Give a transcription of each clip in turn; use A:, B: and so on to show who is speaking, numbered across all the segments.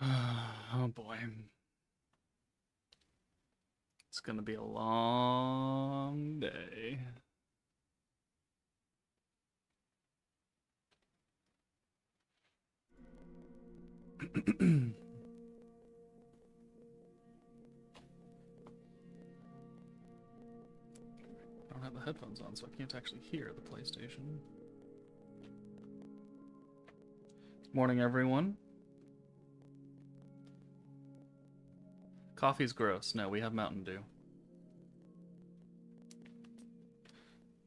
A: Oh boy. It's gonna be a long day. Don't have the headphones on, so I can't actually hear the PlayStation. Morning, everyone. Coffee's gross. No, we have Mountain Dew.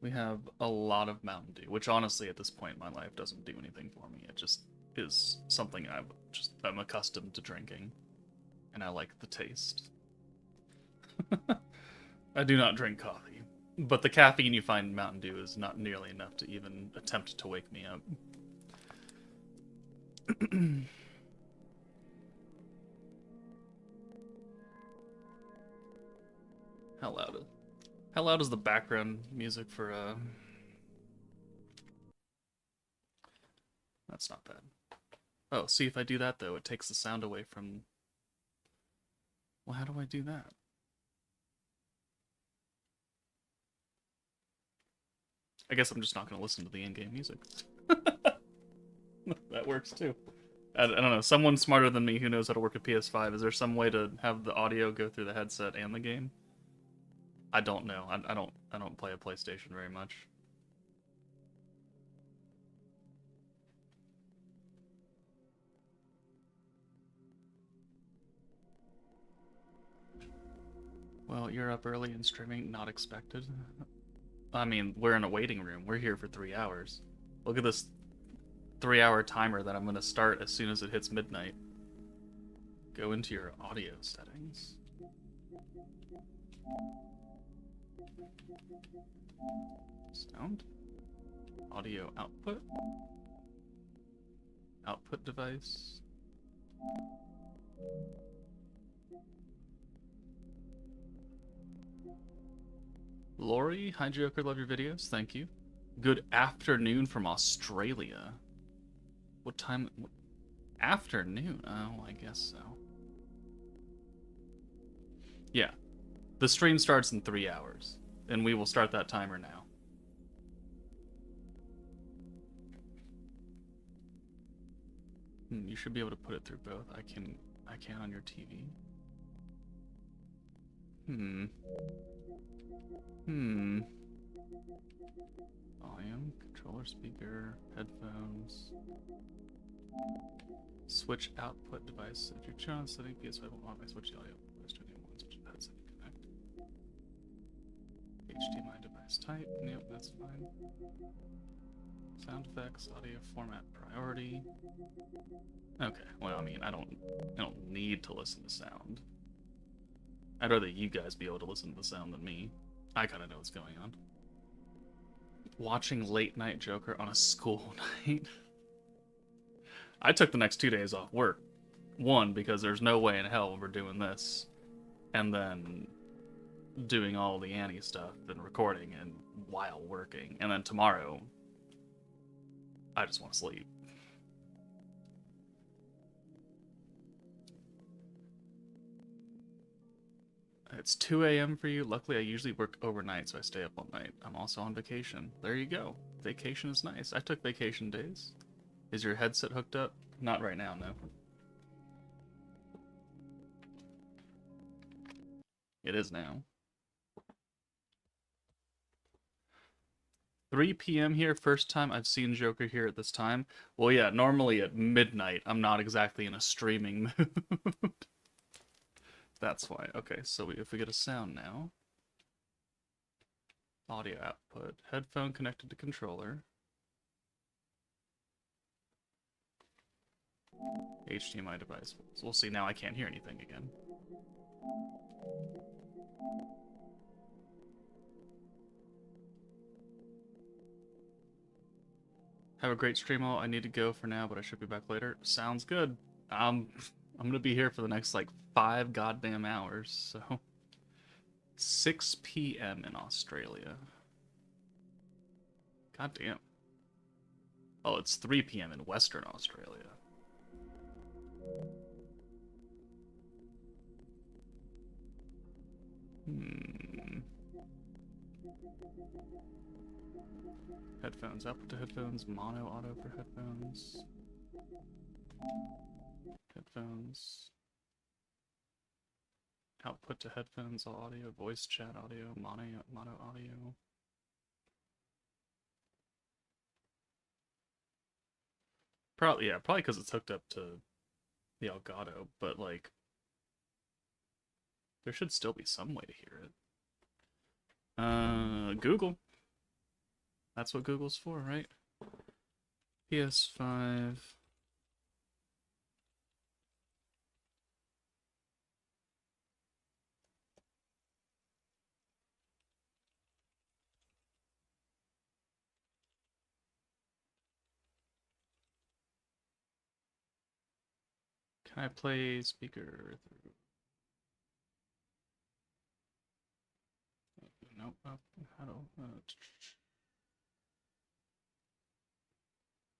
A: We have a lot of Mountain Dew, which honestly at this point in my life doesn't do anything for me. It just is something I'm accustomed to drinking, and I like the taste. I do not drink coffee, but the caffeine you find in Mountain Dew is not nearly enough to even attempt to wake me up. How loud is the background music for That's not bad. Oh, see, if I do that though, it takes the sound away from. Well, how do I do that? I guess I'm just not going to listen to the in-game music. That works too. I don't know. Someone smarter than me who knows how to work a PS5. Is there some way to have the audio go through the headset and the game? I don't know. I don't play a PlayStation very much. Well, you're up early and streaming, not expected. I mean, we're in a waiting room. We're here for 3 hours. Look at this 3-hour timer that I'm going to start as soon as it hits midnight. Go into your audio settings. Sound. Audio output. Output device. Lori, hi Joker, love your videos, thank you. Good afternoon from Australia. What time? Afternoon? Oh, I guess so. Yeah. The stream starts in 3 hours, and we will start that timer now. You should be able to put it through both. I can on your TV. Volume, controller, speaker, headphones. Switch output device. If you're trying to setting PS5 will automatically switch the audio device to a new one, switch the headset connect. HDMI device type. Yep, that's fine. Sound effects, audio format priority. Okay, well, I mean, I don't need to listen to sound. I'd rather you guys be able to listen to the sound than me. I kind of know what's going on. Watching late night Joker on a school night. I took the next 2 days off work. One, because there's no way in hell we're doing this. And then doing all the Annie stuff and recording and while working. And then tomorrow, I just want to sleep. It's 2 a.m. for you. Luckily, I usually work overnight, so I stay up all night. I'm also on vacation. There you go. Vacation is nice. I took vacation days. Is your headset hooked up? Not right now, no. It is now. 3 p.m. here, first time I've seen Joker here at this time. Well, yeah, normally at midnight, I'm not exactly in a streaming mood. That's why. Okay, so if we get a sound now. Audio output. Headphone connected to controller. HDMI device. So we'll see now I can't hear anything again. Have a great stream all. I need to go for now, but I should be back later. Sounds good. I'm gonna be here for the next like 5 goddamn hours, so 6 p.m. in Australia. God damn. Oh, it's 3 p.m. in Western Australia. Headphones, output to headphones, mono auto for headphones. Headphones. Output to headphones, all audio, voice chat audio, mono audio. Probably, yeah, probably because it's hooked up to the Elgato, but like, there should still be some way to hear it. Google. That's what Google's for, right? PS5. Can I play speaker through? Nope. How do?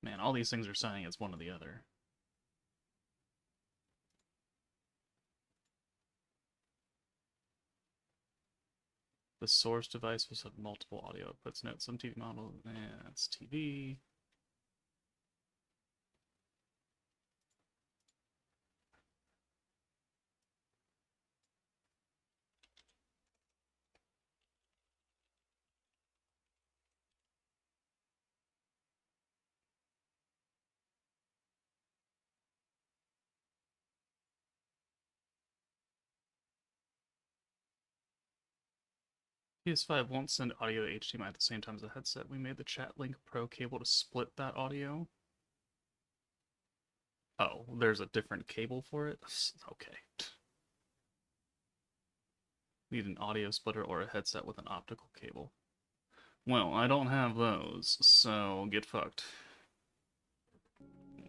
A: Man, all these things are saying it's one or the other. The source device was have multiple audio outputs. Note some TV model. That's TV. PS5 won't send audio to HDMI at the same time as the headset. We made the Chat Link Pro cable to split that audio. Oh, there's a different cable for it? Okay. Need an audio splitter or a headset with an optical cable. Well, I don't have those, so get fucked.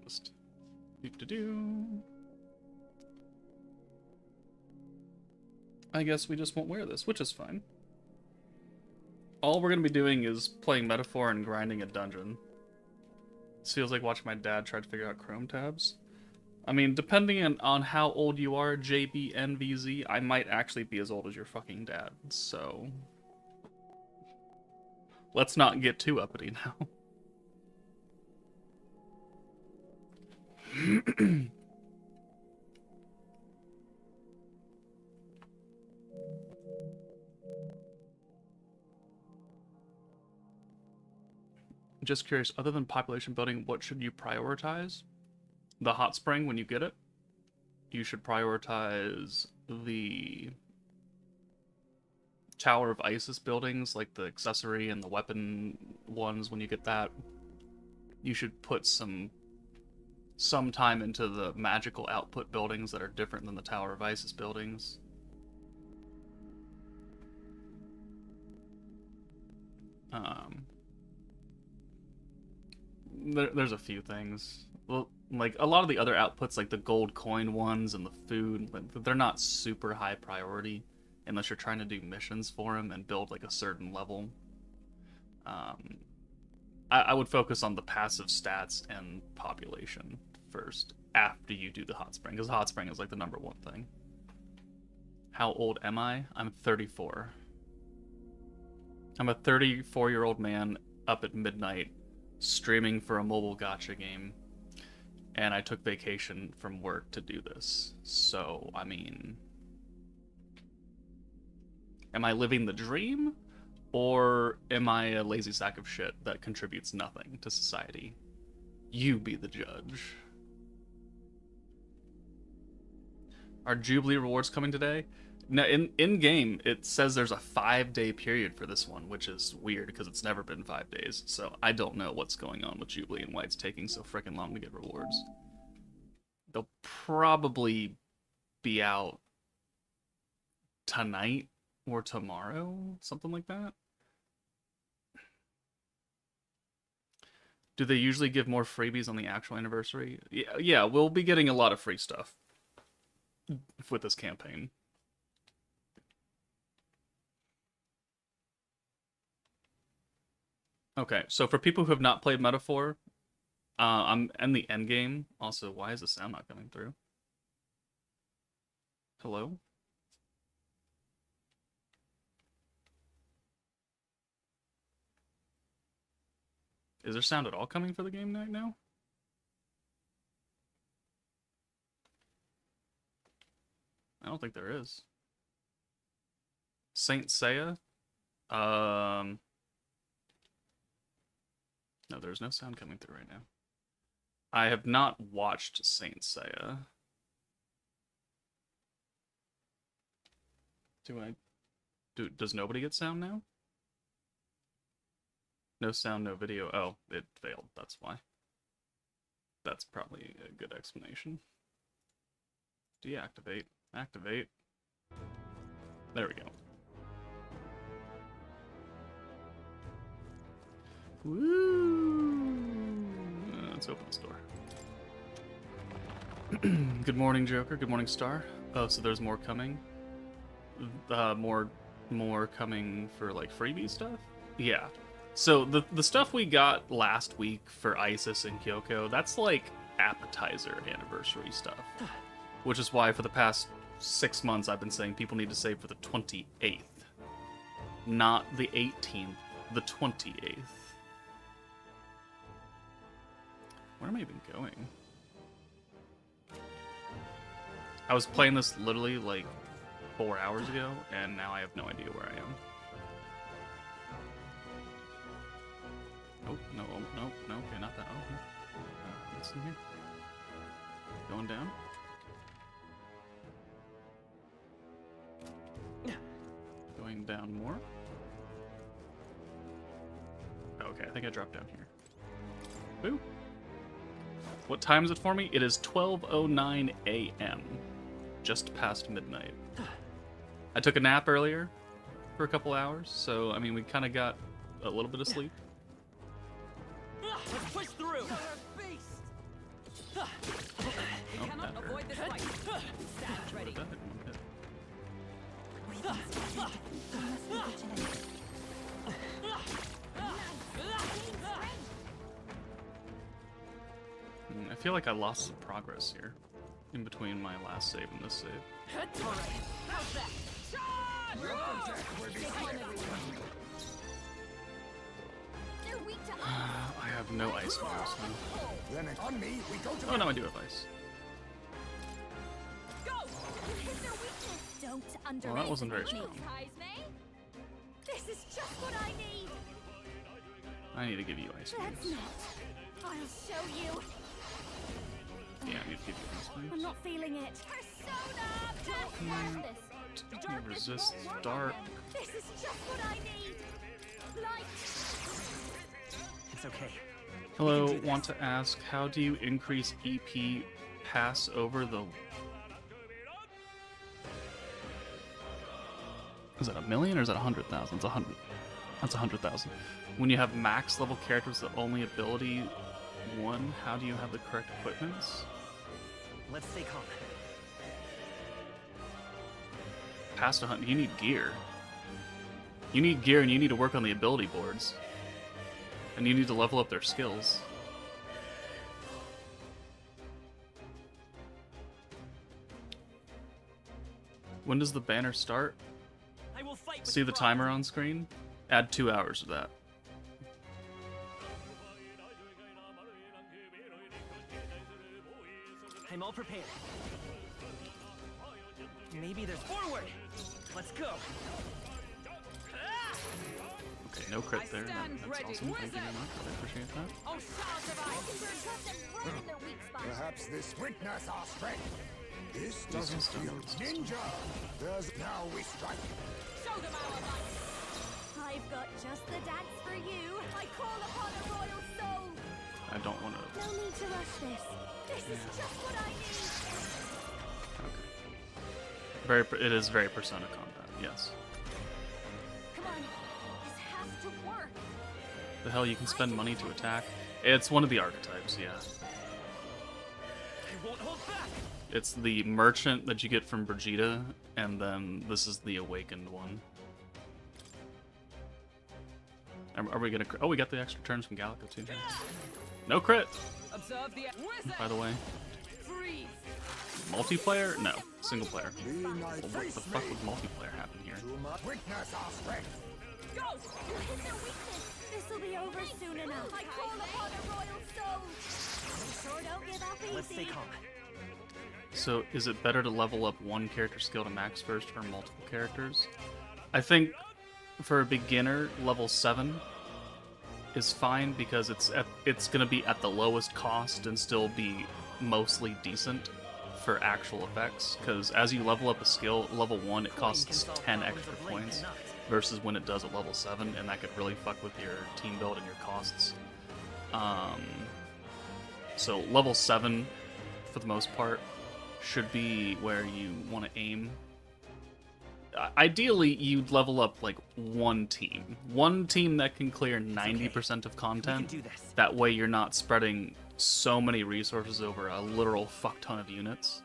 A: Just do-do-do. I guess we just won't wear this, which is fine. All we're gonna be doing is playing Metaphor and grinding a dungeon. This feels like watching my dad try to figure out Chrome tabs. I mean, depending on how old you are, JBNVZ, I might actually be as old as your fucking dad, so... Let's not get too uppity now. Just curious, other than population building, what should you prioritize? The hot spring when you get it. You should prioritize the Tower of Isis buildings, like the accessory and the weapon ones when you get that. You should put some time into the magical output buildings that are different than the Tower of Isis buildings. There's a few things. Well, like a lot of the other outputs, like the gold coin ones and the food, they're not super high priority unless you're trying to do missions for them and build like a certain level. I would focus on the passive stats and population first after you do the hot spring, because the hot spring is like the number one thing. How old am I? I'm 34. I'm a 34-year-old man up at midnight streaming for a mobile gacha game, and I took vacation from work to do this. So, I mean, am I living the dream, or am I a lazy sack of shit that contributes nothing to society? You be the judge. Are Jubilee rewards coming today? No, in game it says there's a 5-day period for this one, which is weird because it's never been 5 days. So I don't know what's going on with Jubilee and why it's taking so freaking long to get rewards. They'll probably be out tonight or tomorrow, something like that. Do they usually give more freebies on the actual anniversary? Yeah, we'll be getting a lot of free stuff with this campaign. Okay, so for people who have not played Metaphor, I'm in the end game. Also, why is the sound not coming through? Hello? Is there sound at all coming for the game right now? I don't think there is. Saint Seiya? No, there's no sound coming through right now. I have not watched Saint Seiya. Does nobody get sound now? No sound, no video. Oh, it failed. That's why. That's probably a good explanation. Deactivate. Activate. There we go. Woo! Let's open this door. Good morning, Joker. Good morning, Star. Oh, so there's more coming? More coming for, like, freebie stuff? Yeah. So the stuff we got last week for Isis and Kyoko, that's like appetizer anniversary stuff. Which is why for the past 6 months I've been saying people need to save for the 28th. Not the 18th, the 28th. Where am I even going? I was playing this literally like 4 hours ago, and now I have no idea where I am. Oh, no, okay, not that. Oh, what's in here? Going down? Going down more? Okay, I think I dropped down here. Boo! What time is it for me? It is 12:09 a.m. Just past midnight. I took a nap earlier for a couple hours, so, I mean, we kind of got a little bit of sleep.
B: Let's push through.
A: Oh,
B: Cannot avoid this fight. Stand ready.
A: I feel like I lost some progress here in between my last save and this save.
B: How's that?
A: I have no ice moves. Oh no, I do have ice. Well, that wasn't very strong.
C: This is just what I need.
A: I need to give you ice
C: Let's
A: moves.
C: not. I'll show you.
A: Yeah, I need to give you ice
C: I'm
A: moves.
C: not feeling it. Persona! Don't want this. Darkness
A: Resist
C: won't work
A: dark.
C: on them. This is just what I need. Light.
B: It's okay.
A: Hello, want to ask, how do you increase EP pass over the... Is that 1,000,000 or is that 100,000? It's 100. That's 100,000. When you have max level characters with only ability 1, how do you have the correct equipments?
B: Let's stay calm.
A: Past 100, you need gear. You need gear and you need to work on the ability boards. And you need to level up their skills. When does the banner start?
B: I will fight with
A: See the
B: pride.
A: timer on screen? Add 2 hours to that.
B: I'm all prepared. Maybe there's forward. Let's go.
A: Okay, no crit there.
B: stand
A: That's
B: ready.
A: awesome. Thank you very
B: Wizard.
A: much. I appreciate that.
C: Oh, shout of ice. Trust them right in their weak spot.
D: Perhaps this witness our strength. This
A: This
D: doesn't
A: is done.
D: feel ninja. There's now we strike.
C: Show them our might. I've got just the dance for you. I call upon a royal soul.
A: I don't want to...
C: No need to rush this. This is just what I need.
A: Okay. It is very Persona combat, yes.
C: Come on. This has to work.
A: The hell, you can spend money to attack? It's one of the archetypes, yeah.
B: I won't hold back.
A: It's the merchant that you get from Brigida, and then this is the awakened one. Are we gonna... Oh, we got the extra turns from Gallica too. No crit,
B: Observe the wizard.
A: by the way.
B: Freeze.
A: Multiplayer? No. Single player.
D: Be my
A: Well, what the
D: face
A: fuck
D: me.
A: would multiplayer happen here?
D: Too much. Witness our strength.
B: Go.
C: You hit their weakness. This'll be over soon enough. I call upon a royal soul. They sure don't give up easy.
B: Let's stay calm.
A: So, is it better to level up one character skill to max first or multiple characters? I think for a beginner, level 7 is fine because it's going to be at the lowest cost and still be mostly decent for actual effects. Because as you level up a skill, level 1 it costs 10 extra points versus when it does at level 7, and that could really fuck with your team build and your costs. So level 7, for the most part, should be where you want to aim. Ideally, you'd level up like one team that can clear 90% of content.
B: do this.
A: That way you're not spreading so many resources over a literal fuck ton of units.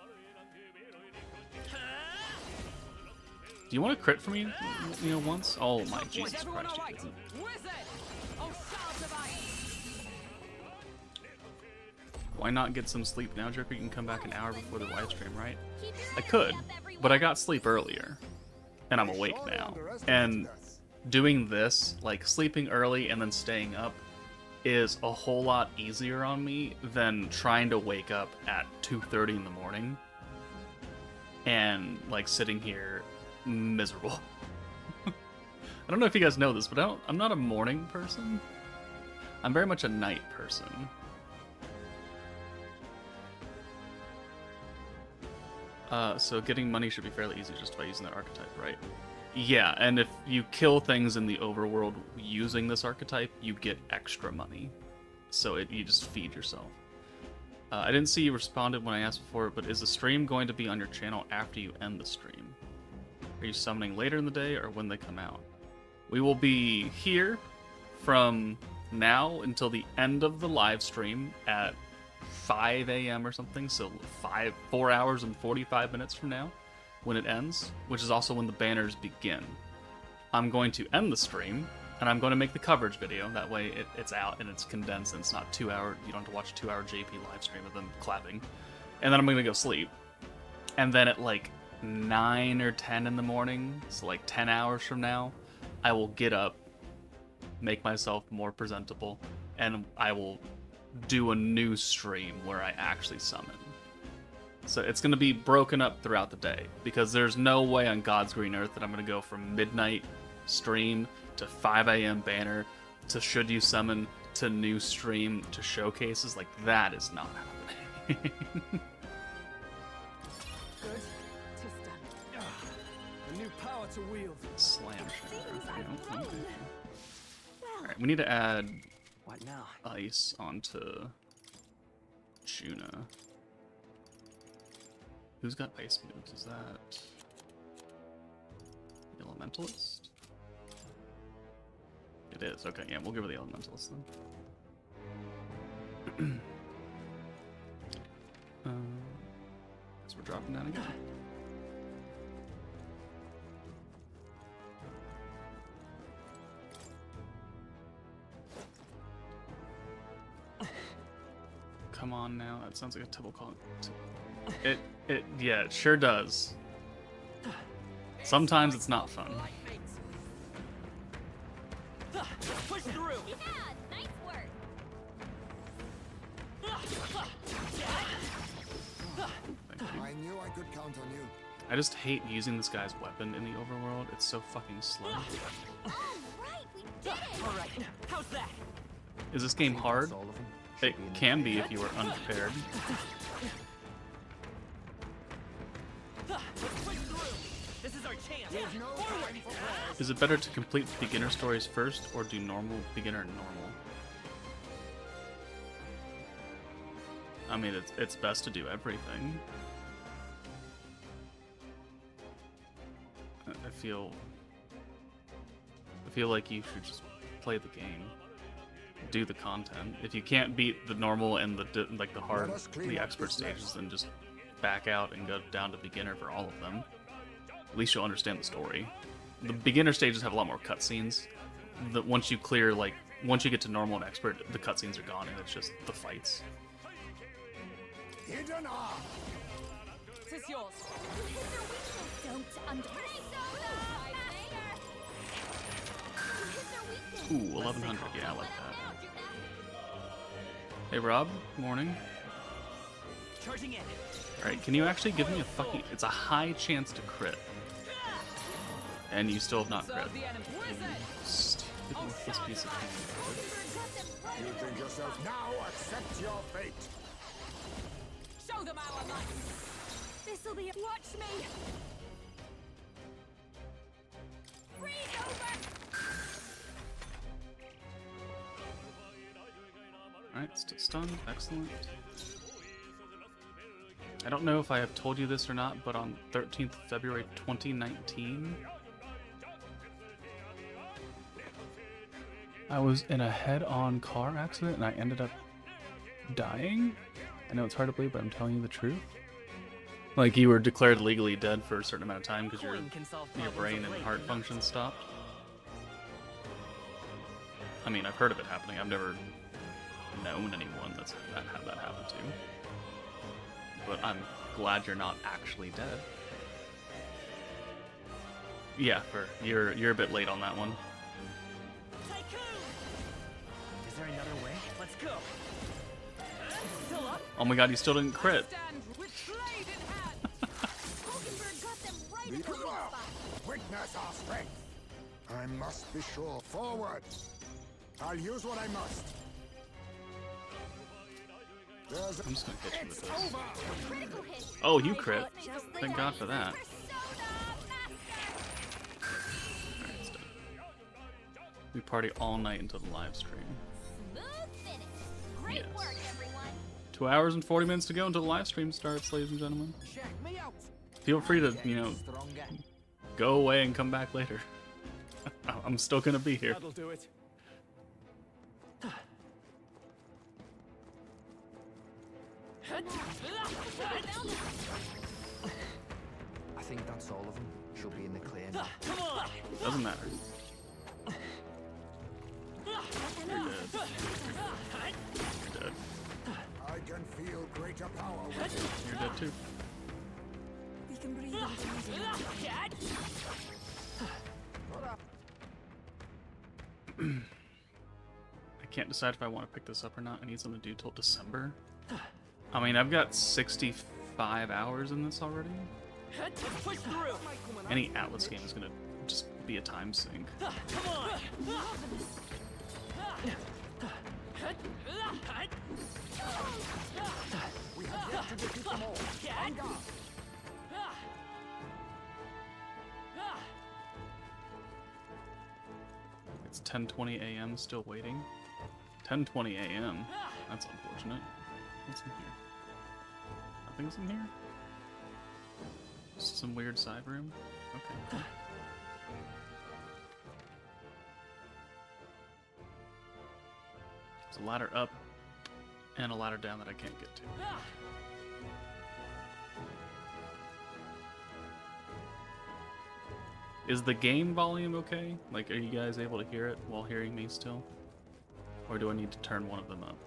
A: Do you want to crit for me, you know, once? Oh my Jesus Christ, you didn't. Why not get some sleep now, Jerker? You can come back an hour before the live stream, right? I could, but I got sleep earlier. And I'm awake now. And doing this, like sleeping early and then staying up, is a whole lot easier on me than trying to wake up at 2:30 in the morning and like sitting here miserable. I don't know if you guys know this, but I'm not a morning person. I'm very much a night person. So getting money should be fairly easy just by using that archetype, right? Yeah, and if you kill things in the overworld using this archetype, you get extra money. So you just feed yourself. I didn't see you responded when I asked before, but is the stream going to be on your channel after you end the stream? Are you summoning later in the day or when they come out? We will be here from now until the end of the live stream at 5 a.m. or something, so 4 hours and 45 minutes from now when it ends, which is also when the banners begin. I'm going to end the stream, and I'm going to make the coverage video. That way it's out and it's condensed and it's not 2 hour, you don't have to watch a 2 hour JP live stream of them clapping. And then I'm going to go sleep. And then at like 9 or 10 in the morning, so like 10 hours from now, I will get up, make myself more presentable, and I will do a new stream where I actually summon. So it's going to be broken up throughout the day, because there's no way on God's green earth that I'm going to go from midnight stream to 5 a.m. banner to should you summon to new stream to showcases. Like, that is not happening.
C: Good. 'Tis done.
B: A new power to wield.
A: Slam
C: Seems
A: shatter.
C: I've won. Well,
A: Alright, we need to add
B: What now?
A: ice onto Juna. Who's got ice moves? Is that the Elementalist? It is. Okay, yeah, we'll give her the Elementalist then. So we're dropping down again. Come on now, that sounds like a typical call. Yeah, it sure does. Sometimes it's not fun.
B: Push through.
C: yeah, nice work.
D: I knew I could count on you.
A: I just hate using this guy's weapon in the overworld. It's so fucking slow.
C: All right, we did it.
B: All right. How's that?
A: Is this game hard? It can be if you are unprepared.
B: Let's push through. This is our chance. Forward.
A: Is it better to complete beginner stories first or do normal, beginner, normal? I mean, it's best to do everything. I feel like you should just play the game, do the content. If you can't beat the normal and the hard, the expert stages, then just back out and go down to beginner for all of them. At least you'll understand the story. The beginner stages have a lot more cutscenes. Once you clear, like, once you get to normal and expert, the cutscenes are gone and it's just the fights.
D: Hidden arm.
B: This is yours.
C: Don't underestimate. You hit their weakness.
A: Ooh, 1100. Yeah, I like that. Hey, Rob. Morning.
B: Charging in.
A: Alright, can you actually give me a fucking... It's a high chance to crit. And you still have not crit. Stupid with this piece of candy.
D: You think yourself now, accept your fate.
C: Show them our might. This'll be. Watch me. Freeze over.
A: Alright, still stunned. Excellent. I don't know if I have told you this or not, but on 13th February 2019, I was in a head-on car accident and I ended up dying. I know it's hard to believe, but I'm telling you the truth. Like, you were declared legally dead for a certain amount of time because your brain and heart function stopped. I mean, I've heard of it happening. I've never known anyone that had that happen to. But I'm glad you're not actually dead. Yeah, you're a bit late on that one.
B: Is there another way? Let's go. Still up?
A: Oh my god, you still didn't crit.
C: Stand with blade in hand. Hulkenberg got them right in the sweet spot.
D: Witness our strength. I must be sure. Forward. I'll use what I must. There's
A: I'm just gonna hit you with this.
D: over.
C: Critical hit.
A: Oh, you crit. Thank God for that. Alright, it's done. We party all night until the live stream.
C: Smooth finish. Great
A: Yes.
C: work, everyone.
A: 2 hours and 40 minutes to go until the live stream starts, ladies and gentlemen.
B: Check me out.
A: Feel free to, you know,
B: Stronger.
A: go away and come back later. I'm still gonna be here.
B: That'll do it.
E: I think that's all of them. She'll be in the clear now.
B: Come on.
A: Doesn't matter. You're dead. You're dead.
D: I can feel greater power.
A: You're dead too.
C: We can breathe into
A: I can't decide if I want to pick this up or not. I need something to do till December. I mean, I've got 65 hours in this already.
B: Let's push through.
A: Any Atlas game is gonna just be a time sink.
B: Come on.
D: We have yet to defeat them all. On guard.
A: It's 10:20 a.m. still waiting. 10:20 a.m. That's unfortunate. What's in here? Nothing's in here? Just some weird side room? Okay, cool. There's a ladder up and a ladder down that I can't get to. Is the game volume okay? Like, are you guys able to hear it while hearing me still? Or do I need to turn one of them up?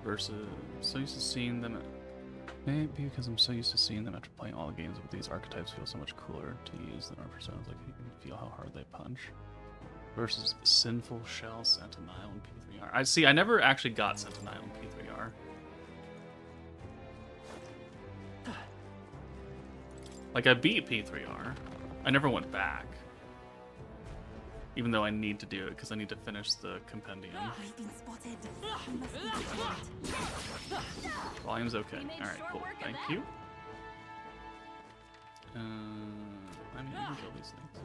A: Versus, so used to seeing them. Maybe because I'm so used to seeing them after playing all the games with these archetypes feel so much cooler to use than our personas. Like you can feel how hard they punch. Versus Sinful Shell, Sentinel, and P3R. I see. I never actually got Sentinel and P3R. Like I beat P3R. I never went back. Even though I need to do it because I need to finish the compendium.
C: We've been spotted. We must be vigilant.
A: Volume's okay.
C: We made
A: Alright,
C: short
A: cool.
C: work of
A: Thank
C: that.
A: you. I mean, you can kill these things.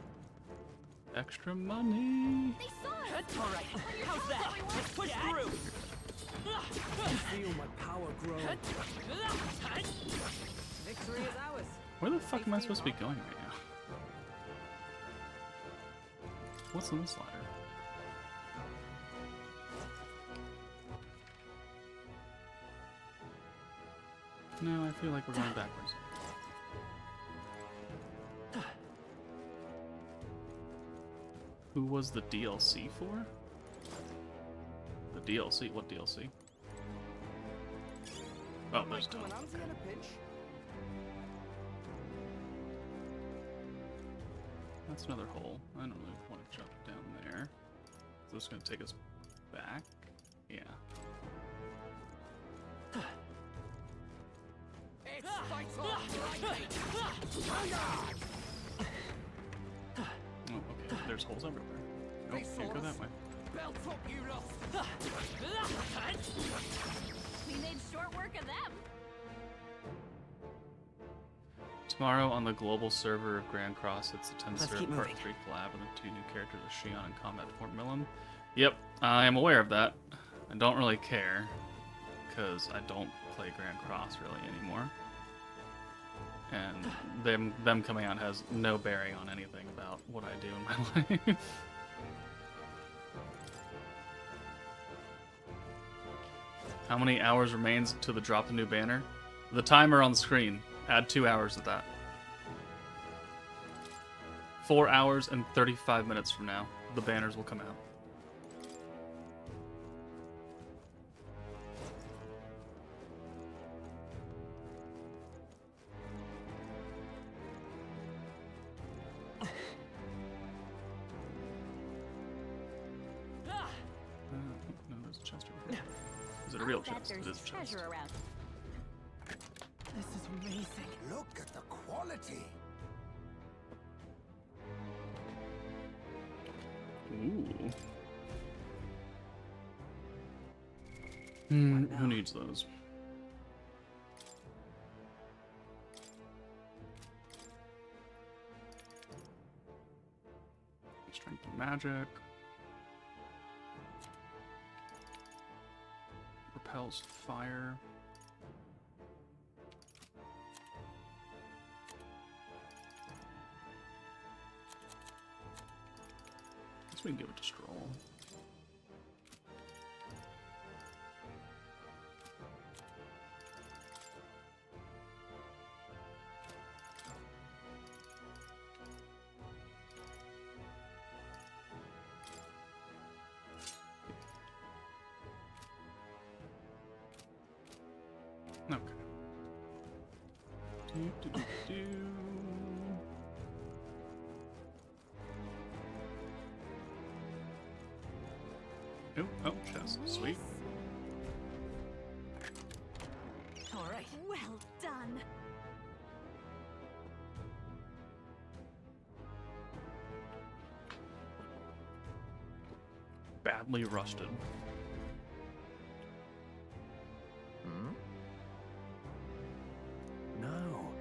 A: Extra money.
C: They saw us.
B: All right. How's that? Let's push through.
E: Feel my power grow.
B: Victory is ours.
A: Where the fuck am I supposed to be going right now? What's in this ladder? No, I feel like we're going backwards. Who was the DLC for? The DLC? What DLC? Oh, there's Tom. that's another hole. I don't really want to jump down there. So this is going to take us back. Yeah.
B: It's fight on!
A: Oh, okay. There's holes everywhere. Nope, can't go that way.
B: Belt up, you lot!
C: We made short work of them.
A: Tomorrow on the global server of Grand Cross, it's the 10
B: Let's
A: server
B: keep
A: part
B: moving.
A: 3 collab with the 2 new characters of Shion and Combat Fort Millum. Yep, I am aware of that. I don't really care, because I don't play Grand Cross really anymore. And them coming out has no bearing on anything about what I do in my life. How many hours remains to the drop the new banner? The timer on the screen. Add 2 hours to that. 4 hours and 35 minutes from now, the banners will come out. No, there's a chest over here. Is it a real
C: Bet
A: chest? It
C: there's
A: is a chest.
C: treasure around.
B: This is amazing.
D: Look at the quality.
A: Ooh. Who needs those? Strength and magic. Repels fire. Guess we can give it to Stroll. Okay. Do. Oh, chest. Sweet.
B: All right.
C: Well done.
A: Badly rusted.
E: No.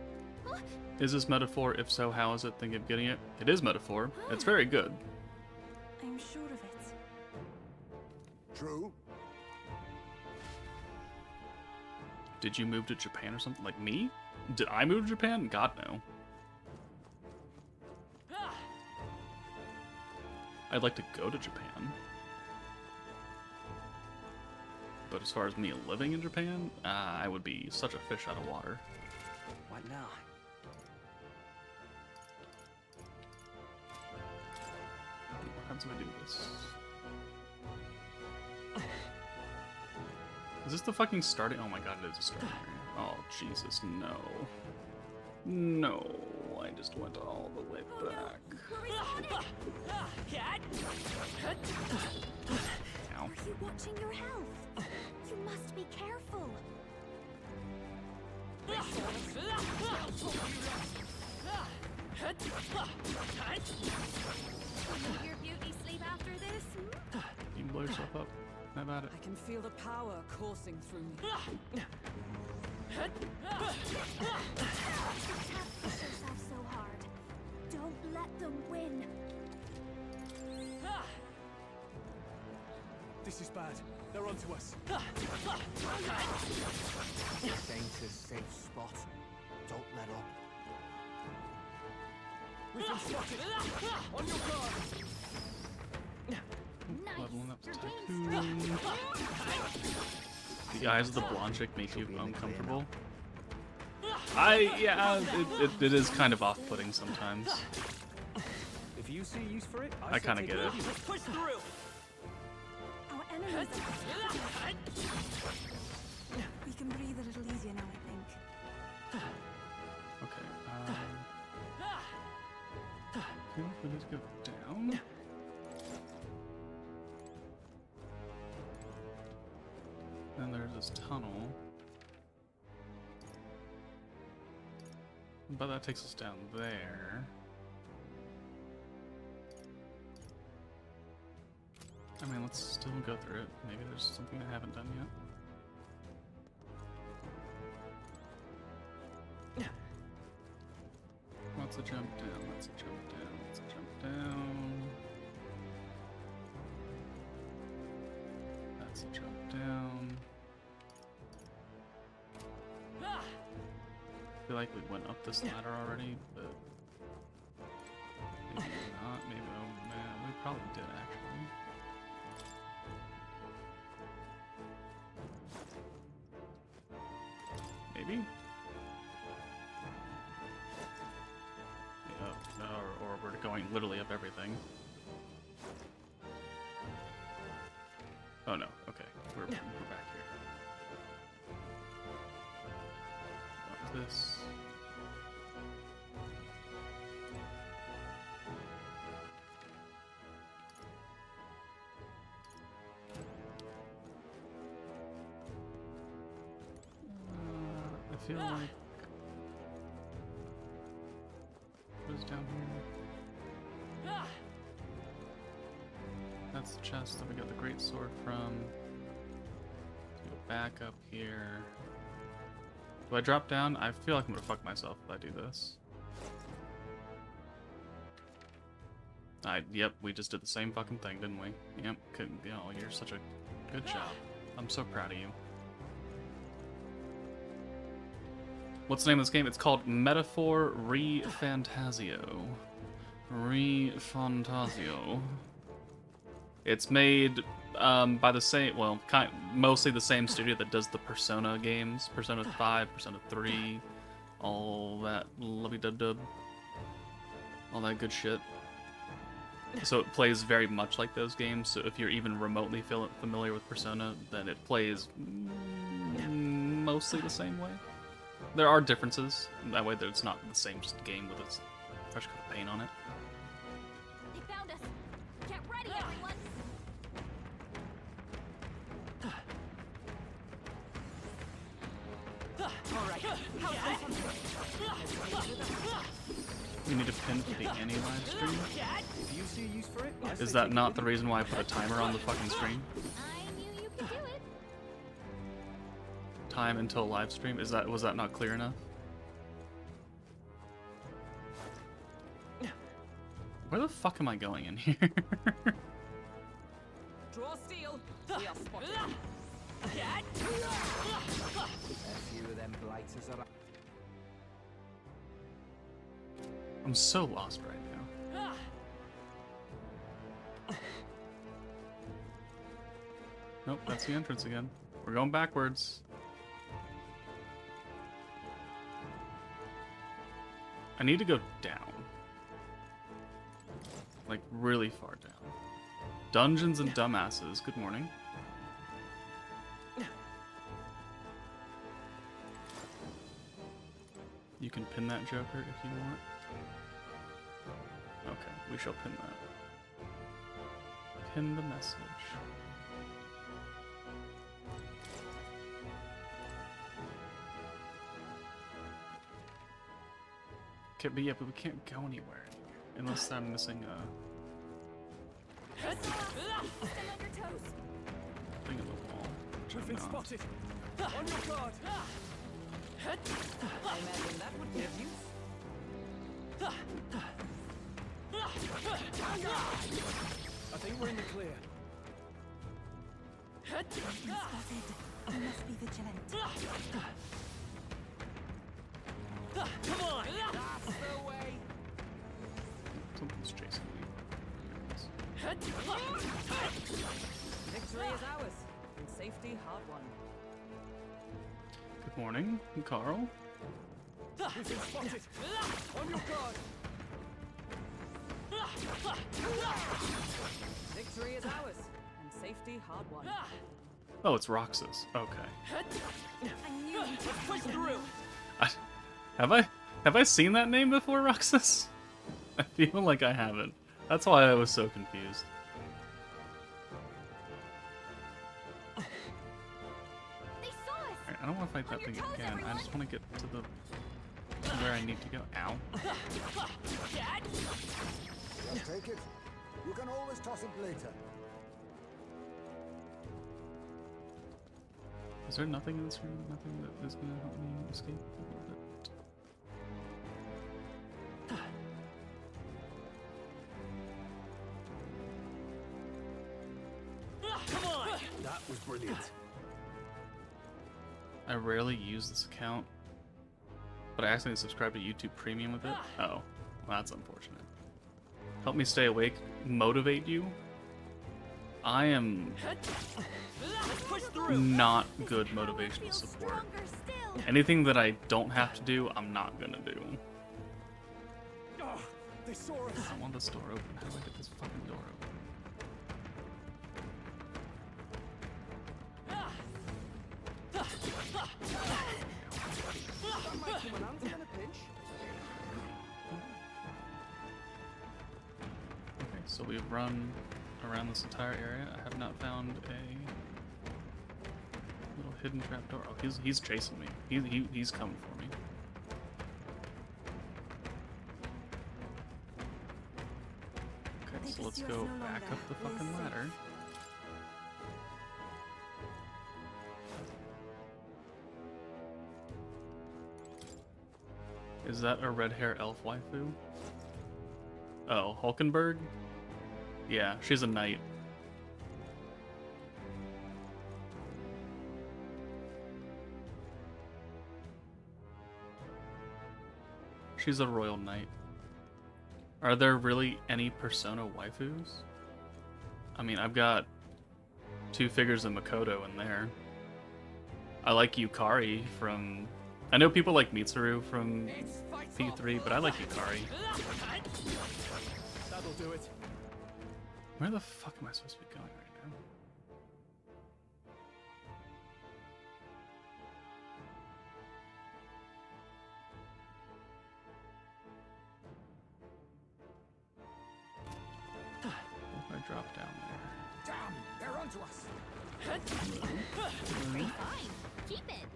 A: Is this metaphor? If so, how is it? Think of getting it? It is metaphor. It's very good.
C: I'm sure of it.
D: True.
A: Did you move to Japan or something? Like me? Did I move to Japan? God, no. I'd like to go to Japan. But as far as me living in Japan, I would be such a fish out of water.
E: What now?
A: What happens if I do this? Is this the fucking starting? Oh my god, it is a starting area. Oh, Jesus, no. No, I just went all the way back. Ow.
C: Are you watching your health? You must be careful. Will your beauty sleep after this?
A: You can blow yourself up. How about it?
B: I can feel the power coursing through me.
C: Don't push yourself so hard. Don't let them win.
B: This is bad. They're onto us.
E: This ain't a safe spot. Don't let up.
B: We've been spotted. On your guard.
C: Nice.
A: Leveling up to
C: Your
A: Tycoon. The eyes of the blonde chick make you uncomfortable. Yeah, it is kind of off-putting sometimes.
B: If you see use for it,
A: I kind of get it.
B: Let's push through.
C: Our enemies are... We can breathe a little easier now, I think.
A: Okay. feel like we need to go down. Then there's this tunnel. But that takes us down there. I mean, let's still go through it. Maybe there's something I haven't done yet. That's a jump down, that's a jump down, that's a jump down. That's a jump down. I feel like we went up this ladder already, but maybe not. Maybe, oh man, we probably did actually. Maybe? Yeah, or we're going literally up everything. Oh no, okay, we're back here. Up this. I feel like what is down here? That's the chest that we got the great sword from. Go back up here. Do I drop down? I feel like I'm gonna fuck myself if I do this. Yep, we just did the same fucking thing, didn't we? Yep, you know, you're such a good job. I'm so proud of you. What's the name of this game? It's called Metaphor Re-Fantasio. Re-Fantasio. It's made by the same, well, mostly the same studio that does the Persona games. Persona 5, Persona 3, all that lovey-dub-dub. All that good shit. So it plays very much like those games, so if you're even remotely familiar with Persona, then it plays mostly the same way. There are differences, that way that it's not the same just game with a fresh coat of paint on it.
C: They found us. Get ready, everyone.
A: We need to pin for the Annie live stream.
E: Do you see a use for it?
A: Is that not the reason why I put a timer on the fucking screen?
C: I knew you could do it.
A: Time until live stream? Was that not clear enough? Where the fuck am I going in here?
B: Draw steel. We are spotted.
E: A few of them blighters are.
A: I'm so lost right now. Nope, that's the entrance again. We're going backwards. I need to go down. Like, really far down. Dungeons and dumbasses, good morning. You can pin that Joker if you want. Okay, we shall pin that. Pin the message. Okay, but yeah, but we can't go anywhere unless I'm missing a
C: Stand on your toes.
A: thing in the wall. Which
B: We've been
A: I'm not.
B: spotted. On your guard. I imagine that would be of use.
E: I think we're in the clear.
C: Spotted. You must be vigilant.
B: Come on. That's the way.
A: Something's chasing me.
B: Victory is ours. And safety hard won.
A: Good morning, Carl.
B: We've been spotted. On your guard. Victory is ours. And safety hard won.
A: Oh, it's Roxas. Okay.
C: I knew you could
B: Push through.
A: Have I seen that name before, Roxas? I feel like I haven't. That's why I was so confused.
C: They saw us.
A: Alright, I don't want to fight that thing again. I just want to get to the where I need to go. Ow.
D: Just take it. You can always toss it later.
A: Is there nothing in this room? Nothing that is going to help me escape a little bit?
B: Come on!
E: That was brilliant.
A: I rarely use this account, but I accidentally subscribed to YouTube Premium with it. Oh, well, that's unfortunate. Help me stay awake, motivate you. I am
B: Let's push through!
A: not good motivational support.
C: Stronger still.
A: Anything that I don't have to do, I'm not gonna do.
D: Oh, they saw us.
A: I want this door open. How do I get this fucking door open? Okay, so we've run around this entire area. I have not found a little hidden trapdoor. Oh, he's chasing me. He's coming for me. Okay, so let's go back up the fucking ladder. Is that a red hair elf waifu? Oh, Hulkenberg? Yeah, she's a knight. She's a royal knight. Are there really any Persona waifus? I mean, I've got 2 figures of Makoto in there. I like Yukari from... I know people like Mitsuru from P3, but I like Yukari.
E: That'll do it.
A: Where the fuck am I supposed to be going right now? What if I drop down there?
D: Damn, they're onto us.
C: Fine. Keep it.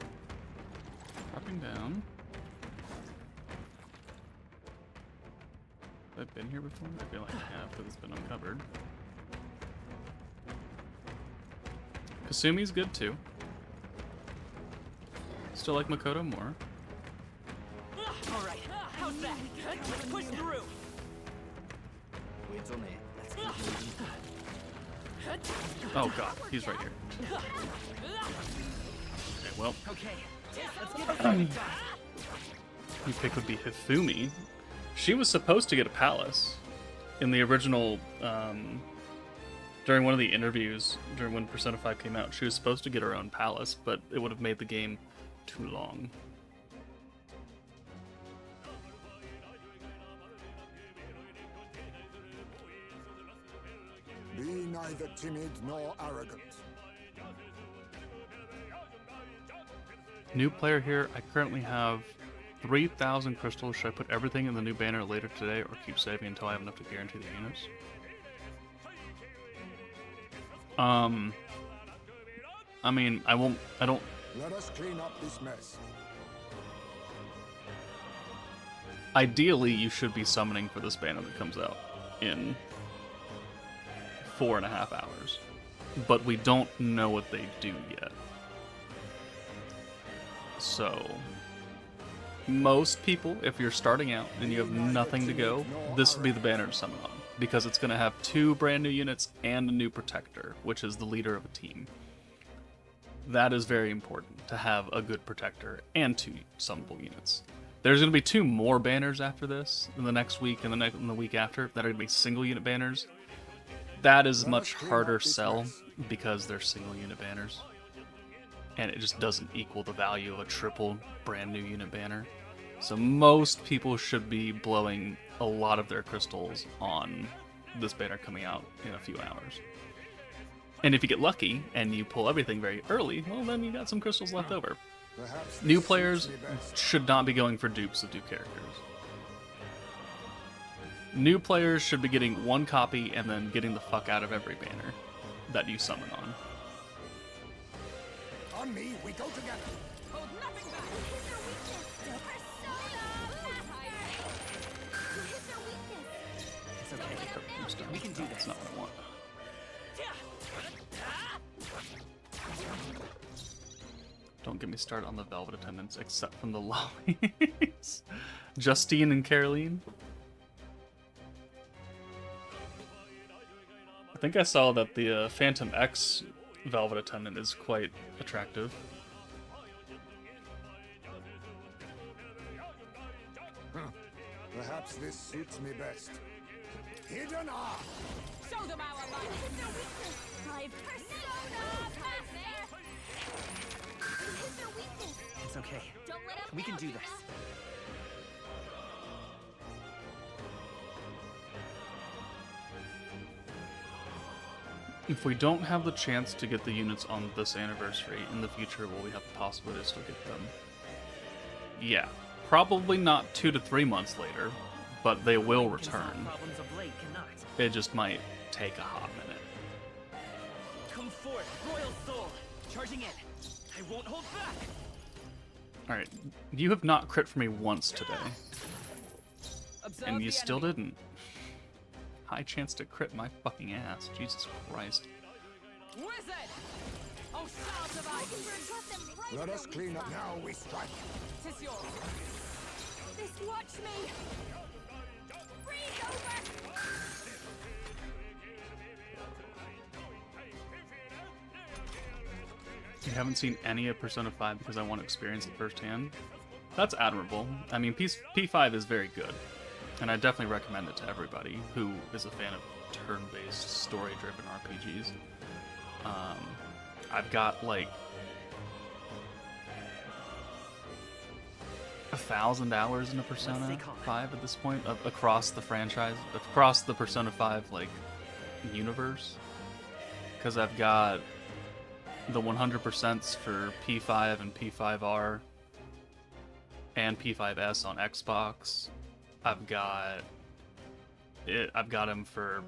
A: Dropping down. Have I been here before? I feel like I have, because it's been uncovered. Kasumi's good too. Still like Makoto more.
B: Alright, how's that? Let's push through!
E: We're done here. Let's keep moving.
A: Oh god, he's right here. Okay, well,
B: Okay, let's get it.
A: you pick would be Hifumi. She was supposed to get a palace in the original, during one of the interviews, during when Persona 5 came out. She was supposed to get her own palace, but it would have made the game too long.
D: Be neither timid nor arrogant.
A: New player here. I currently have 3,000 crystals. Should I put everything in the new banner later today, or keep saving until I have enough to guarantee the units? I mean, I don't...
D: Let us clean up this mess.
A: Ideally, you should be summoning for this banner that comes out in 4.5 hours. But we don't know what they do yet. So, most people, if you're starting out and you have nothing to go, this would be the banner to summon on. Because it's going to have 2 brand new units and a new protector, which is the leader of a team. That is very important, to have a good protector and 2 summonable units. There's going to be 2 more banners after this, in the next week and the week after, that are going to be single unit banners. That is much harder sell, because they're single unit banners. And it just doesn't equal the value of a triple brand new unit banner. So most people should be blowing a lot of their crystals on this banner coming out in a few hours. And if you get lucky and you pull everything very early, well then you got some crystals left over.
D: Perhaps
A: New
D: this
A: players
D: suits me best.
A: should not be going for dupes of dupe characters. New players should be getting 1 copy and then getting the fuck out of every banner that you summon on.
D: On me, we go together.
B: Hold nothing back.
C: You hit their weakness. Persona! You hit their weakness.
E: It's okay. We can do
A: That's
E: this.
A: not what I want. Don't get me started on the Velvet attendants, except from the lollies. Justine and Caroline. I think I saw that the Phantom X Velvet attendant is quite attractive.
D: Perhaps this suits me best. Hidden art.
B: Show them our
C: You
B: light.
C: hit their weakness. I've persona! Master! You hit their weakness.
E: It's okay.
C: Don't let up
E: We can
C: now,
E: do
C: Hina.
E: this.
A: If we don't have the chance to get the units on this anniversary, in the future will we have the possibility to still get them? Yeah. Probably not 2 to 3 months later, but they will
B: Can solve
A: return.
B: problems of late cannot.
A: It just might take a hot minute.
B: Come forth, royal soul. Charging in. I won't hold back.
A: Alright, you have not crit for me once today,
B: Observe
A: and you
B: the
A: still
B: enemy.
A: didn't. High chance to crit my fucking ass. Jesus Christ.
B: Wizard! Oh, shall survive.
C: Looking for a trust them right
D: Let
C: in
D: us
C: their
D: clean
C: weak
D: up.
C: spot.
D: Now we strike.
B: Tis yours.
C: This watch me. Freeze over.
A: You haven't seen any of Persona 5 because I want to experience it firsthand. That's admirable. I mean, P5 is very good, and I definitely recommend it to everybody who is a fan of turn-based, story-driven RPGs. I've got like 1,000 hours in a Persona 5 at this point, across the franchise, across the Persona 5 like universe, because I've got the 100% for P5 and P5R and P5S on Xbox. I've got them for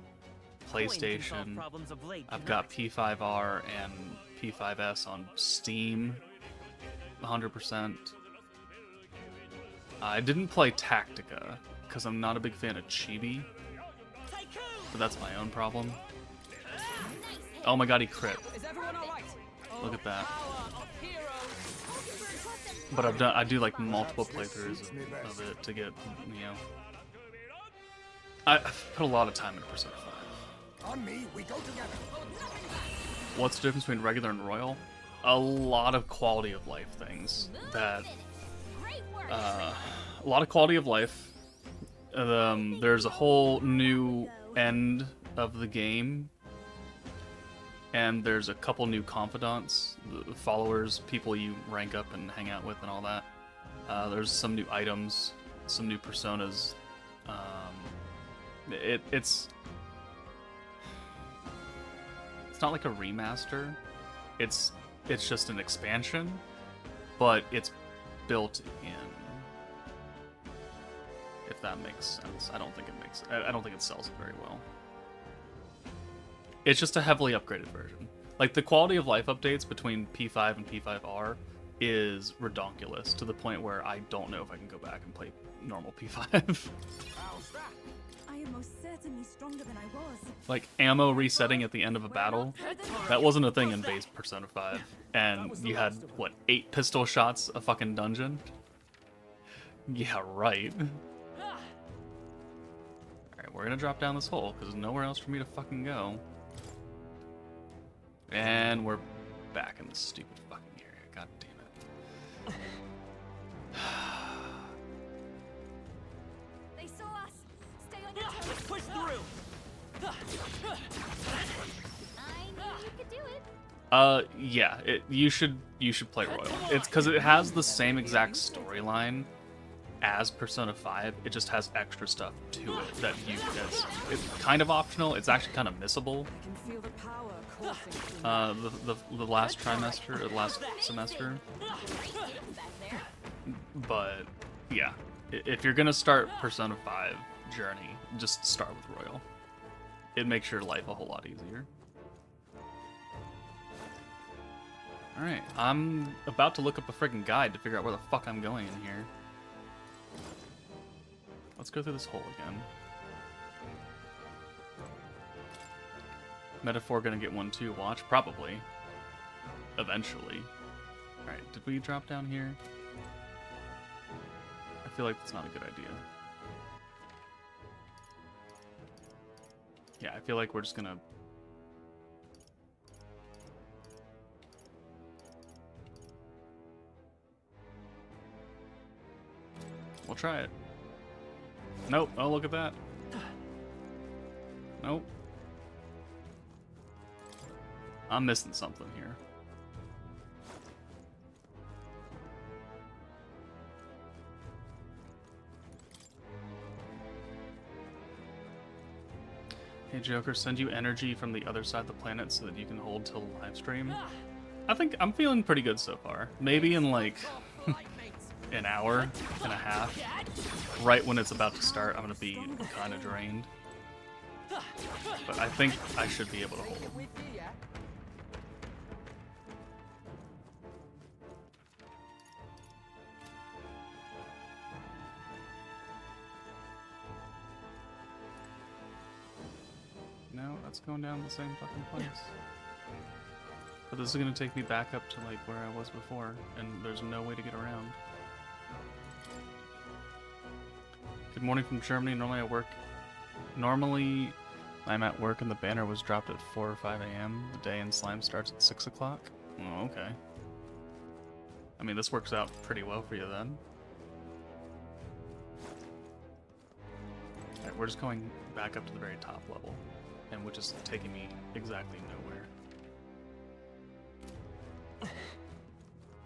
B: Coin can solve
A: PlayStation.
B: problems of late
A: I've
B: cannot.
A: got P5R and P5S on Steam, 100%. I didn't play Tactica because I'm not a big fan of chibi, but that's my own problem. Oh my god, he crit.
B: Is everyone alright?
A: Look at that.
B: Power of heroes.
C: Looking for a trust them
A: But I do like multiple playthroughs of it to get, you know. I've put a lot of time into Persona 5.
D: On me, we go together.
A: What's the difference between regular and royal? A lot of quality of life things that
C: Great work.
A: a lot of quality of life. There's a whole new end of the game, and there's a couple new confidants, followers, people you rank up and hang out with, and all that. There's some new items, some new personas. It's not like a remaster. It's just an expansion, but it's built in. If that makes sense. I don't think it makes. I don't think it sells it very well. It's just a heavily upgraded version. Like the quality of life updates between P5 and P5R is redonkulous to the point where I don't know if I can go back and play normal P5.
D: How's that?
C: I am most certainly stronger than I was.
A: Like ammo resetting at the end of a battle, that wasn't a thing in base Persona 5. And you had, what, 8 pistol shots a fucking dungeon? Yeah, right. Alright, we're gonna drop down this hole, because there's nowhere else for me to fucking go. And we're back in this stupid fucking area. God damn it.
C: They saw us. Stay on your toes.
B: Let's push through.
C: I knew you could do it.
A: Yeah, you should play Royal. It's because it has the same exact storyline as Persona 5. It just has extra stuff to it that it's kind of optional. It's actually kind of missable.
B: I can feel the power coursing through
A: The last trimester or the last semester. But yeah, if you're gonna start Persona 5, journey, just start with Royal. It makes your life a whole lot easier. Alright, I'm about to look up a friggin' guide to figure out where the fuck I'm going in here. Let's go through this hole again. Metaphor gonna get one too, watch? Probably. Eventually. Alright, did we drop down here? I feel like that's not a good idea. Yeah, I feel like we're just gonna... We'll try it. Nope. Oh, look at that. Nope. I'm missing something here. Hey Joker, send you energy from the other side of the planet so that you can hold till live stream. I think I'm feeling pretty good so far. Maybe in like an hour and a half, right when it's about to start, I'm gonna be kind of drained. But I think I should be able to hold. No, that's going down the same fucking place. But this is gonna take me back up to like where I was before, and there's no way to get around. Good morning from Germany. Normally I'm at work and the banner was dropped at 4 or 5 a.m. The day in slime starts at 6 o'clock. Oh, okay. I mean, this works out pretty well for you then. Alright, we're just going back up to the very top level, and which is taking me exactly nowhere.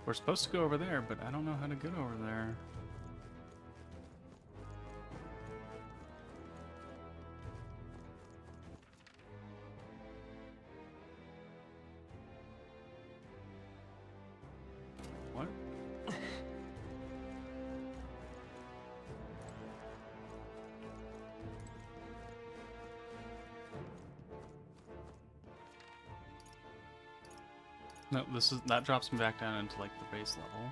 A: We're supposed to go over there, but I don't know how to get over there. What? No, that drops me back down into like the base level.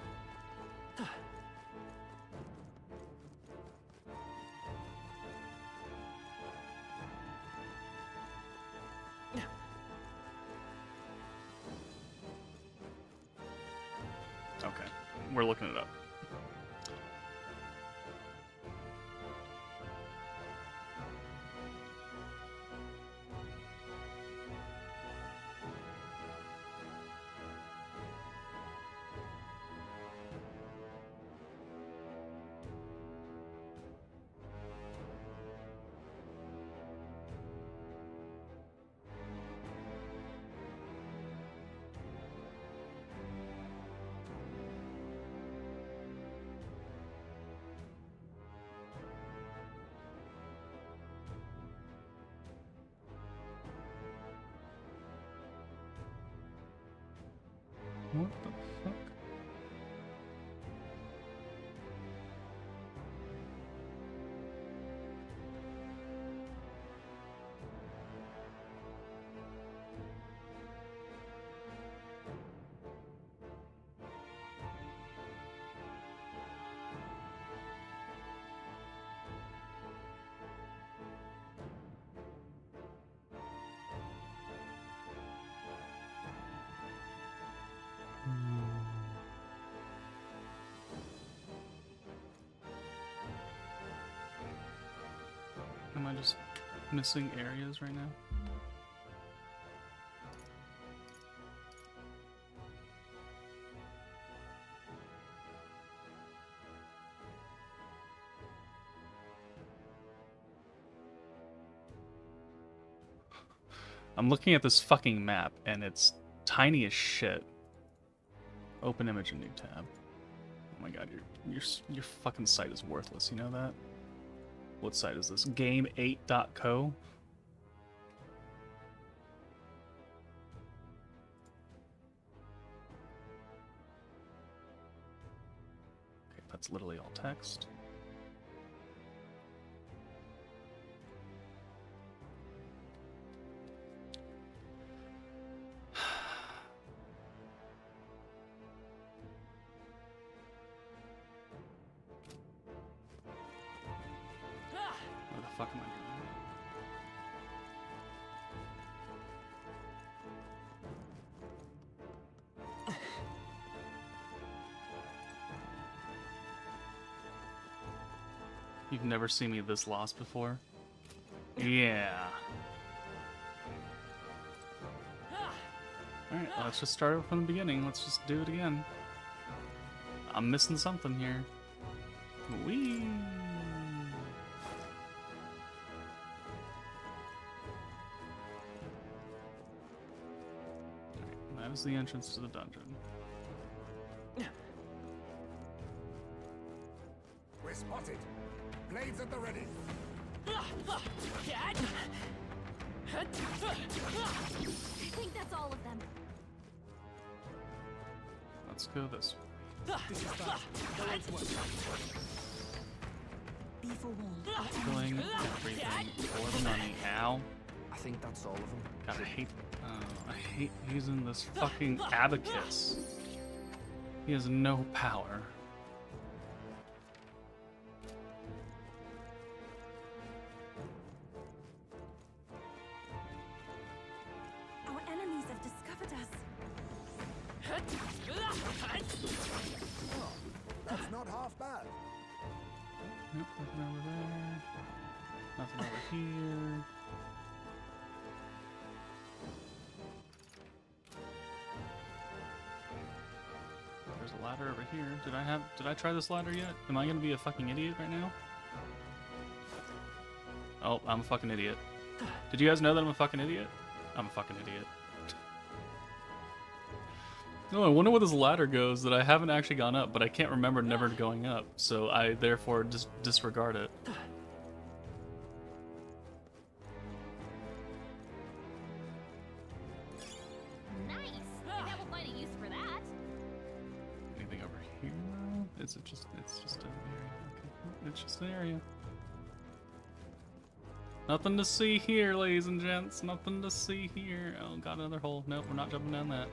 A: Okay, we're looking it up. What the fuck? Am I just missing areas right now? I'm looking at this fucking map and it's tiny as shit. Open image in new tab. Oh my god, your fucking site is worthless, you know that? What site is this? Game8.co? Okay, that's literally all text. You've never seen me this lost before? Yeah. Alright, let's just start over from the beginning. Let's just do it again. I'm missing something here. Whee! Alright, that is the entrance to the dungeon.
D: We're spotted. Blades at the ready.
B: Dad?
C: I think that's all of them.
A: Let's go this way.
C: Be forewarned.
A: Killing everything for the money. Ow.
E: I think that's all of them.
A: God, I hate using this fucking abacus. He has no power.
C: Our enemies have discovered us.
D: That's not half bad.
A: Nope, nothing over there. Nothing over here. There's a ladder over here. Did I try this ladder yet? Am I gonna be a fucking idiot right now? Oh, I'm a fucking idiot. Did you guys know that I'm a fucking idiot? I'm a fucking idiot. No, I wonder where this ladder goes that I haven't actually gone up, but I can't remember never going up, so I therefore just disregard it.
C: Nice. I bet we'll find a use for that.
A: Anything over here? It's just an area. Okay. It's just an area. Nothing to see here, ladies and gents. Nothing to see here. Oh, got another hole. Nope, we're not jumping down that.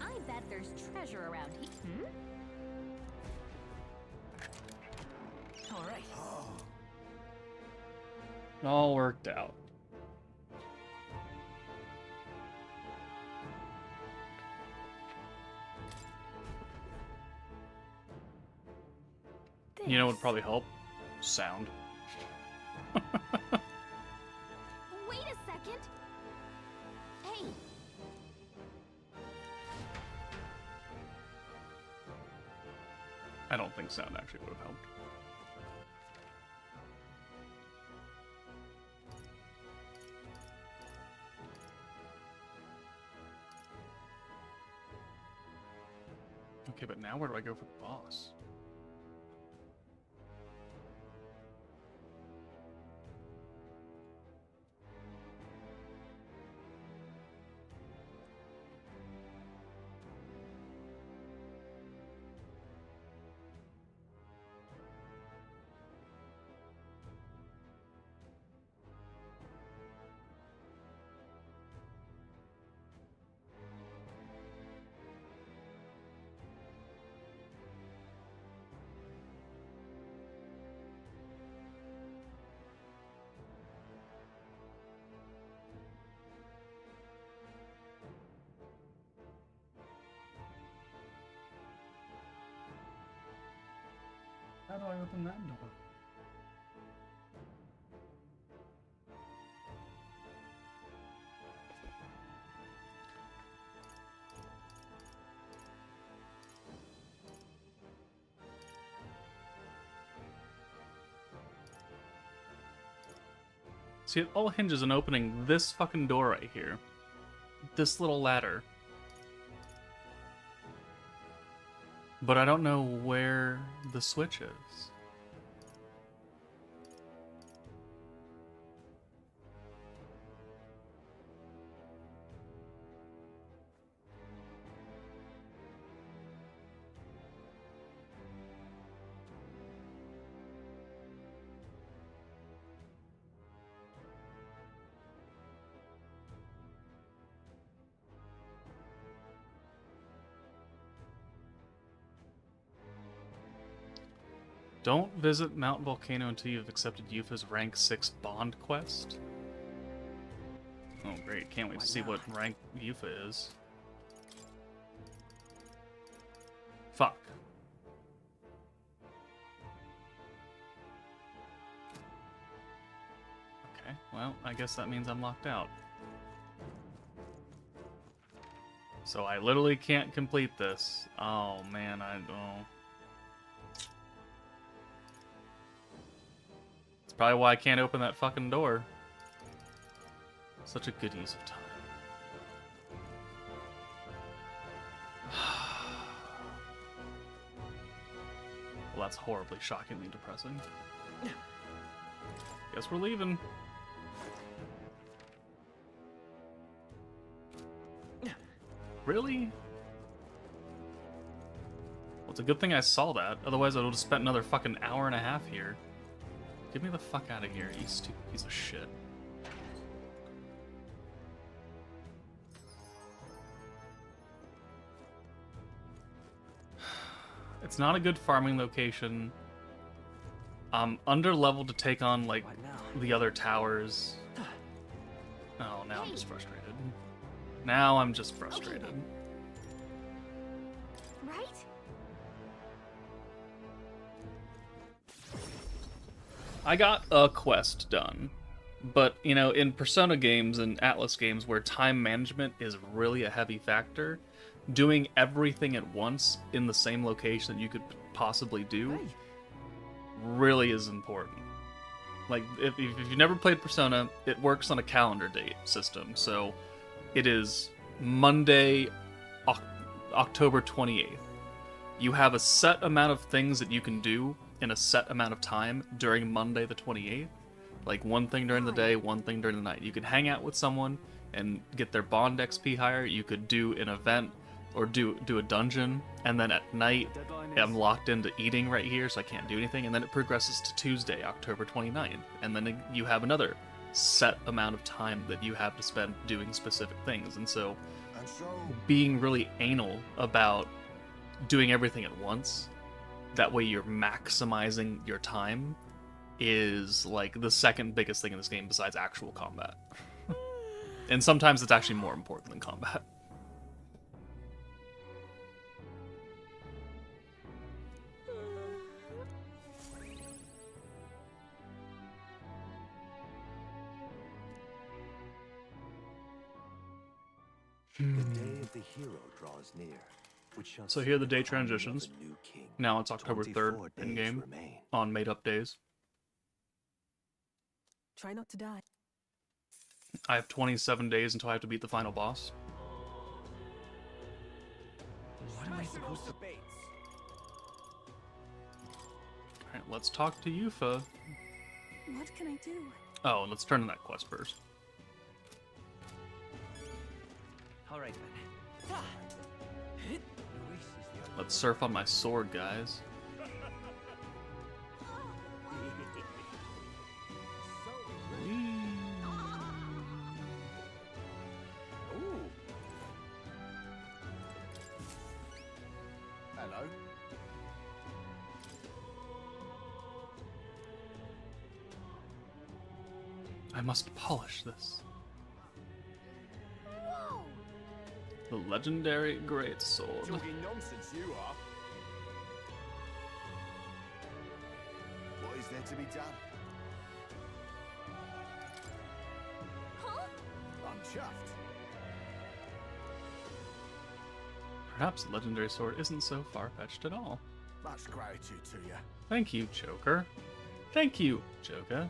C: I bet there's treasure around here.
B: All right.
A: It all worked out. You know what would probably help? Sound.
C: Wait a second. Hey.
A: I don't think sound actually would have helped. Okay, but now where do I go for the boss? How do I open that door? See, it all hinges on opening this fucking door right here. This little ladder. But I don't know where the switch is. Don't visit Mount Volcano until you've accepted Yufa's rank 6 bond quest. Oh great, can't wait to see what rank Yufa is. Fuck. Okay, well, I guess that means I'm locked out. So I literally can't complete this. Oh man, I don't. It's probably why I can't open that fucking door. Such a good use of time. Well, that's horribly, shockingly depressing. Guess we're leaving. Really? Well, it's a good thing I saw that. Otherwise, I would have spent another fucking hour and a half here. Get me the fuck out of here, you stupid piece of shit. It's not a good farming location. I'm under leveled to take on, like,
B: What now?
A: the other towers. Oh, now I'm just frustrated. Now I'm just frustrated.
C: Right?
A: I got a quest done. But, you know, in Persona games and Atlas games where time management is really a heavy factor, doing everything at once in the same location that you could possibly do really is important. Like, if you've never played Persona, it works on a calendar date system. So it is Monday, October 28th. You have a set amount of things that you can do in a set amount of time during Monday the 28th. Like one thing during the day, one thing during the night. You could hang out with someone and get their bond XP higher. You could do an event or do a dungeon, and then at night I'm locked into eating right here, so I can't do anything. And then it progresses to Tuesday, October 29th, and then you have another set amount of time that you have to spend doing specific things. And so being really anal about doing everything at once, that way you're maximizing your time, is like the second biggest thing in this game besides actual combat. And sometimes it's actually more important than combat.
F: The day of the hero draws near, which shall
A: So here are the day
F: see the coming of
A: transitions.
F: a new king.
A: Now it's October 3rd
F: 24
A: in
F: days
A: game
F: remain.
A: on made up days.
G: Try not to die.
A: I have 27 days until I have to beat the final boss.
B: What am I supposed to bait?
A: Alright, let's talk to Yufa.
G: What can I do?
A: Oh, let's turn in that quest first.
B: All right then.
A: Let's surf on my sword, guys.
B: Ooh.
D: Hello.
A: I must polish this.
C: Whoa!
A: The legendary great sword.
D: Talking nonsense, you are. What is there to be done?
C: Huh?
D: I'm chuffed.
A: Perhaps the legendary sword isn't so far-fetched at all.
D: Much gratitude to you.
A: Thank you, Joker. Thank you, Joker.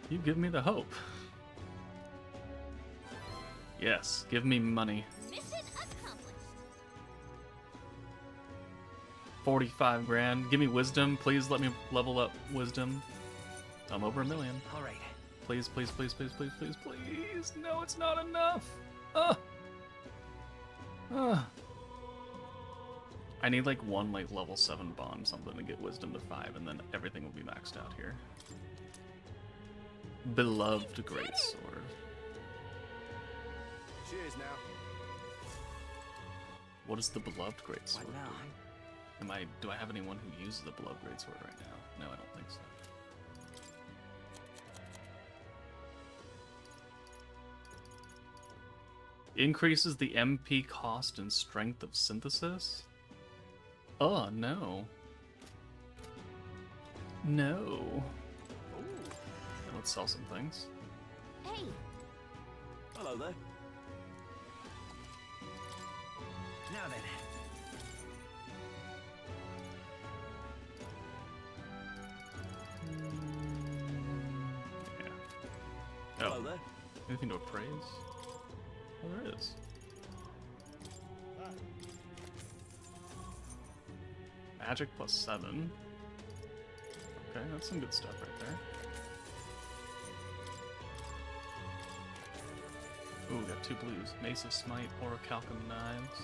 A: You give me the hope. Yes, give me money.
C: Mission accomplished.
A: 45 grand. Give me wisdom. Please let me level up wisdom. I'm over 1 million.
B: All right.
A: Please, please, please, please, please, please, please. No, it's not enough. Ugh. Ugh. I need like one like level 7 bond something to get wisdom to 5, and then everything will be maxed out here. Beloved greatsword.
D: Cheers now.
A: What is the beloved greatsword?
B: What now?
A: Do I have anyone who uses the beloved greatsword right now? No, I don't think so. Increases the MP cost and strength of synthesis? Oh, no. No. Let's sell some things.
C: Hey,
B: Hello there. Now then.
A: Yeah.
B: Hello
A: Oh,
B: there.
A: anything to appraise? Oh, there is. Magic +7. Okay, that's some good stuff right there. Ooh, we got 2 blues. Mace of Smite, Orichalcum Knives.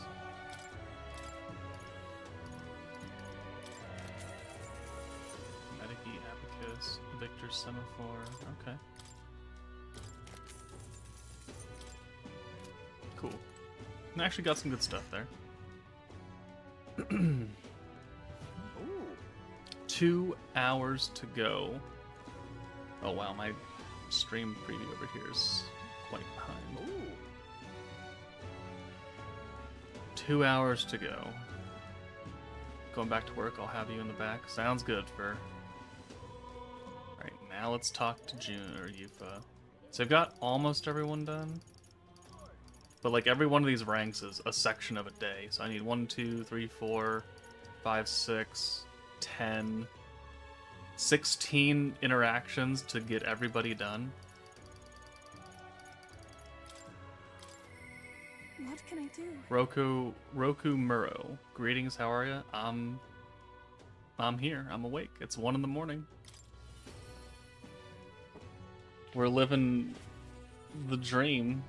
A: Medici, Abacus, Victor's Semaphore. Okay. Cool. And actually got some good stuff there. 2 hours to go. Oh wow, my stream preview over here is quite behind. 2 hours to go. Going back to work, I'll have you in the back. Sounds good, Fur. Alright, now let's talk to June or Yufa. So I've got almost everyone done. But like every one of these ranks is a section of a day. So I need 1, 2, 3, 4, 5, 6, 10, 16 interactions to get everybody done.
G: What can I do?
A: Roku Muro. Greetings, how are ya? I'm here. I'm awake. It's 1 in the morning. We're living the dream,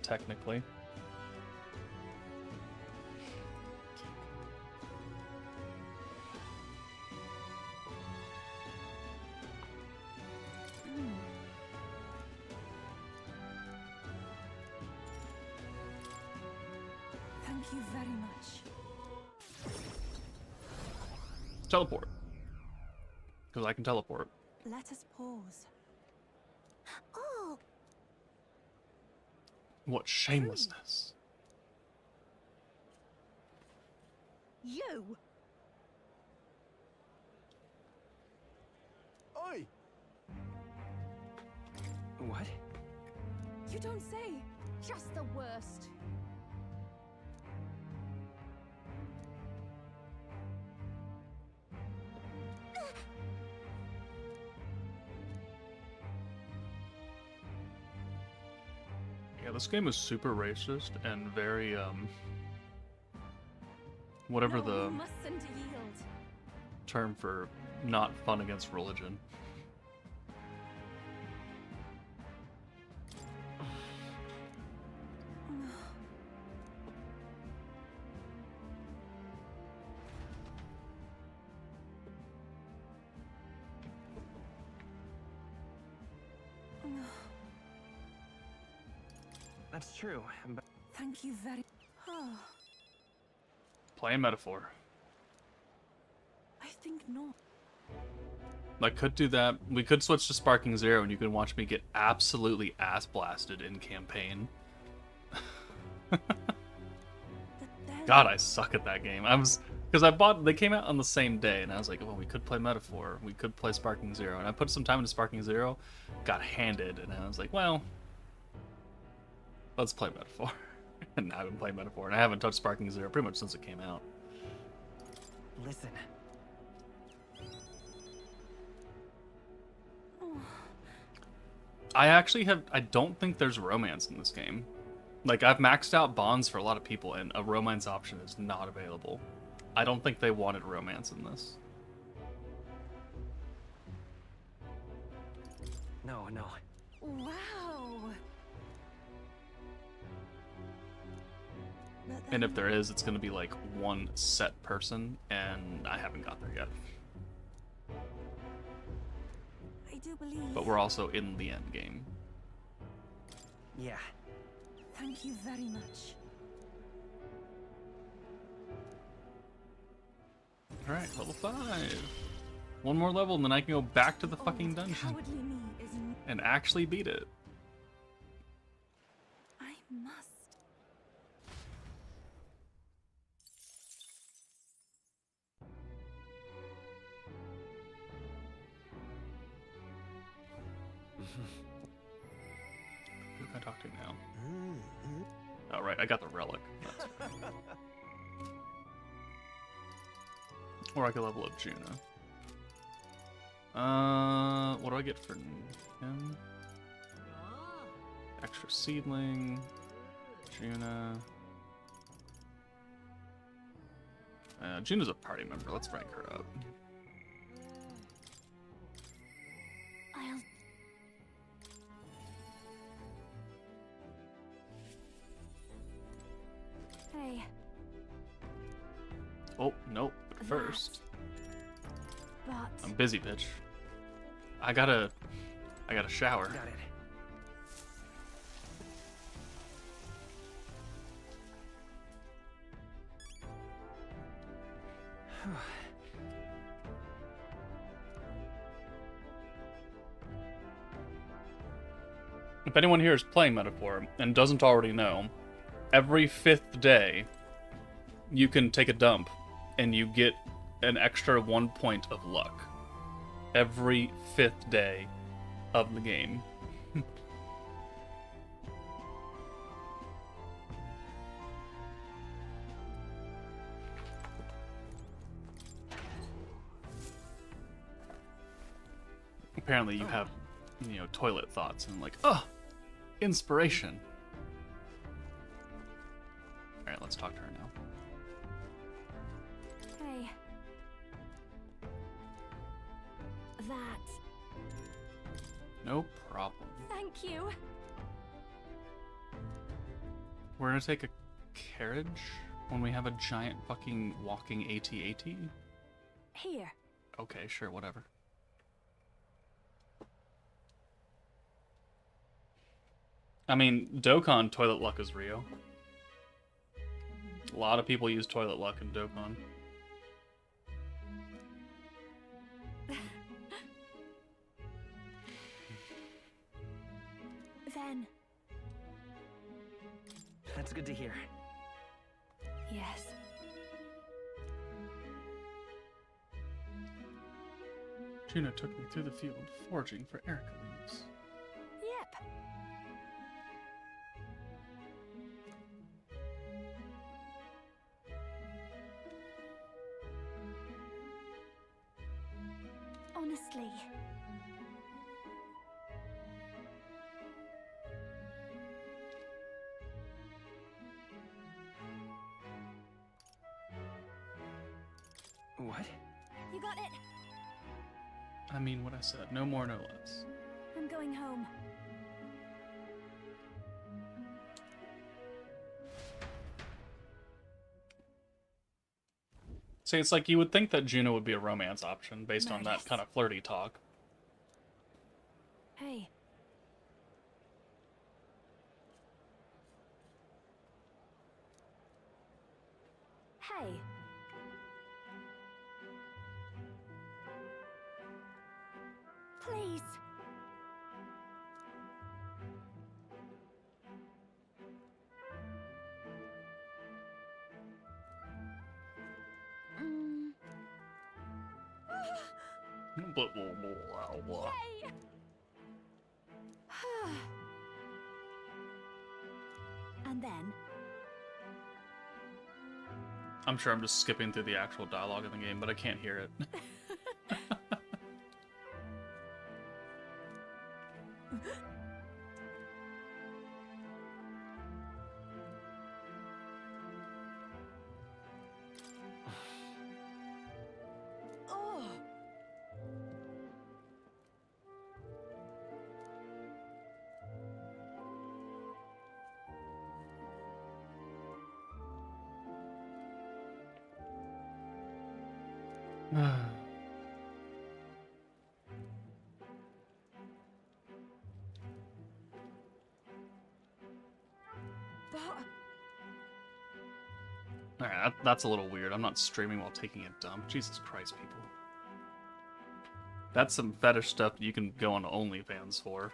A: technically.
G: Thank you very much.
A: Teleport. Because I can teleport.
G: Let us pause.
C: oh,
A: What shamelessness.
C: you!
F: Oi!
B: What?
G: You don't say.
C: Just the worst.
A: Yeah, this game is super racist and very, whatever
C: No,
A: the
C: you mustn't yield.
A: term for not fun against religion.
B: That's true. But
G: Thank you very. Oh,
A: Play a metaphor.
G: I think not.
A: I could do that. We could switch to Sparking Zero and you can watch me get absolutely ass blasted in campaign.
G: But then.
A: God, I suck at that game. They came out on the same day, and I was like, well, we could play Metaphor, we could play Sparking Zero, and I put some time into Sparking Zero, got handed, and I was like, well, let's play Metaphor. And now I've been playing Metaphor, and I haven't touched Sparking Zero pretty much since it came out.
B: listen.
A: I don't think there's romance in this game. Like, I've maxed out bonds for a lot of people, and a romance option is not available. I don't think they wanted romance in this.
B: No.
C: Wow.
G: But
A: And if
G: then-
A: there is, it's going to be like one set person, and I haven't got there yet.
G: I do believe.
A: But we're also in the end game.
B: Yeah.
G: Thank you very much.
A: Alright, level 5. One more level, and then I can go back to the fucking
G: Old
A: dungeon
G: Cowardly me is.
A: and actually beat it.
G: I must.
A: can I talk to now? Oh, right, I got the relic. That's right. Or I could level up Juno. What do I get for him? Extra seedling. Juno. Juno's a party member. Let's rank her up.
C: I'll... Hey,
A: Oh, nope. But first,
C: but...
A: I'm busy, bitch. I gotta shower.
B: Got it.
A: If anyone here is playing Metaphor and doesn't already know, every 5th day, you can take a dump, and you get an extra 1 point of luck. Every 5th day of the game. Apparently you have, you know, toilet thoughts and like, oh, inspiration. Alright, let's talk to her now.
C: Hey. That.
A: No problem.
C: Thank you.
A: We're gonna take a carriage when we have a giant fucking walking AT-AT?
C: Here.
A: Okay, sure, whatever. I mean, Dokkan toilet luck is real. A lot of people use toilet luck in Dokkan.
C: Then.
B: That's good to hear.
C: Yes.
A: Juno took me through the field, foraging for Erica leaves.
C: Yep. Honestly.
B: What?
C: You got it.
A: I mean what I said, no more, no less.
C: I'm going home.
A: See, it's like you would think that Juno would be a romance option based on that
C: Nice.
A: kind of flirty talk.
C: Hey. Hey. Please. Mm.
A: Blah, blah, blah, blah.
C: Yay! And then,
A: I'm sure I'm just skipping through the actual dialogue in the game, but I can't hear it.
C: oh, but
A: Alright, that's a little weird. I'm not streaming while taking a dump. Jesus Christ, people. That's some fetish stuff that you can go on OnlyFans for.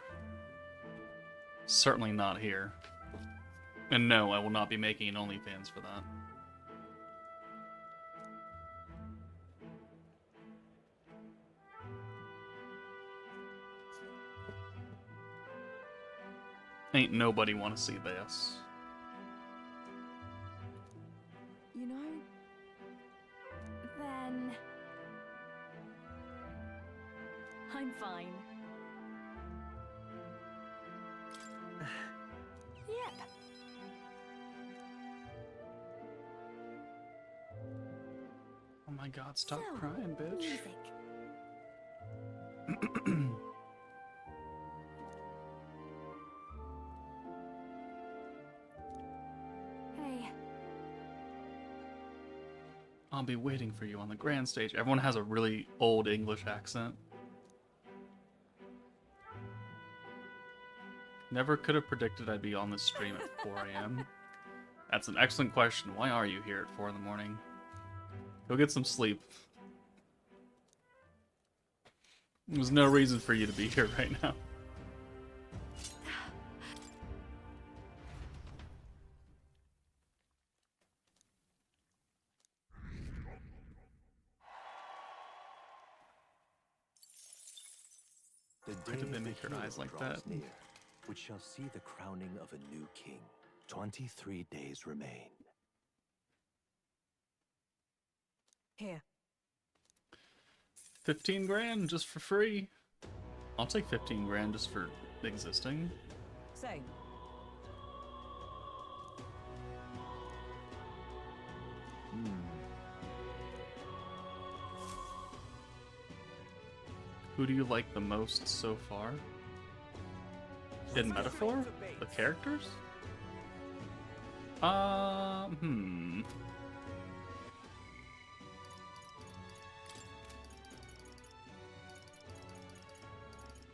A: Certainly not here. And no, I will not be making an OnlyFans for that. Ain't nobody want to see this.
G: You know, then
C: I'm fine.
G: yep.
A: Oh my god, stop
G: So,
A: crying, bitch.
G: Music. Hey,
A: I'll be waiting for you on the grand stage. Everyone has a really old English accent. Never could have predicted I'd be on this stream at 4 a.m. That's an excellent question. Why are you here at 4 in the morning? Go get some sleep. There's no reason for you to be here right now.
F: The
A: Why
F: day
A: did they
F: of the
A: make your
F: hero
A: eyes like
F: draws
A: that?
F: near, which shall see the crowning of a new king. 23 days remain.
G: here.
A: 15 grand just for free. I'll take 15 grand just for existing.
G: Same.
A: Who do you like the most so far? In Metaphor? The characters? Yeah,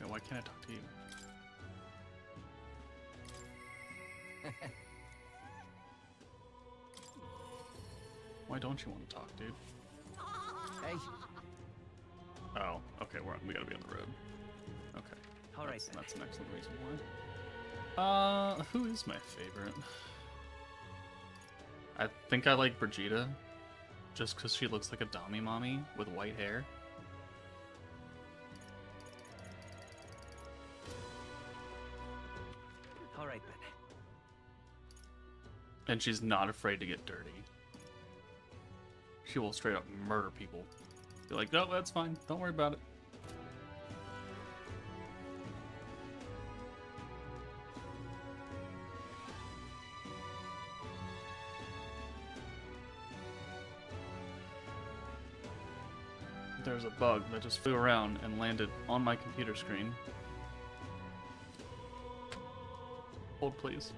A: why can't I talk to you? Why don't you want to talk, dude?
E: Hey,
A: Oh, okay, we gotta be on the road. Okay.
B: All right,
A: That's an excellent reason why. Who is my favorite? I think I like Brigitte, just because she looks like a Dami mommy with white hair.
B: All right then.
A: And she's not afraid to get dirty. She will straight up murder people. Be like, no, that's fine. Don't worry about it. There's a bug that just flew around and landed on my computer screen. Hold, please.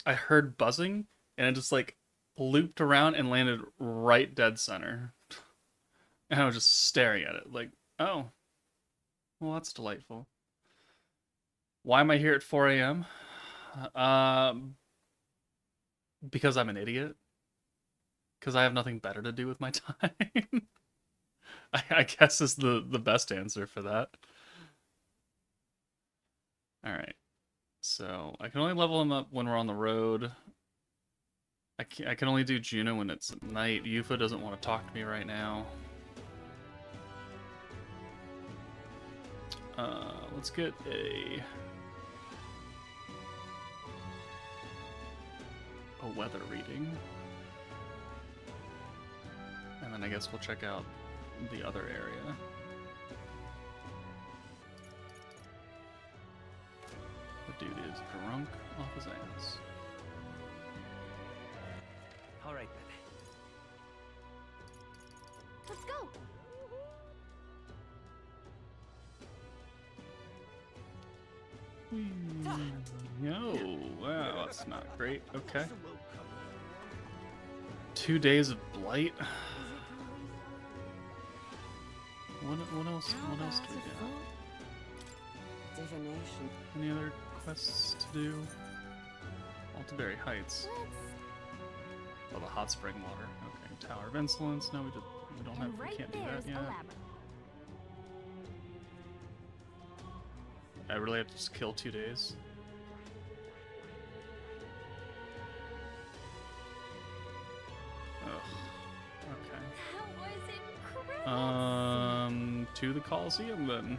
A: I heard buzzing and it just like looped around and landed right dead center. And I was just staring at it like, oh, well, that's delightful. Why am I here at 4 a.m.? Because I'm an idiot. Because I have nothing better to do with my time. I guess is the best answer for that. All right. So I can only level him up when we're on the road. I can only do Juno when it's at night. Yufa doesn't want to talk to me right now. Let's get a weather reading. And then I guess we'll check out the other area. The dude is drunk off his ass.
B: All right then.
C: Let's go.
A: No, wow, that's not great. Okay. 2 days of blight. What else? What else do we got?
G: Divination.
A: Any other quests to do? Altaberry Heights. Oh, the hot spring water. Okay, Tower of Insolence. No, we don't have. We can't do that yet. I really have to just kill 2 days. Ugh. Okay.
C: That was incredible.
A: To the Coliseum then.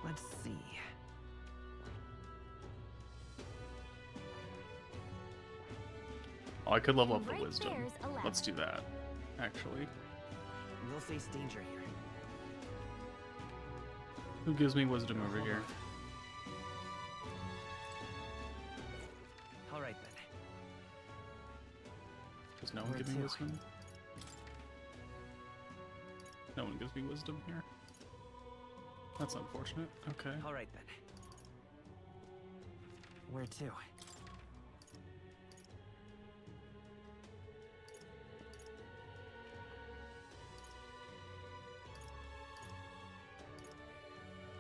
E: Let's see.
A: Oh, I could level up the
C: Right
A: wisdom.
C: there's 11.
A: Let's do that, actually.
E: We'll face danger here.
A: Who gives me wisdom over here?
E: All right then.
A: Does no one
E: Where
A: give me
E: to?
A: wisdom? No one gives me wisdom here. That's unfortunate. Okay.
E: All right then. Where to?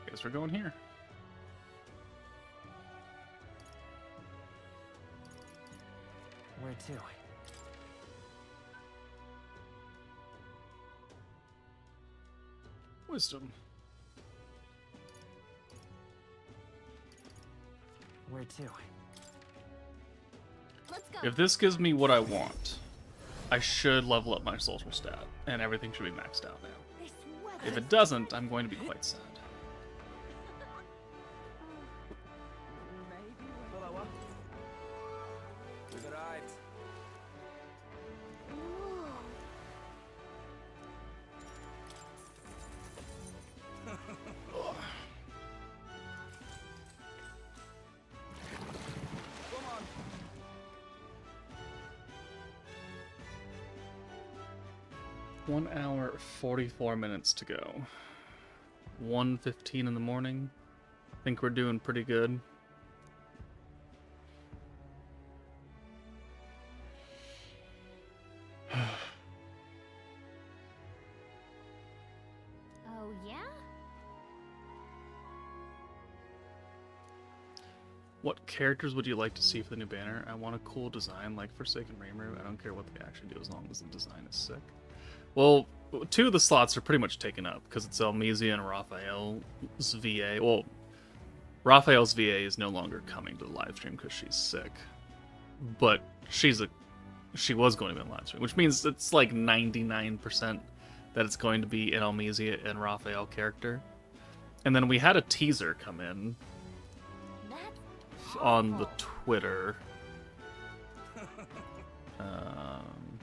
A: Guess we're going here.
E: Where to?
A: Wisdom.
E: Where to?
C: Let's go.
A: If this gives me what I want, I should level up my social stat, and everything should be maxed out now.
C: This weather
A: If it doesn't, I'm going to be quite sad.
E: We've arrived. Come on.
A: 1 hour, 44 minutes to go. 1:15 in the morning. Think we're doing pretty good.
C: Oh, yeah?
A: What characters would you like to see for the new banner? I want a cool design like Forsaken Rainrow. I don't care what they actually do as long as the design is sick. Well, 2 of the slots are pretty much taken up because it's Almizia and Raphael's VA. Well, Raphael's VA is no longer coming to the live stream because she's sick. But she was going to be on live stream, which means it's like 99% that it's going to be an Almizia and Raphael character. And then we had a teaser come in
C: That's
A: on the Twitter. Um,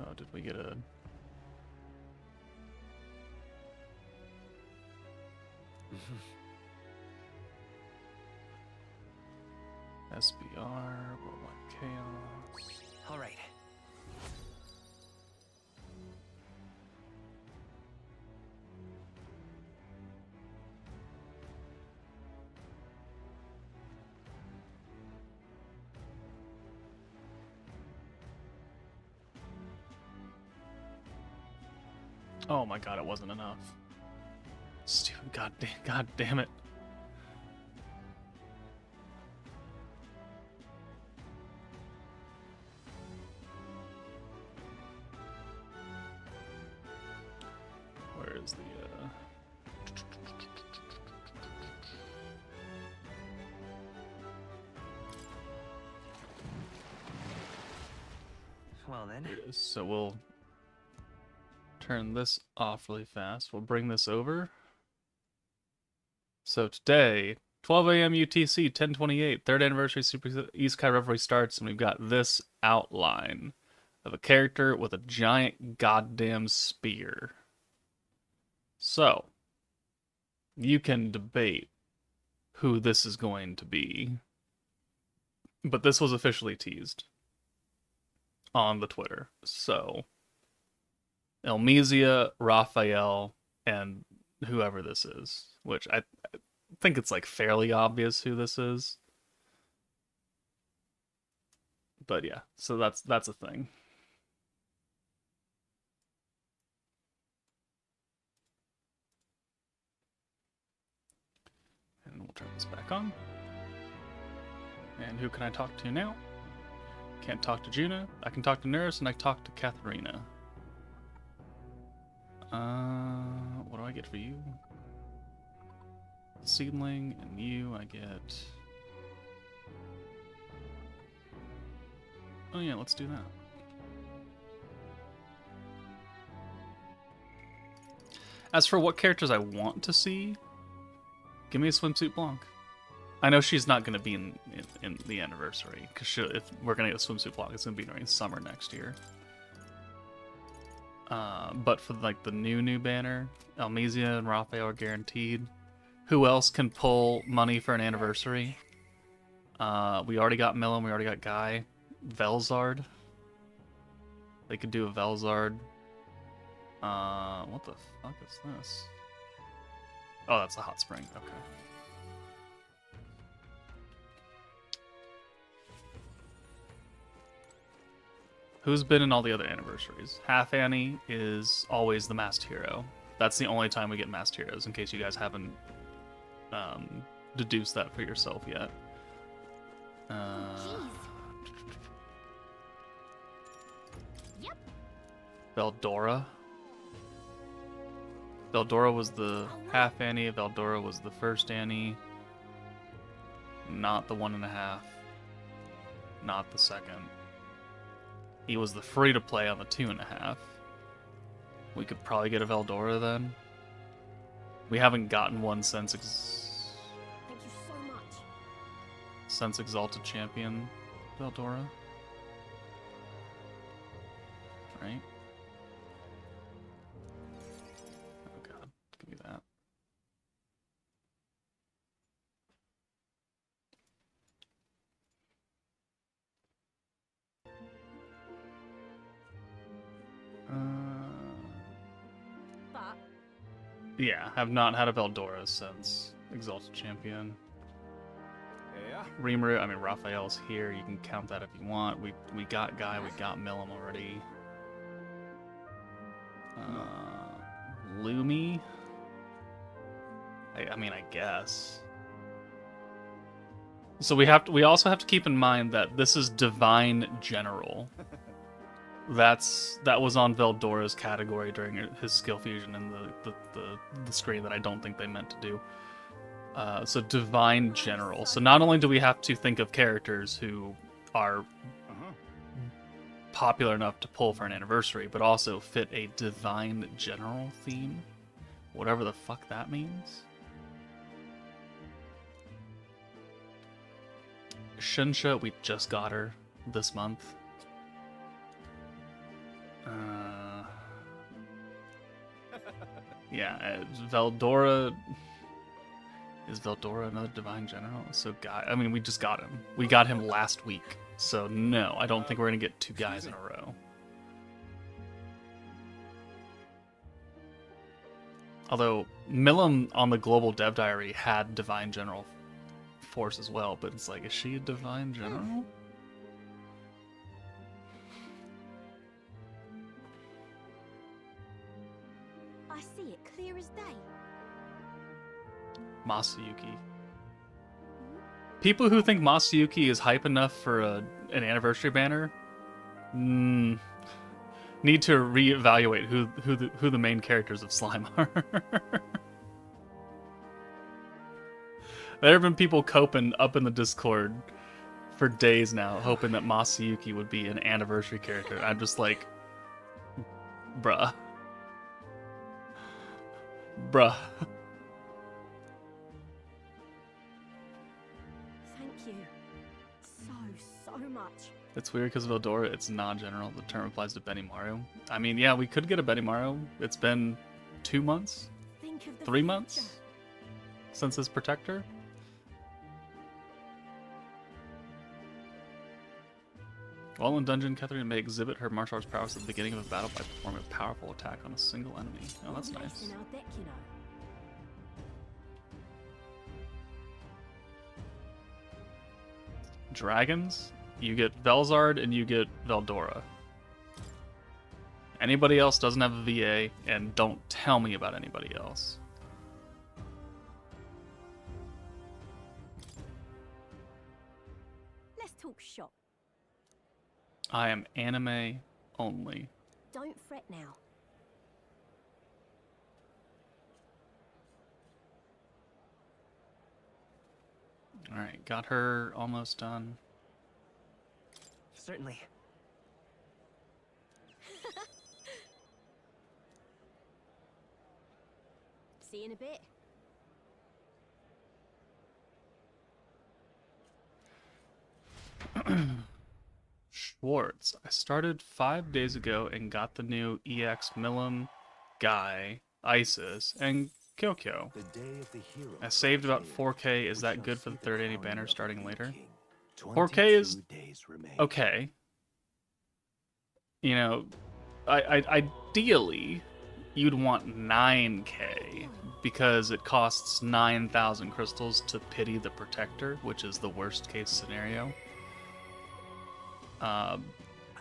A: oh, did we get a... SBR, Worldwide Chaos.
E: All right.
A: Oh my god, it wasn't enough. Stupid, god damn it. Where is the,
E: Well then.
A: Here it is. So we'll turn this off really fast. We'll bring this over. So today, 12 a.m. UTC, 1028, 3rd anniversary Super Isekai Revelry starts, and we've got this outline of a character with a giant goddamn spear. So, you can debate who this is going to be, but this was officially teased. on the Twitter. So Elmesia, Raphael, and whoever this is, which I think it's like fairly obvious who this is. But yeah, so that's a thing. And we'll turn this back on. And who can I talk to now? Can't talk to Juna. I can talk to Nurse, and I can talk to Katharina. What do I get for you? Seedling, and you, I get... Oh yeah, let's do that. As for what characters I want to see, give me a Swimsuit Blanc. I know she's not going to be in the anniversary, because if we're going to get a Swimsuit Blanc, it's going to be during summer next year. But for like the new banner, Elmesia and Raphael are guaranteed. Who else can pull money for an anniversary? We already got Millum, we already got Guy. Velzard. They could do a Velzard. What the fuck is this? Oh, that's a hot spring. Okay. Who's been in all the other anniversaries? Half Annie is always the masked hero. That's the only time we get masked heroes, in case you guys haven't deduced that for yourself yet.
C: Yep.
A: Veldora. Veldora was the half Annie. Veldora was the first Annie. Not the 1.5. Not the second. He was the free-to-play on the 2.5. We could probably get a Veldora then. We haven't gotten one since
C: Thank you so much.
A: since Exalted Champion Veldora. Right? Oh god, give me that.
C: But
A: Yeah, have not had a Veldora since Exalted Champion.
D: Yeah.
A: Rimuru, I mean Raphael's here. You can count that if you want. We got Guy, we got Millum already. Lumi. I mean, I guess. So we also have to keep in mind that this is Divine General. That was on Veldora's category during his skill fusion in the screen that I don't think they meant to do. So Divine General. So not only do we have to think of characters who are popular enough to pull for an anniversary, but also fit a Divine General theme. Whatever the fuck that means. Shinsha, we just got her this month. Yeah, Veldora... Is Veldora another Divine General? So Guy... I mean, we just got him. We got him last week. So no, I don't think we're going to get two guys in a row. Although, Millum on the Global Dev Diary had Divine General Force as well, but it's like, is she a Divine General?
C: I see it clear as day.
A: Masayuki. People who think Masayuki is hype enough for an anniversary banner need to reevaluate who the main characters of Slime are. There have been people coping up in the Discord for days now, hoping that Masayuki would be an anniversary character. I'm just like, bruh. Bruh.
C: Thank you. So much.
A: It's weird because of Eldora, it's non-general. The term applies to Benimaru. I mean, yeah, we could get a Benimaru. It's been 2 months?
C: Think of the
A: 3
C: future.
A: months? Since his Protector? While in dungeon, Catherine may exhibit her martial arts prowess at the beginning of a battle by performing a powerful attack on a single enemy. Oh, that's
C: More
A: nice.
C: place in our deck, you know.
A: Dragons, you get Velzard and you get Veldora. Anybody else doesn't have a VA, and don't tell me about anybody else.
C: Let's talk shop.
A: I am anime only.
C: Don't fret now.
A: Alright, got her almost done.
B: Certainly.
C: See you in a bit.
A: Schwartz. I started 5 days ago and got the new EX Milim, Guy, Isis, and Kyokyo.
F: The day of the hero
A: I saved about
F: approaches.
A: 4K. Is
F: We
A: that
F: shall
A: good for the
F: see
A: third anti
F: crowning
A: banner
F: of a
A: starting
F: new
A: later?
F: king.
A: 4K is
F: 22 days remain.
A: okay. You know, ideally, you'd want 9K because it costs 9,000 crystals to pity the protector, which is the worst case scenario.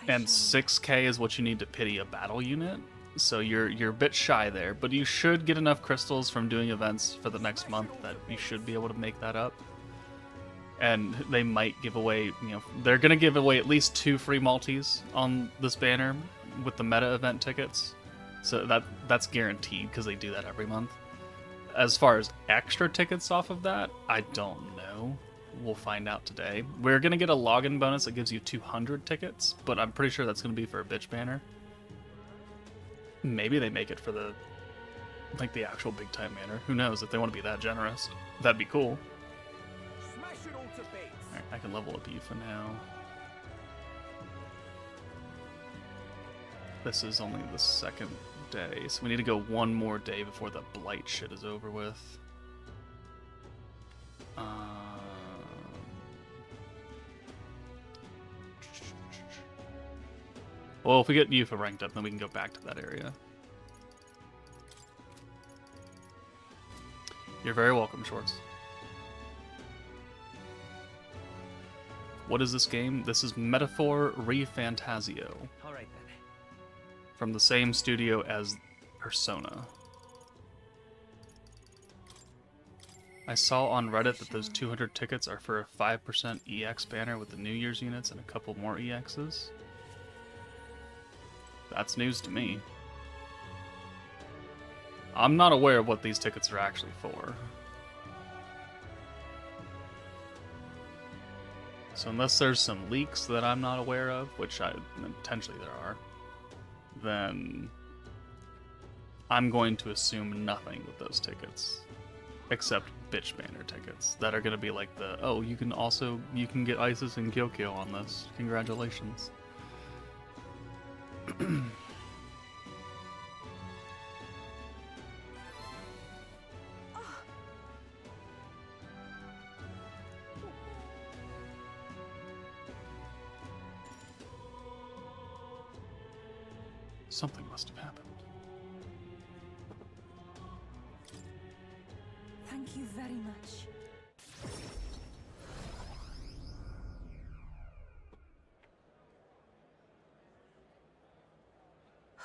A: And 6K is what you need to pity a battle unit. So you're a bit shy there, but you should get enough crystals from doing events for the next month that you should be able to make that up. And they might give away, you know, they're gonna give away at least 2 free multis on this banner with the meta event tickets. So that's guaranteed because they do that every month. As far as extra tickets off of that, I don't know. We'll find out today. We're gonna get a login bonus that gives you 200 tickets, but I'm pretty sure that's gonna be for a bitch banner. Maybe they make it for the actual big time banner. Who knows? If they want to be that generous, that'd be cool.
B: Smash it all to base.
A: Alright, I can level up you for now. This is only the 2nd day, so we need to go 1 more day before the blight shit is over with. Well, if we get Yufa ranked up, then we can go back to that area. You're very welcome, Shorts. What is this game? This is Metaphor ReFantasio,
B: All right then.
A: from the same studio as Persona. I saw on Reddit that those 200 tickets are for a 5% EX banner with the New Year's units and a couple more EXs. That's news to me. I'm not aware of what these tickets are actually for. So unless there's some leaks that I'm not aware of, which potentially there are, then I'm going to assume nothing with those tickets. Except bitch banner tickets that are going to be like the, oh, you can get Isis and Kyokyo on this. Congratulations. Something must have happened.
G: Thank you very much.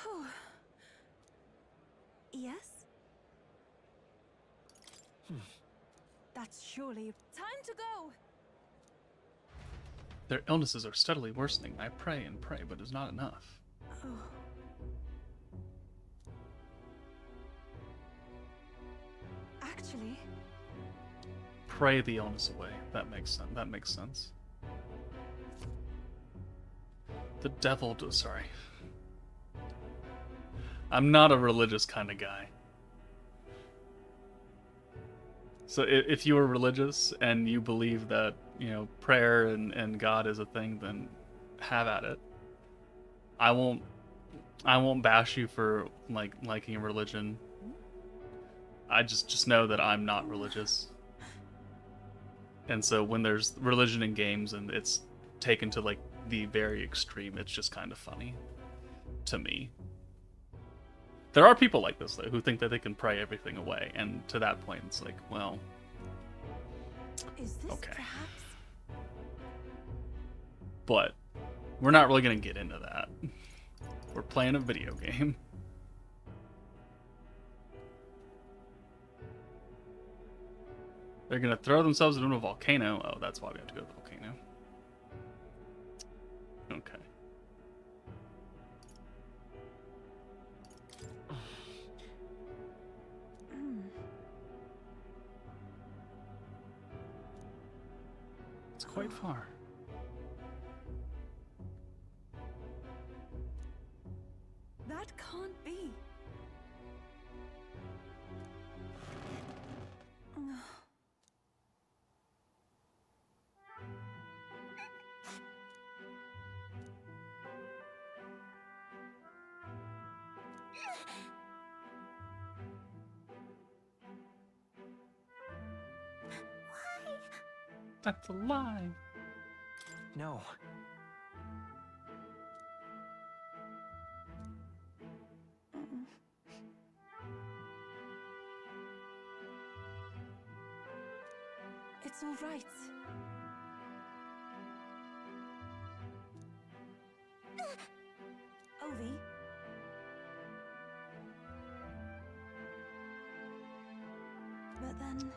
G: Whew. Yes? That's surely time to go.
A: Their illnesses are steadily worsening. I pray and pray, but it's not enough.
G: Oh. Actually,
A: Pray the illness away. That makes sense. That makes sense. The devil. Sorry. I'm not a religious kind of guy. So if you are religious and you believe that, you know, prayer and God is a thing, then have at it. I won't bash you for liking a religion. I just know that I'm not religious. And so when there's religion in games and it's taken to like the very extreme, it's just kind of funny to me. There are people like this though who think that they can pray everything away, and to that point, it's like, well,
G: Is this
A: okay.
G: perhaps?
A: But we're not really gonna get into that. We're playing a video game. They're gonna throw themselves into a volcano. Oh, that's why we have to go to the volcano. Okay. It's quite far.
G: That can't be.
A: That's a lie.
E: No.
G: It's all right. Ovi. But then,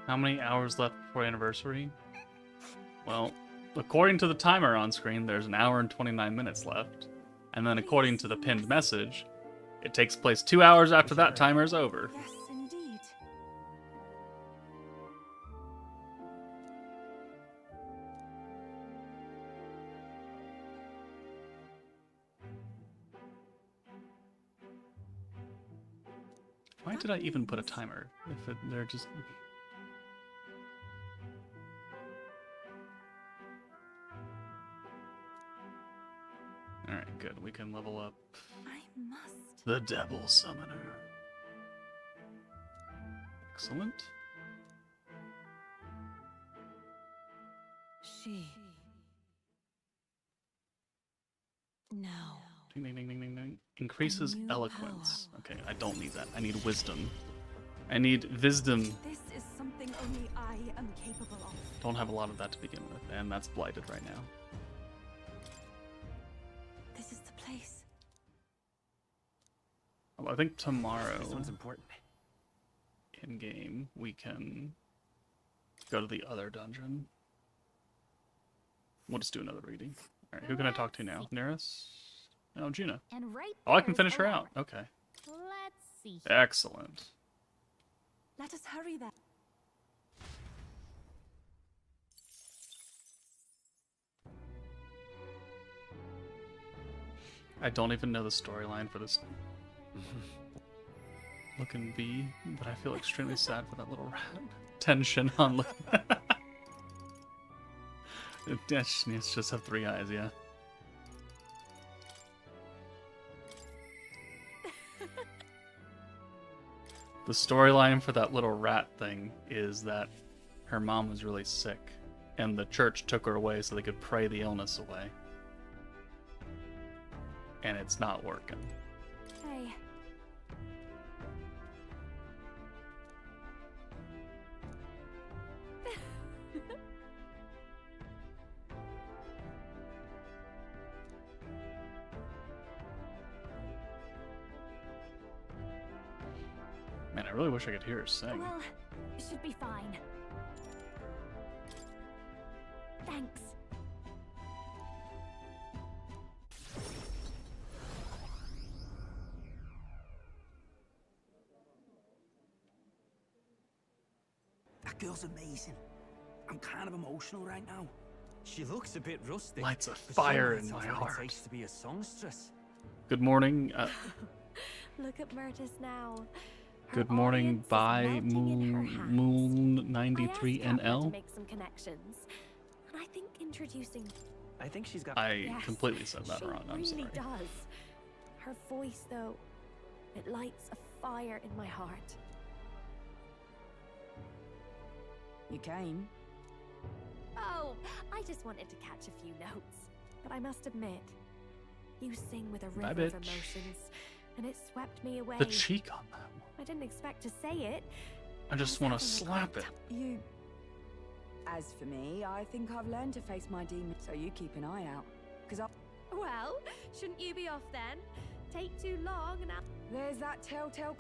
A: How many hours left before anniversary? Well, according to the timer on screen, there's an hour and 29 minutes left. And then according to the pinned message, it takes place 2 hours after that timer is over.
G: yes, indeed.
A: Why did I even put a timer? If they're just... Alright, good. We can level up
G: I must.
A: the Devil Summoner. Excellent.
G: She. No.
A: Ding, ding, ding, ding, ding, ding. Increases
G: new
A: eloquence. Okay, I don't need that. I need wisdom. I need wisdom.
G: This is something only I am capable of.
A: Don't have a lot of that to begin with, and that's blighted right now.
G: This is the place.
A: Well, I think tomorrow,
E: This one's important.
A: in game, we can go to the other dungeon. We'll just do another reading. Alright, who can I talk to now? Neris? Oh, Gina.
C: And right
A: Oh, I can
C: there's
A: finish her
C: Alara.
A: out. Okay.
C: Let's see.
A: Excellent.
G: Let us hurry then.
A: I don't even know the storyline for this looking bee, but I feel extremely sad for that little rat. Tension on looking. It just have 3 eyes, yeah. The storyline for that little rat thing is that her mom was really sick, and the church took her away so they could pray the illness away. And it's not working.
C: Hey.
A: Man, I really wish I could hear her sing.
C: Well, it should be fine. Thanks.
B: That girl's amazing. I'm kind of emotional right now. She looks a bit rustic.
A: Lights a
B: but
A: fire
B: somehow
A: in my
B: sounds like
A: heart.
B: It takes to be a songstress.
A: Good morning.
C: Look at Myrtis now. Her
A: Good morning,
C: audience is
A: by
C: melting in her hands.
A: Moon
C: I asked
A: 93
C: Kappa to
A: NL.
C: make some connections, and I think introducing
E: I think she's got.
A: I
C: Yes,
A: completely said that
C: she
A: wrong. I'm
C: really
A: sorry.
C: does. Her voice, though, it lights a fire in my heart.
B: You came?
C: Oh, I just wanted to catch a few notes.
G: But I must admit, you sing with a
A: Bye,
G: river of
A: bitch.
G: emotions, and it swept me away.
A: The cheek on that one.
G: I didn't expect to say it.
A: I just want to slap it.
H: You. As for me, I think I've learned to face my demons, so you keep an eye out. Because
C: Well, shouldn't you be off then? Take too long and I'll...
H: there's that telltale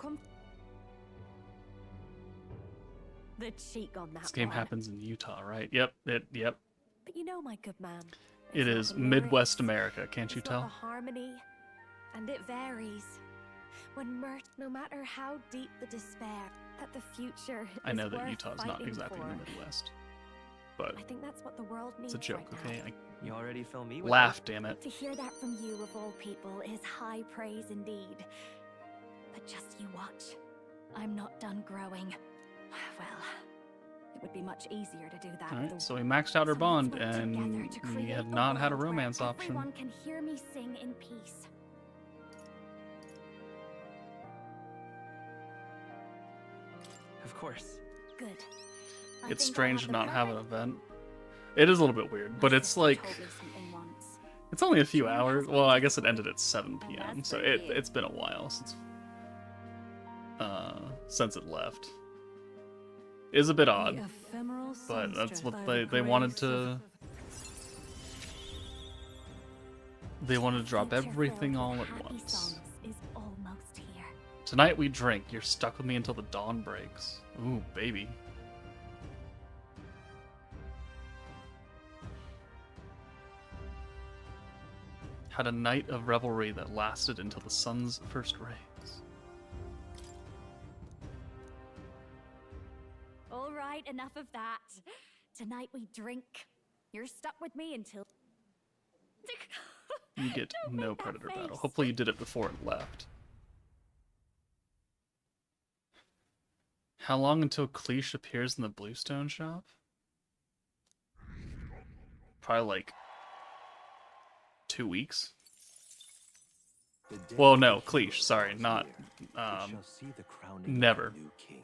C: The cheek on that
A: This game
C: one.
A: happens in Utah, right? Yep. Yep.
G: But you know, my good man.
A: It
G: it's not
A: is
G: the lyrics,
A: Midwest America. Can't you
G: it's not
A: tell?
G: the harmony, and it varies. When no matter how deep the despair, that the future
A: I
G: is
A: know that
G: worth
A: Utah's not
G: fighting
A: exactly
G: for.
A: in the Midwest, but
G: I think that's what the world needs
A: it's a joke,
G: right now.
A: okay?
E: You already fill me
A: I
E: with
A: laugh, damn it.
G: To hear that from you of all people is high praise indeed. But just you watch. I'm not done growing. Well, it would be much easier to do that.
A: All
G: with
A: right,
G: a
A: so we maxed out our
G: So let's
A: bond,
G: work together
A: and
G: to
A: we
G: create
A: have
G: a
A: not had a
G: world where
A: romance option.
C: Everyone can hear me sing in peace.
E: Of course.
G: good. I
A: It's
G: think I'll
A: strange
G: have
A: to
G: the
A: not have an
G: perfect-
A: event. It is a little bit weird, but
G: My
A: it's
G: sister
A: like
G: told me something once.
A: it's only a few
G: She only
A: hours.
G: has
A: Well,
G: one
A: I guess it
G: different
A: ended at 7
C: And
A: p.m.
C: that's
A: So
C: for you.
A: it's been a while since it left. It is a bit odd,
H: The ephemeral
A: but that's
H: songstress
A: what
H: by the
A: they wanted
H: grace of-
A: to. They wanted to drop
C: Future
A: everything
C: filled
A: all
C: with
A: at
C: happy
A: once.
C: songs is almost here.
A: Tonight we drink. You're stuck with me until the dawn breaks. Ooh, baby. Had a night of revelry that lasted until the sun's first rays.
C: All right, enough of that. Tonight we drink. You're stuck with me until...
A: You get
C: Don't
A: no
C: make that
A: predator battle.
C: face.
A: Hopefully you did it before it left. How long until Cleash appears in the Bluestone shop? Probably like 2 weeks.
F: The day
A: Well, no,
F: the
A: Cleash,
F: hero
A: sorry,
F: draws
A: not,
F: near, we shall see the crowning
A: never.
F: of a new king.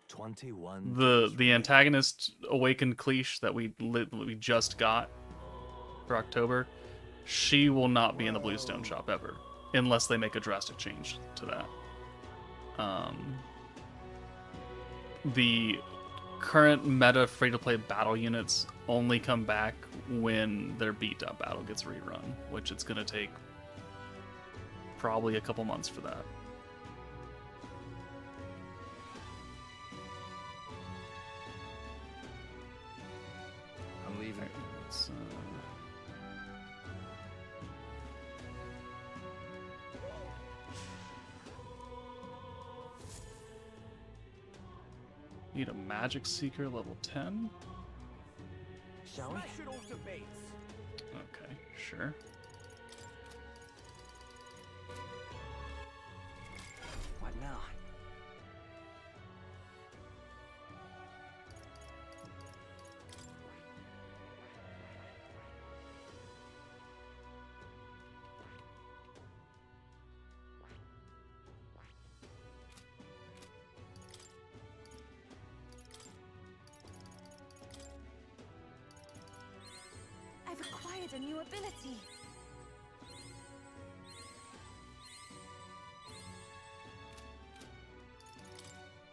F: 21
A: The
F: days
A: antagonist awakened Cleash that we just got for October, she will not be in the Bluestone shop ever, unless they make a drastic change to that. The current meta free-to-play battle units only come back when their beat-up battle gets rerun, which it's going to take probably a couple months for that.
E: I'm leaving.
A: Alright, let's, need a Magic Seeker level 10?
E: Shall we?
A: Okay, sure.
E: What now?
C: I've acquired a new ability.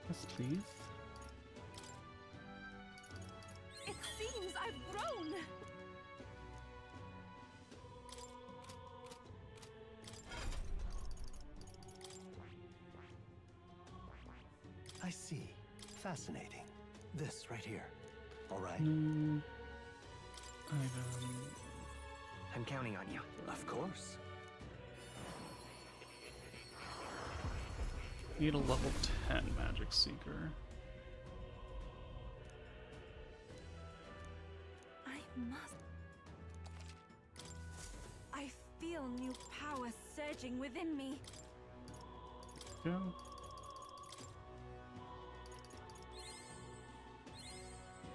A: Yes, please.
C: It seems I've grown.
F: I see. Fascinating. This right here. All right.
E: I'm counting on you.
F: Of course.
A: Need a level 10 Magic Seeker.
G: I must. I feel new power surging within me.
A: Go.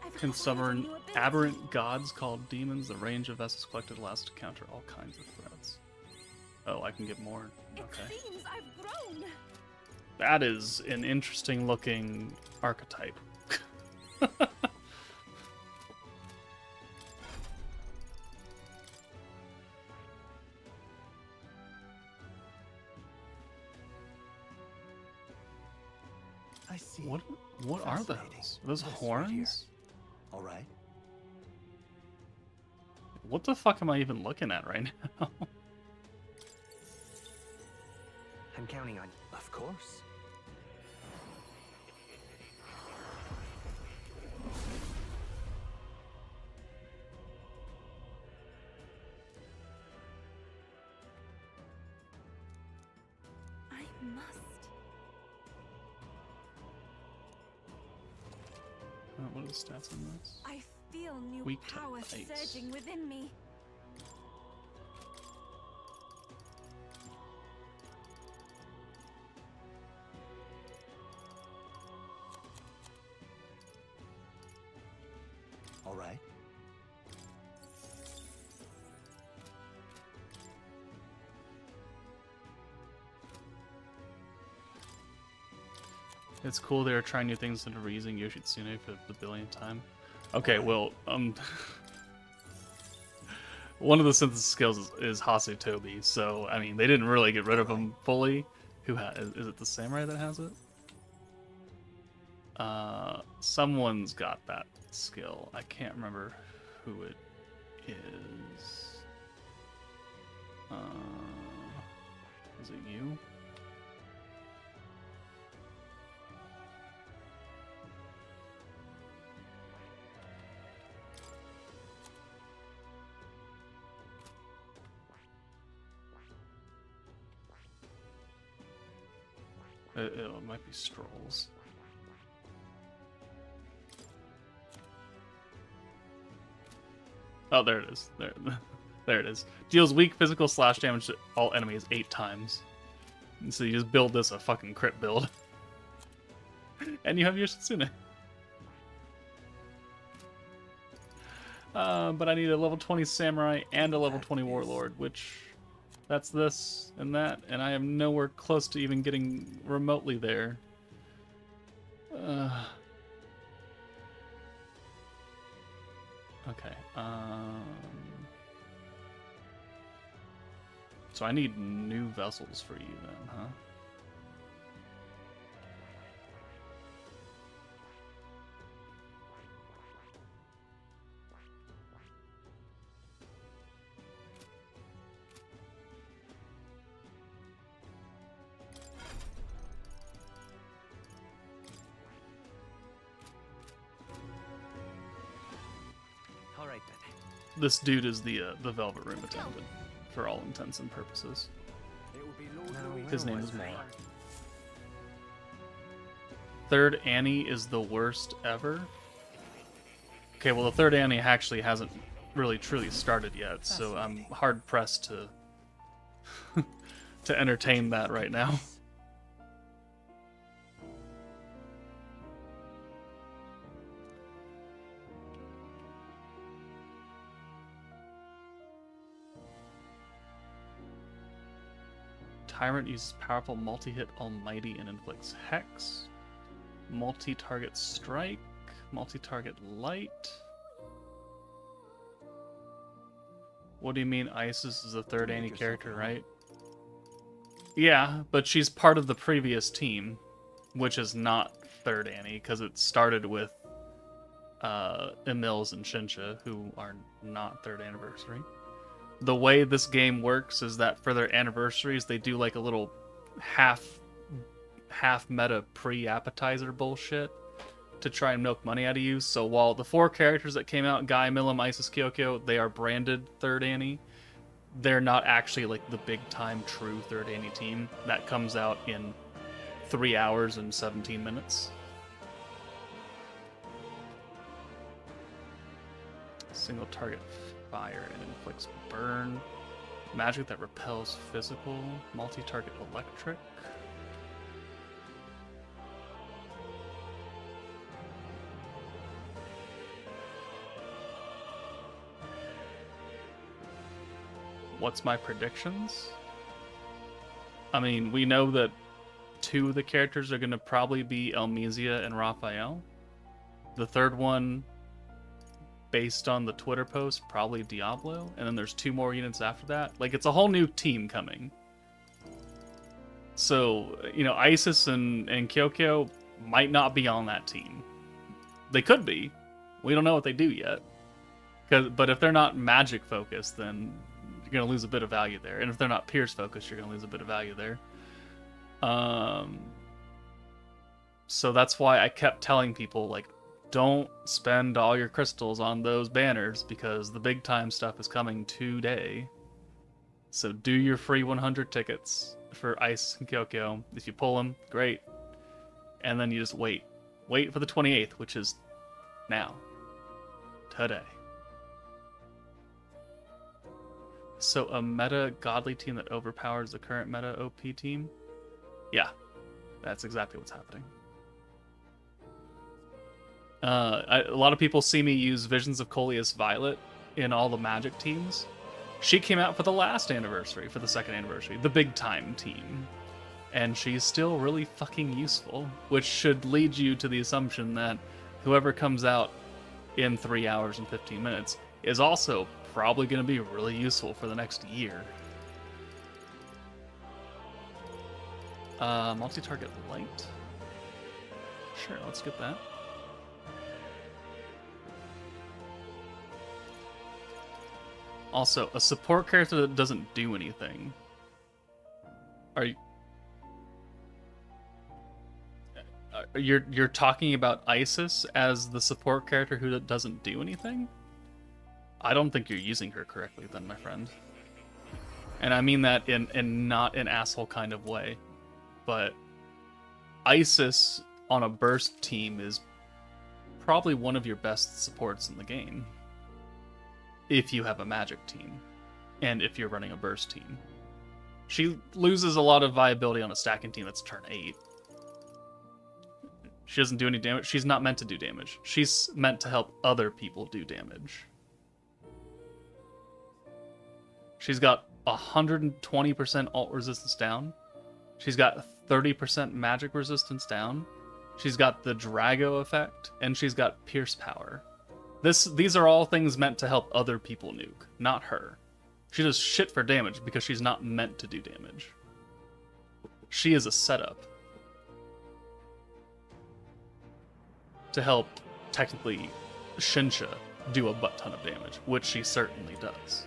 C: I've
A: Can
C: acquired a
A: summon
C: new ability.
A: aberrant gods called demons. The range of vessels collected allows to counter all kinds of threats. Oh, I can get more.
C: It
A: Okay.
C: seems I've grown.
A: That is an interesting looking archetype.
F: I see.
A: What are
F: Fascinating.
A: those? Are those
F: This right here.
A: horns?
F: All right.
A: What the fuck am I even looking at right now?
E: I'm counting on you.
F: Of course.
G: I must.
A: What are the stats on this?
G: I feel new
A: Weak to
G: power
A: ice.
G: surging within me.
F: All right.
A: It's cool they're trying new things and reusing Yoshitsune for the billionth time. Okay, well, one of the synthesis skills is Hasu Tobi, so I mean they didn't really get rid of him fully. Who is it? The samurai that has it? Someone's got that skill. I can't remember who it is. Is it you? It might be Strolls. Oh, there it is. There it is. Deals weak physical slash damage to all enemies 8 times. And so you just build this a fucking crit build. And you have Yoshitsune. But I need a level 20 samurai and a level 20 warlord, which that's this and that, and I am nowhere close to even getting remotely there. Okay. So I need new vessels for you then, huh?
E: All right then.
A: This dude is the Velvet Room attendant, for all intents and purposes.
B: It will be Lord
E: Now we
B: Louis.
A: His
E: know
A: name
E: what's
A: is Moore.
E: right.
A: Third Annie is the worst ever. Okay, well the third Annie actually hasn't really truly started yet, so I'm hard pressed to to entertain that right now. Tyrant uses powerful multi-hit Almighty and inflicts Hex. Multi-target Strike. Multi-target Light. What do you mean Isis is the third Annie character, right? Yeah, but she's part of the previous team, which is not third Annie, because it started with Emils and Shinsha, who are not third anniversary. The way this game works is that for their anniversaries, they do like a little half meta pre-appetizer bullshit to try and milk money out of you. So while the 4 characters that came out, Guy, Milim, Isis, Kyokyo, they are branded third Annie, they're not actually like the big time true third Annie team. That comes out in 3 hours and 17 minutes. Single target fire and inflicts burn. Magic that repels physical. Multi-target electric. What's my predictions? I mean, we know that 2 of the characters are going to probably be Elmisia and Raphael. The third one, based on the Twitter post, probably Diablo. And then there's 2 more units after that. Like, it's a whole new team coming. So, you know, Isis and Kyokyo, might not be on that team. They could be. We don't know what they do yet. But if they're not magic focused, then you're going to lose a bit of value there. And if they're not Pierce focused, you're going to lose a bit of value there. So that's why I kept telling people, like, don't spend all your crystals on those banners because the big time stuff is coming today. So do your free 100 tickets for Ice and Kyokyo. If you pull them, great. And then you just wait. Wait for the 28th, which is now. Today. So a meta godly team that overpowers the current meta OP team? Yeah, that's exactly what's happening. A lot of people see me use Visions of Coleus Violet in all the Magic teams. She came out for the last anniversary, for the second anniversary, the big time team. And she's still really fucking useful, which should lead you to the assumption that whoever comes out in 3 hours and 15 minutes is also probably going to be really useful for the next year. Multi-target light. Sure, let's get that. Also, a support character that doesn't do anything. Are you... You're talking about Isis as the support character who doesn't do anything? I don't think you're using her correctly then, my friend. And I mean that in not an asshole kind of way. But Isis on a burst team is probably one of your best supports in the game. If you have a magic team. And if you're running a burst team. She loses a lot of viability on a stacking team that's turn 8. She doesn't do any damage. She's not meant to do damage. She's meant to help other people do damage. She's got 120% ult resistance down. She's got 30% magic resistance down. She's got the Drago effect, and she's got Pierce power. These are all things meant to help other people nuke, not her. She does shit for damage because she's not meant to do damage. She is a setup to help, technically, Shinsha do a butt ton of damage, which she certainly does.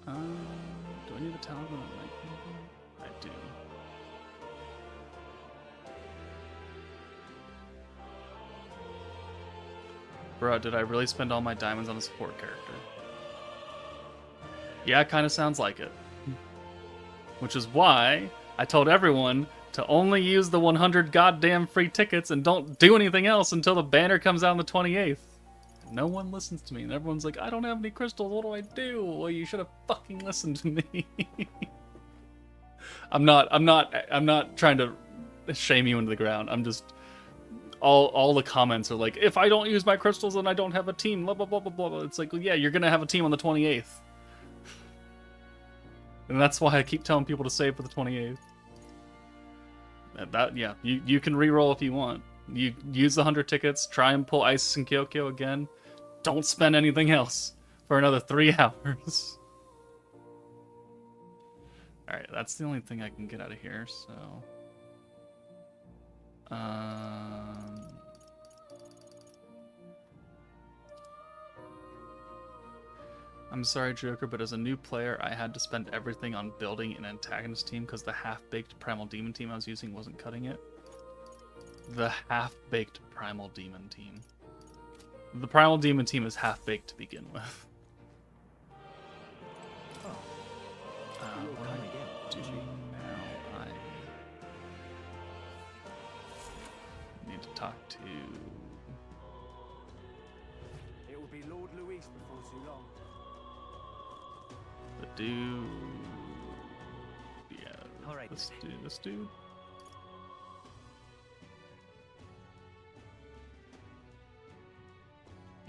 A: Do I need a talisman? I do. Bruh, did I really spend all my diamonds on a support character? Yeah, it kind of sounds like it. Which is why I told everyone to only use the 100 goddamn free tickets and don't do anything else until the banner comes out on the 28th. No one listens to me, and everyone's like, I don't have any crystals, what do I do? Well, you should have fucking listened to me. I'm not trying to shame you into the ground. I'm just, all the comments are like, if I don't use my crystals, then I don't have a team, blah, blah, blah, blah, blah. It's like, well, yeah, you're gonna have a team on the 28th. And that's why I keep telling people to save for the 28th. Yeah, you can reroll if you want. You use the 100 tickets, try and pull Isis and Kyokyo again. Don't spend anything else for another 3 hours. Alright, that's the only thing I can get out of here, so... I'm sorry, Joker, but as a new player, I had to spend everything on building an antagonist team because the half-baked Primal Demon team I was using wasn't cutting it. The half-baked Primal Demon team. The Primal Demon team is half-baked to begin with. What do I do now? I need to talk to...
B: It will be Lord Luis before too long.
A: The dude... Yeah,
F: All right,
A: this dude.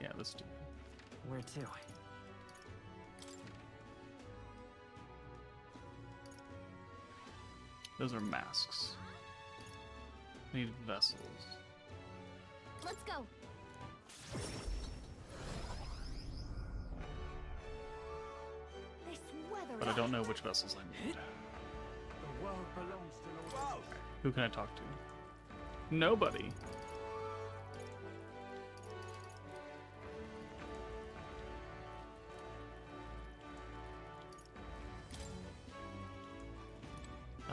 A: Yeah, this dude.
F: Where to?
A: Those are masks. Need vessels.
C: Let's go. This weather
A: But I don't know which vessels I need.
D: The world belongs to Lord.
A: Who can I talk to? Nobody.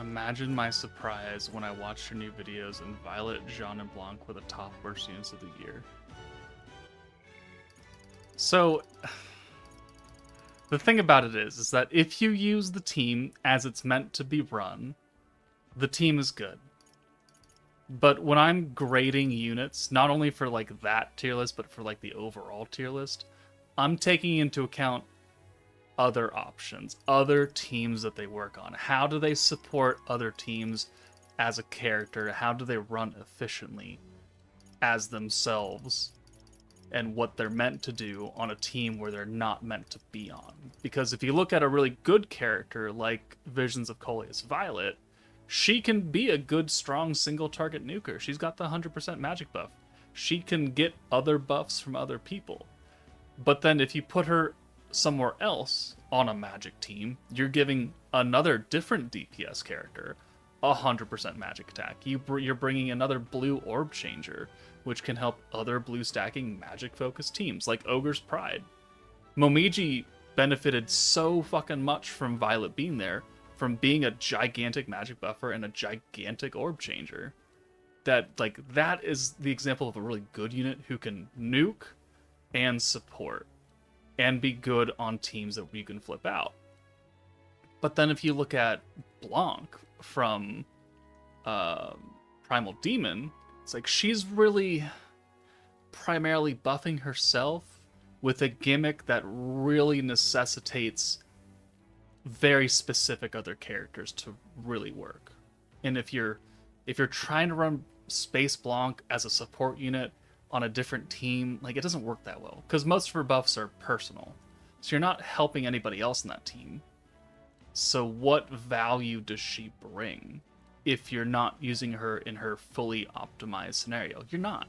A: Imagine my surprise when I watched your new videos and Violet, Jean, and Blanc were the top worst units of the year. So, the thing about it is that if you use the team as it's meant to be run, the team is good. But when I'm grading units, not only for like that tier list, but for like the overall tier list, I'm taking into account other options, other teams that they work on. How do they support other teams as a character? How do they run efficiently as themselves? And what they're meant to do on a team where they're not meant to be on. Because if you look at a really good character like Visions of Coleus Violet, she can be a good, strong, single-target nuker. She's got the 100% magic buff. She can get other buffs from other people. But then if you put her somewhere else on a magic team, you're giving another different DPS character 100% magic attack. You're bringing another blue orb changer, which can help other blue stacking magic focused teams like Ogre's Pride. Momiji benefited so fucking much from Violet being there, from being a gigantic magic buffer and a gigantic orb changer. That is the example of a really good unit who can nuke and support and be good on teams that you can flip out. But then if you look at Blanc from Primal Demon, it's like she's really primarily buffing herself with a gimmick that really necessitates very specific other characters to really work. And if you're trying to run Space Blanc as a support unit on a different team, like, it doesn't work that well because most of her buffs are personal, so you're not helping anybody else in that team. So what value does she bring if you're not using her in her fully optimized scenario? You're not.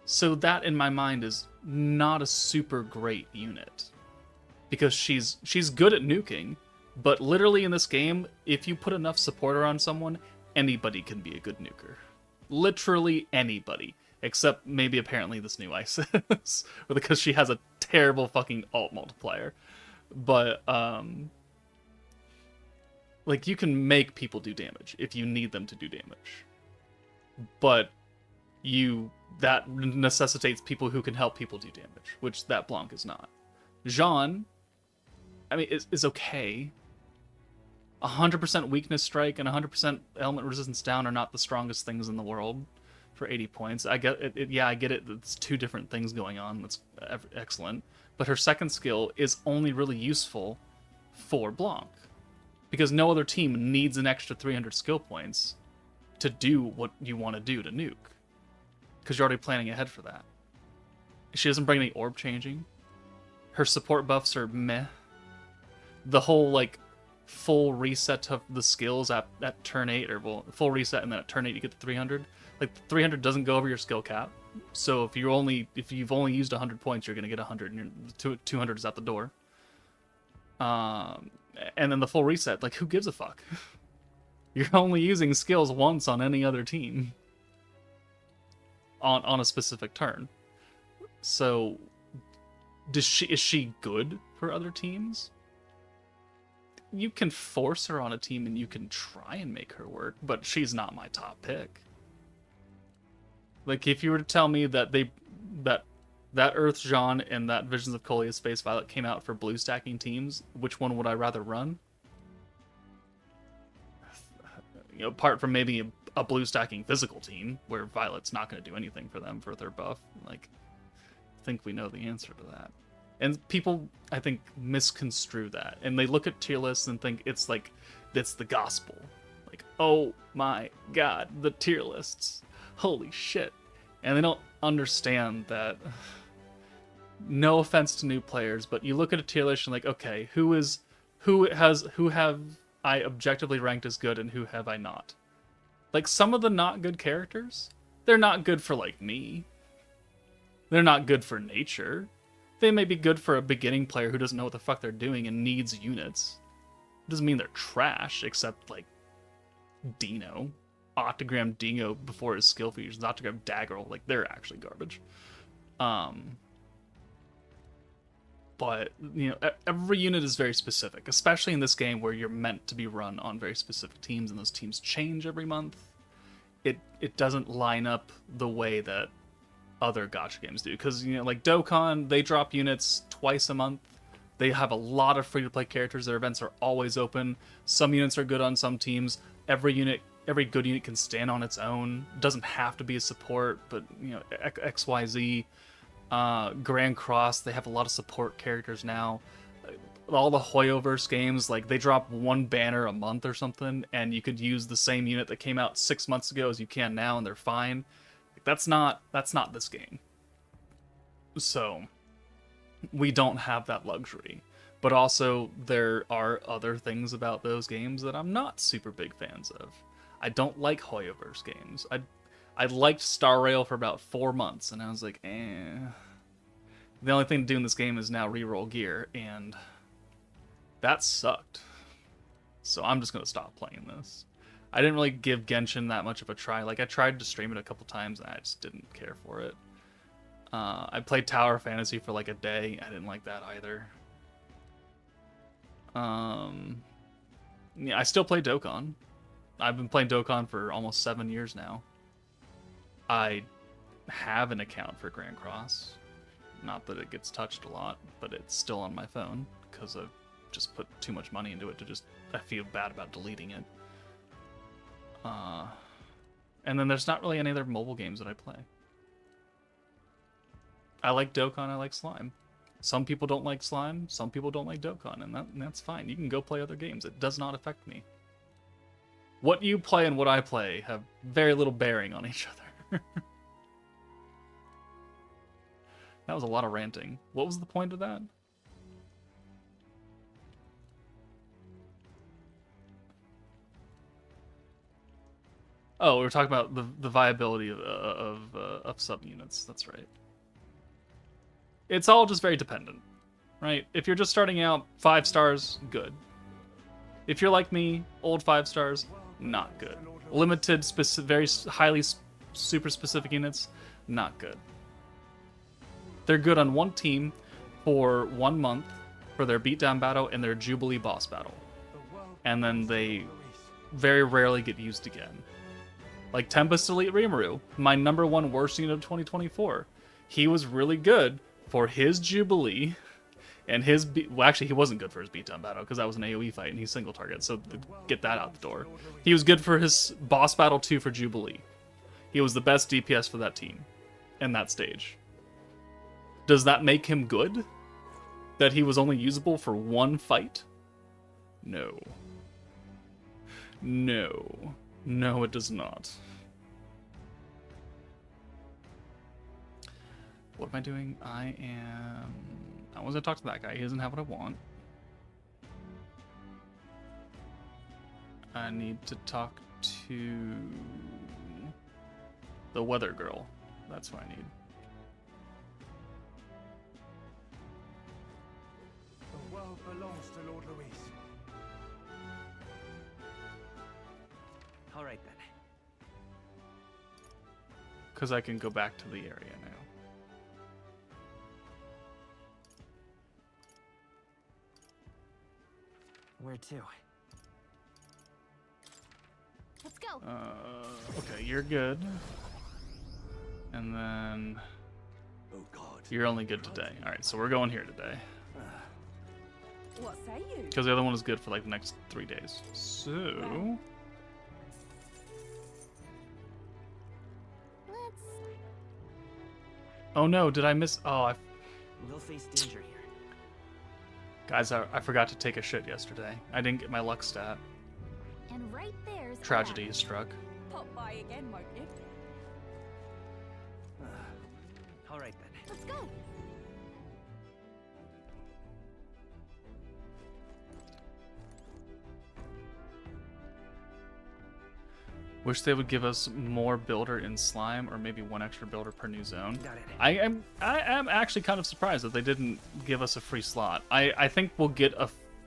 A: So that, in my mind, is not a super great unit. Because she's good at nuking, but literally in this game, if you put enough supporter on someone, anybody can be a good nuker. Literally anybody. Except maybe apparently this new Isis. Because she has a terrible fucking ult multiplier. But, like, you can make people do damage if you need them to do damage. But that necessitates people who can help people do damage, which that Blanc is not. Jean, I mean, is okay. 100% weakness strike and 100% element resistance down are not the strongest things in the world for 80 points. I get it. Yeah, I get it. It's two different things going on. That's excellent. But her second skill is only really useful for Blanc. Because no other team needs an extra 300 skill points to do what you want to do to nuke. Because you're already planning ahead for that. She doesn't bring any orb changing. Her support buffs are meh. The whole, like, full reset of the skills at turn 8, or, well, full reset and then at turn 8 you get to 300. Like, 300 doesn't go over your skill cap. So if you've only used 100 points, you're going to get 100, and 200 is out the door. And then the full reset, like, who gives a fuck? You're only using skills once on any other team. On a specific turn. So, is she good for other teams? You can force her on a team and you can try and make her work, but she's not my top pick. Like, if you were to tell me that that Earth Jean and that Visions of Coleus Space Violet came out for blue stacking teams, which one would I rather run? You know, apart from maybe a blue stacking physical team, where Violet's not going to do anything for them for their buff. Like, I think we know the answer to that. And people, I think, misconstrue that. And they look at tier lists and think it's like, it's the gospel. Like, oh my god, the tier lists. Holy shit. And they don't understand that. No offense to new players, but you look at a tier list and like, okay, who have I objectively ranked as good and who have I not? Like, some of the not good characters, they're not good for, like, me. They're not good for nature. They may be good for a beginning player who doesn't know what the fuck they're doing and needs units. Doesn't mean they're trash, except like Dino. Octogram Dingo before his skill features, Octogram Dagger, like they're actually garbage. But you know, every unit is very specific, especially in this game where you're meant to be run on very specific teams, and those teams change every month. It doesn't line up the way that other gacha games do, because you know, like Dokkan, they drop units twice a month. They have a lot of free-to-play characters. Their events are always open. Some units are good on some teams. Every good unit can stand on its own. It doesn't have to be a support, but you know, XYZ, Grand Cross, they have a lot of support characters now. All the Hoyoverse games, like they drop one banner a month or something, and you could use the same unit that came out 6 months ago as you can now, and they're fine. That's not this game. So we don't have that luxury. But also there are other things about those games that I'm not super big fans of. I don't like Hoyoverse games. I liked Star Rail for about 4 months, and I was like, eh. The only thing to do in this game is now reroll gear, and that sucked. So I'm just gonna stop playing this. I didn't really give Genshin that much of a try. Like, I tried to stream it a couple times, and I just didn't care for it. I played Tower Fantasy for like a day. I didn't like that either. Yeah, I still play Dokkan. I've been playing Dokkan for almost 7 years now. I have an account for Grand Cross. Not that it gets touched a lot, but it's still on my phone because I've just put too much money into it to just... I feel bad about deleting it. And then there's not really any other mobile games that I play. I like Dokkan, I like Slime. Some people don't like Slime, some people don't like Dokkan, and that's fine. You can go play other games. It does not affect me. What you play and what I play have very little bearing on each other. That was a lot of ranting. What was the point of that? Oh, we were talking about the viability of subunits. That's right. It's all just very dependent, right? If you're just starting out, 5 stars, good. If you're like me, old 5 stars, not good. Limited, very highly super specific units, not good. They're good on one team for 1 month for their beatdown battle and their Jubilee boss battle. And then they very rarely get used again. Like Tempest Elite Rimuru, my #1 worst unit of 2024. He was really good for his Jubilee and his... Well, actually, he wasn't good for his beatdown battle because that was an AoE fight and he's single target, so get that out the door. He was good for his boss battle too for Jubilee. He was the best DPS for that team in that stage. Does that make him good? That he was only usable for 1 fight? No. No. No, it does not. What am I doing? I was gonna talk to that guy. He doesn't have what I want. I need to talk to the weather girl. That's what I need.
D: The world belongs to Lord Luis.
B: All right then.
A: Because I can go back to the area now.
B: Where to?
C: Let's go.
A: Okay, you're good. And then...
F: Oh God.
A: You're only good today. Alright, so we're going here today.
H: What say you?
A: Because the other one is good for like the next 3 days. So...
C: Let's...
A: Oh no, did I miss... Oh,
B: We'll face danger here.
A: Guys, I forgot to take a shit yesterday. I didn't get my luck stat.
C: And right there's...
A: Tragedy has struck.
H: Pop by again, won't you?
B: All right then.
C: Let's go.
A: Wish they would give us more builder in Slime, or maybe 1 extra builder per new zone.
B: Got it.
A: I am actually kind of surprised that they didn't give us a free slot. I think we'll get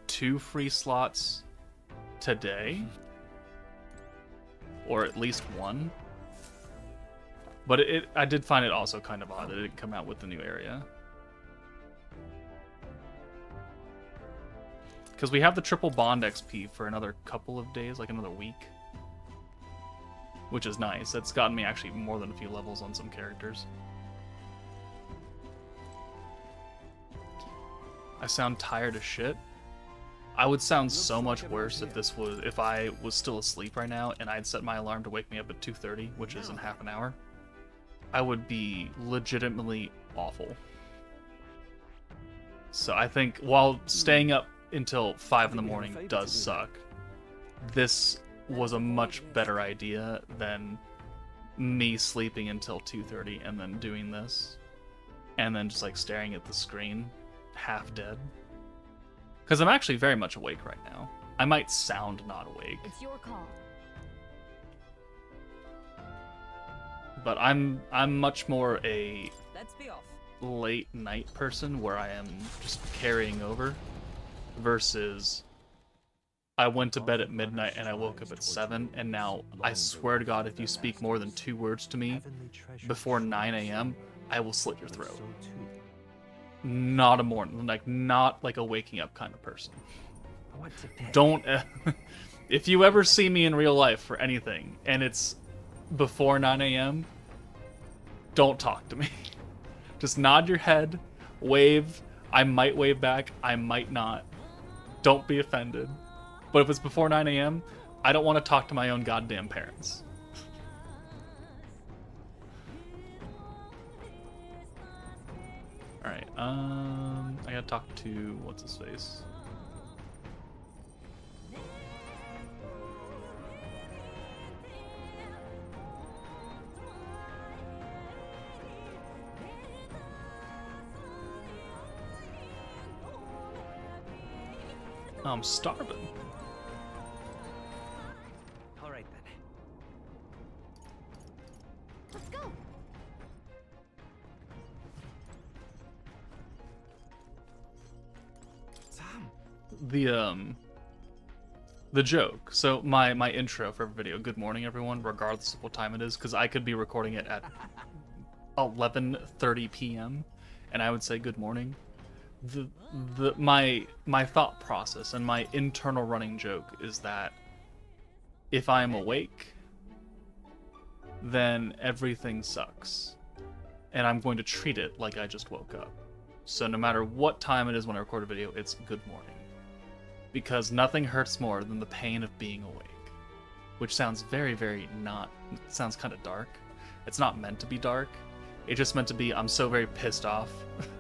A: 2 free slots today, or at least one. But I did find it also kind of odd that it didn't come out with the new area. Because we have the triple bond XP for another couple of days, like another week. Which is nice. That's gotten me actually more than a few levels on some characters. I sound tired as shit. I would sound so much worse if I was still asleep right now and I'd set my alarm to wake me up at 2:30, which is in half an hour. I would be legitimately awful. So I think while staying up until 5 in the morning does suck, this was a much better idea than me sleeping until 2:30 and then doing this and then just like staring at the screen half dead. Because I'm actually very much awake right now. I might sound not awake.
C: It's your call.
A: But I'm much more a
H: Let's be off.
A: late night person where I am just carrying over versus I went to bed at midnight and I woke up at 7, and now I swear to God, if you speak more than 2 words to me before 9 a.m., I will slit your throat. Not like a waking up kind of person. Don't, if you ever see me in real life for anything and it's before 9 a.m., don't talk to me. Just nod your head, wave. I might wave back, I might not. Don't be offended. But if it's before 9 a.m., I don't want to talk to my own goddamn parents. Alright, I gotta talk to, what's his face? I'm starving.
B: All right then.
C: Let's go.
B: Sam.
A: The joke. So my intro for every video, good morning everyone, regardless of what time it is, because I could be recording it at 11:30 p.m. and I would say good morning. My thought process and my internal running joke is that if I'm awake, then everything sucks, and I'm going to treat it like I just woke up. So no matter what time it is when I record a video, it's good morning, because nothing hurts more than the pain of being awake, which sounds very, very not. It sounds kind of dark. It's not meant to be dark. It's just meant to be I'm so very pissed off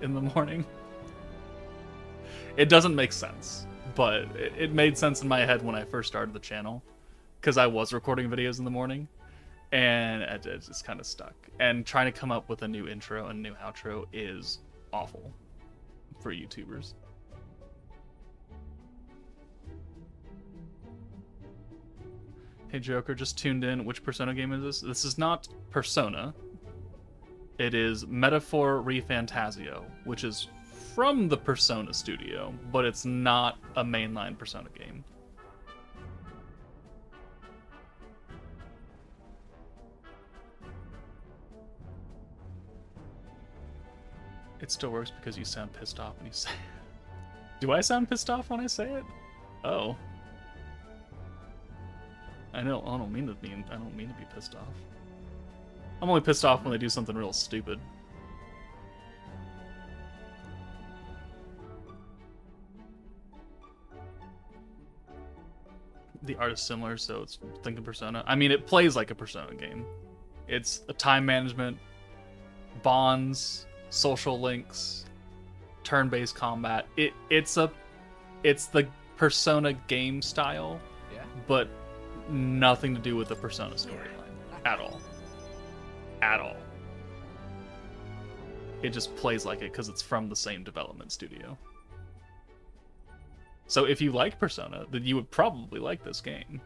A: in the morning. It doesn't make sense, but it made sense in my head when I first started the channel, because I was recording videos in the morning, and it just kind of stuck. And trying to come up with a new intro and new outro is awful for YouTubers. Hey Joker, just tuned in. Which Persona game is this? This is not Persona. It is Metaphor ReFantasio, which is from the Persona studio, but it's not a mainline Persona game. It still works because you sound pissed off when you say it. Do I sound pissed off when I say it? Oh. I don't mean to be pissed off. I'm only pissed off when they do something real stupid. The art is similar, so it's thinking Persona. I mean, it plays like a Persona game. It's a time management, bonds, social links, turn-based combat. It's the Persona game style, but nothing to do with the Persona storyline at all. At all. It just plays like it because it's from the same development studio. So if you like Persona, then you would probably like this game.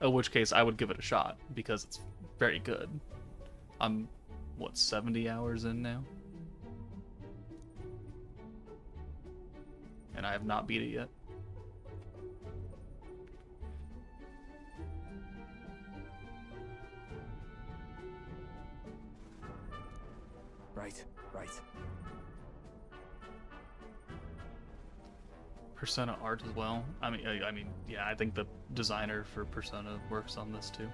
A: In which case, I would give it a shot, because it's very good. I'm, what, 70 hours in now? And I have not beat it yet.
D: Right, right.
A: Persona art as well. I mean, yeah, I think the designer for Persona works on this too.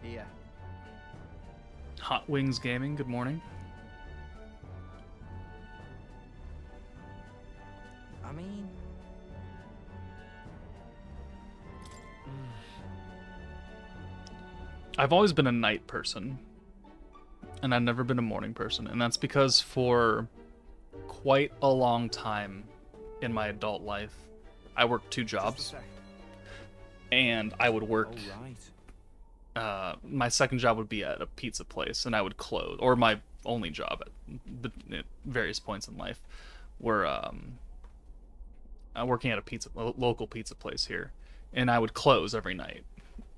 E: Yeah.
A: Hot Wings Gaming, good morning.
E: I mean...
A: I've always been a night person, and I've never been a morning person, and that's because for quite a long time in my adult life, I worked 2 jobs, and I would work...
E: Oh, right.
A: My second job would be at a pizza place, and I would close, or my only job at various points in life were working at a local pizza place here, and I would close every night.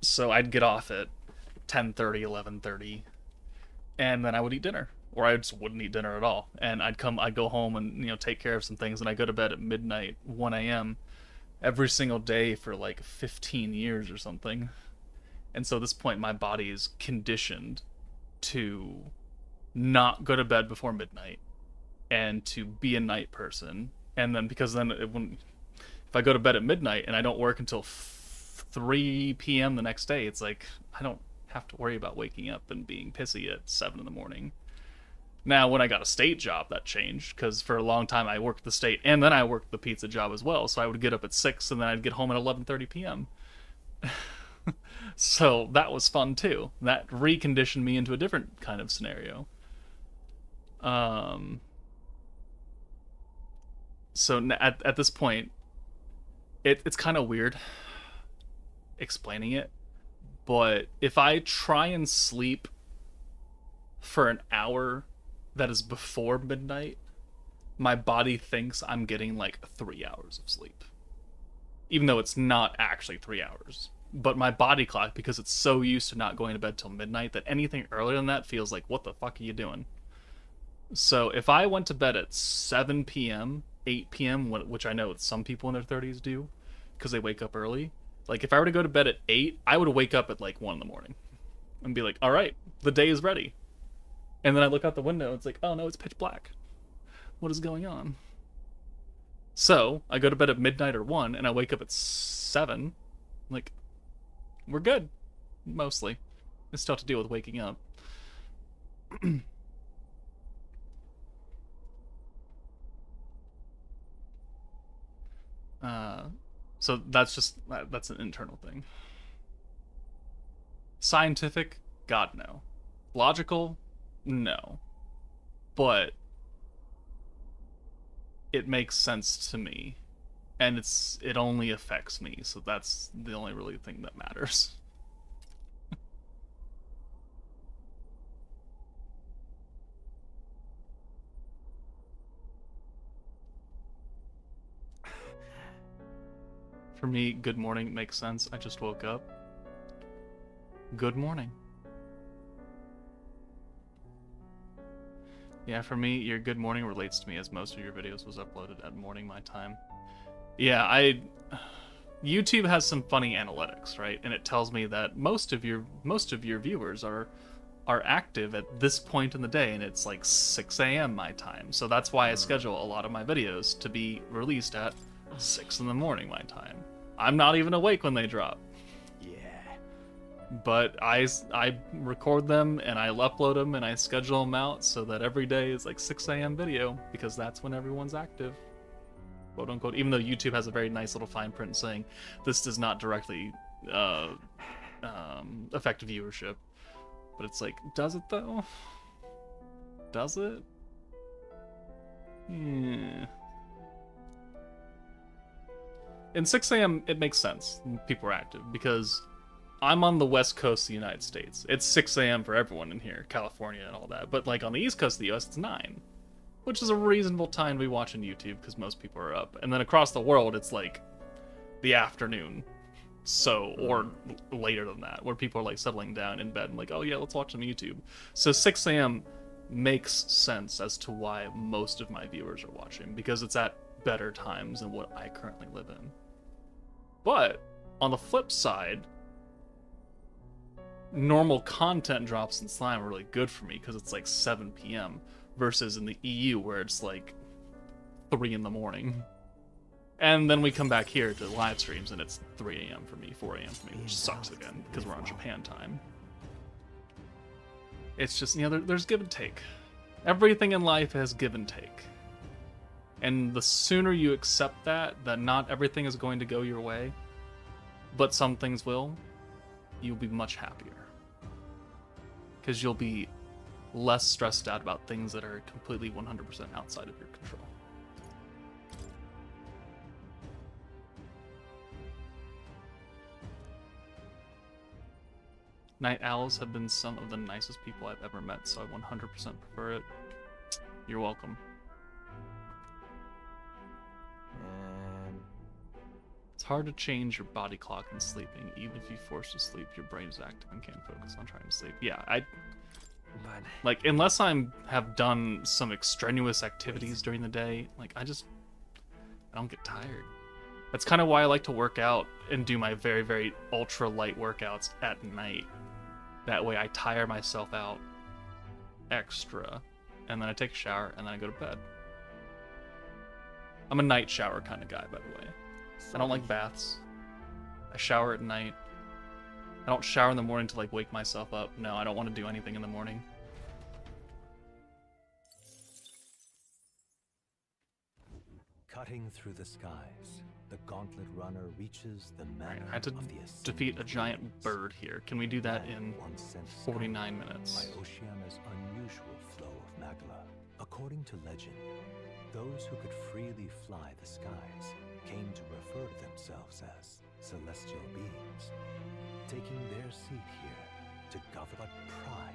A: So I'd get off at 10:30, 11:30, and then I would eat dinner, or I just wouldn't eat dinner at all. And I'd go home and take care of some things, and I go to bed at midnight, 1 a.m. every single day for like 15 years or something. And so at this point, my body is conditioned to not go to bed before midnight and to be a night person. And then because then if I go to bed at midnight and I don't work until 3 p.m. the next day, it's like I don't have to worry about waking up and being pissy at 7 in the morning. Now, when I got a state job, that changed, because for a long time I worked the state and then I worked the pizza job as well. So I would get up at 6 and then I'd get home at 11:30 p.m. So that was fun too. That reconditioned me into a different kind of scenario. So at this point, it's kind of weird explaining it, but if I try and sleep for an hour that is before midnight, my body thinks I'm getting like 3 hours of sleep, even though it's not actually 3 hours. But my body clock, because it's so used to not going to bed till midnight, that anything earlier than that feels like, what the fuck are you doing? So if I went to bed at 7 p.m., 8 p.m., which I know some people in their 30s do, because they wake up early, like if I were to go to bed at 8, I would wake up at like 1 in the morning and be like, all right, the day is ready. And then I look out the window, it's like, oh no, it's pitch black. What is going on? So I go to bed at midnight or 1, and I wake up at 7, like, we're good, mostly. I still have to deal with waking up. So that's an internal thing. Scientific? God, no. Logical? No. But it makes sense to me. And it only affects me, so that's the only really thing that matters. For me, good morning makes sense. I just woke up. Good morning. Yeah, for me, your good morning relates to me, as most of your videos was uploaded at morning my time. Yeah, YouTube has some funny analytics, right? And it tells me that most of your viewers are active at this point in the day, and it's like 6 a.m. my time. So that's why I schedule a lot of my videos to be released at 6 in the morning my time. I'm not even awake when they drop.
E: Yeah.
A: But I record them and I upload them and I schedule them out so that every day is like 6 a.m. video, because that's when everyone's active. Quote unquote, even though YouTube has a very nice little fine print saying this does not directly affect viewership. But it's like, does it though? Does it? Yeah. In 6 a.m. it makes sense. People are active because I'm on the west coast of the United States. It's 6 a.m. for everyone in here, California and all that. But like on the east coast of the US, it's 9. Which is a reasonable time to be watching YouTube because most people are up. And then across the world, it's like the afternoon. So, or later than that, where people are like settling down in bed and like, oh yeah, let's watch some YouTube. So 6 a.m. makes sense as to why most of my viewers are watching, because it's at better times than what I currently live in. But on the flip side, normal content drops in Slime are really good for me because it's like 7 p.m. versus in the EU where it's like 3 in the morning. And then we come back here to live streams and it's 3 a.m. for me, 4 a.m. for me, which sucks again because we're on Japan time. It's just, you know, there's give and take. Everything in life has give and take. And the sooner you accept that not everything is going to go your way, but some things will, you'll be much happier. Because you'll be less stressed out about things that are completely 100% outside of your control. Night owls have been some of the nicest people I've ever met, so I 100% prefer it. You're welcome. It's hard to change your body clock in sleeping. Even if you force to sleep, your brain is active and can't focus on trying to sleep. Yeah, like, unless have done some extraneous activities during the day, like, I don't get tired. That's kind of why I like to work out and do my very, very ultra light workouts at night. That way I tire myself out extra, and then I take a shower, and then I go to bed. I'm a night shower kind of guy, by the way. I don't like baths. I shower at night. I don't shower in the morning to, like, wake myself up. No, I don't want to do anything in the morning.
F: Cutting through the skies, the gauntlet runner reaches the manor
A: I had to
F: of the Ascended
A: defeat a giant
F: Winds.
A: bird here. Can we do that in
F: Once sent
A: 49
F: skyward
A: minutes?
F: By Oceana's unusual flow of magma. According to legend, those who could freely fly the skies came to refer to themselves as celestial beings, taking their seat here to govern but pride.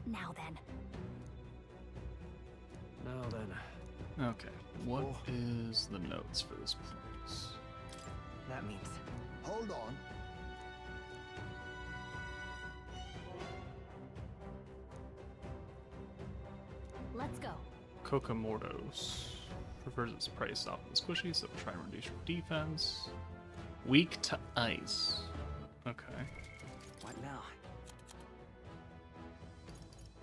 G: Now then.
A: Okay, what is the notes for this place?
E: That means
D: Hold on.
C: Let's go.
A: Kokomordos. Prefers its price off the squishy, so try and reduce your defense. Weak to ice. Okay.
B: What now?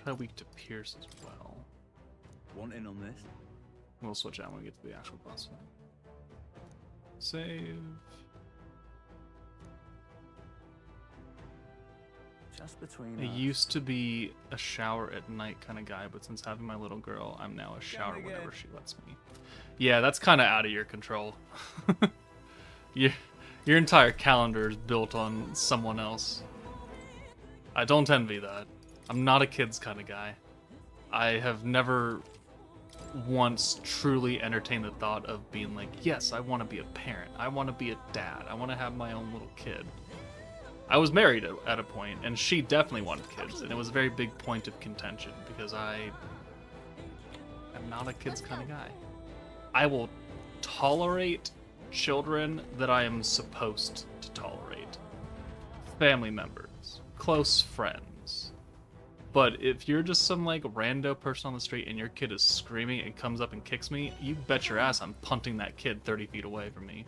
A: Try weak to pierce as well.
B: Want in on this?
A: We'll switch out when we get to the actual boss fight. Save.
B: Just between
A: I
B: us.
A: used to be a shower at night kind of guy, but since having my little girl, I'm now a shower whenever she lets me. Yeah, that's kind of out of your control. Your entire calendar is built on someone else. I don't envy that. I'm not a kids kind of guy. I have never once truly entertained the thought of being like, yes, I want to be a parent. I want to be a dad. I want to have my own little kid. I was married at a point, and she definitely wanted kids, and it was a very big point of contention because I am not a kids kind of guy. I will tolerate children that I am supposed to tolerate. Family members, close friends. But if you're just some, like, rando person on the street and your kid is screaming and comes up and kicks me, you bet your ass I'm punting that kid 30 feet away from me.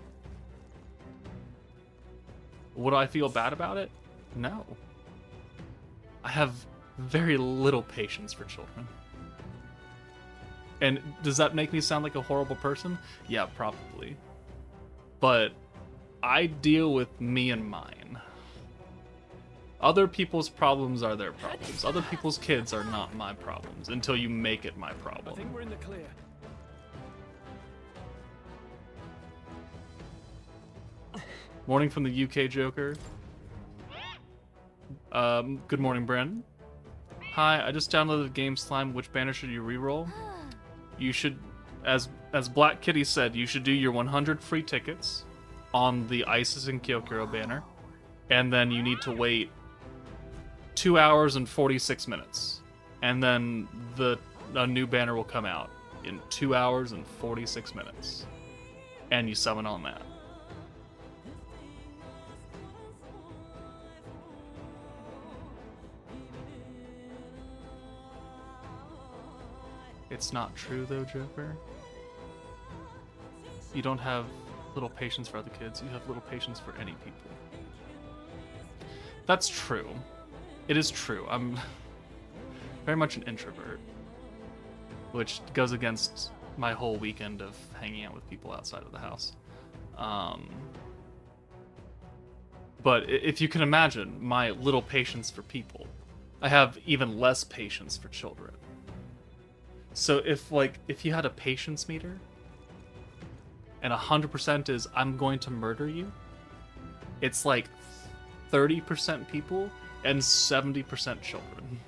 A: Would I feel bad about it? No. I have very little patience for children. And does that make me sound like a horrible person? Yeah, probably. But I deal with me and mine. Other people's problems are their problems. Other people's kids are not my problems until you make it my problem.
B: I think we're in the clear.
A: Morning from the UK Joker. Good morning, Brandon. Hi, I just downloaded the game Slime. Which banner should you reroll? You should, as Black Kitty said, you should do your 100 free tickets on the Isis and Kyokuro banner, and then you need to wait 2 hours and 46 minutes, and then a new banner will come out in 2 hours and 46 minutes, and you summon on that. It's not true though, Joker. You don't have little patience for other kids. You have little patience for any people. That's true. It is true. I'm very much an introvert, which goes against my whole weekend of hanging out with people outside of the house. But if you can imagine my little patience for people, I have even less patience for children. So if you had a patience meter, and 100% is I'm going to murder you, it's like 30% people and 70% children.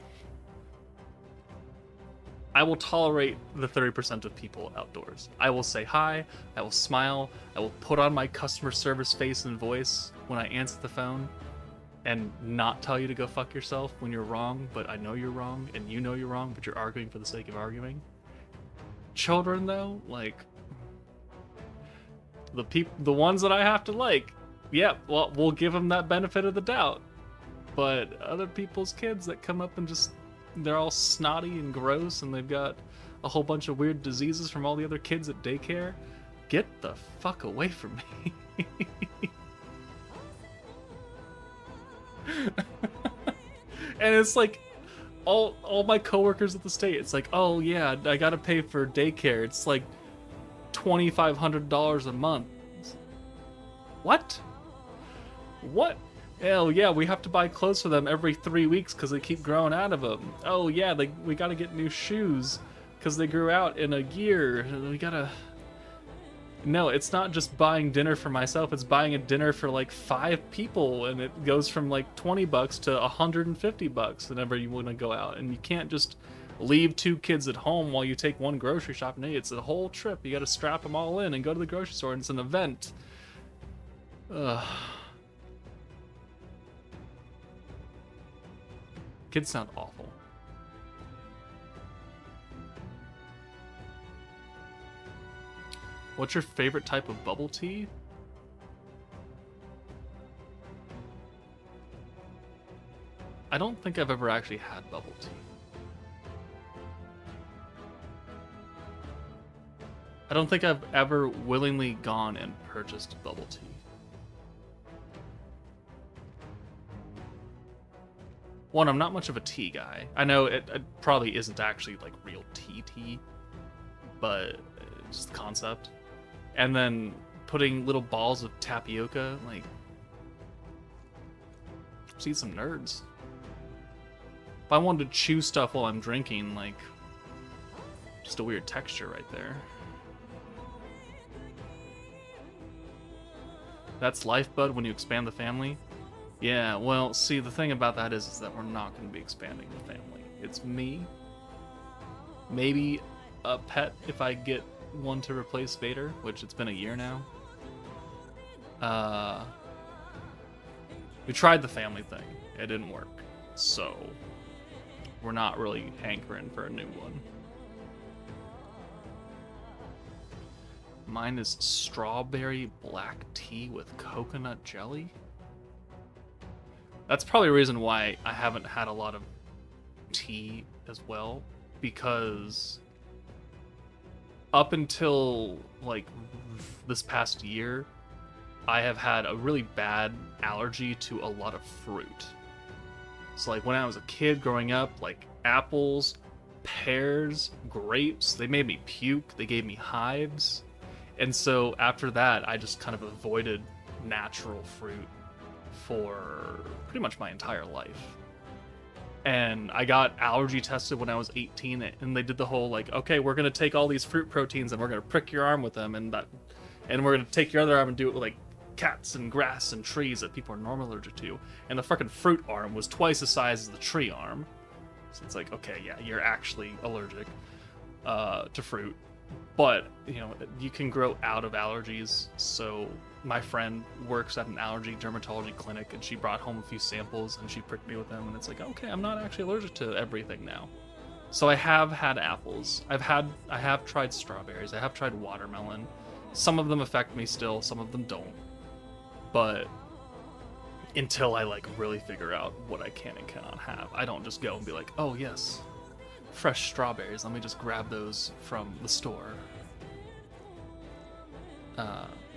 A: I will tolerate the 30% of people outdoors. I will say hi, I will smile, I will put on my customer service face and voice when I answer the phone, and not tell you to go fuck yourself when you're wrong, but I know you're wrong, and you know you're wrong, but you're arguing for the sake of arguing. Children, though, like, the ones that I have to like, yeah, well, we'll give them that benefit of the doubt. But other people's kids that come up and just, they're all snotty and gross, and they've got a whole bunch of weird diseases from all the other kids at daycare, get the fuck away from me. And it's like, all my coworkers at the state, it's like, oh yeah, I gotta pay for daycare. It's like $2,500 a month. What? What? Hell yeah, we have to buy clothes for them every 3 weeks because they keep growing out of them. Oh yeah, we gotta get new shoes because they grew out in a year. We gotta... No, it's not just buying dinner for myself, it's buying a dinner for like 5 people, and it goes from like $20 to $150 whenever you want to go out. And you can't just leave 2 kids at home while you take one grocery shopping. It's a whole trip. You gotta strap them all in and go to the grocery store, and it's an event. Ugh. Kids sound awful. What's your favorite type of bubble tea? I don't think I've ever actually had bubble tea. I don't think I've ever willingly gone and purchased bubble tea. One, I'm not much of a tea guy. I know it probably isn't actually like real tea, but just the concept. And then putting little balls of tapioca, like, see some nerds. If I wanted to chew stuff while I'm drinking, like, just a weird texture right there. That's Lifebud when you expand the family. Yeah, well, see, the thing about that is that we're not going to be expanding the family. It's me. Maybe a pet if I get one to replace Vader, which it's been a year now. We tried the family thing. It didn't work. So, we're not really hankering for a new one. Mine is strawberry black tea with coconut jelly. That's probably a reason why I haven't had a lot of tea as well, because up until like this past year, I have had a really bad allergy to a lot of fruit. So like when I was a kid growing up, like apples, pears, grapes, they made me puke, they gave me hives. And so after that, I just kind of avoided natural fruit for pretty much my entire life. And I got allergy tested when I was 18, and they did the whole like, okay, we're gonna take all these fruit proteins and we're gonna prick your arm with them, and we're gonna take your other arm and do it with like cats and grass and trees that people are normally allergic to. And the fucking fruit arm was twice the size as the tree arm. So it's like, okay, yeah, you're actually allergic to fruit. But, you know, you can grow out of allergies. So my friend works at an allergy dermatology clinic, and she brought home a few samples and she pricked me with them, and it's like, okay, I'm not actually allergic to everything now. So I have had apples. I have tried strawberries. I have tried watermelon. Some of them affect me still, some of them don't. But until I like really figure out what I can and cannot have, I don't just go and be like, oh yes, fresh strawberries, let me just grab those from the store.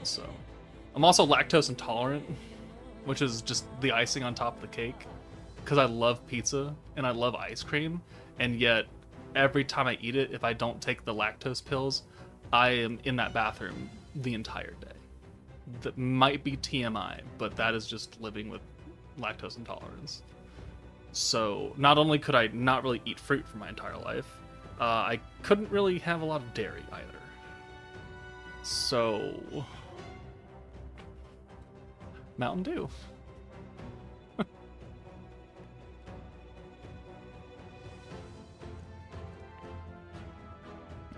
A: So I'm also lactose intolerant, which is just the icing on top of the cake, because I love pizza and I love ice cream, and yet every time I eat it, if I don't take the lactose pills, I am in that bathroom the entire day. That might be TMI, but that is just living with lactose intolerance. So not only could I not really eat fruit for my entire life, I couldn't really have a lot of dairy either. So Mountain Dew.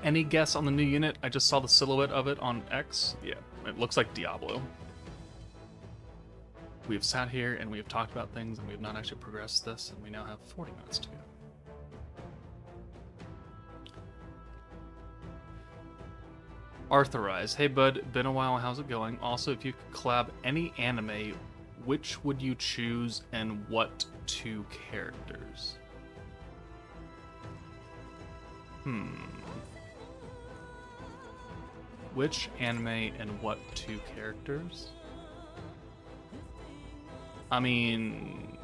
A: Any guess on the new unit? I just saw the silhouette of it on X. Yeah, it looks like Diablo. We have sat here and we have talked about things and we have not actually progressed this, and we now have 40 minutes to go. Arthurize. Hey bud, been a while, how's it going? Also, if you could collab any anime, which would you choose and what two characters? Which anime and what two characters? I mean,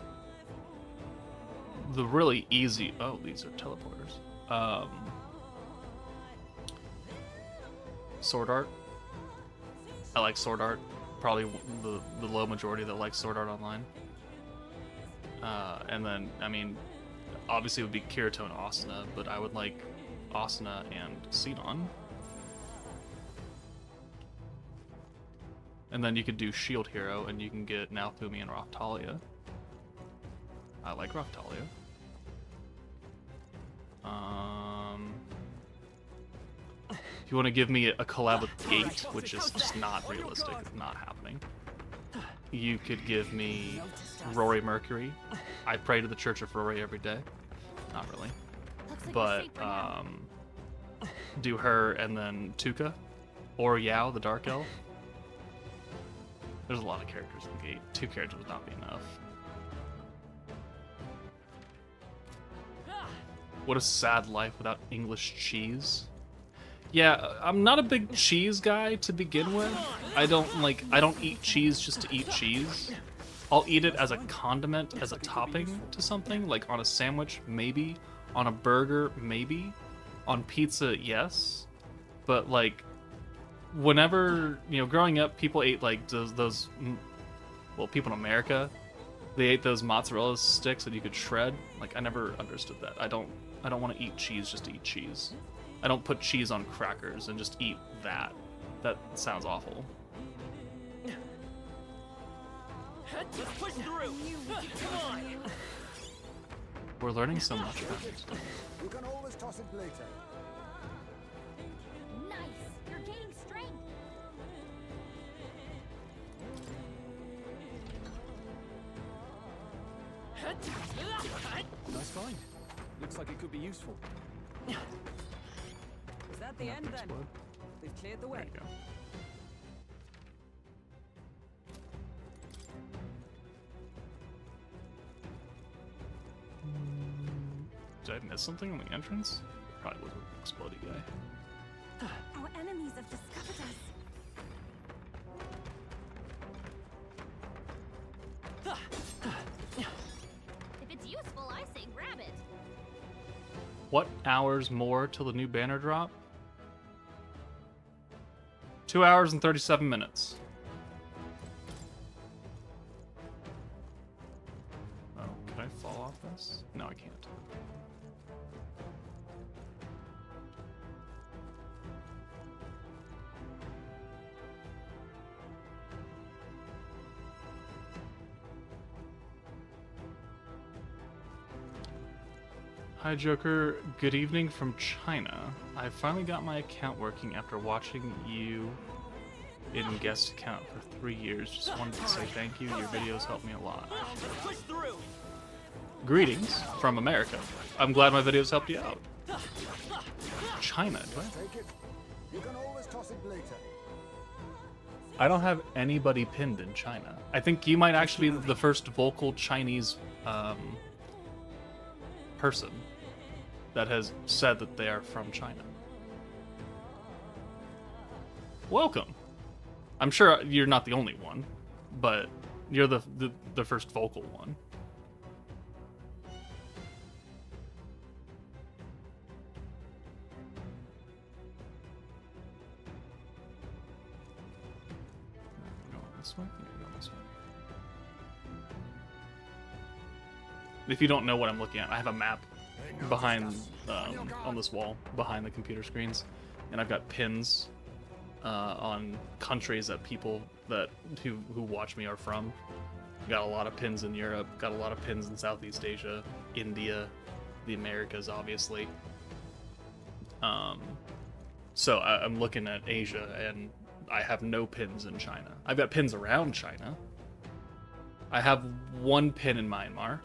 A: the really easy... Oh, these are teleporters. Sword Art. I like Sword Art. Probably the low majority that likes Sword Art Online. And then, I mean, obviously it would be Kirito and Asuna, but I would like Asuna and Sidon. And then you could do Shield Hero, and you can get Naofumi and Raftalia. I like Raftalia. If you want to give me a collab with Gate, which is just not realistic, it's not happening, you could give me Rory Mercury. I pray to the Church of Rory every day. Not really. But, do her and then Tuka. Or Yao, the Dark Elf. There's a lot of characters in the Gate. 2 characters would not be enough. What a sad life without English cheese. Yeah, I'm not a big cheese guy to begin with. I don't eat cheese just to eat cheese. I'll eat it as a condiment, as a topping to something, like on a sandwich, maybe. On a burger, maybe. On pizza, yes. But like, whenever, growing up, people ate like those well, people in America, they ate those mozzarella sticks that you could shred. Like, I never understood that. I don't want to eat cheese just to eat cheese. I don't put cheese on crackers and just eat that. That sounds awful.
B: Let's push through. Come on.
A: We're learning so much about it.
D: You can always toss it later.
C: Nice! You're gaining strength!
B: Nice find. Looks like it could be useful.
H: Is that the end then? They've cleared the way.
A: There you go. Did I miss something in the entrance? Probably was an exploding guy.
C: Our enemies have discovered us. If it's useful, I say grab it.
A: What hours more till the new banner drop? 2 hours and 37 minutes. Oh, can I fall off this? No, I can't. Hi Joker, good evening from China. I finally got my account working after watching you in guest account for 3 years. Just wanted to say thank you, your videos helped me a lot.
B: Push through.
A: Greetings from America. I'm glad my videos helped you out. China, do I?
D: Take it. You can always toss it later.
A: I don't have anybody pinned in China. I think you might actually be the first vocal Chinese person that has said that they are from China. Welcome. I'm sure you're not the only one, but you're the first vocal one. Go this way. Go this way. If you don't know what I'm looking at, I have a map behind on this wall behind the computer screens, and I've got pins on countries that people who watch me are from. Got a lot of pins in Europe, got a lot of pins in Southeast Asia, India, the Americas, obviously. So I'm looking at Asia, and I have no pins in China. I've got pins around China. I have one pin in Myanmar.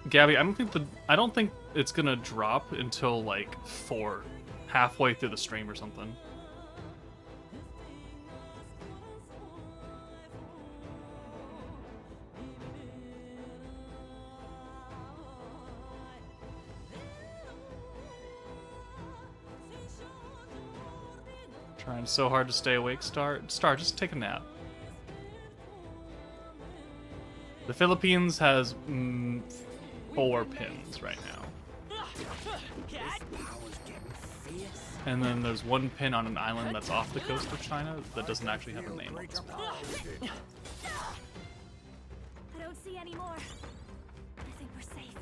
A: Gabby, I don't think it's gonna drop until like 4, halfway through the stream or something. Trying so hard to stay awake, Star, just take a nap. The Philippines has 4 pins right now. And then there's 1 pin on an island that's off the coast of China that doesn't actually have a name on it.
C: I don't see any more. I think we're safe.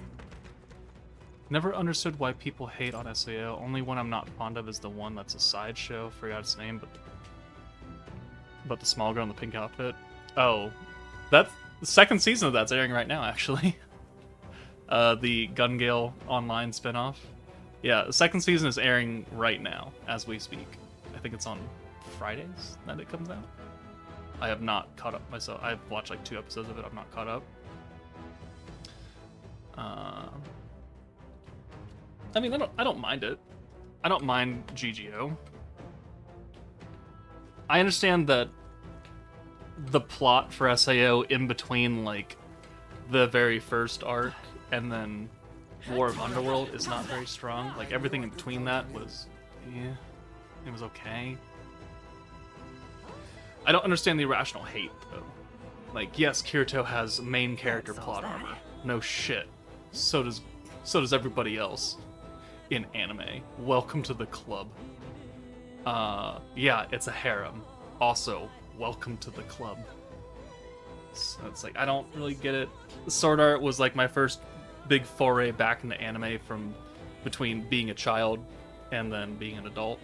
A: Never understood why people hate on SAO. Only one I'm not fond of is the one that's a sideshow. Forgot its name, but the small girl in the pink outfit. Oh, that's the 2nd season of that's airing right now, actually. The Gun Gale online spinoff. Yeah, the 2nd season is airing right now as we speak. I think it's on Fridays that it comes out. I have not caught up myself. I've watched like 2 episodes of it. I'm not caught up. I mean, I don't mind it. I don't mind GGO. I understand that the plot for SAO in between like the very first arc and then War of Underworld is not very strong. Like everything in between that was, yeah, it was okay. I don't understand the irrational hate though. Like, yes, Kirito has main character plot armor. No shit. So does everybody else in anime. Welcome to the club. Yeah, it's a harem. Also, welcome to the club. So it's like, I don't really get it. Sword Art was like my first big foray back into anime from between being a child and then being an adult.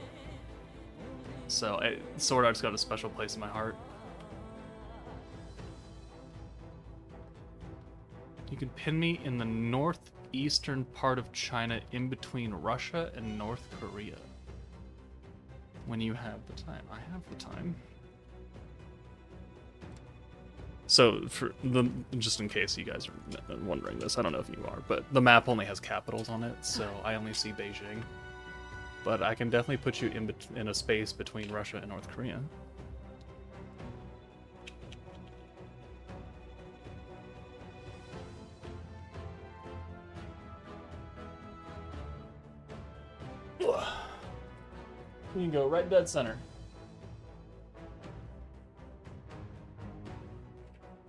A: So Sword Art's got a special place in my heart. You can pin me in the northeastern part of China in between Russia and North Korea. When you have the time. I have the time. So, just in case you guys are wondering this, I don't know if you are, but the map only has capitals on it, so I only see Beijing. But I can definitely put you in a space between Russia and North Korea. You can go right dead center.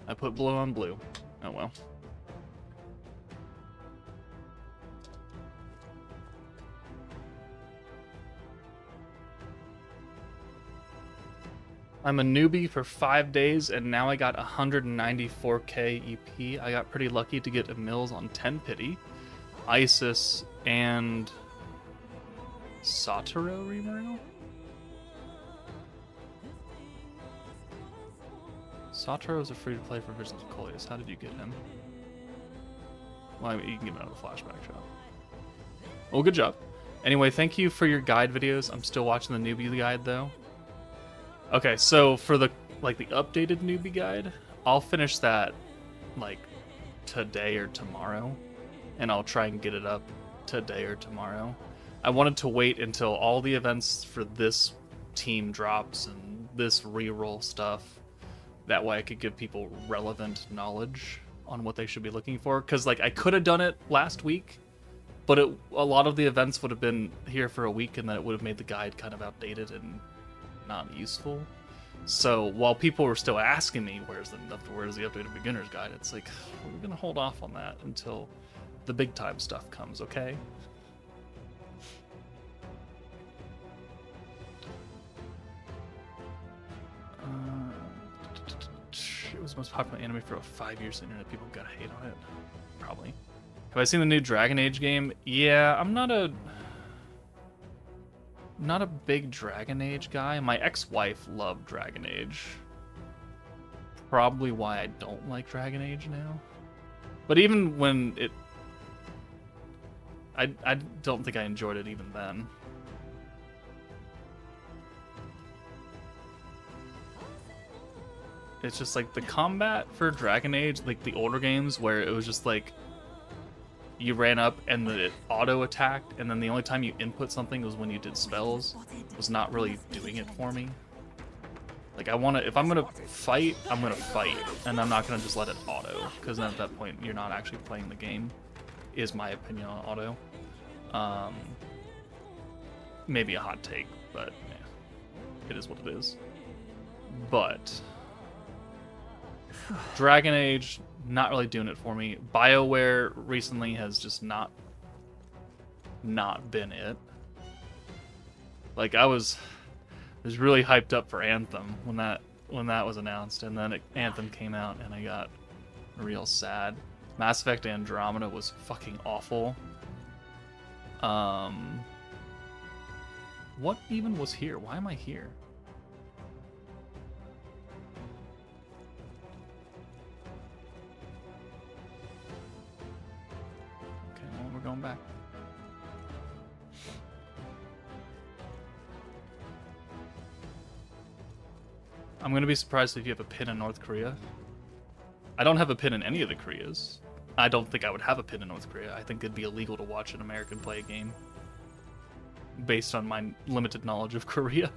A: I put blue on blue. Oh well. I'm a newbie for 5 days and now I got 194k EP. I got pretty lucky to get Emils on 10 pity. Isis and Satoru Rimuru? Satoru is a free-to-play for Visions of Coleus. How did you get him? Well, I mean, you can give him another flashback shot. Well, good job. Anyway, thank you for your guide videos. I'm still watching the newbie guide, though. Okay, so for the updated newbie guide, I'll finish that, like, today or tomorrow. And I'll try and get it up today or tomorrow. I wanted to wait until all the events for this team drops and this reroll stuff That way I could give people relevant knowledge on what they should be looking for. Because, like, I could have done it last week, but a lot of the events would have been here for a week, and then it would have made the guide kind of outdated and not useful. So while people were still asking me, where's the updated beginner's guide, it's like, we're going to hold off on that until the big time stuff comes, okay? It was the most popular anime for 5 years on the internet. People gotta hate on it. Probably. Have I seen the new Dragon Age game? Yeah, I'm not a big Dragon Age guy. My ex-wife loved Dragon Age. Probably why I don't like Dragon Age now. But even when it... I don't think I enjoyed it even then. It's just like the combat for Dragon Age, like the older games where it was just like you ran up and it auto attacked, and then the only time you input something was when you did spells, was not really doing it for me. Like if I'm gonna fight, I'm gonna fight, and I'm not gonna just let it auto, because then at that point you're not actually playing the game, is my opinion on auto. Maybe a hot take, but yeah, it is what it is. But Dragon Age, not really doing it for me. BioWare recently has just not been it. Like I was really hyped up for Anthem when that was announced, and then Anthem came out and I got real sad. Mass Effect Andromeda was fucking awful. What even was here? Why am I here? Going back. I'm gonna be surprised if you have a pin in North Korea. I don't have a pin in any of the Koreas. I don't think I would have a pin in North Korea. I think it'd be illegal to watch an American play a game based on my limited knowledge of Korea.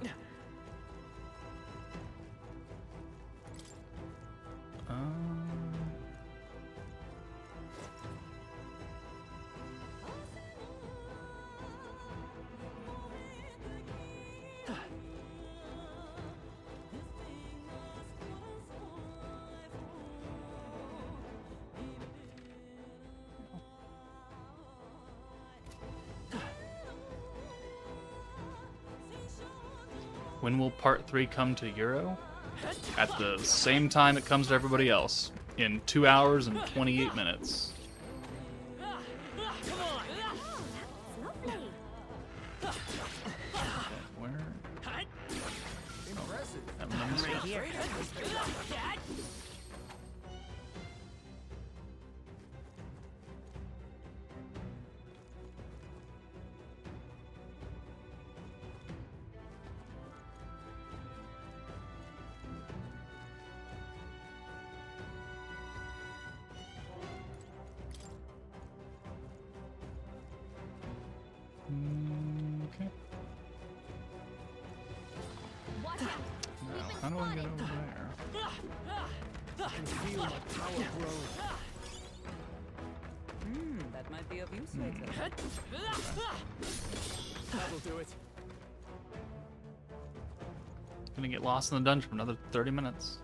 A: When will part 3 come to Euro? At the same time it comes to everybody else, in 2 hours and 28 minutes.
C: Lovely.
A: Where?
B: Impressive.
A: Right
B: here.
A: Okay. Now, how do I get over there?
B: I can feel my power grow.
H: That might be of use later.
B: That'll do it.
A: Gonna get lost in the dungeon for another 30 minutes.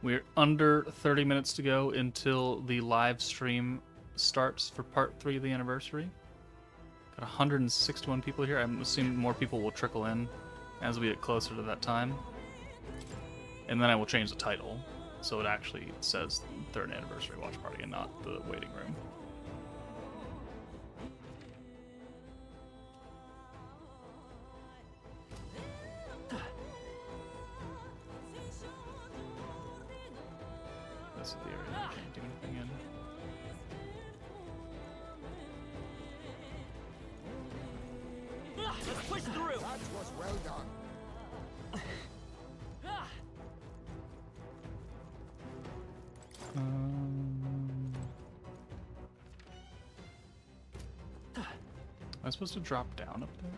A: We're under 30 minutes to go until the live stream starts for part 3 of the anniversary. Got 161 people here. I'm assuming more people will trickle in as we get closer to that time. And then I will change the title so it actually says 3rd anniversary watch party and not the waiting room. This is the area I can't do anything in.
B: Let's push through.
D: That was well done.
A: Am I supposed to drop down up there?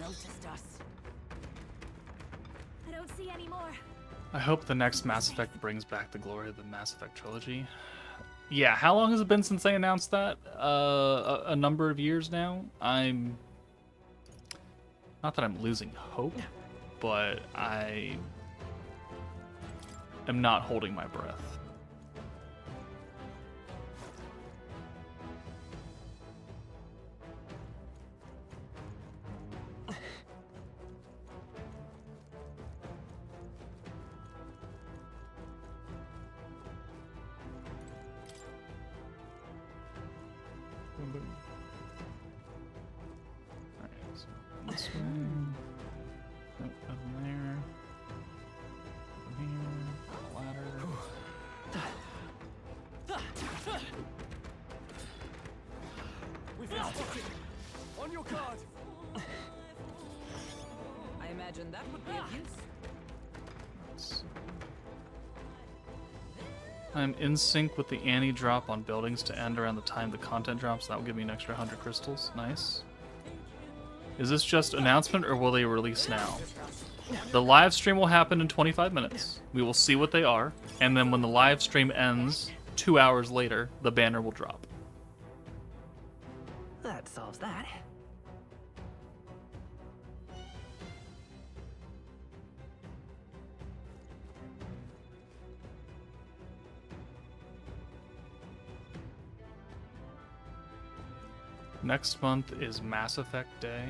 H: noticed us.
C: I don't see any more.
A: I hope the next Mass Effect brings back the glory of the Mass Effect trilogy. Yeah, how long has it been since they announced that? A number of years now. I'm not that I'm losing hope, but I am not holding my breath. Alright, so this way. Nope, nothing there. Nothing here. Ladder.
B: We've been spotted. On your guard.
H: I imagine that would be of use.
A: I'm in sync with the Annie drop on buildings to end around the time the content drops. That will give me an extra 100 crystals. Nice. Is this just announcement or will they release now? The live stream will happen in 25 minutes. We will see what they are. And then when the live stream ends, 2 hours later, the banner will drop.
I: That solves that.
A: Next month is Mass Effect Day.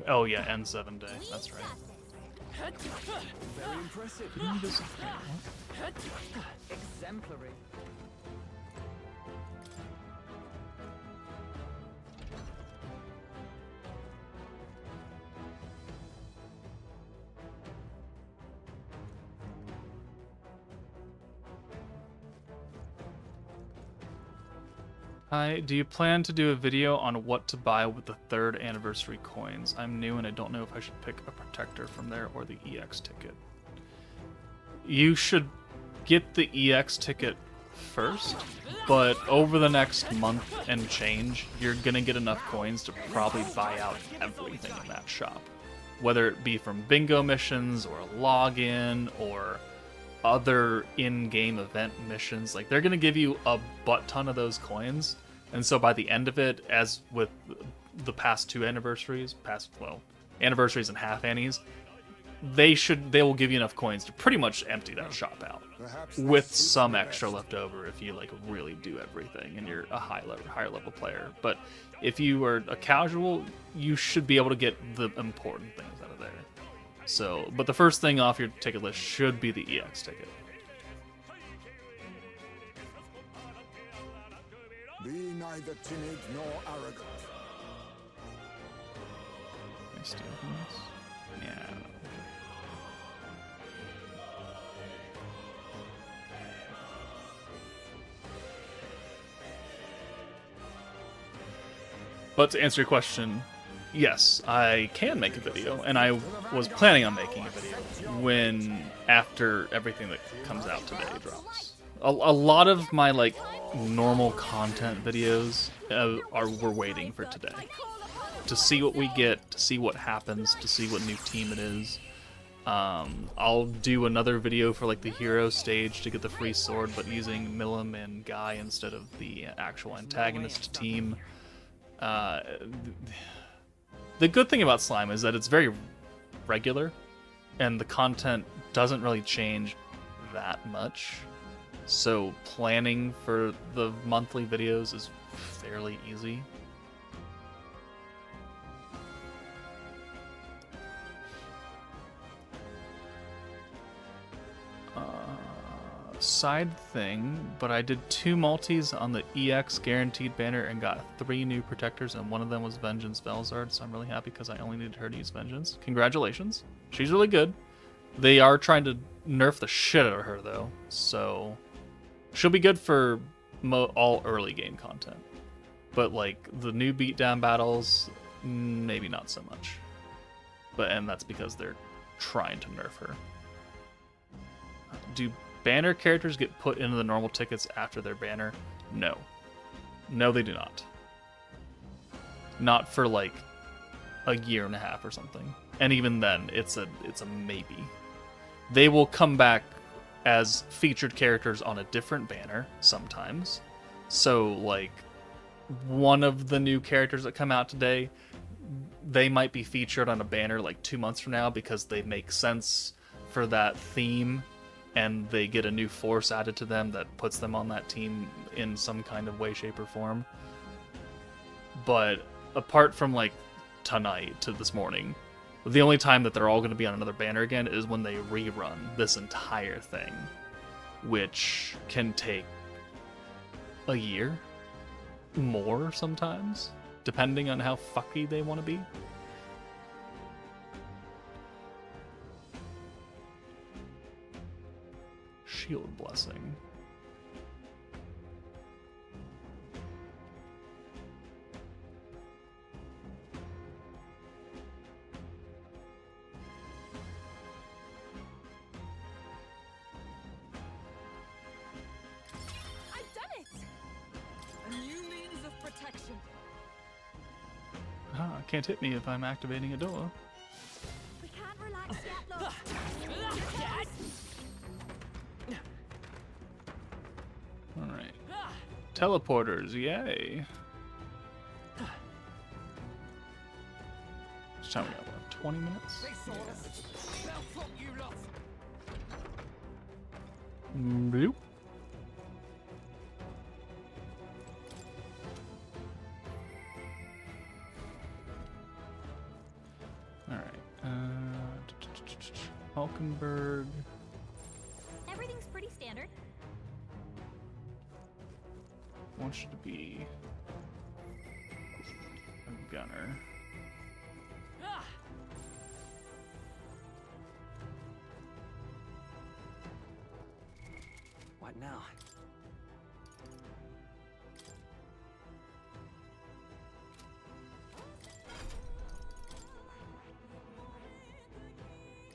A: Oh yeah, N7 Day. That's right.
B: Very impressive.
H: Exemplary.
A: Hi, do you plan to do a video on what to buy with the 3rd anniversary coins? I'm new and I don't know if I should pick a protector from there or the EX ticket. You should get the EX ticket first, but over the next month and change, you're gonna get enough coins to probably buy out everything in that shop. Whether it be from bingo missions or login or other in-game event missions, like they're gonna give you a butt ton of those coins, and so by the end of it, as with the past 2 anniversaries, anniversaries and half annies, they will give you enough coins to pretty much empty that shop out, with some extra left over if you like really do everything and you're a higher level player. But if you are a casual, you should be able to get the important things out of there. So, but the first thing off your ticket list should be the EX ticket.
D: Be neither timid nor arrogant.
A: Can I steal from this? Yeah. But to answer your question, yes, I can make a video, and I was planning on making a video after everything that comes out today drops. A lot of my like normal content videos we're waiting for today to see what we get, to see what happens, to see what new team it is. I'll do another video for like the hero stage to get the free sword, but using Milim and Guy instead of the actual antagonist team. The good thing about Slime is that it's very regular, and the content doesn't really change that much. So planning for the monthly videos is fairly easy. Side thing, but I did 2 multis on the EX guaranteed banner and got 3 new protectors, and one of them was Vengeance Velzard, so I'm really happy because I only needed her to use Vengeance. Congratulations. She's really good. They are trying to nerf the shit out of her, though, so she'll be good for all early game content. But, like, the new beatdown battles, maybe not so much. And that's because they're trying to nerf her. Do banner characters get put into the normal tickets after their banner? No. No, they do not. not for like a year and a half or something. And even then, it's a maybe. They will come back as featured characters on a different banner sometimes. So like one of the new characters that come out today, they might be featured on a banner like 2 months from now because they make sense for that theme and they get a new force added to them that puts them on that team in some kind of way, shape, or form. But apart from like tonight to this morning, the only time that they're all going to be on another banner again is when they rerun this entire thing, which can take a year, more sometimes, depending on how fucky they want to be. Shield Blessing.
C: I've done it! A new means of protection.
A: Can't hit me if I'm activating a door.
C: We can't relax yet, love.
A: Alright. Teleporters, yay. Which time we got left? 20 minutes? Bloop. Hulkenberg.
C: Everything's pretty standard.
A: Wants you to be a gunner.
B: What now?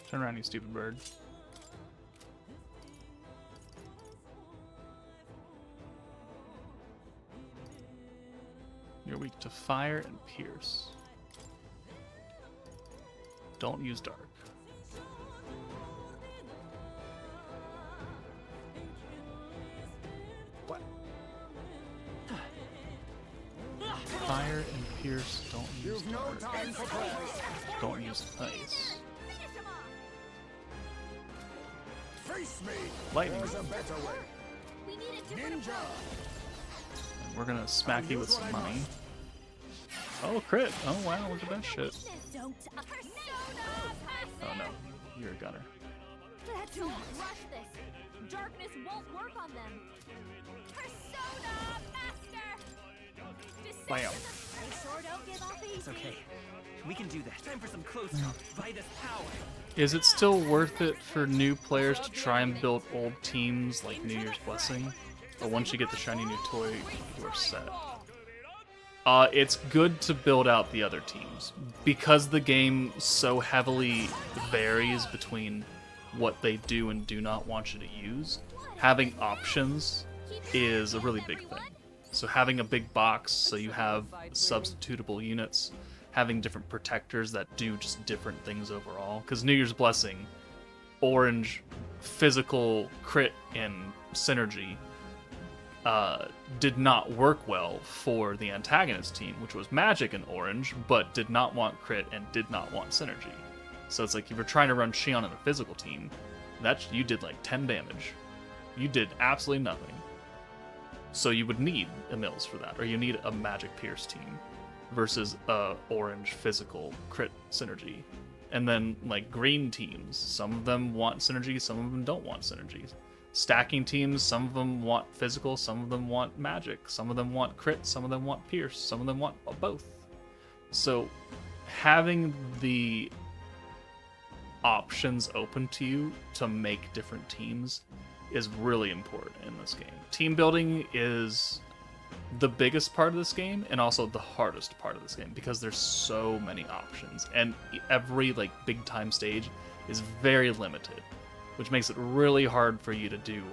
A: Turn around, you stupid bird. You're weak to fire and pierce. Don't use dark. What? Fire and pierce, don't use
D: You've no
A: dark.
D: time for prayers.
A: Don't use ice.
D: Face me.
A: Lightning.
D: There's a better way.
C: We need it to put a
D: Ninja.
A: And we're gonna smack you with some money. Oh, crit! Oh wow, look at that shit.
C: Don't.
A: Oh no, you're a gunner.
C: Let's not rush this. Darkness won't work on them. Persona Master.
A: Bam.
C: They sure don't give up easy.
B: It's okay. We can do that. Time for some close Vitus power.
A: Is it still worth it for new players to try and build old teams like New Year's Blessing? Or once you get the shiny new toy, you are set? It's good to build out the other teams. Because the game so heavily varies between what they do and do not want you to use, having options is a really big thing. So having a big box so you have substitutable units, having different protectors that do just different things overall. Because New Year's Blessing, orange, physical, crit, and synergy did not work well for the antagonist team, which was magic and orange, but did not want crit and did not want synergy. So it's like if you're trying to run Shion in a physical team, you did like 10 damage. You did absolutely nothing. So you would need a Mills for that, or you need a magic pierce team versus a orange physical crit synergy. And then like green teams, some of them want synergy, some of them don't want synergies. Stacking teams, some of them want physical, some of them want magic, some of them want crit, some of them want pierce, some of them want both. So having the options open to you to make different teams is really important in this game. Team building is the biggest part of this game and also the hardest part of this game because there's so many options and every like big time stage is very limited, which makes it really hard for you to do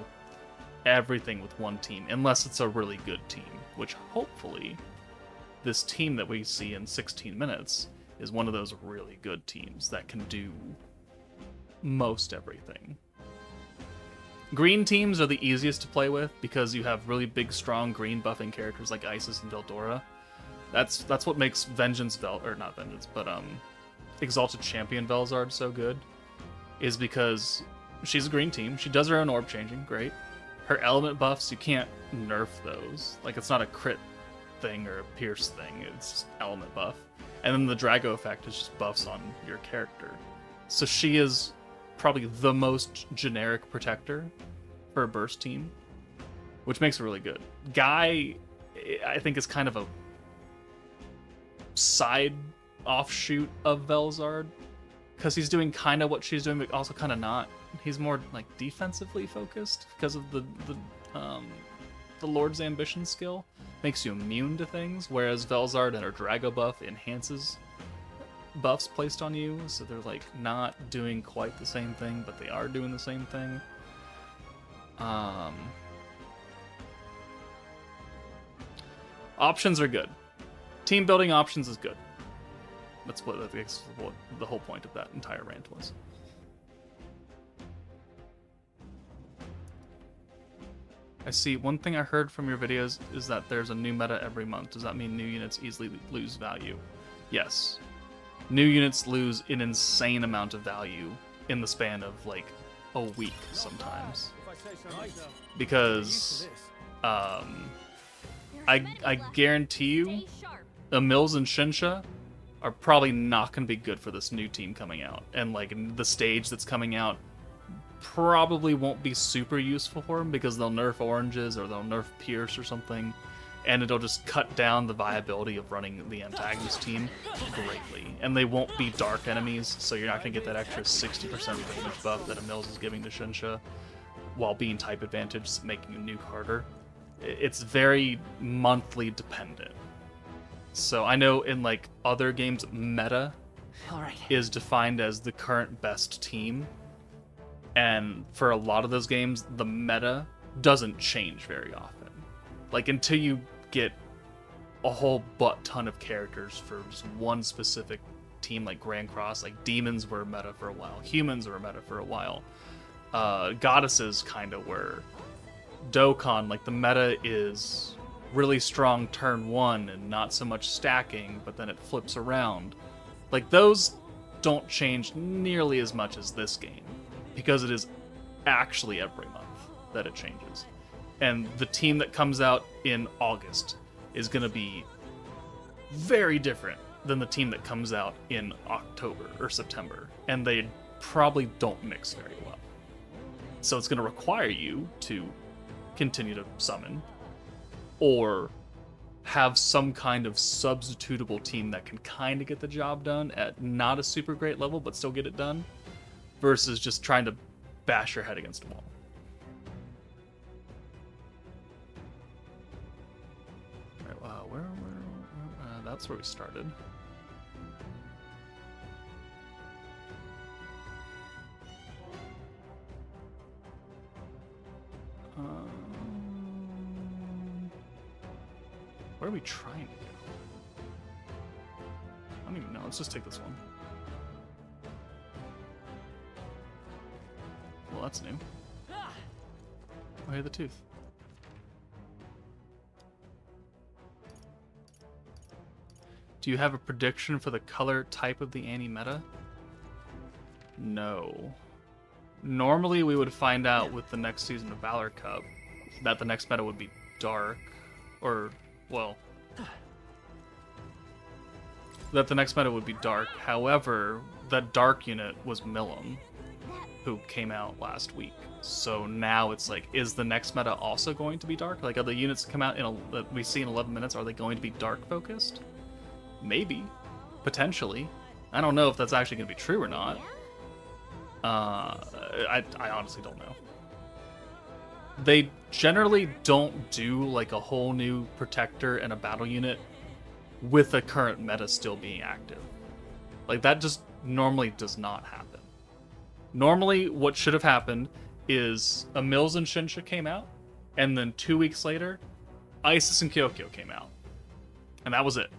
A: everything with one team unless it's a really good team, which hopefully this team that we see in 16 minutes is one of those really good teams that can do most everything. Green teams are the easiest to play with because you have really big, strong green buffing characters like Isis and Veldora. That's what makes Exalted Champion Velzard so good, is because she's a green team. She does her own orb changing, great. Her element buffs, you can't nerf those. Like, it's not a crit thing or a pierce thing, it's just element buff. And then the Drago effect is just buffs on your character. So she is probably the most generic protector for a burst team, which makes it really good. Guy, I think, is kind of a side offshoot of Velzard, because he's doing kind of what she's doing, but also kind of not. He's more like defensively focused because of the Lord's Ambition skill. Makes you immune to things, whereas Velzard and her Drago buff enhances buffs placed on you, so they're like not doing quite the same thing, but they are doing the same thing. Options are good. Team building options is good. That's what the whole point of that entire rant was. I see. One thing I heard from your videos is that there's a new meta every month. Does that mean new units easily lose value? Yes. New units lose an insane amount of value in the span of like a week sometimes. Because I guarantee you Emils and Shinsha are probably not going to be good for this new team coming out. And like the stage that's coming out probably won't be super useful for them because they'll nerf oranges or they'll nerf Pierce or something, and it'll just cut down the viability of running the antagonist team greatly. And they won't be dark enemies, so you're not going to get that extra 60% damage buff that Emils is giving to Shinsha while being type advantage, making a nuke harder. It's very monthly dependent. So I know in like other games, meta is defined as the current best team. And for a lot of those games, the meta doesn't change very often. Like until you get a whole butt ton of characters for just one specific team, like Grand Cross, like demons were meta for a while, humans were meta for a while, goddesses kind of were. Dokkan, like the meta is really strong turn one and not so much stacking, but then it flips around. Like those don't change nearly as much as this game, because it is actually every month that it changes. And the team that comes out in August is going to be very different than the team that comes out in October or September. And they probably don't mix very well. So it's going to require you to continue to summon or have some kind of substitutable team that can kind of get the job done at not a super great level but still get it done, versus just trying to bash your head against a wall. Alright, where that's where we started. Where are we trying to go? I don't even know. Let's just take this one. Well, that's new. Oh, hey, the tooth. Do you have a prediction for the color type of the Annie meta? No. Normally, we would find out with the next season of Valor Cup that the next meta would be dark, or, well, that the next meta would be dark. However, that dark unit was Millum, who came out last week. So now it's like, is the next meta also going to be dark? Like, are the units that come out that we see in 11 minutes, are they going to be dark focused? Maybe. Potentially. I don't know if that's actually going to be true or not. I honestly don't know. They generally don't do like a whole new protector and a battle unit with the current meta still being active. Like, that just normally does not happen. Normally, what should have happened is Emils and Shinsha came out, and then 2 weeks later, Isis and Kyokyo came out. And that was it.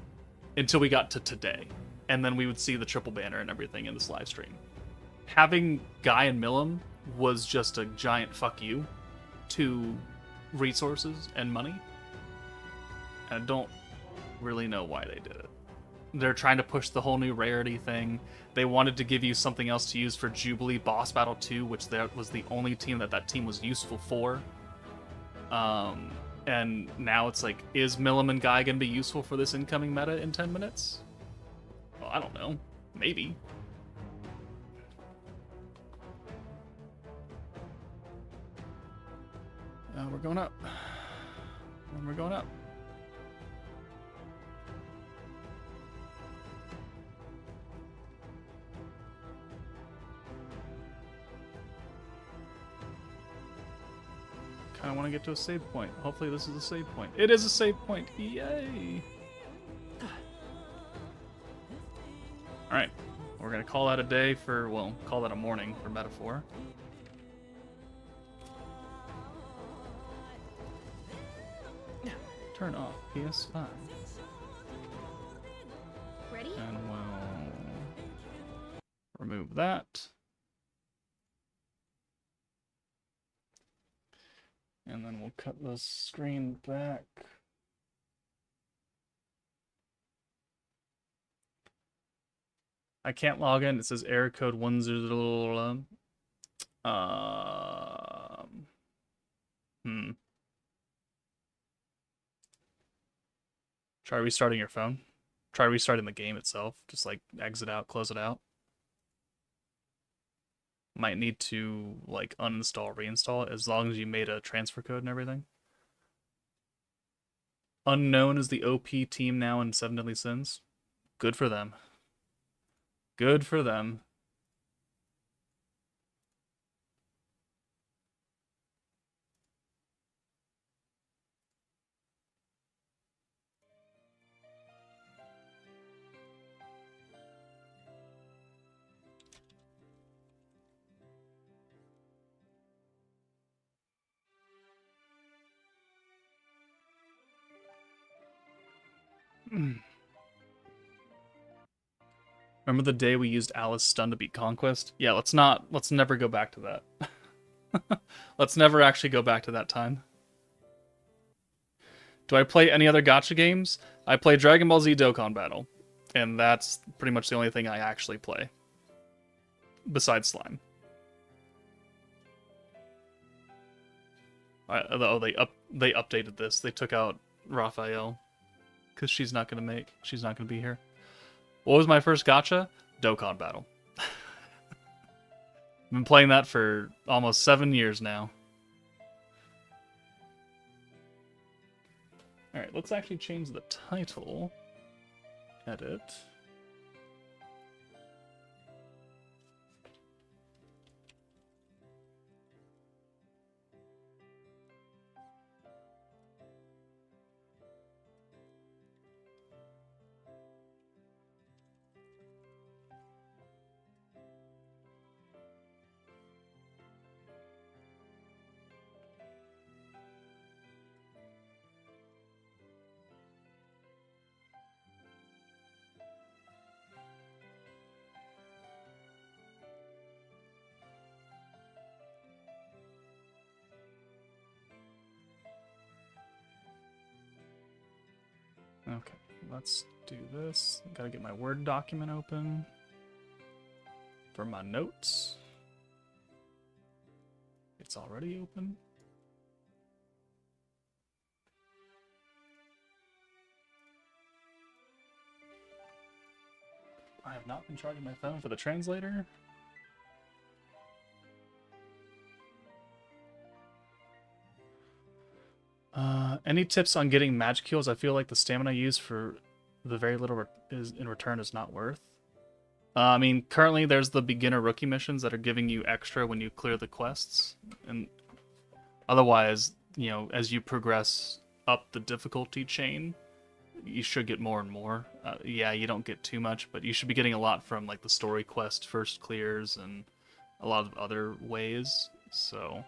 A: Until we got to today. And then we would see the triple banner and everything in this live stream. Having Guy and Millum was just a giant fuck you to resources and money. And I don't really know why they did it. They're trying to push the whole new rarity thing. They wanted to give you something else to use for Jubilee Boss Battle 2, which that was the only team that team was useful for. And now it's like, is Millum and Guy going to be useful for this incoming meta in 10 minutes? Well, I don't know. Maybe. We're going up. And we're going up. Kind of want to get to a save point. Hopefully this is a save point. It is a save point. Yay! Alright. We're going to call that a day for, well, call that a morning for Metaphor. Turn off PS5.
C: Ready?
A: And we'll remove that. And then we'll cut the screen back. I can't log in. It says error code 10. Try restarting your phone. Try restarting the game itself. Just like exit out, close it out. Might need to like uninstall, reinstall it, as long as you made a transfer code and everything. Unknown is the OP team now in Seven Deadly Sins. Good for them. Good for them. Remember the day we used Alice Stun to beat Conquest? Yeah, let's never go back to that. Let's never actually go back to that time. Do I play any other gacha games? I play Dragon Ball Z Dokkan Battle. And that's pretty much the only thing I actually play. Besides Slime. Oh, they updated this. They took out Raphael. Because she's not going to be here. What was my first gacha? Dokkan Battle. I've been playing that for almost 7 years now. Alright, let's actually change the title. Edit. Okay, let's do this. Gotta get my Word document open for my notes. It's already open. I have not been charging my phone for the translator. Any tips on getting magic heals? I feel like the stamina I use for the very little in return is not worth. I mean, currently there's the beginner rookie missions that are giving you extra when you clear the quests, and otherwise, you know, as you progress up the difficulty chain, you should get more and more. Yeah, you don't get too much, but you should be getting a lot from like the story quest first clears and a lot of other ways. So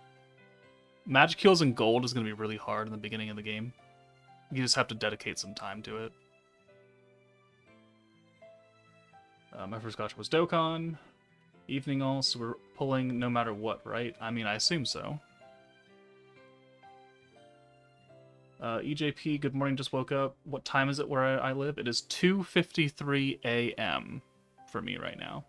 A: magic heals and gold is going to be really hard in the beginning of the game. You just have to dedicate some time to it. My first gotcha was Dokkan. Evening all, so we're pulling no matter what, right? I mean, I assume so. EJP, good morning, just woke up. What time is it where I live? It is 2:53 a.m. for me right now.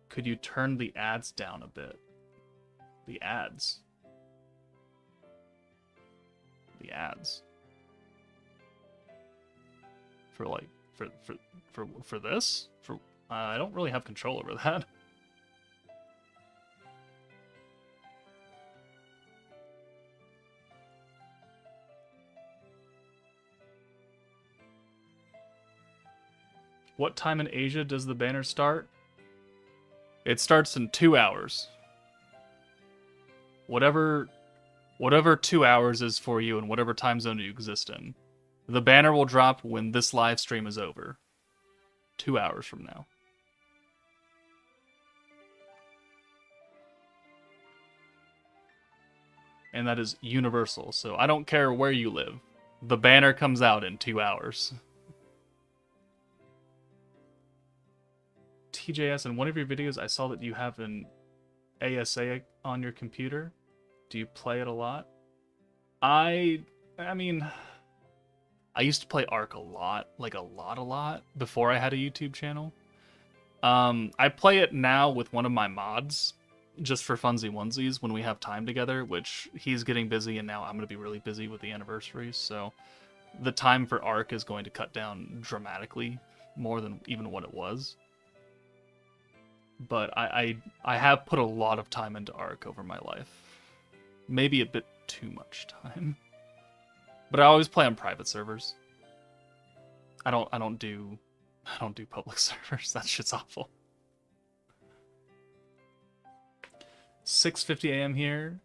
A: Could you turn the ads down a bit? The ads. The ads. For like, for this? I don't really have control over that. What time in Asia does the banner start? It starts in 2 hours. Whatever 2 hours is for you in whatever time zone you exist in. The banner will drop when this live stream is over. 2 hours from now. And that is universal, so I don't care where you live. The banner comes out in 2 hours. TJS, in one of your videos, I saw that you have an ASA on your computer. Do you play it a lot? I mean, I used to play Ark a lot, like a lot, before I had a YouTube channel. I play it now with one of my mods, just for funsy onesies when we have time together, which he's getting busy, and now I'm going to be really busy with the anniversaries, so the time for Ark is going to cut down dramatically, more than even what it was. But I have put a lot of time into Ark over my life. Maybe a bit too much time. But I always play on private servers. I don't do public servers. That shit's awful. 6:50 a.m. here.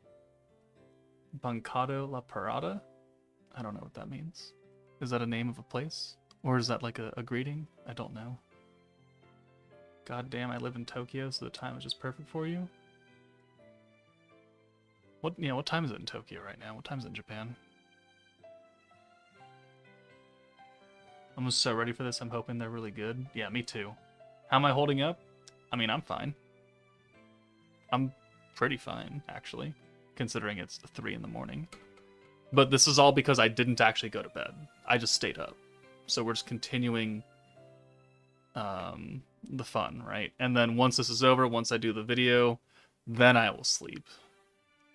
A: Bancado La Parada? I don't know what that means. Is that a name of a place? Or is that like a greeting? I don't know. God damn, I live in Tokyo, so the time is just perfect for you. What time is it in Tokyo right now? What time is it in Japan? I'm so ready for this. I'm hoping they're really good. Yeah, me too. How am I holding up? I mean, I'm fine. I'm pretty fine, actually, considering it's 3 in the morning. But this is all because I didn't actually go to bed. I just stayed up. So we're just continuing the fun, right? And then once this is over, once I do the video, then I will sleep.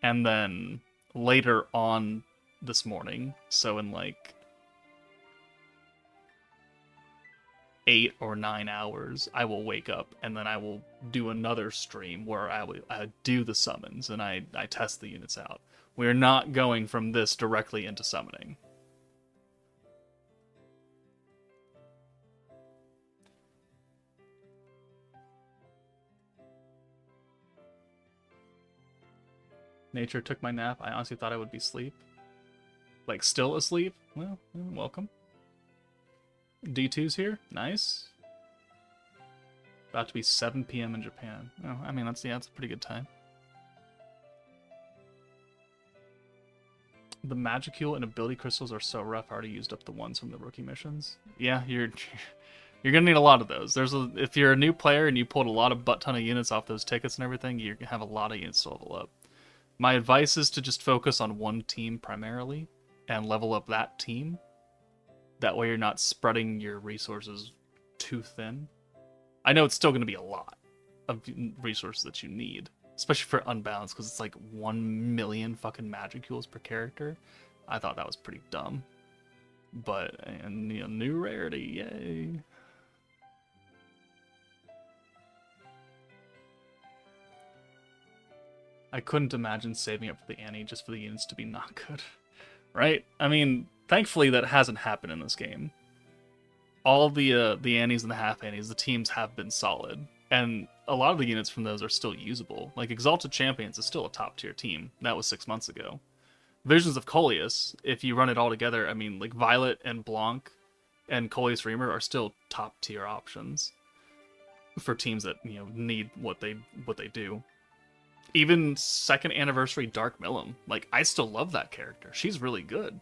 A: And then later on this morning, so in like 8 or 9 hours, I will wake up and then I will do another stream where I do the summons and I test the units out. We're not going from this directly into summoning. Nature took my nap. I honestly thought I would be asleep. Like, still asleep? Well, welcome. D2's here. Nice. About to be 7 p.m. in Japan. Oh, I mean, that's a pretty good time. The Magicule and ability crystals are so rough. I already used up the ones from the rookie missions. Yeah, you're gonna need a lot of those. If you're a new player and you pulled a lot of butt ton of units off those tickets and everything, you're gonna have a lot of units to level up. My advice is to just focus on one team primarily and level up that team. That way you're not spreading your resources too thin. I know it's still going to be a lot of resources that you need, especially for unbalanced, because it's like 1 million fucking Magicules per character. I thought that was pretty dumb. But, and new rarity, yay. I couldn't imagine saving up for the Annie just for the units to be not good. Right? I mean, thankfully that hasn't happened in this game. All the Annies and the half Annies, the teams have been solid. And a lot of the units from those are still usable. Like Exalted Champions is still a top tier team. That was 6 months ago. Visions of Coleus, if you run it all together, I mean, like Violet and Blanc and Coleus Reamer are still top tier options for teams that, need what they do. Even 2nd Anniversary Dark Millum, like, I still love that character. She's really good.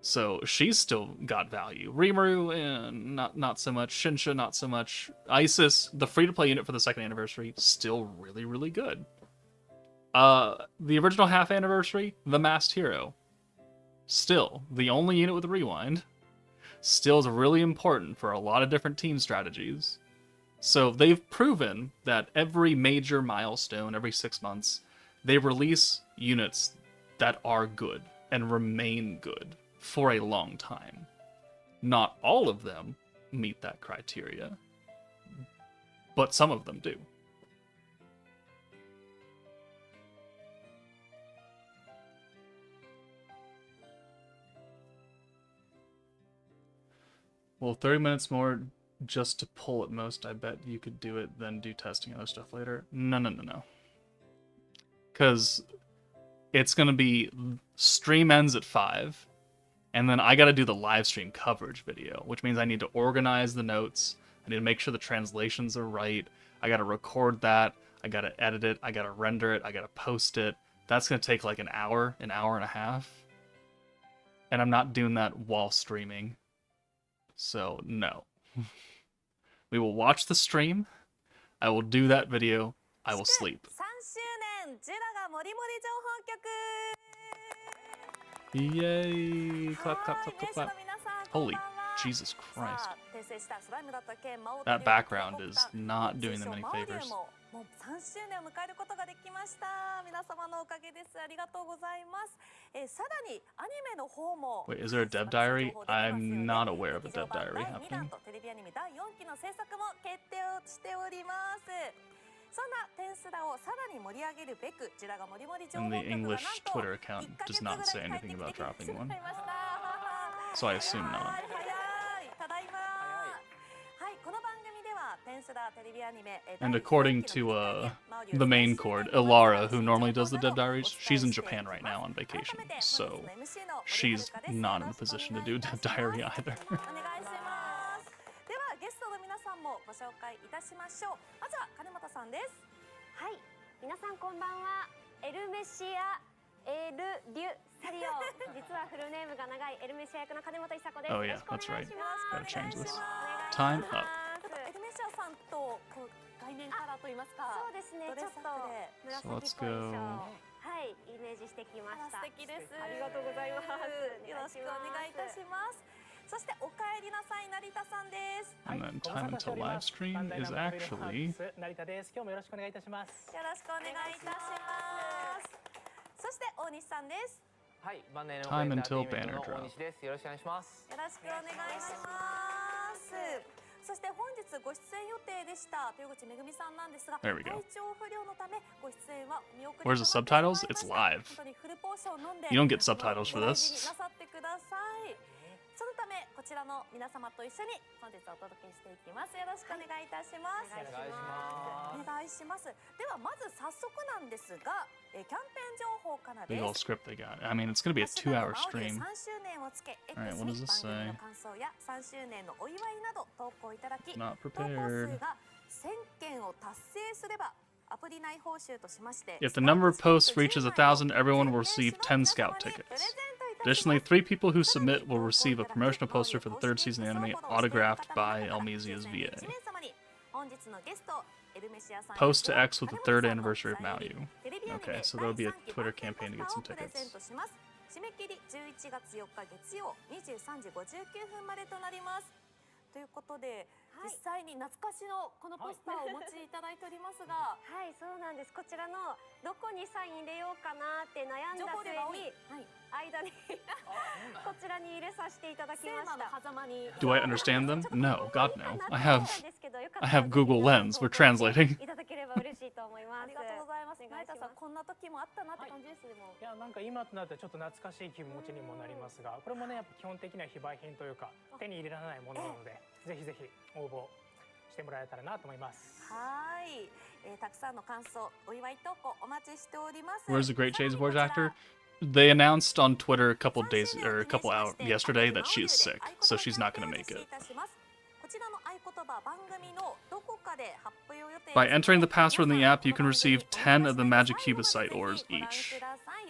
A: So she's still got value. Rimuru, not so much. Shinsha, not so much. Isis, the free-to-play unit for the second anniversary, still really, really good. The original half anniversary, the Masked Hero, still the only unit with rewind, still is really important for a lot of different team strategies. So they've proven that every major milestone, every 6 months, they release units that are good and remain good for a long time. Not all of them meet that criteria, but some of them do. Well, 30 minutes more just to pull at most. I bet you could do it, then do testing and other stuff later. No. Because it's going to be stream ends at 5, and then I got to do the live stream coverage video, which means I need to organize the notes. I need to make sure the translations are right. I got to record that. I got to edit it. I got to render it. I got to post it. That's going to take like an hour and a half. And I'm not doing that while streaming. So, no. We will watch the stream. I will do that video. I will sleep.
C: 3周年ジュラがもりもり情報局
A: Yay! Clap, clap, clap, clap, clap. Holy Jesus Christ. That background is not doing them any favors.
C: もう3周年を迎えることができました。皆様のおかげです。ありがとうございます。さらにアニメの方も
A: Wait, is there a dev diary? I'm not aware of a dev diary happening.
C: テレビアニメ第4期の制作も決定をしております。そんなテンスラをさらに盛り上げるべく、ジュラがもりもり情報
A: And
C: 局
A: the
C: がなん
A: English
C: と
A: Twitter account does not say anything about dropping one.
C: 帰ってきてしまいました。
A: So I assume not.
C: 早いただいま。はい、この番組ではテンスラテレビアニメ
A: And according to the main cord, Ilara, who normally does the dev diaries, she's in Japan right now on vacation. So she's not in a position to do a dev diary either.
C: お願いします。ではゲストの皆さんもご紹介いたしましょう。まずは金本さんです。
I: はい、皆さんこんばんは。エルメシア・エル・リュ・サリオ。実はフルネームが長いエルメシア役の金本伊佐子です。
A: Oh yeah, that's right. Gotta change this. Time up.
C: エルメシアさんとこう概念カラーと言いますか。
I: そうですね。ちょっと紫っ
A: So
I: ぽい
A: let's
I: 衣
A: go.
I: 装。はい、イメージしてきました。
C: 素敵です。
I: ありがとうございます。
C: よろしくお願いいたします。そしておかえりなさい成田さんです。
A: And then time until live stream is actually
J: 成田です。今日もよろしくお願いいたします。
C: よろしくお願いいたします。そして大西さんです。
J: はい、万年の
A: time
J: エンターテ
A: until
J: インメント
A: banner
J: の
A: drop.
J: 大西です。よろしくお願いします。
C: よろしくお願いします。そして本日ご出演予定でした豊口めぐみさんなんですが、
A: There we
C: 体
A: go.
C: 調不良のためご出演は見送り
A: Where's the subtitles? It's live.
C: 本当にフルポーション飲んで
A: You don't get subtitles for
C: ご大
A: this.
C: 事になさってください。そのためこちらの皆様と一緒に本日お届けしていきます。よろしくお願いいたします。
J: お願いします。
C: お願いします。ではまず早速なんですが、キャンペーン情報からで
A: Big
C: す。
A: old script they got. I mean, it's gonna be a 2-hour stream.
C: 3周年をつけ
A: Alright,
C: X
A: what
C: に
A: does
C: 番
A: this
C: 組
A: say?
C: の感想や3周年のお祝いなど投稿いただき、
A: Not
C: 投稿数
A: prepared.
C: が1000件を達成すればアプリ内報酬としまして
A: If the number of posts reaches 1,000, everyone will receive 10 scout tickets. Additionally, 3 people who submit will receive a promotional poster for the 3rd season anime autographed by Elmesia's VA. Post to X with the 3rd anniversary of Maoyu. Okay, so there'll be a Twitter campaign to get some tickets.
C: 締め切り11月4日月曜23時59分までとなります。ということで、実際に懐かしのこのポスターをお持ちいただいておりますが、
I: はい、そうなんです。こちらのどこにサイン入れようかなって悩んだ末に、間にこちらに入れさせていただきました。
A: Do I understand them? No, God no. I have Google Lens. We're translating.
I: いただければ嬉しいと思います。
C: ありがとうございます。成田さん、こんな時もあったなって感じですでも。
J: いや、なんか今となってはちょっと懐かしい気持ちにもなりますが、これもねやっぱ基本的には非売品というか手に入れられないものなので、ぜひぜひ応募してもらえたらなと思います。
C: はい、たくさんの感想、お祝い投稿お待ちしております。
A: Where's the great Shades voice actor? They announced on Twitter a couple days or a couple hours yesterday that she is sick, so she's not going to make it. By entering the password in the app, you can receive 10 of the Magic Cubicite ores each,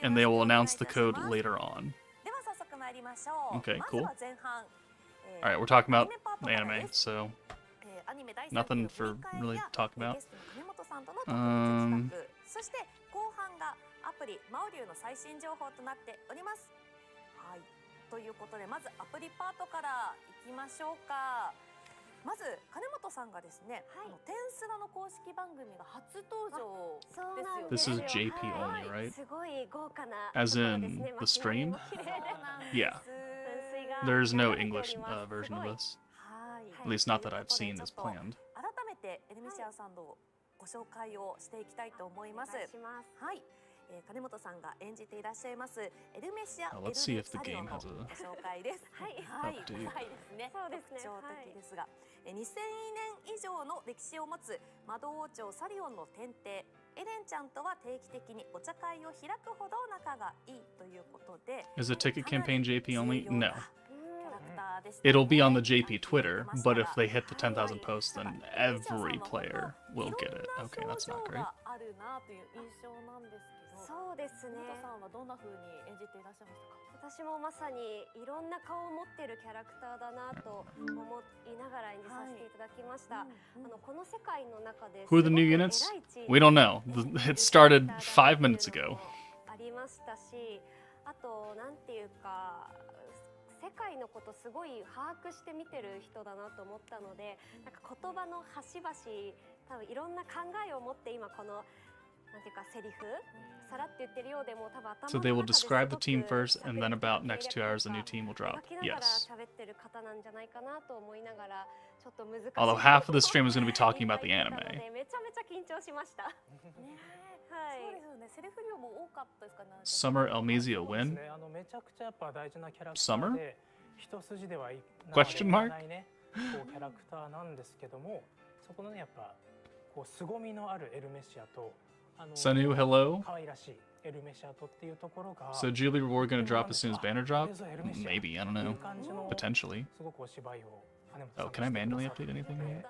A: and they will announce the code later on.
C: ましょう。
A: Okay,
C: まず
A: cool.
C: は前半、
A: Alright, we're talking
C: ア
A: about
C: ニメパート
A: the
C: から
A: anime,
C: です。
A: so
C: アニメ第3期
A: nothing
C: の
A: for
C: 振り返
A: really
C: り
A: to
C: や
A: talk about.
C: ゲストの金本さんとの特別企画、そして後半がアプリマオリュウの最新情報となっております。はい、ということでまずアプリパートからいきましょうか。まず金本さんがですね、テンスラの公式番組が初登場ですよね。
A: This is JP only, right?
I: すごい豪華な
A: As
I: ところです
A: in
I: ね。
A: the
I: 街並み
A: stream?
I: も綺麗で
A: Yeah.
I: 噴水が
A: There's no
I: 流れており
A: English
I: ます。
A: version of
I: すごい
A: this.
C: はい、
A: At least not that
C: という
A: I've
C: ことで
A: seen
C: ちょ
A: as
C: っと
A: planned.
C: 改めてエルミシアさんのご紹介をしていきたいと思います。
I: お願いします。
C: はい、金本さんが演じていらっしゃいますエルメシア・
A: Now
C: エル
A: let's see
C: メ
A: if the
C: サリオ
A: game
C: の
A: has
C: ご
A: a
C: 紹介です。
I: はい
C: はい、
A: update.
C: はいですね。
I: そうですね
C: 特徴的ですが、2000年以上の歴史を持つ魔導王朝サリオンの天帝エレンちゃんとは定期的にお茶会を開くほど仲がいいということで、
A: Is the ticket campaign JP only?
C: 重要な
A: No.
C: キャラクターでしたね。
A: It'll be on the JP Twitter, but if they hit the 10,000 posts, then every player will get it. Okay, that's not great.
C: あるなという印象なんですけど、
I: そうですね。
C: 金本さんはどんな風に演じていらっしゃいましたか？
I: 私もまさにいろんな顔を持っているキャラクターだなと思いながら演じさせていただきました。この世界の中で
A: Who are the new units? We don't know. It started 5 minutes ago.
I: ありましたし、あとなんていうか世界のことすごい把握して見てる人だなと思ったので、なんか言葉の端々多分いろんな考えを持って今このなんていうかセリフさらって言ってるようでも多分頭
A: So
I: の
A: they will
I: 中で
A: describe the
I: す
A: team
I: ごく
A: first, and then
I: 喋って
A: about next 2 hours, the new
I: 描
A: team will drop.
I: きながら
A: Yes.
I: 喋ってる方なんじゃないかなと思いながらちょっと難しい
A: Although half of the stream is going to be talking about the
I: いっぱい言っ
A: anime.
I: たのでめちゃめちゃ緊張しました。はい
C: そうですよね。セリフ量も多かったですかね。
A: Summer Elmezia
J: そうです
A: win?
J: ね。めちゃくちゃやっぱ大事なキャラクタ
A: Summer?
J: ーで一筋ではい
A: Question mark?
J: ないねこうキャラクターなんですけども、そこのねやっぱこう凄みのあるエルメシアと
A: Sanu, hello?
J: 可愛らしいエルメシアとっていうところが
A: So Jubilee reward going to drop as soon as banner drop? Maybe, I don't know. Potentially.
J: すごくお芝居を
A: Oh, can I manually update anything here?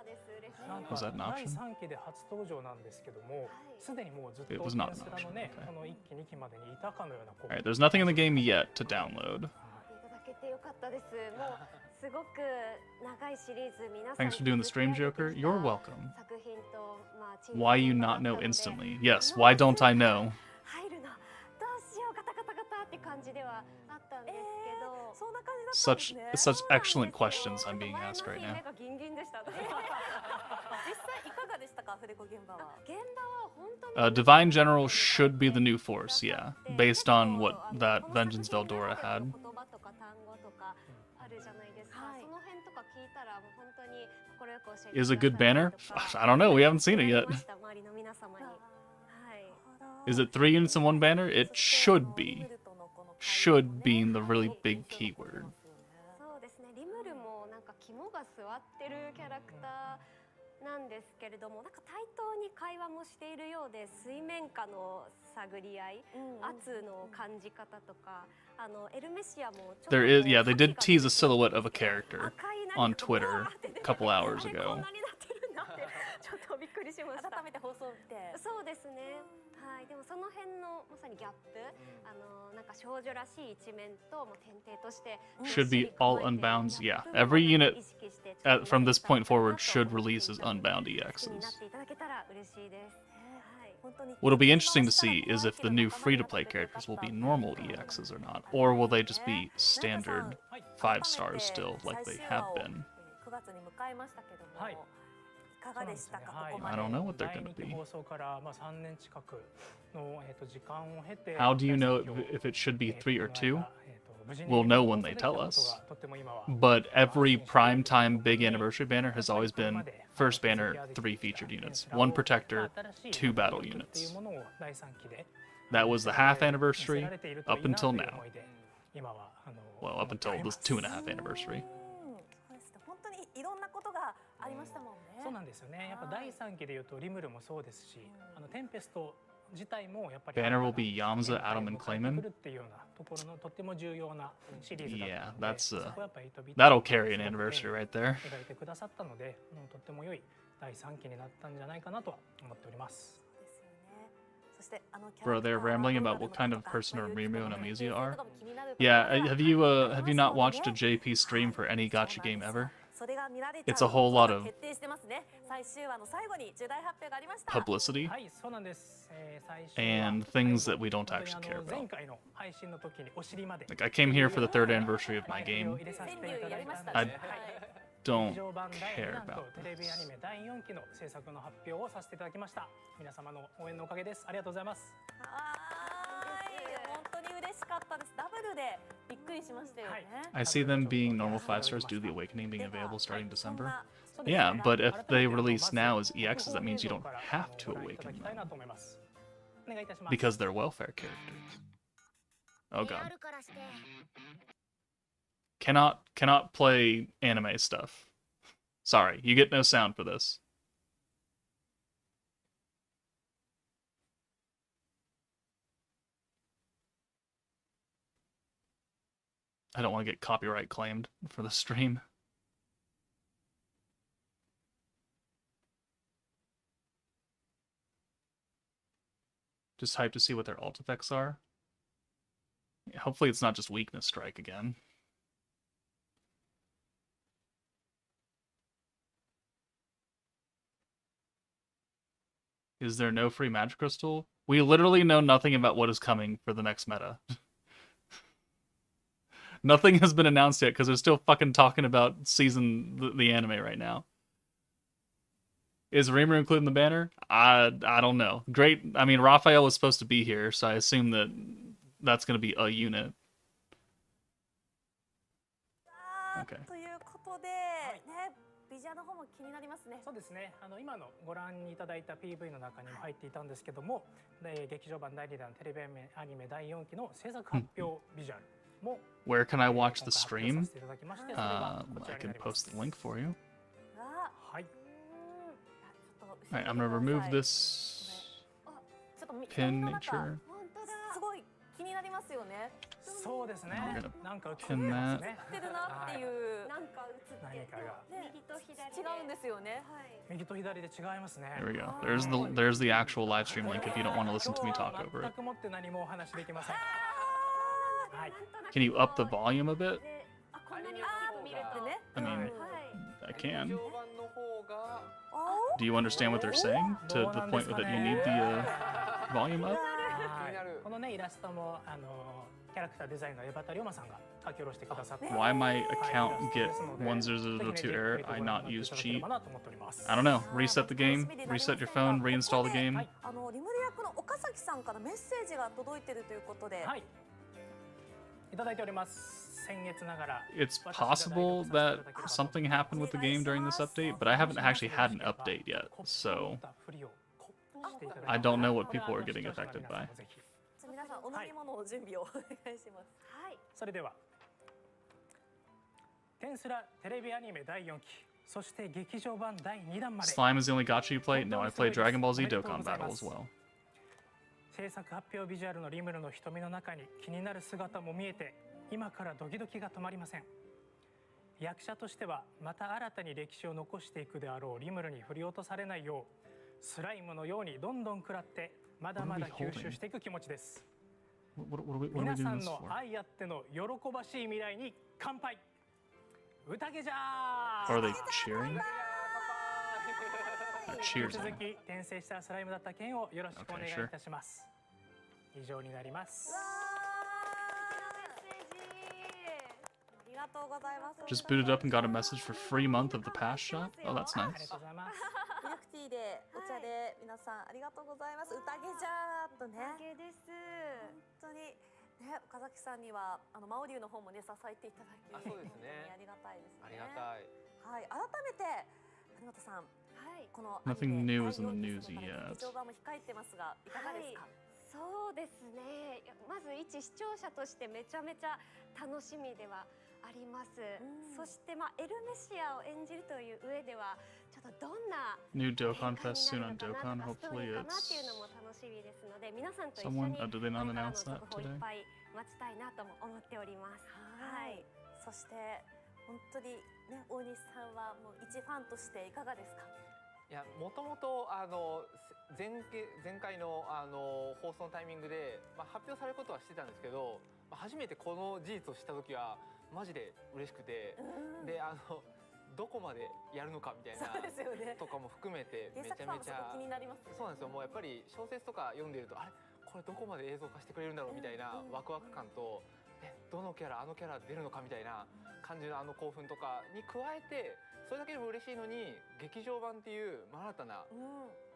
J: なんか
A: Was that an
J: 第
A: option?
J: 3期で初登場なんですけども、すでにもうずっと
A: It was not an
J: テンスラのね
A: option, okay.
J: この1期2期までにいたかのようなこう
A: Alright, there's nothing in the game yet to download.
I: いただけてよかったです。もうすごく長いシリーズ皆さん
A: Thanks for doing the stream, Joker. You're welcome.
I: 作品とまあチーム
A: Why you
I: メンバー
A: not
I: だ
A: know
I: ったので
A: instantly? Yes, why don't I know?
I: 入るのどうしようガタガタガタって感じではあったんですけど、
C: そんな感じだったんですね。
A: Such excellent questions I'm being asked right
I: 前の日
A: now.
I: 目がギンギンでした。
C: 実際いかがでしたか、フレコ現場は。
I: 現場は本当に
A: Divine General should be the new force, yeah. Based on what that Vengeance Veldora had.
I: 言葉とか単語とかあるじゃないですか。その辺とか聞いたらもう本当に心よく教えてくださったりとか。
A: Is it good banner? I don't know, we haven't seen it yet.
I: 周りの皆様に。はい。
A: Is it 3 units in 1 banner? It should be. Should being the really big keyword.
I: そうですね。リムルもなんか肝が据わってるキャラクターなんですけれども、なんか対等に会話もしているようで、水面下の探り合い、圧の感じ方とか、エルメシアもちょっと
A: There is, yeah, they did tease a silhouette of a character on Twitter a couple hours ago.
I: こんなになってるんだってちょっとびっくりしました。
C: 改めて放送を見て。
I: そうですね。はい。でもその辺のまさにギャップ、なんか少女らしい一面ともう天帝として
A: Should be all unbounds, yeah. Every unit from this point forward should release as unbound
I: にな
A: EXs.
I: っていただけたら嬉しいです。はい。
A: What'll be interesting to see is if the new free-to-play characters will be normal EXs or not, or will they just be standard 5 stars still, like they have been.
C: 9月に迎えましたけども、いかがでしたか、ここ
A: I
C: まで。
A: don't know what they're
J: 第
A: going
J: 2
A: to
J: 期
A: be.
J: 放送からまあ3年近くの時間を経て
A: How do you know if it should be 3 or 2? We'll know when they tell us. But every primetime big anniversary banner has always been first banner 3 featured units, 1 protector, 2 battle units. That was the half anniversary up until now. Well, up until this 2.5 anniversary.
C: そうですね。本当にいろんなことがありましたもんね。
J: そうなんですよね。やっぱ第3期でいうとリムルもそうですし、テンペスト自体もやっぱり
A: Banner will be Yamza, Adam, and Clayman.
J: っていうようなところのとっても重要なシリーズだ
A: Yeah,
J: ったので、
A: that's
J: そこはやっぱり
A: that'll carry an anniversary right there.
J: 描いてくださったので、とっても良い第3期になったんじゃないかなとは思っております。
C: ですよね。そ
A: Bro, they're rambling about what kind of person Rimuru and Amizuya are. Yeah, have you not watched a JP stream for any gacha game ever? It's a whole lot of publicity and things that we don't actually care about. Like, I came here for the 3rd anniversary of my game. I don't care about this.
C: 本当に嬉しかったです。ダブルでびっくりしましたよね。
A: I see them being normal 5 stars due to the Awakening being available starting December. Yeah, but if they release now as EXs, that means you don't have to awaken them. Because they're welfare characters. Oh god. Cannot play anime stuff. Sorry, you get no sound for this. I don't want to get copyright claimed for the stream. Just hyped to see what their alt effects are. Hopefully it's not just weakness strike again. Is there no free magic crystal? We literally know nothing about what is coming for the next meta. Nothing has been announced yet because they're still fucking talking about the anime right now. Is Reimer including the banner? I don't know. Great. I mean, Raphael was supposed to be here, so I assume that that's going to be a unit. Okay.
J: そうですね。今のご覧いただいた PV の中にも入っていたんですけども、劇場版第2弾テレビアニメ第4期の制作発表ビジュアルも
A: Where can I watch the stream? I can post the link for you. Alright, I'm gonna remove this pin nature.
C: すごい気になりますよね。
J: そうですね。なんか映って
A: る
J: ますね。
C: 映ってるなっていう。
I: なんか映って
J: 何かが
I: 右と左
C: 違うんですよね。
J: 右と左で違いますね。
A: There we go. There's the actual live stream link if you don't want to listen to me talk over it.
J: 全くもって何もお話できません。はい。
A: Can you up the volume a bit?
C: こんなに大きく見れてね。
A: I mean, I can. Do you understand what they're saying? To the point that you need the volume up?
J: このねイラストもキャラクターデザインの江端龍馬さんが書き下ろしてくださって
A: Why my account get 1002 error? I not use cheat. I don't know. Reset the game, reset your phone, reinstall the game.
C: リムル役の岡崎さんからメッセージが届いてるということで。
J: はい。いただいております。先月ながら。
A: It's possible that something happened with the game during this update, but I haven't actually had an update yet, so I don't know what people are getting affected by.
C: 皆さんお飲み物の準備をお願いします。はい。
J: それではテンスラテレビアニメ第4期、そして劇場版第2弾まで。
A: Slime is the only gacha you play? No, I play Dragon Ball Z Dokkan Battle as well.
J: 制作発表ビジュアルのリムルの瞳の中に気になる姿も見えて、今からドキドキが止まりません。役者としてはまた新たに歴史を残していくであろうリムルに振り落とされないよう、スライムのようにどんどん食らってまだまだ吸収していく気持ちです。皆さんの愛あっての喜ばしい未来に乾杯。宴じゃー。
A: Are they cheering? Cheers.
J: 続き転生したスライムだった件をよろしくお願いいたします。以上になります。
A: Just booted up and got a message for free month of the Pass shop. Oh, that's nice.
C: ミルクティーでお茶で皆さんありがとうございます。宴じゃーとね。
I: 宴です。
C: 本当にね、岡崎さんにはマオリュウの方もね支えていただき、
K: そうですね。
C: ありがたいですね。
K: ありがたい。
C: はい、改めて谷本さん、この
A: Nothing new is in the news yet.
C: 劇場版も控えてますがいかがですか？
I: そうですね。まず一視聴者としてめちゃめちゃ楽しみではあります。そしてエルメシアを演じるという上ではちょっとどんな
A: New Dokkan Fest soon on Dokkan. Hopefully
I: かなっていうのも楽しみですので、皆さんと一緒に
A: did they not announce that
I: これからの続報をい
A: today?
I: っぱい待ちたいなとも思っております。
C: はい。そして本当にね、大西さんはもう一ファンとしていかがですか？
K: いや、もともと前回の放送のタイミングで、発表されることはしてたんですけど、初めてこの事実を知った時はマジで嬉しくて、でどこまでやるのかみたいなとかも含めてめちゃめちゃそうなんですよ。もうやっぱり小説とか読んでると、あれこれどこまで映像化してくれるんだろうみたいなワクワク感と、どのキャラキャラ出るのかみたいな感じの興奮とかに加えて、それだけでも嬉しいのに劇場版っていう新たな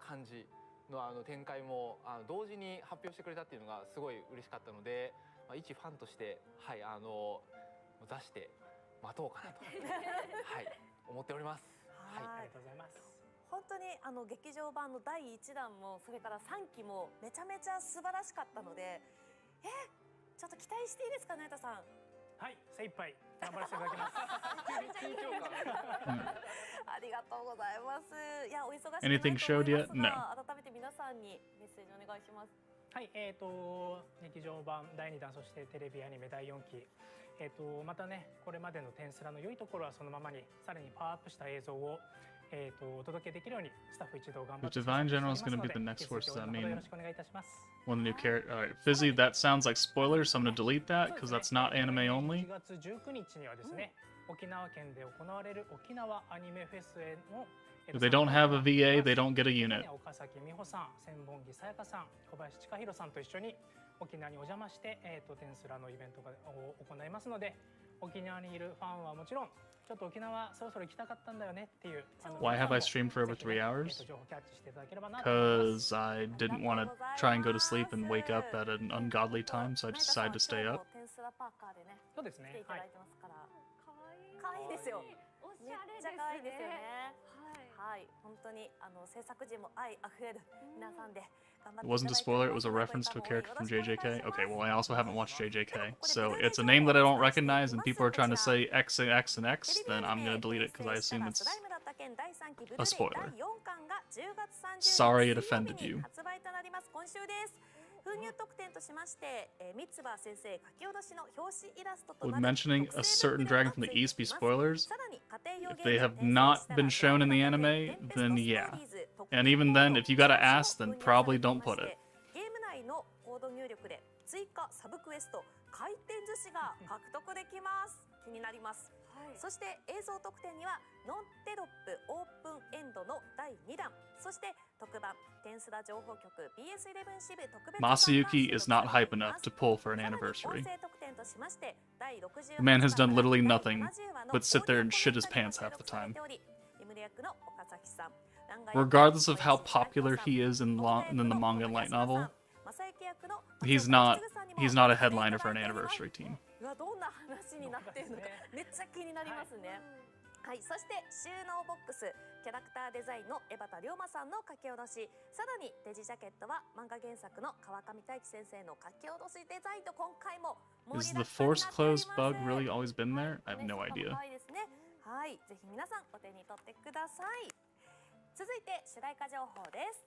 K: 感じの展開も同時に発表してくれたっていうのがすごい嬉しかったので、一ファンとしてはい出して待とうかなとはい思っております。
J: はい、ありがとうございます。
C: 本当に劇場版の第1弾もそれから3期もめちゃめちゃ素晴らしかったので、ちょっと期待していいですか、成田さん。
J: はい、精一杯頑張らせていただきます。
C: ありがとうございます。いや、お忙しいと思い
A: Anything
C: ます
A: showed yet?
C: が、
A: No.
C: 改めて皆さんにメッセージお願いします。
J: はい、劇場版第2弾、そしてテレビアニメ第4期、またね、これまでのテンスラの良いところはそのままに、さらにパワーアップした映像を、お届けできるようにスタッフ一同頑張って
A: If Divine General is going to be the next force, does that
J: よ
A: mean
J: ろしくお願いいたします。
A: one of the new character? All right, Fizzy, that sounds like spoilers, so I'm going to delete that because that's not anime only.
J: 1月19日にはですね、沖縄県で行われる沖縄アニメフェスへの
A: If they don't have a VA, they don't get a unit.
J: 岡崎美穂さん、千本木さやかさん、小林千佳弘さんと一緒に沖縄にお邪魔して、テンスラのイベントを行いますので、沖縄にいるファンはもちろん、ちょっと沖縄そろそろ行きたかったんだよねっていう。
A: Why have I streamed for over 3 hours? Because I didn't want to try and go to sleep and wake up at an ungodly time, so I just decided to stay up.
C: テンスラパーカーでね、
J: そうですね。
C: 来ていただいてますから。可愛いですよ。めっちゃ可愛いですよね。はい、本当に制作陣も愛あふれる皆さんで。
A: It wasn't a spoiler, it was a reference to a character from JJK. Okay, well, I also haven't watched JJK. So it's a name that I don't recognize and people are trying to say X and X and X, then I'm going to delete it because I assume it's a spoiler. Sorry it offended you.
C: 封入特典としまして、三つ葉先生書き下ろしの表紙イラストと
A: Would mentioning a certain dragon from the East be spoilers? If they have not been shown in the anime, then yeah. And even then, if you gotta ask, then probably don't put it.
C: ゲーム内のコード入力で追加サブクエスト回転寿司が獲得できます。気になります。そして映像特典にはノンテロップオープンエンドの第2弾、そして特番テンスラ情報局 BS11 支部特別版
A: Masayuki is not hype enough to pull for an
C: さらに
A: anniversary.
C: 音声特典としまして第60
A: The man has done literally nothing but sit there and shit his pants half the time.
C: リムル役の岡崎さん、
A: Regardless of how popular he is in the manga and light novel, he's not a headliner for an anniversary team.
C: どんな話になってるのかめっちゃ気になりますね。はい、そして収納ボックスキャラクターデザインの江端龍馬さんの書き下ろし、さらにデジジャケットは漫画原作の川上大輝先生の書き下ろしデザインと今回も
A: Is the force close bug really always been there? I have no idea.
C: はい、ぜひ皆さんお手に取ってください。続いて主題歌情報です。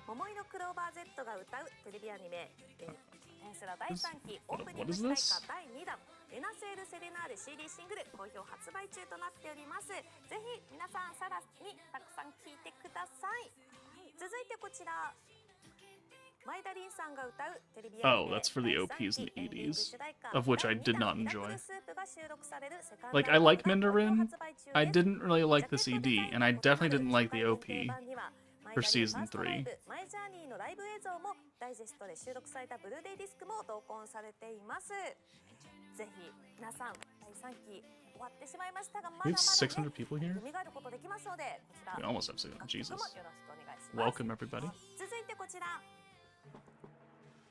C: 桃色クローバー Z が歌うテレビアニメテンスラ第3期オープニング主題歌第2弾エナセール・セレナーレ CD シングル好評発売中となっております。ぜひ皆さんさらにたくさん聴いてください。続いてこちら前田凛さんが歌うテレビアニメ
A: Oh, that's for the OPs in the 80s, of which I did not enjoy. Like, I like Mandarin, I didn't really like the CD, and I definitely didn't like the OP for Season 3.
C: マイジャーニーのライブ映像もダイジェストで収録されたブルーレイディスクも同梱されています。ぜひ皆さん第3期終わってしまいましたがまだまだ、ね、
A: 600 people here?
C: 蘇ることできますのでこちら
A: We almost have 600. Jesus.
C: よろしくお願いします。
A: Welcome everybody.
C: 続いてこちら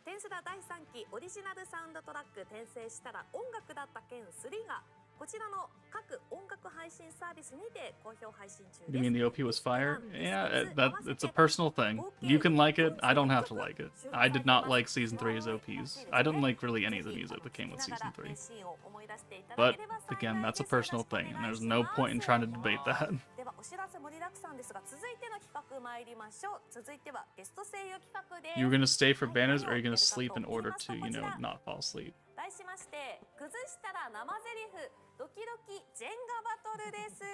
C: テンスラ第3期オリジナルサウンドトラック転生したら音楽だった件3がこちらの各音楽配信サービスにて好評配信中です。
A: You mean the OP was fire? Yeah, it's a personal thing. You can like it, I don't have to like it. I did not like Season 3's OPs. I didn't like really any of the music that came with Season 3. But, again, that's a personal thing, and there's no point in trying to debate that.
C: ではお知らせ盛りりだくさんですが、続いての企画参りましょう。続いてはゲスト声優企画です。
A: You were gonna stay for banners, or are you gonna sleep in order to, you know, not fall asleep?
C: 題しまして、崩したら生ゼリフドキドキジェンガバトルです。ジ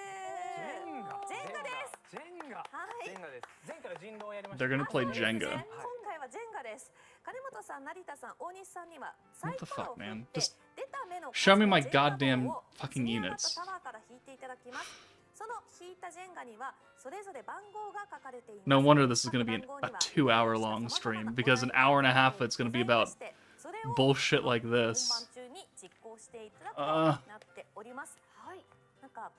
C: ェンガです。
J: ジェンガ。
C: はい。
K: ジェンガです。
J: 前回は人狼をやりました。
A: They're gonna play
C: そうですね
A: Jenga.
C: 今回はジェンガです。金本さん、成田さん、大西さんにはサイ
A: What the
C: コロ
A: fuck,
C: を振っ
A: man?
C: て
A: Just
C: 出た目の
A: show me my
C: ジェンガ
A: goddamn
C: 棒を
A: fucking
C: 積み上がった
A: units.
C: タワーから引いていただきます。その引いたジェンガにはそれぞれ番号が書かれています。
A: No wonder this is gonna be a 2-hour long stream, because an hour and a half of it's gonna be about bullshit like
C: 本
A: this.
C: 番中に実行していただくとなっております。はい。なんか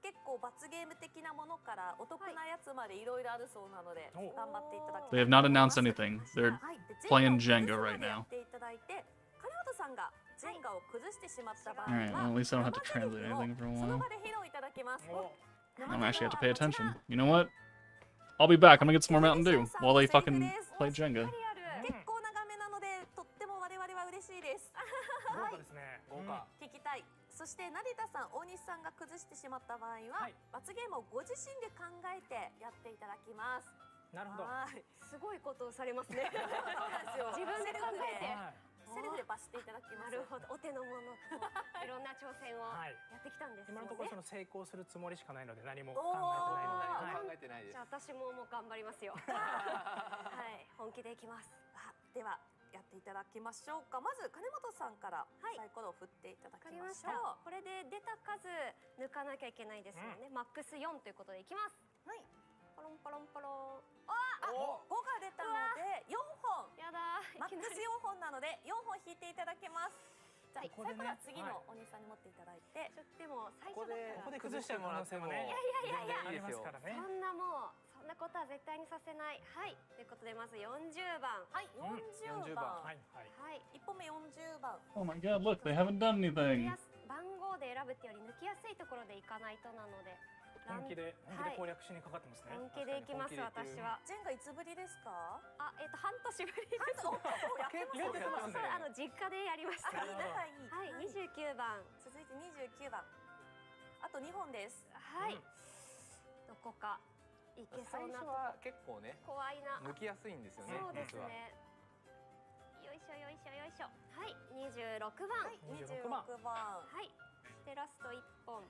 C: 結構罰ゲーム的なものからお得なやつまでいろいろあるそうなので、頑張っていただきた
A: They
C: い
A: have
C: と
A: not
C: 思いま
A: announced
C: す。
A: anything. They're
C: はい。で
A: playing
C: ジェン
A: Jenga
C: ガを
A: right
C: 崩すまでや
A: now.
C: っていただいて、金本さんがジェンガを崩してしまった場合
A: Alright,
C: は
A: well, at least I don't have to
C: 生ゼリ
A: translate
C: フを
A: anything for a
C: その
A: while.
C: 場で披露いただきます。
A: I'm actually have to pay attention. You know what? I'll be back. I'm gonna get some more Mountain Dew while they fucking play Jenga.
C: 結構長めなのでとっても我々は嬉しいです。
J: 豪華ですね。
K: 豪華。
C: 聞きたい。そして成田さん、大西さんが崩してしまった場合は、罰ゲームをご自身で考えてやっていただきます。
J: なるほど。
C: はい。
I: すごいことをされますね。
C: そうなんですよ。
I: 自分で考えて。
C: セルフで罰していただきます。
I: なるほど。お手の物といろんな挑戦をやってきたんですよね。
J: 今のところその成功するつもりしかないので何も考えてないので。
I: じゃあ私ももう頑張りますよ。はい、本気でいきます。
C: ではやっていただきましょうか。まず金本さんからサイコロを振っていただきましょう。
I: これで出た数抜かなきゃいけないですよね。マックス4ということでいきます。はい。ポロンポロンポロン。
C: 5が出たので4本。
I: やだ。
C: マックス4本なので4本引いていただけます。じゃあ最後は次のお兄さんに持っていただいて。
I: でも最初だから。
J: ここで崩しちゃう可能性もね。
I: いや
J: ありますからね。
I: そんなもうそんなことは絶対にさせない。はい。ということでまず40番。
C: はい、40番。はい。1本目40番。
A: Oh my god, look, they haven't done anything.
I: 番号で選ぶってより抜きやすいところでいかないとなので。
J: 本気で攻略しにかかってますね。
I: 本気でいきます私は。
C: ジェンガいつぶりですか？
I: 半年ぶりです。実家でやりました。
C: はい、
I: 29番。
C: 続いて29番。あと2本です。
I: はい。どこかいけそうな。
K: 最初は結構ね。
I: 怖いな。
K: 抜きやすいんですよね。
I: そうですね。よいしょよいしょよいしょ。はい、26番。
C: 26番。
I: はい。でラスト1本。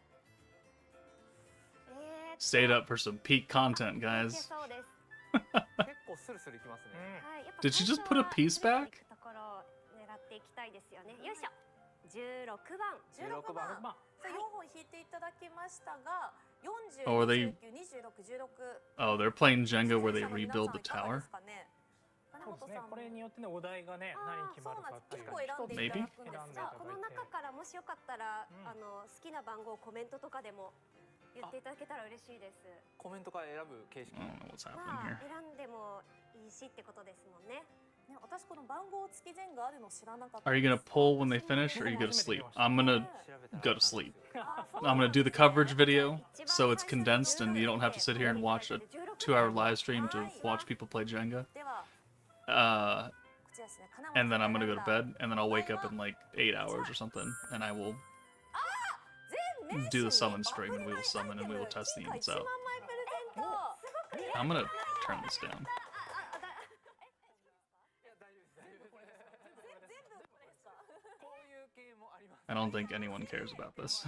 A: Stayed up for some peak content, guys. Did she just put a piece back?
C: 16番。4本引いていただきましたが、40、
A: Oh, are they?
C: 26、16。
A: Oh, they're playing Jenga where they rebuild the tower.
J: そうですね。これによってねお題がね何決まるかっていう。
A: Maybe?
I: この中からもしよかったら好きな番号をコメントとかでも言っていただけたら嬉しいです。
K: コメントから選ぶ形式。
I: まあ選んでもいいしってことですもんね。
C: 私この番号付きジェンガあるの知らなかった。
A: Are you gonna pull when they finish, or are you gonna sleep? I'm gonna go to sleep. I'm gonna do the coverage video, so it's condensed, and you don't have to sit here and watch a 2-hour live stream to watch people play Jenga. And then I'm gonna go to bed, and then I'll wake up in like 8 hours or something, and I will do the summon stream, and we will summon, and we will test the units out. I'm gonna turn this down. I don't think anyone cares about this.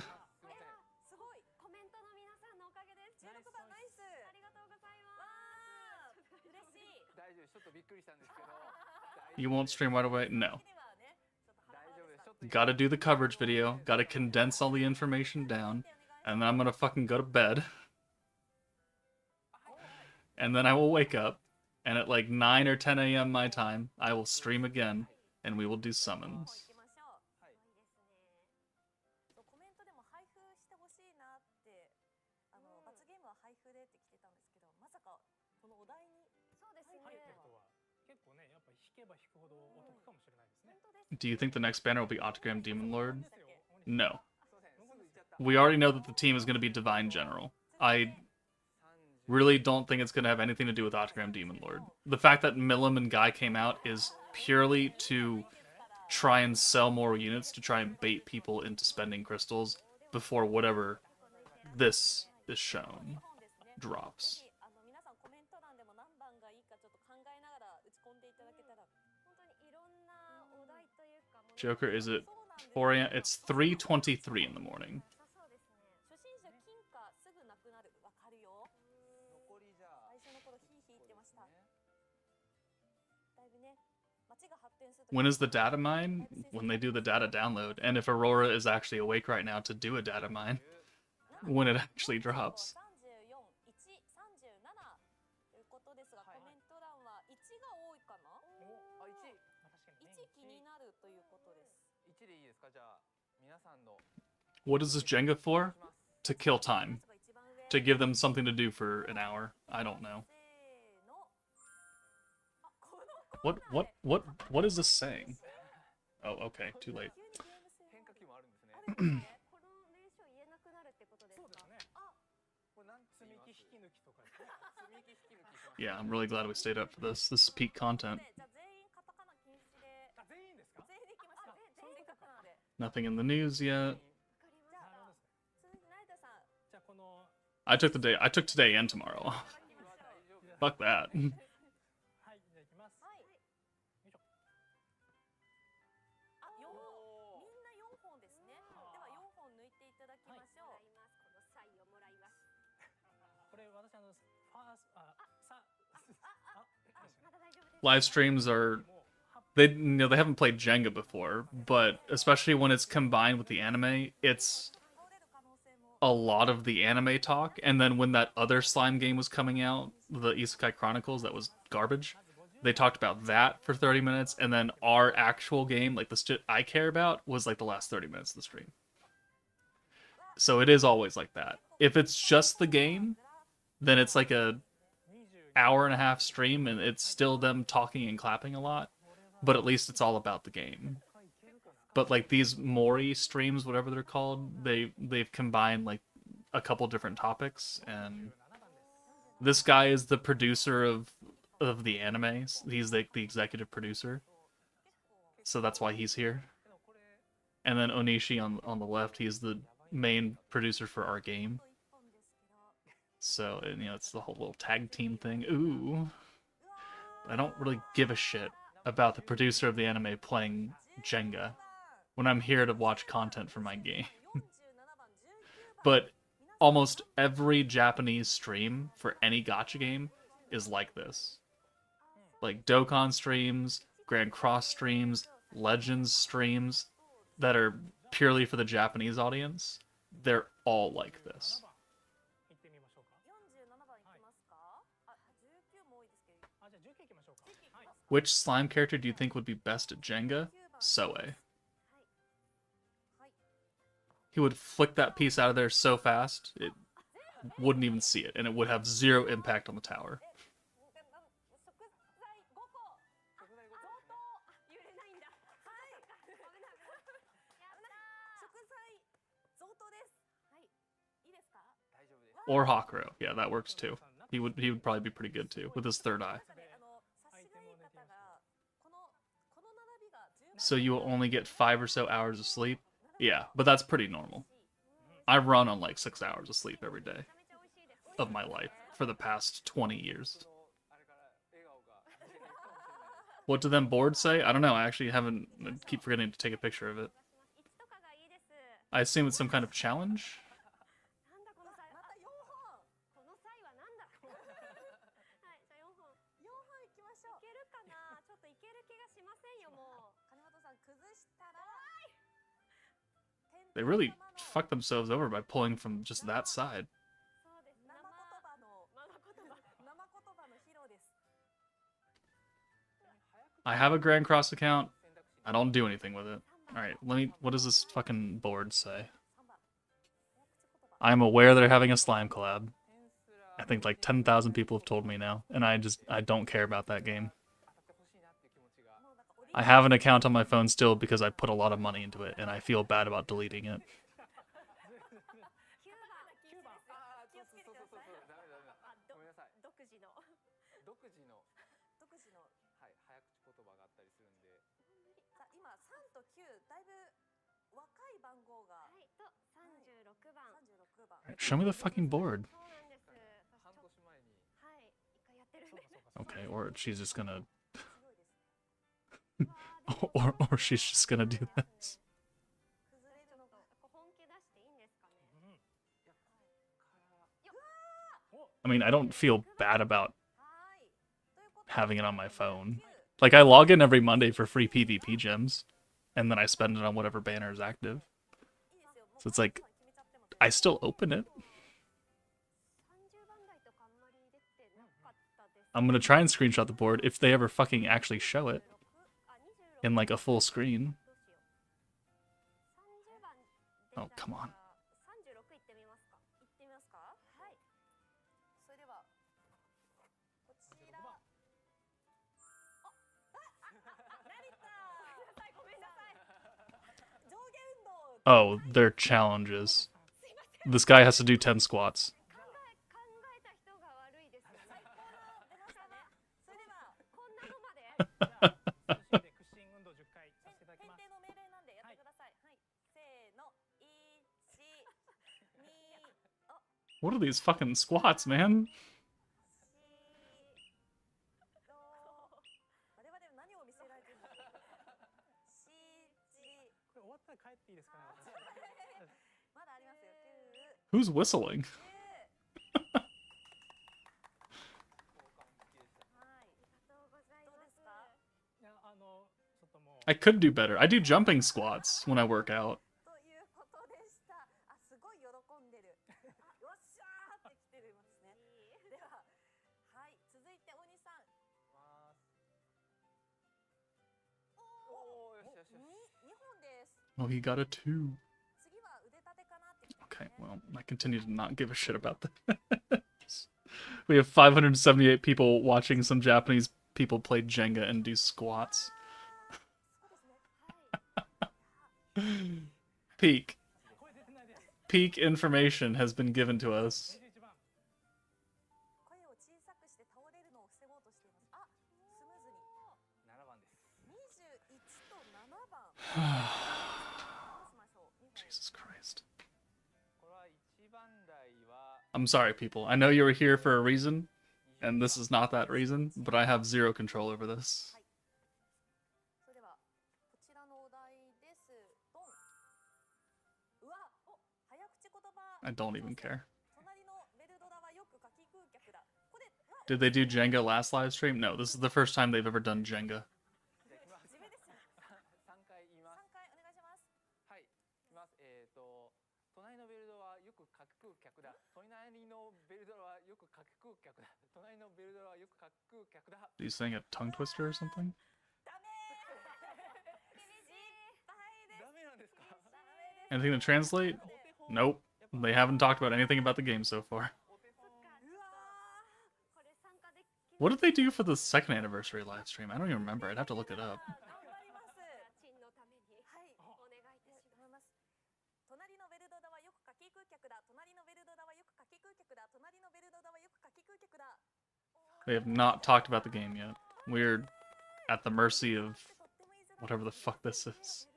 A: You won't stream right away? No. Gotta do the coverage video, gotta condense all the information down, and then I'm gonna fucking go to bed. And then I will wake up, and at like 9 or 10 a.m. my time, I will stream again, and we will do summons. Do you think the next banner will be Octagram Demon Lord? No. We already know that the team is going to be Divine General. I really don't think it's going to have anything to do with Octagram Demon Lord. The fact that Milim and Guy came out is purely to try and sell more units, to try and bait people into spending crystals before whatever this is shown. drops.
C: 皆さんコメント欄でも何番がいいかちょっと考えながら打ち込んでいただけたら。
I: 本当にいろんなお題というか。
A: Joker, is it 4 a.m.? It's 3:23 in the morning.
C: 初心者金貨すぐなくなる。わかるよ。
K: 残りじゃあ
C: 最初の頃ヒーヒー言ってました。だいぶね。街が発展する。
A: When is the data mine? When they do the data download. And if Aurora is actually awake right now to do a data mine. When it actually drops.
C: ということですが、コメント欄は1が多いかな。
K: あ、1。
C: 1気になるということです。
K: 1でいいですか？じゃあ皆さんの
A: What is this Jenga for? To kill time. To give them something to do for an hour. I don't know. What is this saying? Oh, okay, too late.
K: 変化球もあるんですね。
I: この名称言えなくなるってことですか？
K: これなんて言います？積み木引き抜きします。
A: Yeah, I'm really glad we stayed up for this. This is peak content. Nothing in the news yet. I took today and tomorrow off. Fuck that.
J: ライ
A: Live streams are they haven't played Jenga before, but especially when it's combined with the anime, it's a lot of the anime talk. And then when that other slime game was coming out, the Isekai Chronicles, that was garbage. They talked about that for 30 minutes, and then our actual game, like the shit I care about, was like the last 30 minutes of the stream. So it is always like that. If it's just the game, then it's like a hour-and-a-half stream, and it's still them talking and clapping a lot. But at least it's all about the game. But like these Mori streams, whatever they're called, they've combined like a couple different topics, and this guy is the producer of the animes. He's like the executive producer, so that's why he's here. And then Onishi on the left, he's the main producer for our game. So, and, it's the whole little tag team thing. Ooh, I don't really give a shit about the producer of the anime playing Jenga when I'm here to watch content for my game. But almost every Japanese stream for any gacha game is like this. Like Dokkan streams, Grand Cross streams, Legends streams that are purely for the Japanese audience, they're all like this. Which slime character do you think would be best at Jenga? Soe. He would flick that piece out of there so fast, it wouldn't even see it, and it would have zero impact on the tower. Or Hakuro. Yeah, that works too. He would probably be pretty good too, with his third eye. So you will only get 5 or so hours of sleep? Yeah, but that's pretty normal. I run on like 6 hours of sleep every day of my life for the past 20 years. What do them boards say? I don't know, I actually haven't, I keep forgetting to take a picture of it. I assume it's some kind of challenge? They really fucked themselves over by pulling from just that side. I have a Grand Cross account. I don't do anything with it. Alright, what does this fucking board say? I'm aware they're having a slime collab. I think like 10,000 people have told me now, and I don't care about that game. I have an account on my phone still because I put a lot of money into it, and I feel bad about deleting it. Show me the fucking board. Okay, or she's just gonna... or she's just gonna do this. I mean, I don't feel bad about having it on my phone. Like, I log in every Monday for free PvP gems, and then I spend it on whatever banner is active. So it's like, I still open it. I'm gonna try and screenshot the board if they ever fucking actually show it in like a full screen. Oh, come on. Oh, they're challenges. This guy has to do 10 squats. What are these fucking squats, man? Who's whistling? I could do better. I do jumping squats when I work out. Oh, he got a 2. Okay, well, I continue to not give a shit about this. We have 578 people watching some Japanese people play Jenga and do squats. Peak information has been given to us. Jesus Christ. I'm sorry, people. I know you were here for a reason, and this is not that reason, but I have zero control over this. I don't even care. Did they do Jenga last live stream? No, this is the first time they've ever done Jenga. Are you saying a tongue twister or something? Anything to translate? Nope. They haven't talked about anything about the game so far. What did they do for the second anniversary live stream? I don't even remember. I'd have to look it up. They have not talked about the game yet. We're at the mercy of whatever the fuck this is.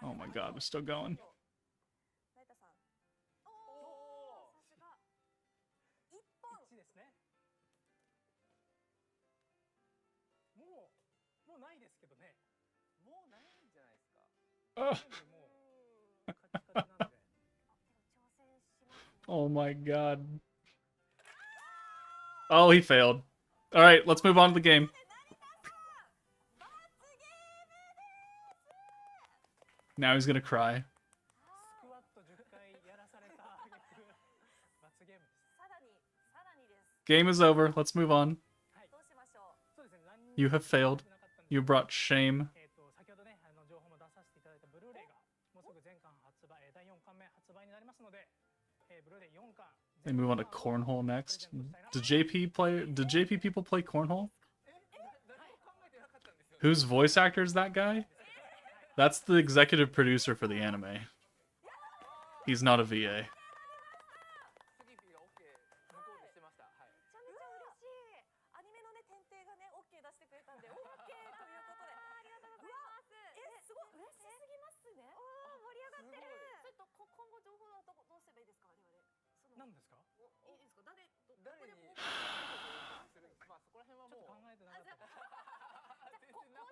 A: Oh my god, we're still going. Oh my god. Oh, he failed. Alright, let's move on to the game. Now he's gonna cry. Game is over. Let's move on. You have failed. You brought shame. They move on to cornhole next. Did JP people play cornhole? Whose voice actor is that guy? That's the executive producer for the anime. He's not a VA.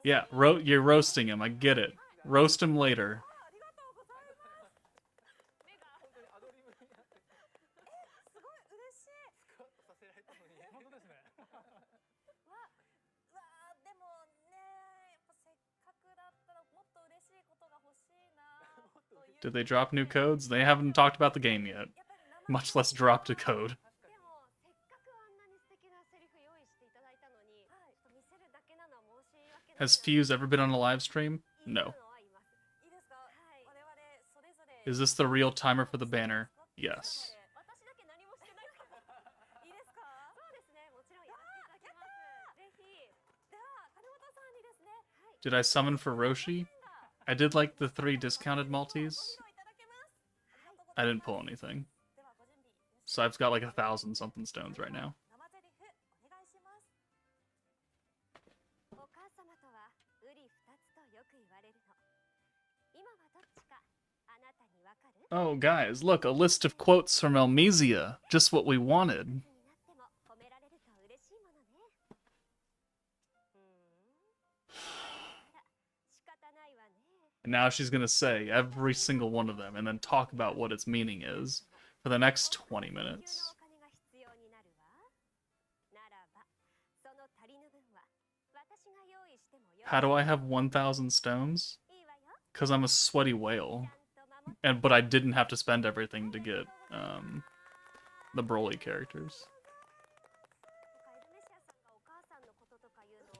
A: Yeah, you're roasting him. I get it. Roast him later. Did they drop new codes? They haven't talked about the game yet. Much less dropped a code. Has Fuse ever been on a live stream? No. Is this the real timer for the banner? Yes. Did I summon for Roshi? I did like the 3 discounted multis. I didn't pull anything. So I've got like 1,000 something stones right now. Oh, guys, look, a list of quotes from Elmesia. Just what we wanted. And now she's gonna say every single one of them and then talk about what its meaning is for the next 20 minutes. How do I have 1,000 stones? Because I'm a sweaty whale. But I didn't have to spend everything to get the Broly characters.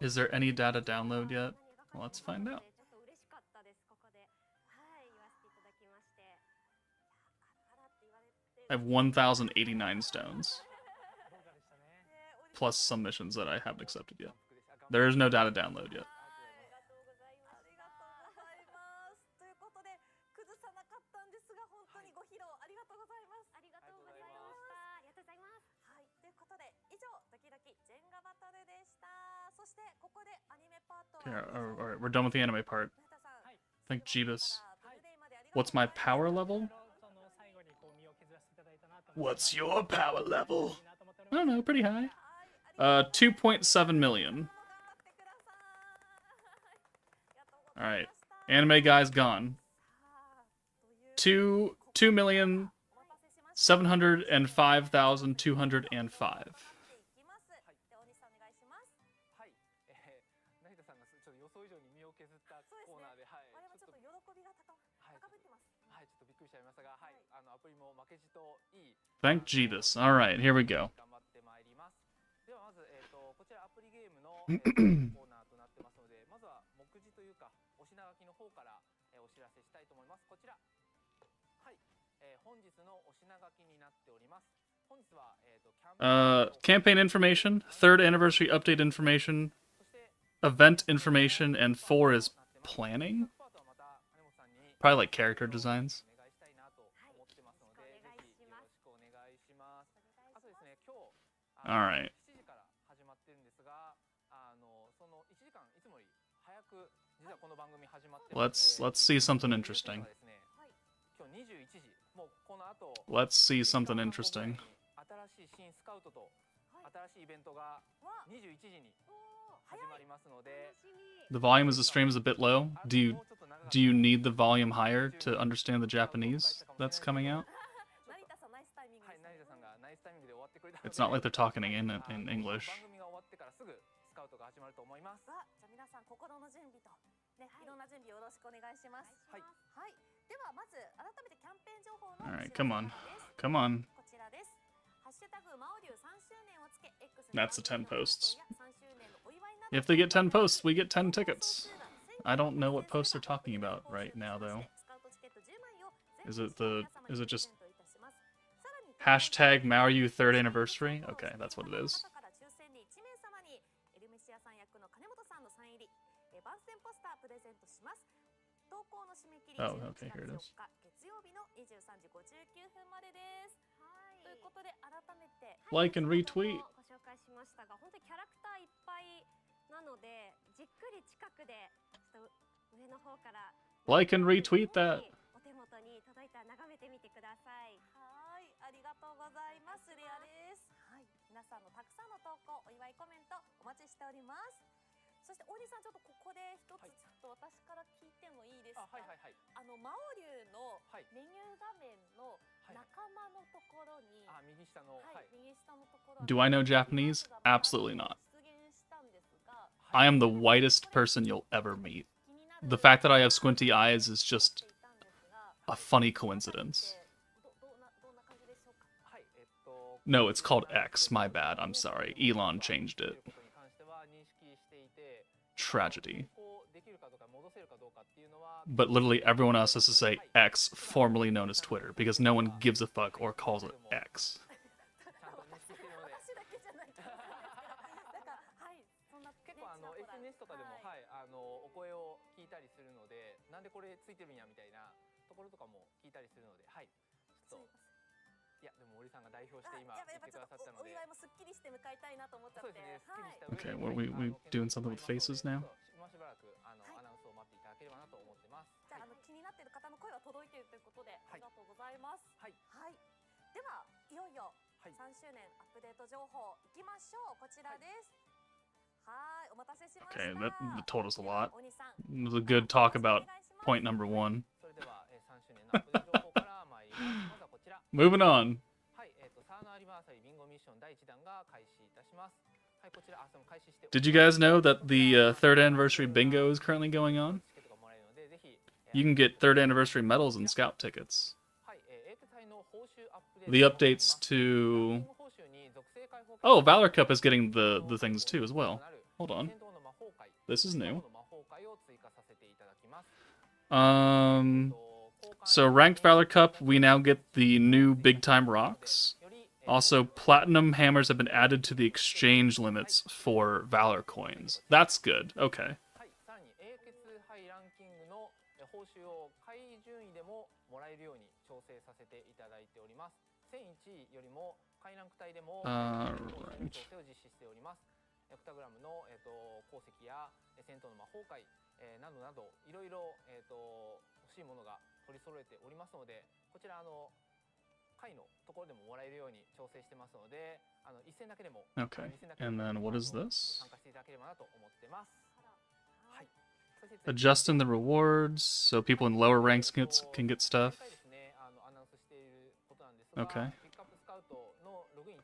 A: Is there any data download yet? Well, let's find out. I have 1,089 stones. Plus some missions that I haven't accepted yet. There is no data download yet. Okay, alright, we're done with the anime part. Thank Jeebus. What's my power level? What's your power level? I don't know, pretty high. 2.7 million. Alright. Anime guy's gone. 2,705,205. Thank Jeebus. Alright, here we go. Campaign information, 3rd anniversary update information, event information, and 4 is planning? Probably like character designs. Alright. Let's see something interesting. Let's see something interesting. The volume of the stream is a bit low. Do you need the volume higher to understand the Japanese that's coming out? It's not like they're talking in English. Alright, come on. Come on. That's the 10 posts. If they get 10 posts, we get 10 tickets. I don't know what posts they're talking about right now, though. Is it just hashtag Maoryu 3rd anniversary? Okay, that's what it is. Oh, okay, here it is. Like and retweet. Like and retweet that.
C: おじさんちょっとここで一つちょっと私から聞いてもいいですか。
K: はいはいはい。
C: 魔王流のメニュー画面の仲間のところに、
K: 右下の、
C: 右下のところ。
A: Do I know Japanese? Absolutely not. I am the whitest person you'll ever meet. The fact that I have squinty eyes is just a funny coincidence. No, it's called X. My bad. I'm sorry. Elon changed it. Tragedy. But literally everyone else has to say X, formerly known as Twitter, because no one gives a fuck or calls it X.
K: 結構SNS とかでも、はい、お声を聞いたりするので、なんでこれついてるんやみたいなところとかも聞いたりするので、はい、ちょっと。いや、でも森さんが代表して今言ってくださったので、お祝いもすっきりして迎えたいなと思っちゃって。
A: Okay, well, we doing something with faces now?
K: 今しばらくアナウンスを待っていただければなと思ってます。
C: じゃあ気になっている方の声は届いているということで、ありがとうございます。はい。はい。ではいよいよ3周年アップデート情報いきましょう。こちらです。
A: Okay, that told us a lot. It was a good talk about point number 1. Moving on. Did you guys know that the third anniversary bingo is currently going on? You can get third anniversary medals and scout tickets. The updates to... Oh, Valor Cup is getting the things too as well. Hold on. This is new. So Ranked Valor Cup, we now get the new Big Time Rocks. Also, Platinum Hammers have been added to the exchange limits for Valor coins. That's good. Okay. Right.
K: オクタグラムの、鉱石や戦闘の魔法界、などなどいろいろ、欲しいものが取り揃えておりますので、こちら回のところでももらえるように調整してますので、一戦だけでも、
A: Okay. And then what is this?
K: 参加していただければなと思ってます。はい。
A: Adjusting the rewards so people in lower ranks can get stuff. Okay.
K: ピックアップスカウトのログイン1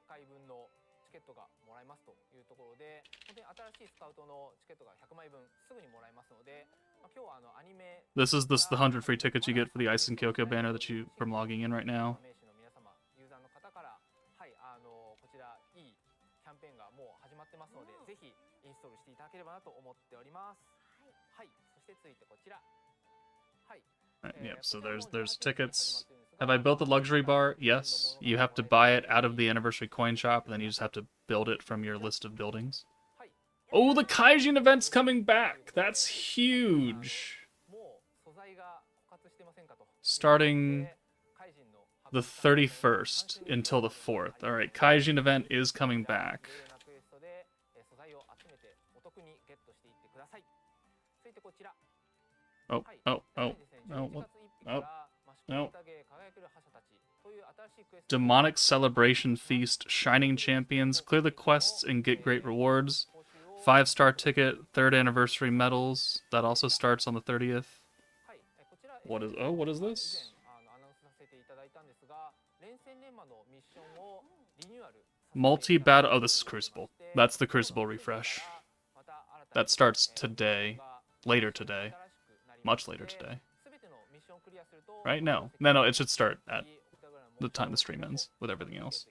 K: 回分のチケットがもらえますというところで、本当に新しいスカウトのチケットが100枚分すぐにもらえますので、今日はアニメ
A: This is the 100 free tickets you get for the Ice and Kyoko banner that you from logging in right now.
K: 名士の皆様、ユーザーの方から、はい、こちらいいキャンペーンがもう始まってますので、ぜひインストールしていただければなと思っております。はい、そして続いてこちら。はい。
A: Yep, so there's tickets. Have I built the luxury bar? Yes. You have to buy it out of the anniversary coin shop, and then you just have to build it from your list of buildings. Oh, the Kaijin event's coming back! That's huge! Starting the 31st until the 4th. Alright, Kaijin event is coming back. Oh, oh, oh, oh, oh, no. Demonic Celebration Feast, Shining Champions, clear the quests and get great rewards. 5-star ticket, 3rd anniversary medals, that also starts on the 30th. What is this? Multi-battle, oh, this is Crucible. That's the Crucible refresh. That starts today, later today, much later today. Right? No, it should start at the time the stream ends, with everything else.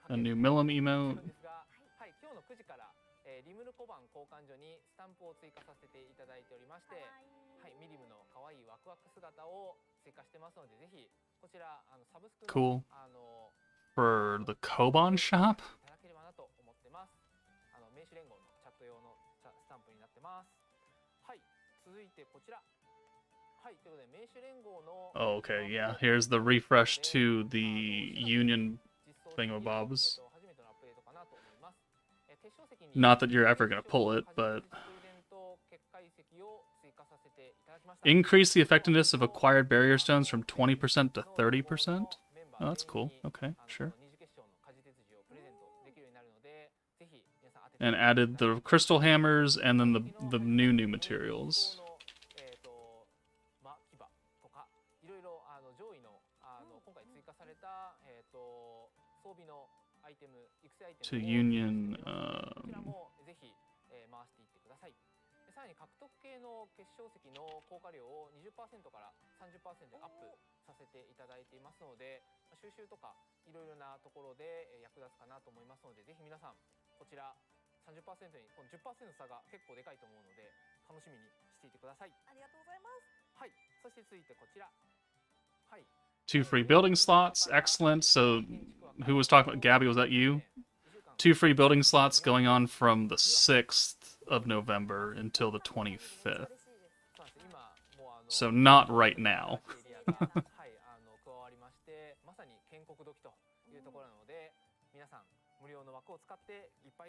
A: A new Millum emote.
K: 今日の9時からリムル小判交換所にスタンプを追加させていただいておりまして、はい、ミリムの可愛いワクワク姿を追加してますので、ぜひこちらサブスクの
A: Cool. For the Koban shop?
K: いただければなと思ってます。名刺連合のチャット用のスタンプになってます。はい、続いてこちら。はい、ということで名刺連合の
A: Oh, okay, yeah. Here's the refresh to the Union thingamabobs. Not that you're ever gonna pull it, but Increase the effectiveness of acquired barrier stones from 20% to 30%. Oh, that's cool. Okay, sure. And added the crystal hammers and then the new materials. To Union.
K: さらに獲得系の結晶石の効果量を 20% から 30% アップさせていただいていますので、収集とかいろいろなところで役立つかなと思いますので、ぜひ皆さんこちら 30% にこの 10% 差が結構でかいと思うので楽しみにしていてください。
C: ありがとうございます。
K: はい、そして続いてこちら。はい。
A: 2 free building slots, excellent. So, who was talking about Gabby? Was that you? 2 free building slots going on from the 6th of November until the 25th. So not right now.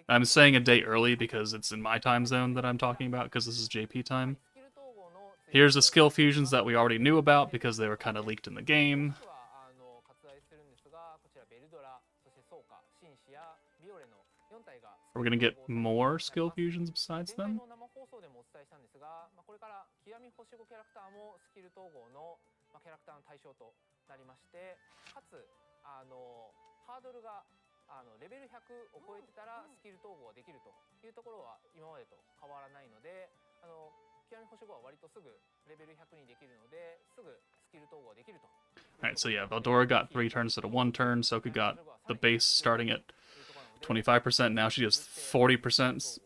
A: I'm saying a day early because it's in my time zone that I'm talking about because this is JP time. Here's the skill fusions that we already knew about because they were kind of leaked in the game. Are we going to get more skill fusions besides them? Alright, so yeah, Veldora got 3 turns instead of 1 turn, Soka got the base starting at 25%, now she has 40%.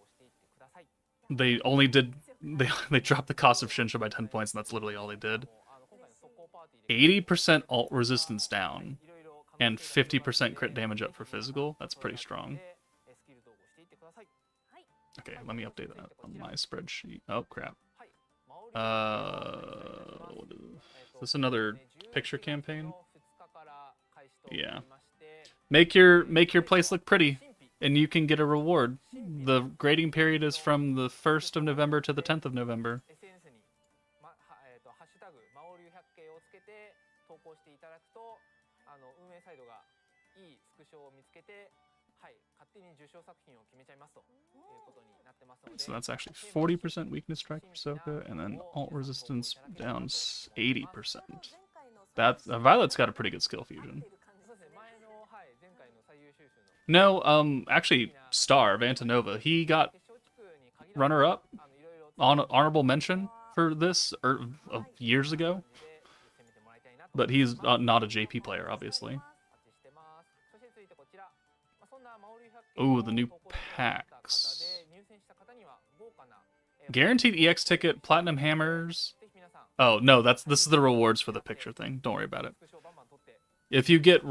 A: They only did... They dropped the cost of Shinsha by 10 points, and that's literally all they did. 80% ult resistance down, and 50% crit damage up for physical. That's pretty strong. Okay, let me update that on my spreadsheet. Oh, crap. Is this another picture campaign? Yeah. Make your place look pretty, and you can get a reward. The grading period is from the 1st of November to the 10th of November. So that's actually 40% weakness strike for Soka, and then ult resistance down 80%. Violet's got a pretty good skill fusion. No, actually, Star, Vantanova, he got runner-up, honorable mention for this years ago. But he's not a JP player, obviously. Ooh, the new packs. Guaranteed EX ticket, platinum hammers. Oh no, this is the rewards for the picture thing. Don't worry about it. If you get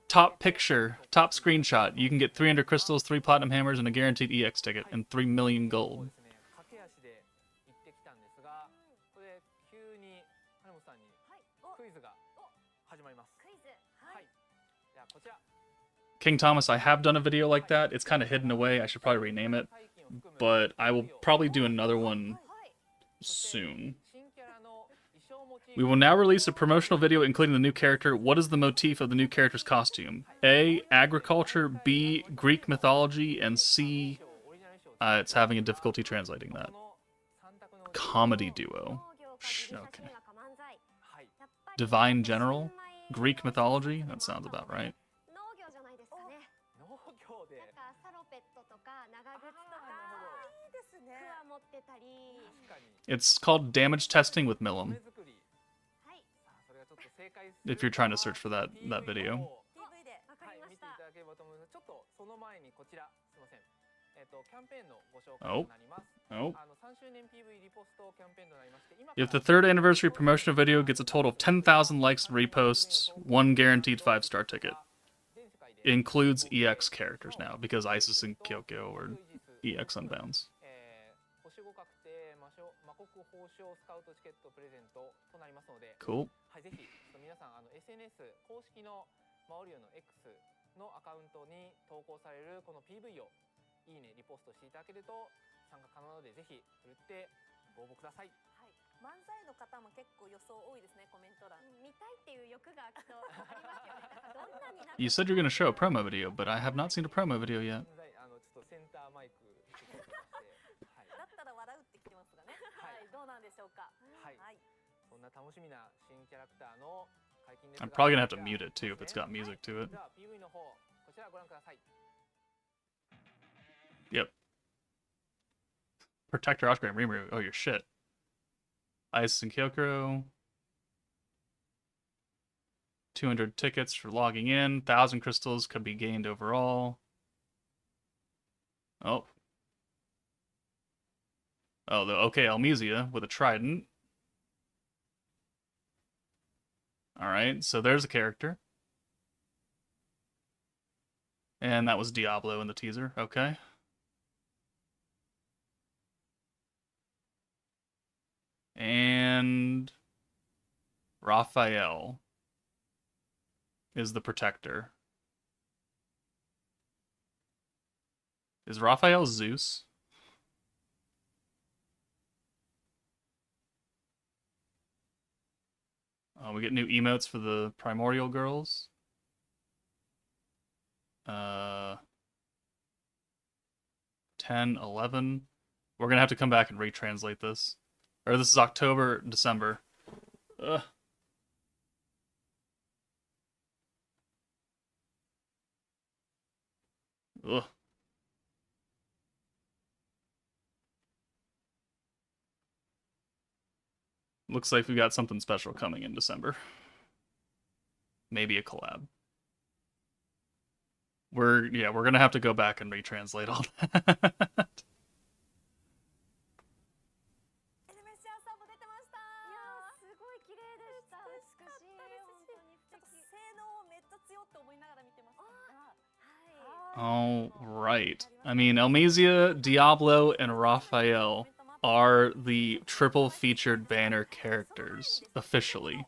A: top picture, top screenshot, you can get 300 crystals, 3 platinum hammers, and a guaranteed EX ticket, and 3 million gold. King Thomas, I have done a video like that. It's kind of hidden away. I should probably rename it. But I will probably do another one soon. We will now release a promotional video including the new character. What is the motif of the new character's costume? A, agriculture, B, Greek mythology, and C, it's having a difficulty translating that. Comedy duo. Okay. Divine General? Greek mythology? That sounds about right. It's called Damage Testing with Millum. If you're trying to search for that video. Oh. If the 3rd anniversary promotional video gets a total of 10,000 likes and reposts, 1 guaranteed 5-star ticket. It includes EX characters now, because Isis and Kyokyo are EX Unbounds. Cool.
C: 漫才の方も結構予想多いですね、コメント欄。
I: 見たいっていう欲がきっとありますよね。なんかどんなになって
A: You said you're gonna show a promo video, but I have not seen a promo video yet.
K: ちょっとセンターマイクつけてまして、はい。
C: だったら笑うってきてますがね。はい、どうなんでしょうか。
K: はい。そんな楽しみな新キャラクターの解禁ですが。
A: I'm probably gonna have to mute it too if it's got music to it.
K: では PV の方こちらご覧ください。
A: Yep. Protector Oscar and Rimuru. Oh, your shit. Ice and Kyokuro. 200 tickets for logging in. 1,000 crystals could be gained overall. Oh. Oh, okay, Almesia with a trident. Alright, so there's a character. And that was Diablo in the teaser. Okay. And Raphael is the protector. Is Raphael Zeus? We get new emotes for the Primordial Girls. 10, 11. We're gonna have to come back and retranslate this. Or this is October, December. Ugh. Ugh. Looks like we got something special coming in December. Maybe a collab. We're gonna have to go back and retranslate all that.
C: すごい綺麗でした。美しかったですし、ちょっと性能めっちゃ強って思いながら見てましたが。
A: All right. I mean, Almesia, Diablo, and Raphael are the triple featured banner characters officially.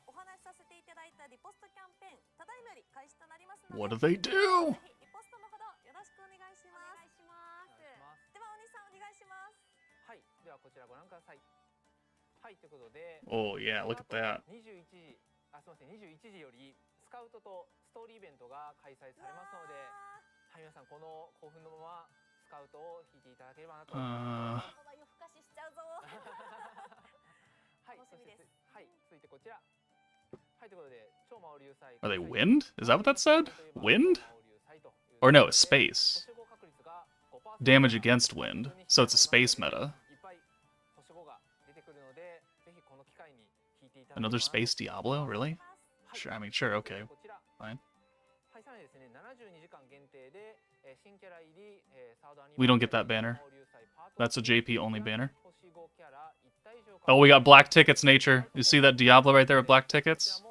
A: What do they do? Oh yeah, look at that.
K: 21時よりスカウトとストーリーイベントが開催されますので、はい、皆さんこの興奮のままスカウトを引いていただければなと思います。
C: 夜更かししちゃうぞ。
K: はい、そしてはい、続いてこちら。はい、ということで超魔王流祭。
A: Are they wind? Is that what that said? Wind? Or no, it's space. Damage against wind, so it's a space meta. Another space Diablo? Really? Sure, I mean, sure, okay. Fine. We don't get that banner. That's a JP only banner. Oh, we got black tickets, Nature. You see that Diablo right there with black tickets?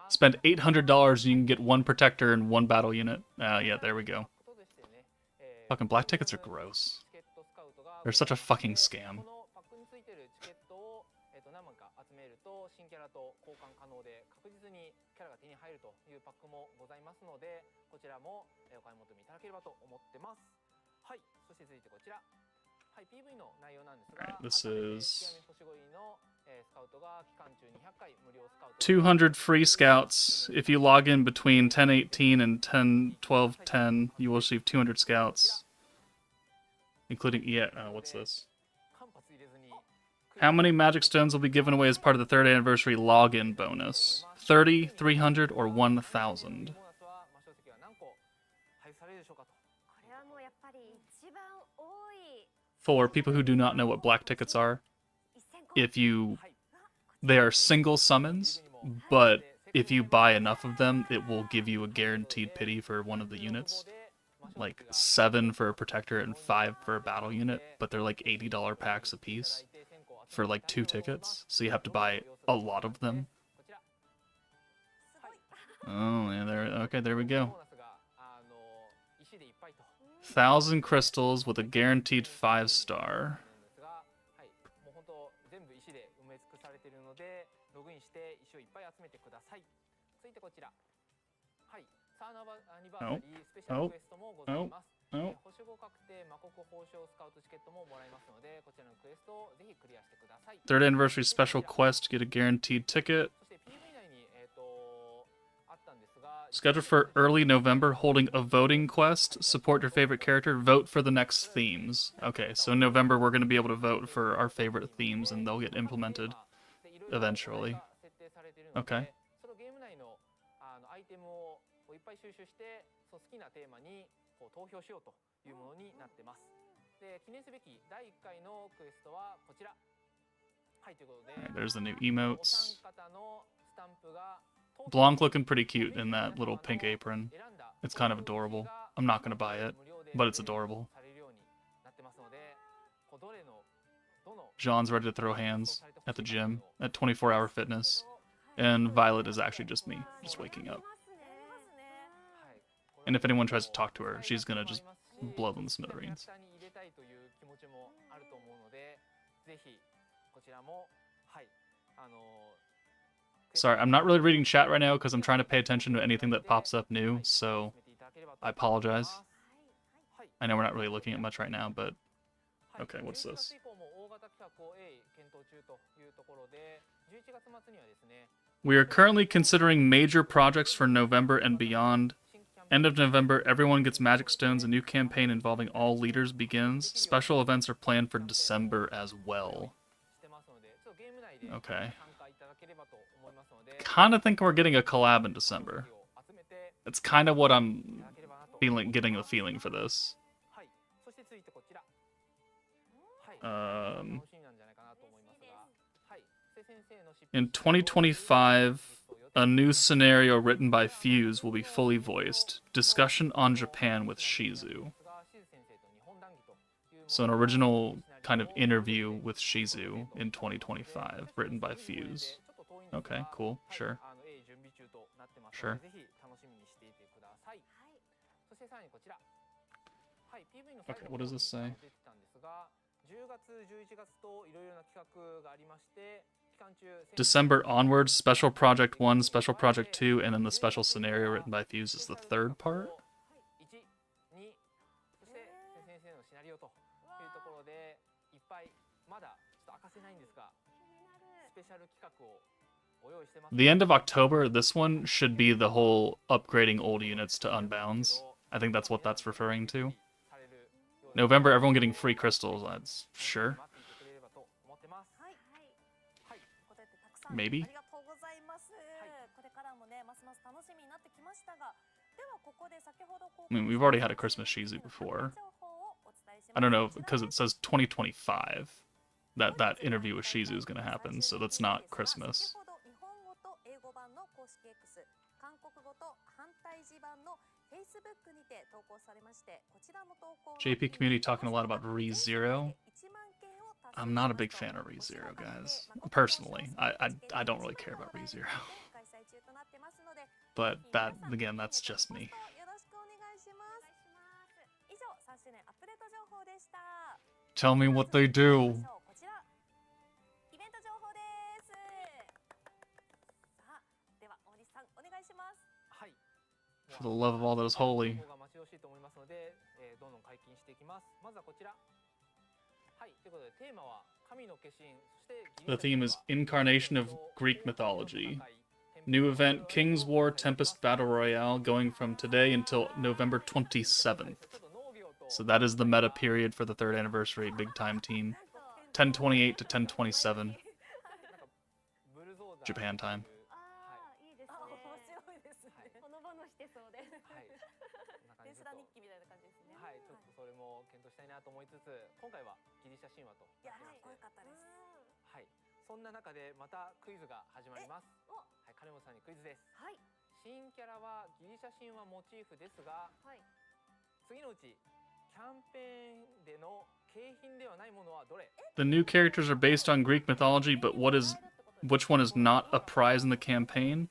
A: Spend $800 and you can get one protector and one battle unit. Yeah, there we go. Fucking black tickets are gross. They're such a fucking scam. Alright, this is 200 free scouts. If you log in between 10:18 and 10:12:10, you will receive 200 scouts. Including, what's this? How many magic stones will be given away as part of the 3rd anniversary login bonus? 30, 300, or 1,000? For people who do not know what black tickets are, they are single summons, but if you buy enough of them, it will give you a guaranteed pity for one of the units. Like 7 for a protector and 5 for a battle unit, but they're like $80 packs a piece for like 2 tickets, so you have to buy a lot of them. Oh, yeah, there we go. 1,000 crystals with a guaranteed 5-star. Oh. Oh. Oh. Oh. Third anniversary special quest, get a guaranteed ticket. Scheduled for early November, holding a voting quest. Support your favorite character. Vote for the next themes. Okay, so in November we're going to be able to vote for our favorite themes, and they'll get implemented eventually. Okay.
K: で記念すべき第1回のクエストはこちら。はい、ということで、
A: There's the new emotes. Blanc looking pretty cute in that little pink apron. It's kind of adorable. I'm not going to buy it, but it's adorable. Jean's ready to throw hands at the gym at 24-hour fitness. And Violet is actually just me, just waking up. And if anyone tries to talk to her, she's going to just blow them to smithereens. Sorry, I'm not really reading chat right now because I'm trying to pay attention to anything that pops up new, so I apologize. I know we're not really looking at much right now, but... Okay, what's this? We are currently considering major projects for November and beyond. End of November, everyone gets magic stones. A new campaign involving all leaders begins. Special events are planned for December as well. Okay. Kind of think we're getting a collab in December. It's kind of what I'm getting a feeling for this. In 2025, a new scenario written by Fuse will be fully voiced. Discussion on Japan with Shizu. So an original kind of interview with Shizu in 2025, written by Fuse. Okay, cool, sure. Sure. Okay, what does this say? December onwards, Special Project 1, Special Project 2, and then the special scenario written by Fuse is the third part? The end of October, this one should be the whole upgrading old units to Unbounds. I think that's what that's referring to. November, everyone getting free crystals. That's sure. Maybe. I mean, we've already had a Christmas Shizu before. I don't know, because it says 2025 that interview with Shizu is going to happen, so that's not Christmas. JP community talking a lot about ReZero. I'm not a big fan of ReZero, guys. Personally, I don't really care about ReZero. But that, again, that's just me. Tell me what they do. For the love of all that is holy. The theme is Incarnation of Greek Mythology. New event, King's War Tempest Battle Royale, going from today until November 27th. So that is the meta period for the 3rd anniversary big time team. 10:28 to 10:27. Japan time. The new characters are based on Greek mythology, but which one is not a prize in the campaign?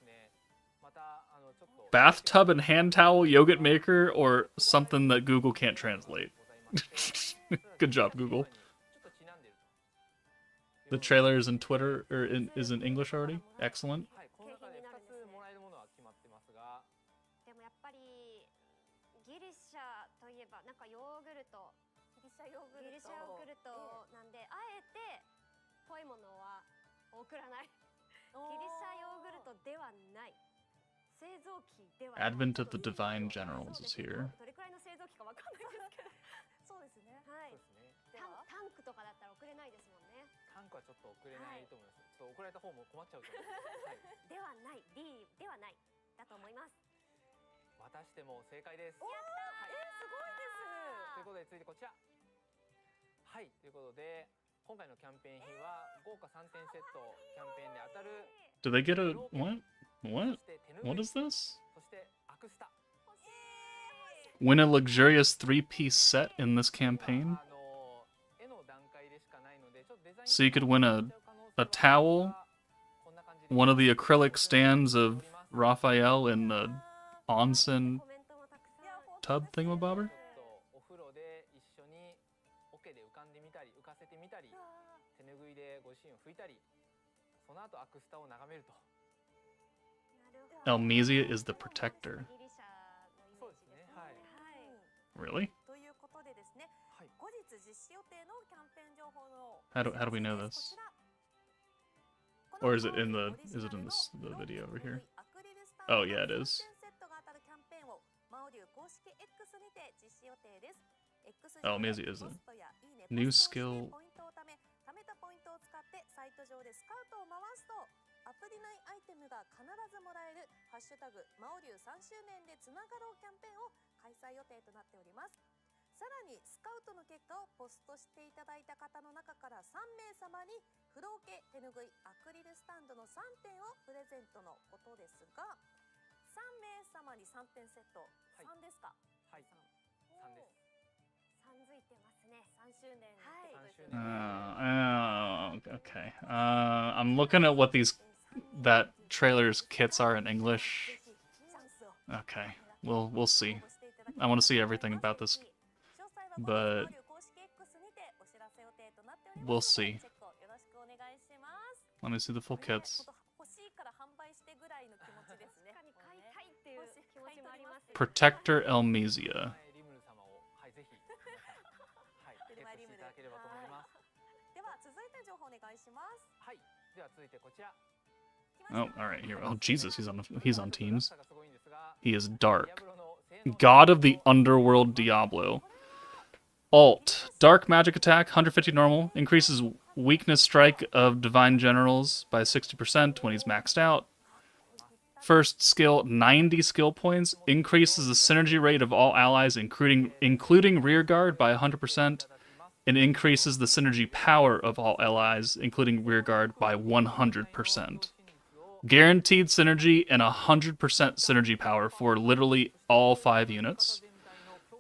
A: Bathtub and hand towel, yogurt maker, or something that Google can't translate. Good job, Google. The trailer is in Twitter, or is in English already? Excellent.
I: のは送らない。ギリシャヨーグルトではない。製造機ではない。
A: Advent of the Divine Generals is here.
I: どれくらいの製造機かわかんないですけど。
C: そうですね。
I: はい。
K: そうですね。
I: タンクとかだったら送れないですもんね。
K: タンクはちょっと送れないと思います。ちょっと送られた方も困っちゃうと思います。はい。
I: ではない。D ではない。だと思います。
K: またしても正解です。
C: やったー。すごいです。
K: ということで続いてこちら。はい。ということで今回のキャンペーン品は豪華3点セットキャンペーンで当たる。
A: Do they get a what? What is this?
K: そしてアクスタ。
A: Win a luxurious 3-piece set in this campaign. So you could win a towel, one of the acrylic stands of Raphael in the onsen tub thingamabobber.
K: お風呂で一緒に桶で浮かんでみたり浮かせてみたり手ぬぐいでご自身を拭いたりその後アクスタを眺めると。
A: Elmesia is the protector.
K: そうですね。はい。
A: Really?
C: ということでですね、後日実施予定のキャンペーン情報の
A: How do we know this? Or is it in the video over here? Oh yeah, it is. Oh, Mizzy is a new skill.
C: 貯めたポイントを使ってサイト上でスカウトを回すとアプリ内アイテムが必ずもらえるハッシュタグマオリュウ3周年でつながろうキャンペーンを開催予定となっております。さらにスカウトの結果をポストしていただいた方の中から3名様に不動系手ぬぐいアクリルスタンドの3点をプレゼントのことですが、3名様に3点セット、3ですか？
K: はい、3です。
I: 3づいてますね。3周年。
A: Okay. I'm looking at what that trailer's kits are in English. Okay, we'll see. I want to see everything about this, but we'll see. Let me see the full kits. Protector Elmesia.
C: では続いて情報お願いします。
K: はい。では続いてこちら。
A: Oh, all right, here. Oh, Jesus, he's on teams. He is dark. God of the Underworld Diablo. Alt. Dark magic attack, 150 normal. Increases weakness strike of divine generals by 60% when he's maxed out. First skill, 90 skill points. Increases the synergy rate of all allies, including rear guard, by 100%. And increases the synergy power of all allies, including rear guard, by 100%. Guaranteed synergy and 100% synergy power for literally all 5 units.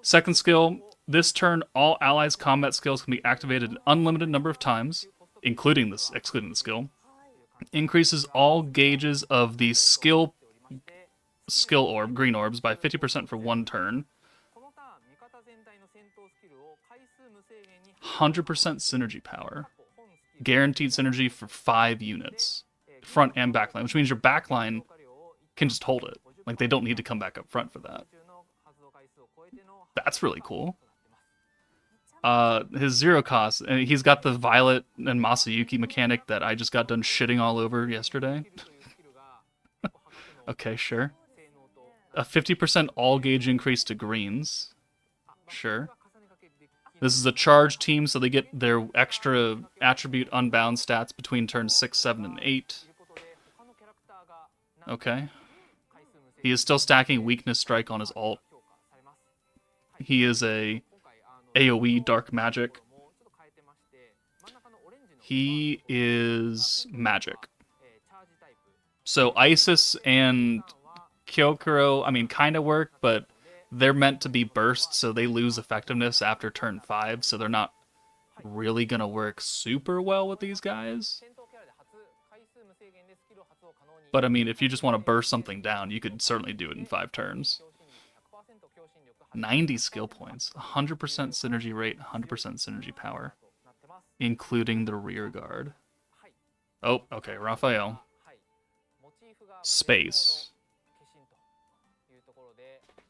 A: Second skill, this turn all allies' combat skills can be activated an unlimited number of times, excluding the skill. Increases all gauges of the skill orb, green orbs, by 50% for 1 turn. 100% synergy power. Guaranteed synergy for 5 units. Front and backline, which means your backline can just hold it. Like, they don't need to come back up front for that. That's really cool. His 0 cost, and he's got the Violet and Masayuki mechanic that I just got done shitting all over yesterday. Okay, sure. A 50% all gauge increase to greens. Sure. This is a charge team, so they get their extra attribute unbound stats between turns 6, 7, and 8. Okay. He is still stacking weakness strike on his alt. He is a AoE dark magic. He is magic. So Isis and Kyokuro, I mean, kind of work, but they're meant to be bursts, so they lose effectiveness after turn 5, so they're not really gonna work super well with these guys. But I mean, if you just want to burst something down, you could certainly do it in 5 turns. 90 skill points, 100% synergy rate, 100% synergy power, including the rear guard. Oh, okay, Raphael. Space.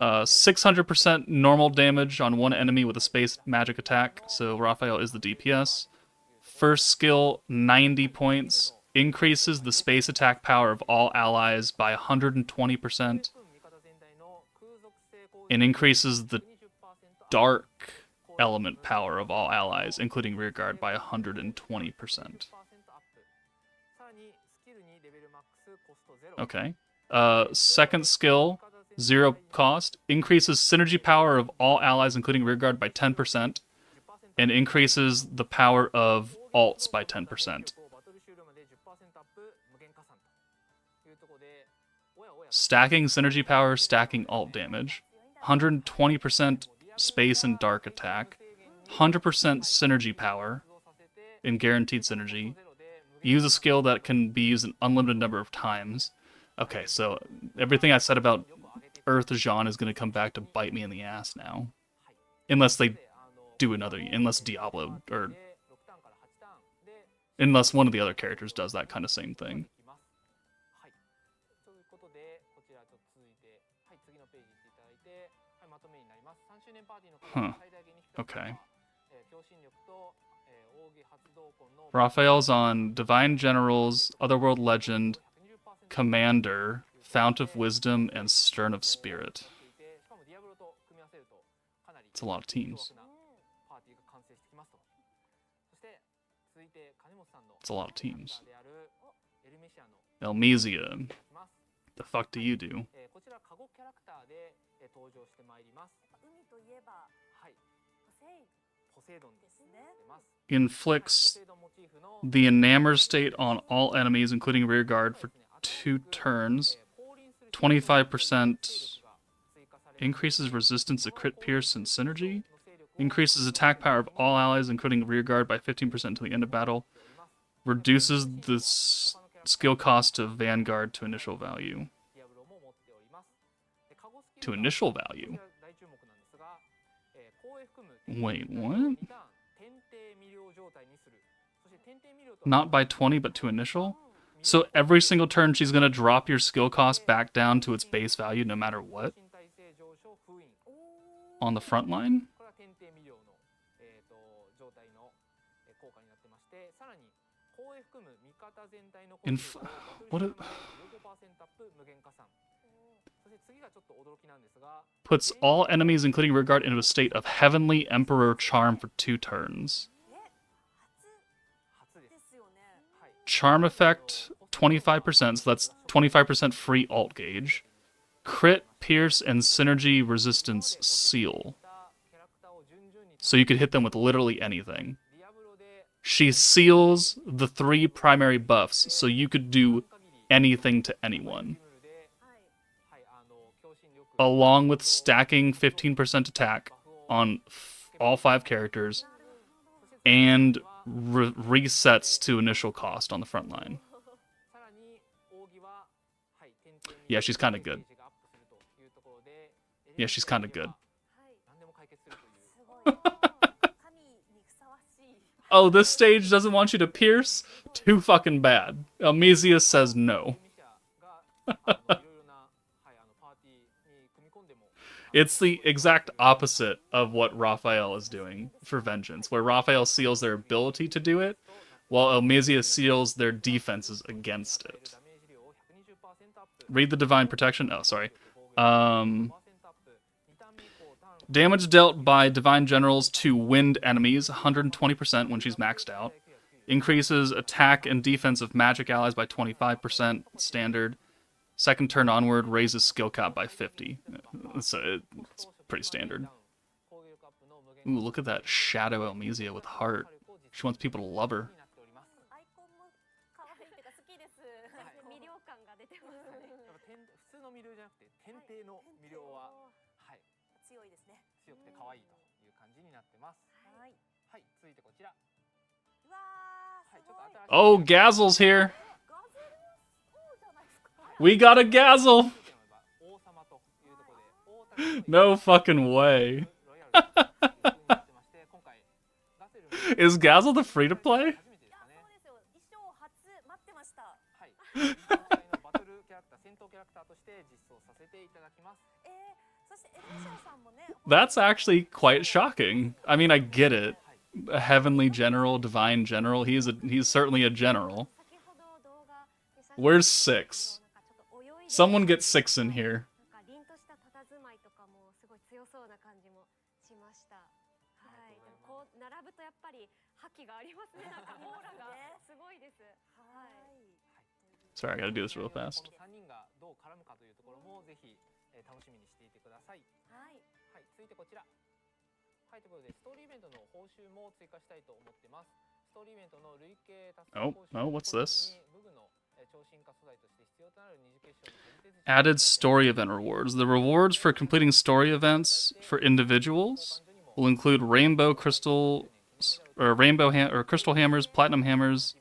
A: 600% normal damage on one enemy with a space magic attack, so Raphael is the DPS. First skill, 90 points. Increases the space attack power of all allies by 120%. And increases the dark element power of all allies, including rearguard, by 120%. Okay. Second skill, 0 cost. Increases synergy power of all allies, including rearguard, by 10%. And increases the power of alts by 10%. Stacking synergy power, stacking alt damage. 120% space and dark attack. 100% synergy power in guaranteed synergy. Use a skill that can be used an unlimited number of times. Okay, so everything I said about Earth Jean is going to come back to bite me in the ass now. Unless they do another, unless Diablo, or unless one of the other characters does that kind of same thing. Huh. Okay. Raphael's on Divine Generals, Otherworld Legend, Commander, Fount of Wisdom, and Stern of Spirit. It's a lot of teams. It's a lot of teams. Elmesia. The fuck do you do? Inflicts the enamor state on all enemies, including rearguard, for 2 turns. 25% increases resistance to crit, pierce, and synergy. Increases attack power of all allies, including rearguard, by 15% until the end of battle. Reduces the skill cost of Vanguard to initial value. To initial value? Wait, what? Not by 20, but to initial? So every single turn she's going to drop your skill cost back down to its base value no matter what? On the front line? What it puts all enemies, including rearguard, into a state of Heavenly Emperor Charm for 2 turns. Charm effect, 25%, so that's 25% free alt gauge. Crit, pierce, and synergy resistance seal. So you could hit them with literally anything. She seals the 3 primary buffs, so you could do anything to anyone. Along with stacking 15% attack on all 5 characters, and resets to initial cost on the front line. Yeah, she's kind of good. Yeah, she's kind of good. Oh, this stage doesn't want you to pierce? Too fucking bad. Elmesia says no. It's the exact opposite of what Raphael is doing for Vengeance, where Raphael seals their ability to do it, while Elmesia seals their defenses against it. Read the Divine Protection. Oh, sorry. Damage dealt by Divine Generals to wind enemies, 120% when she's maxed out. Increases attack and defense of magic allies by 25%, standard. Second turn onward, raises skill cap by 50. So it's pretty standard. Ooh, look at that Shadow Elmesia with heart. She wants people to love her. Oh, Gazel's here. We got a Gazel! No fucking way. Is Gazel the free-to-play? That's actually quite shocking. I mean, I get it. a heavenly general, divine general. He's certainly a general. Where's 6? Someone get 6 in here. Sorry, I gotta do this real fast.
K: 続いてこちら。はい、ということでストーリーイベントの報酬も追加したいと思ってます。ストーリーイベントの累計達成報酬
A: Oh, what's this?
K: 部分の超進化素材として必要となる二次結晶の
A: Added story event rewards. The rewards for completing story events for individuals will include rainbow crystals, or crystal hammers, platinum hammers,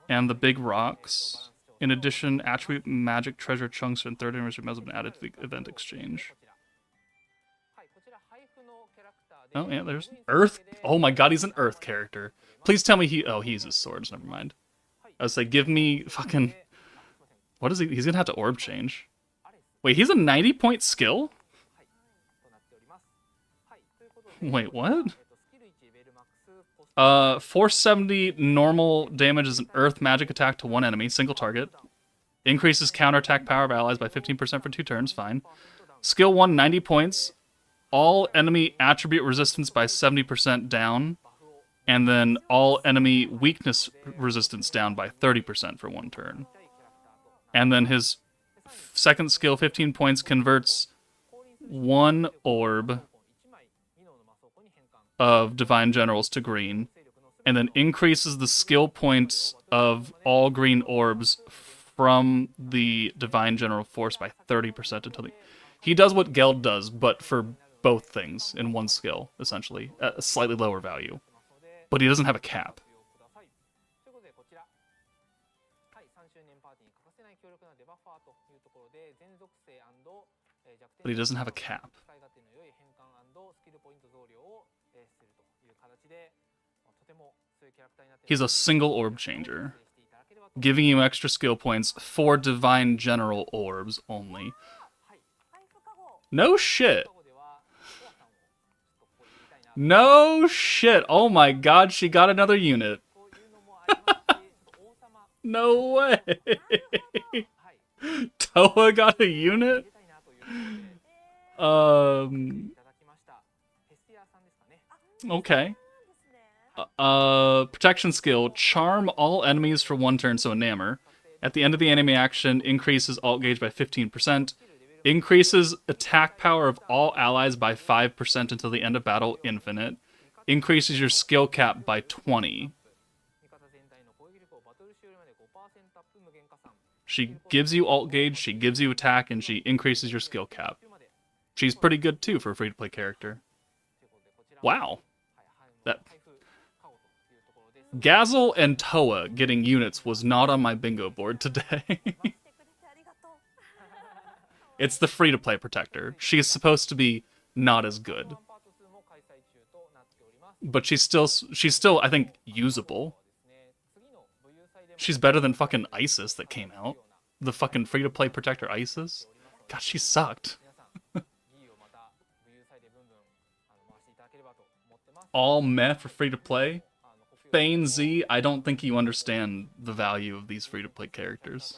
A: and the big rocks. In addition, attribute magic treasure chunks and third anniversary medals have been added to the event exchange. Oh yeah, there's Earth. Oh my god, he's an Earth character. Please tell me he uses swords. Never mind. I was like, give me fucking. What is he? He's gonna have to orb change. Wait, he's a 90-point skill? Wait, what? 470 normal damage is an earth magic attack to one enemy, single target. Increases counterattack power of allies by 15% for 2 turns, fine. Skill 1, 90 points. All enemy attribute resistance by 70% down. And then all enemy weakness resistance down by 30% for 1 turn. And then his second skill, 15 points, converts 1 orb of Divine Generals to green, and then increases the skill points of all green orbs from the Divine General force by 30% until the... He does what Geld does, but for both things in one skill, essentially, at a slightly lower value. But he doesn't have a cap. But he doesn't have a cap. He's a single orb changer, giving you extra skill points for Divine General orbs only. No shit. No shit. Oh my god, she got another unit. No way. Toa got a unit? Okay. Protection skill. Charm all enemies for 1 turn, so enamor. At the end of the enemy action, increases alt gauge by 15%. Increases attack power of all allies by 5% until the end of battle, infinite. Increases your skill cap by 20. She gives you alt gauge, she gives you attack, and she increases your skill cap. She's pretty good too for a free-to-play character. Wow. That Gazel and Toa getting units was not on my bingo board today. It's the free-to-play protector. She's supposed to be not as good. But she's still, I think, usable. She's better than fucking Isis that came out. The fucking free-to-play protector Isis. God, she sucked. All meh for free-to-play? Thane Z, I don't think you understand the value of these free-to-play characters.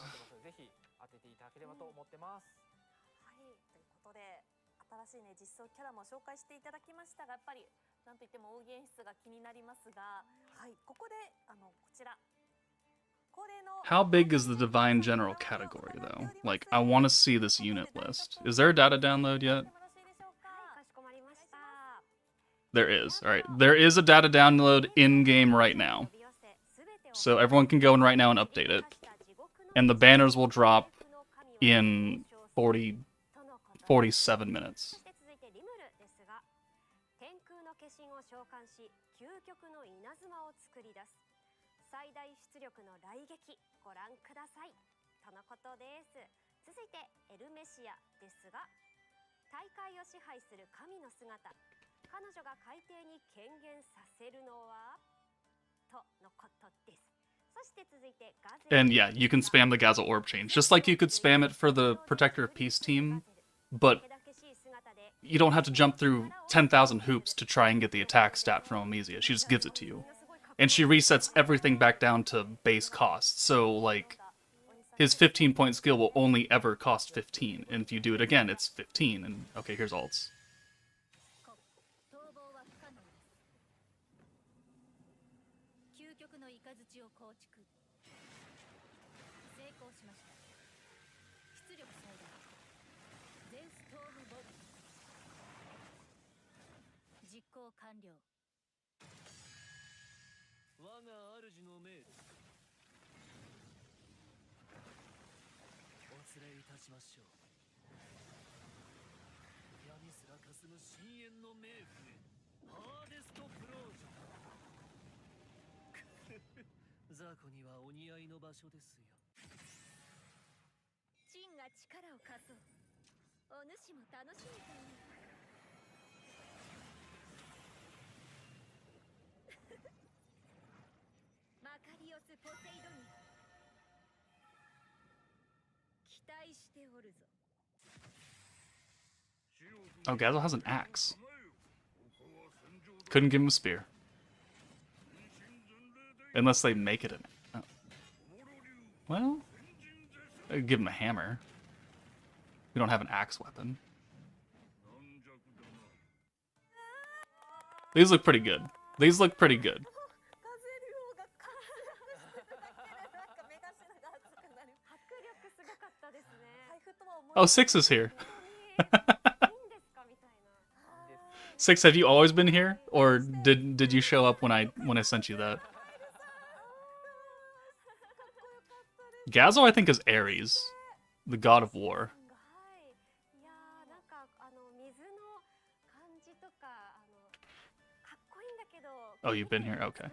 A: How big is the Divine General category, though? Like, I want to see this unit list. Is there a data download yet? There is. Alright, there is a data download in-game right now. So everyone can go in right now and update it. And the banners will drop in 47 minutes. And yeah, you can spam the Gazel Orb change, just like you could spam it for the Protector of Peace team, but you don't have to jump through 10,000 hoops to try and get the attack stat from Elmisia. She just gives it to you. And she resets everything back down to base cost. So, like, his 15-point skill will only ever cost 15. And if you do it again, it's 15. And, okay, here's alts. Oh, Gazel has an axe. Couldn't give him a spear. Unless they make it an... Oh. Well, I'd give him a hammer. We don't have an axe weapon. These look pretty good. These look pretty good. Oh, Six is here. Six, have you always been here, or did you show up when I sent you that? Gazel, I think, is Ares, the god of war. Oh, you've been here? Okay.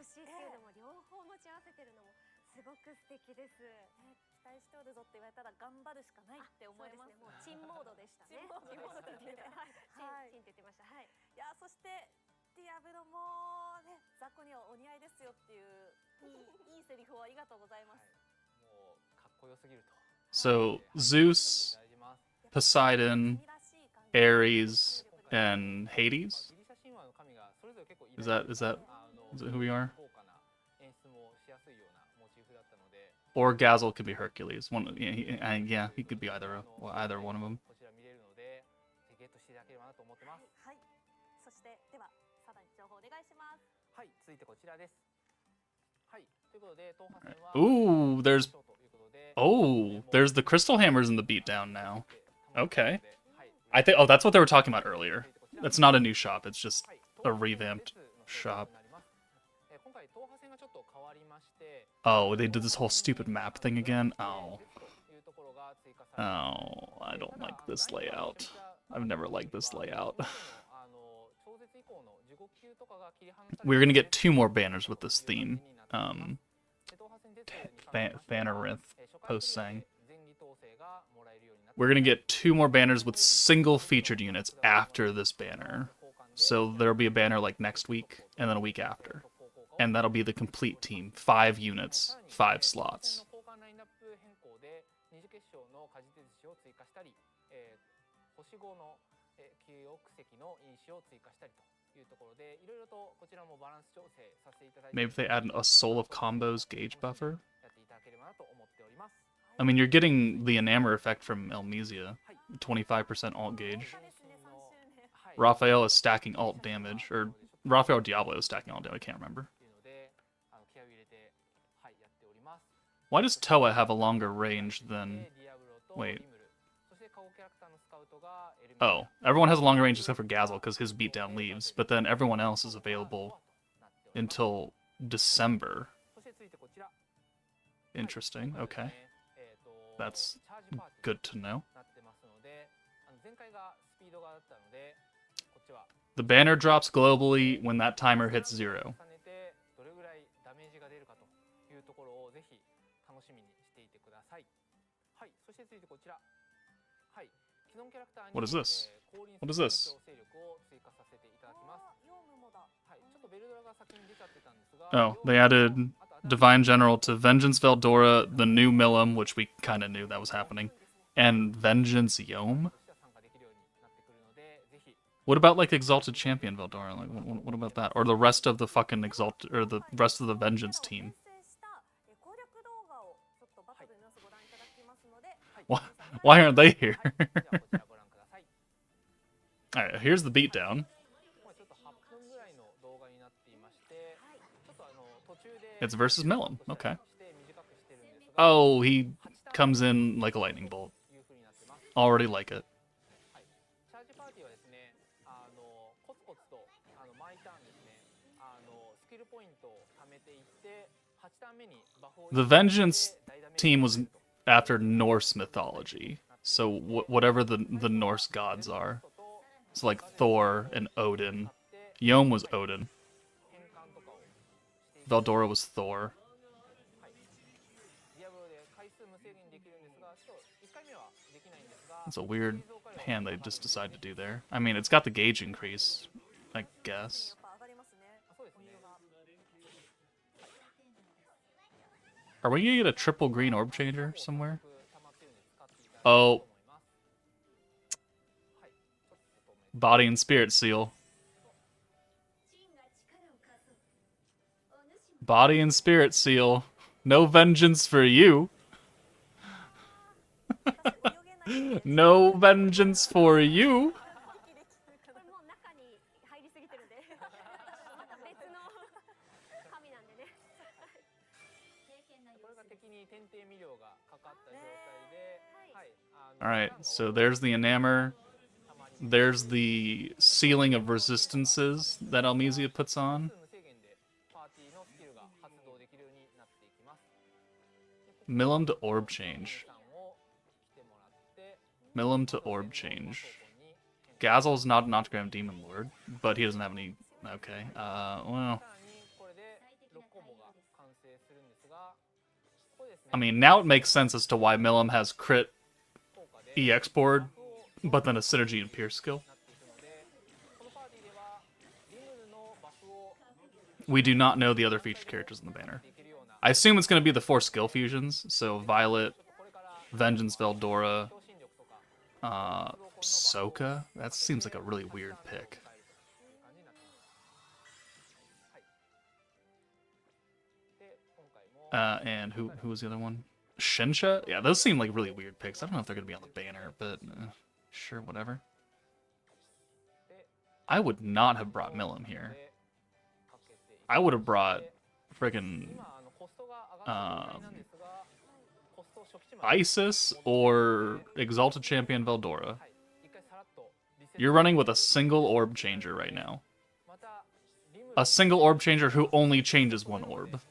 A: So, Zeus, Poseidon, Ares, and Hades? Is that who we are? Or Gazel could be Hercules. One, yeah, he could be either one of them. Ooh, there's the crystal hammers in the beatdown now. Okay. I think that's what they were talking about earlier. That's not a new shop, it's just a revamped shop. Oh, they did this whole stupid map thing again? Oh, I don't like this layout. I've never liked this layout. We're gonna get 2 more banners with this theme. Thanarinth post saying. We're gonna get 2 more banners with single featured units after this banner. So there'll be a banner like next week, and then a week after. And that'll be the complete team. 5 units, 5 slots. Maybe if they add a Soul of Combos gauge buffer? I mean, you're getting the Enamor effect from Elmisia. 25% alt gauge. Raphael is stacking alt damage, or Raphael or Diablo is stacking alt damage, I can't remember. Why does Toa have a longer range than... Wait. Oh, everyone has a longer range except for Gazel, because his beatdown leaves, but then everyone else is available until December. Interesting, okay. That's good to know. The banner drops globally when that timer hits 0. What is this? What is this? Oh, they added Divine General to Vengeance Veldora, the new Milim, which we kind of knew that was happening, and Vengeance Yome. What about like Exalted Champion Veldora? Like, what about that? Or the rest of the fucking Exalted, or the rest of the Vengeance team? Why aren't they here? Alright, here's the beatdown. It's versus Millum. Okay. Oh, he comes in like a lightning bolt. Already like it. The Vengeance team was after Norse mythology, so whatever the Norse gods are. So like Thor and Odin. Yom was Odin. Veldora was Thor. It's a weird hand they just decided to do there. I mean, it's got the gauge increase, I guess. Are we gonna get a triple green orb changer somewhere? Oh. Body and spirit seal. Body and spirit seal. No vengeance for you. No vengeance for you. Alright, so there's the enamor. There's the sealing of resistances that Almesia puts on. Millum to orb change. Millum to orb change. Gazel's not an Octagram Demon Lord, but he doesn't have any... Okay, well... I mean, now it makes sense as to why Millum has crit EX board, but then a synergy and pierce skill. We do not know the other featured characters in the banner. I assume it's going to be the 4 skill fusions, so Violet, Vengeance Veldora, Soka. That seems like a really weird pick. And who was the other one? Shinsha? Yeah, those seem like really weird picks. I don't know if they're going to be on the banner, but sure, whatever. I would not have brought Millum here. I would have brought friggin' Isis or Exalted Champion Veldora. You're running with a single orb changer right now. A single orb changer who only changes one orb.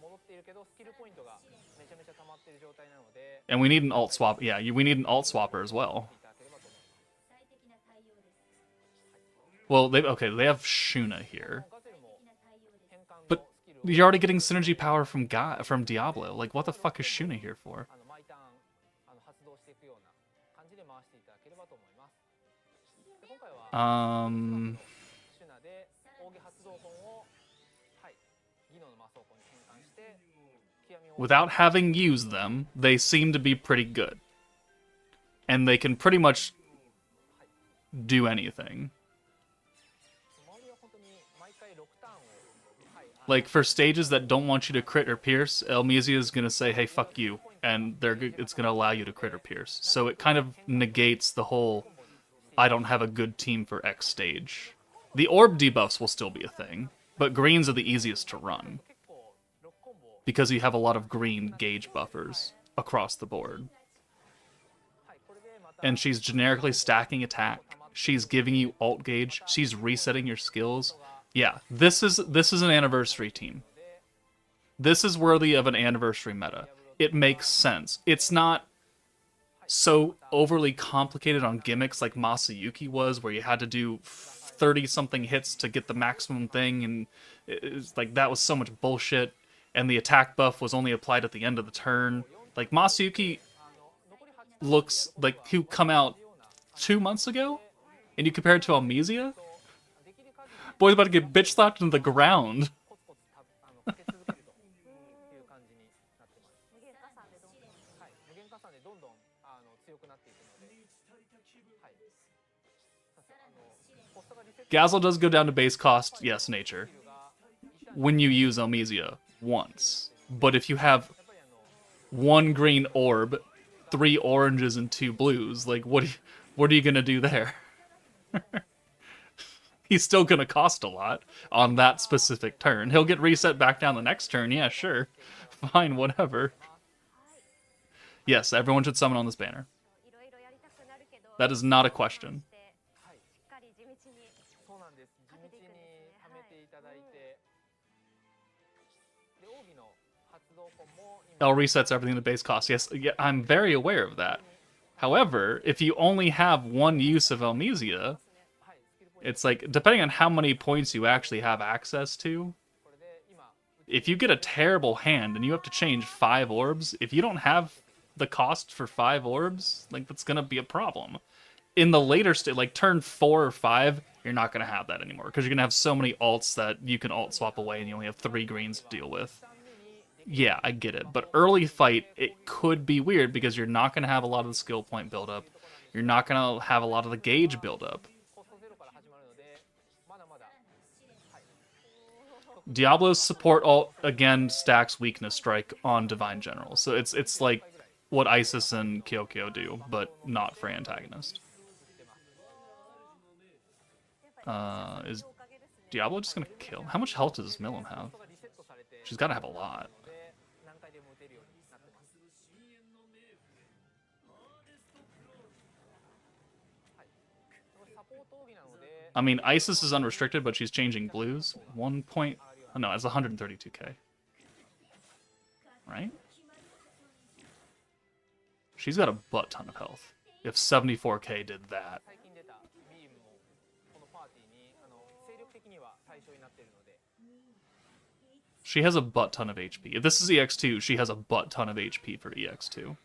A: And we need an alt swap. Yeah, we need an alt swapper as well. Well, they have Shuna here. But you're already getting synergy power from Diablo. Like, what the fuck is Shuna here for? Without having used them, they seem to be pretty good. And they can pretty much do anything. Like, for stages that don't want you to crit or pierce, Almesia is going to say, hey, fuck you. And it's going to allow you to crit or pierce. So it kind of negates the whole, I don't have a good team for X stage. The orb debuffs will still be a thing, but greens are the easiest to run. Because you have a lot of green gauge buffers across the board. And she's generically stacking attack. She's giving you alt gauge. She's resetting your skills. Yeah, this is an anniversary team. This is worthy of an anniversary meta. It makes sense. It's not so overly complicated on gimmicks like Masayuki was, where you had to do 30-something hits to get the maximum thing, and it's like that was so much bullshit. And the attack buff was only applied at the end of the turn. Like, Masayuki looks like he'll come out 2 months ago, and you compare it to Almesia? Boy's about to get bitch slapped into the ground. Gazelle does go down to base cost, yes, nature. When you use Elmesia once. But if you have 1 green orb, 3 oranges, and 2 blues, like, what are you gonna do there? He's still gonna cost a lot on that specific turn. He'll get reset back down the next turn, yeah, sure. Fine, whatever. Yes, everyone should summon on this banner. That is not a question. L resets everything to base cost. Yes, yeah, I'm very aware of that. However, if you only have 1 use of Elmesia, it's like, depending on how many points you actually have access to, if you get a terrible hand and you have to change 5 orbs, if you don't have the cost for 5 orbs, like, that's gonna be a problem. In the later state, like turn 4 or 5, you're not gonna have that anymore, because you're gonna have so many alts that you can alt swap away and you only have 3 greens to deal with. Yeah, I get it. But early fight, it could be weird because you're not going to have a lot of the skill point buildup. You're not going to have a lot of the gauge buildup. Diablo's support alt, again, stacks weakness strike on Divine General. So it's like what Isis and Kyokyo do, but not for antagonist. Is Diablo just going to kill? How much health does Milim have? She's got to have a lot. I mean, Isis is unrestricted, but she's changing blues. 1 point... Oh, no, it's 132k. Right? She's got a butt ton of health. If 74k did that. She has a butt ton of HP. If this is EX2, she has a butt ton of HP for EX2.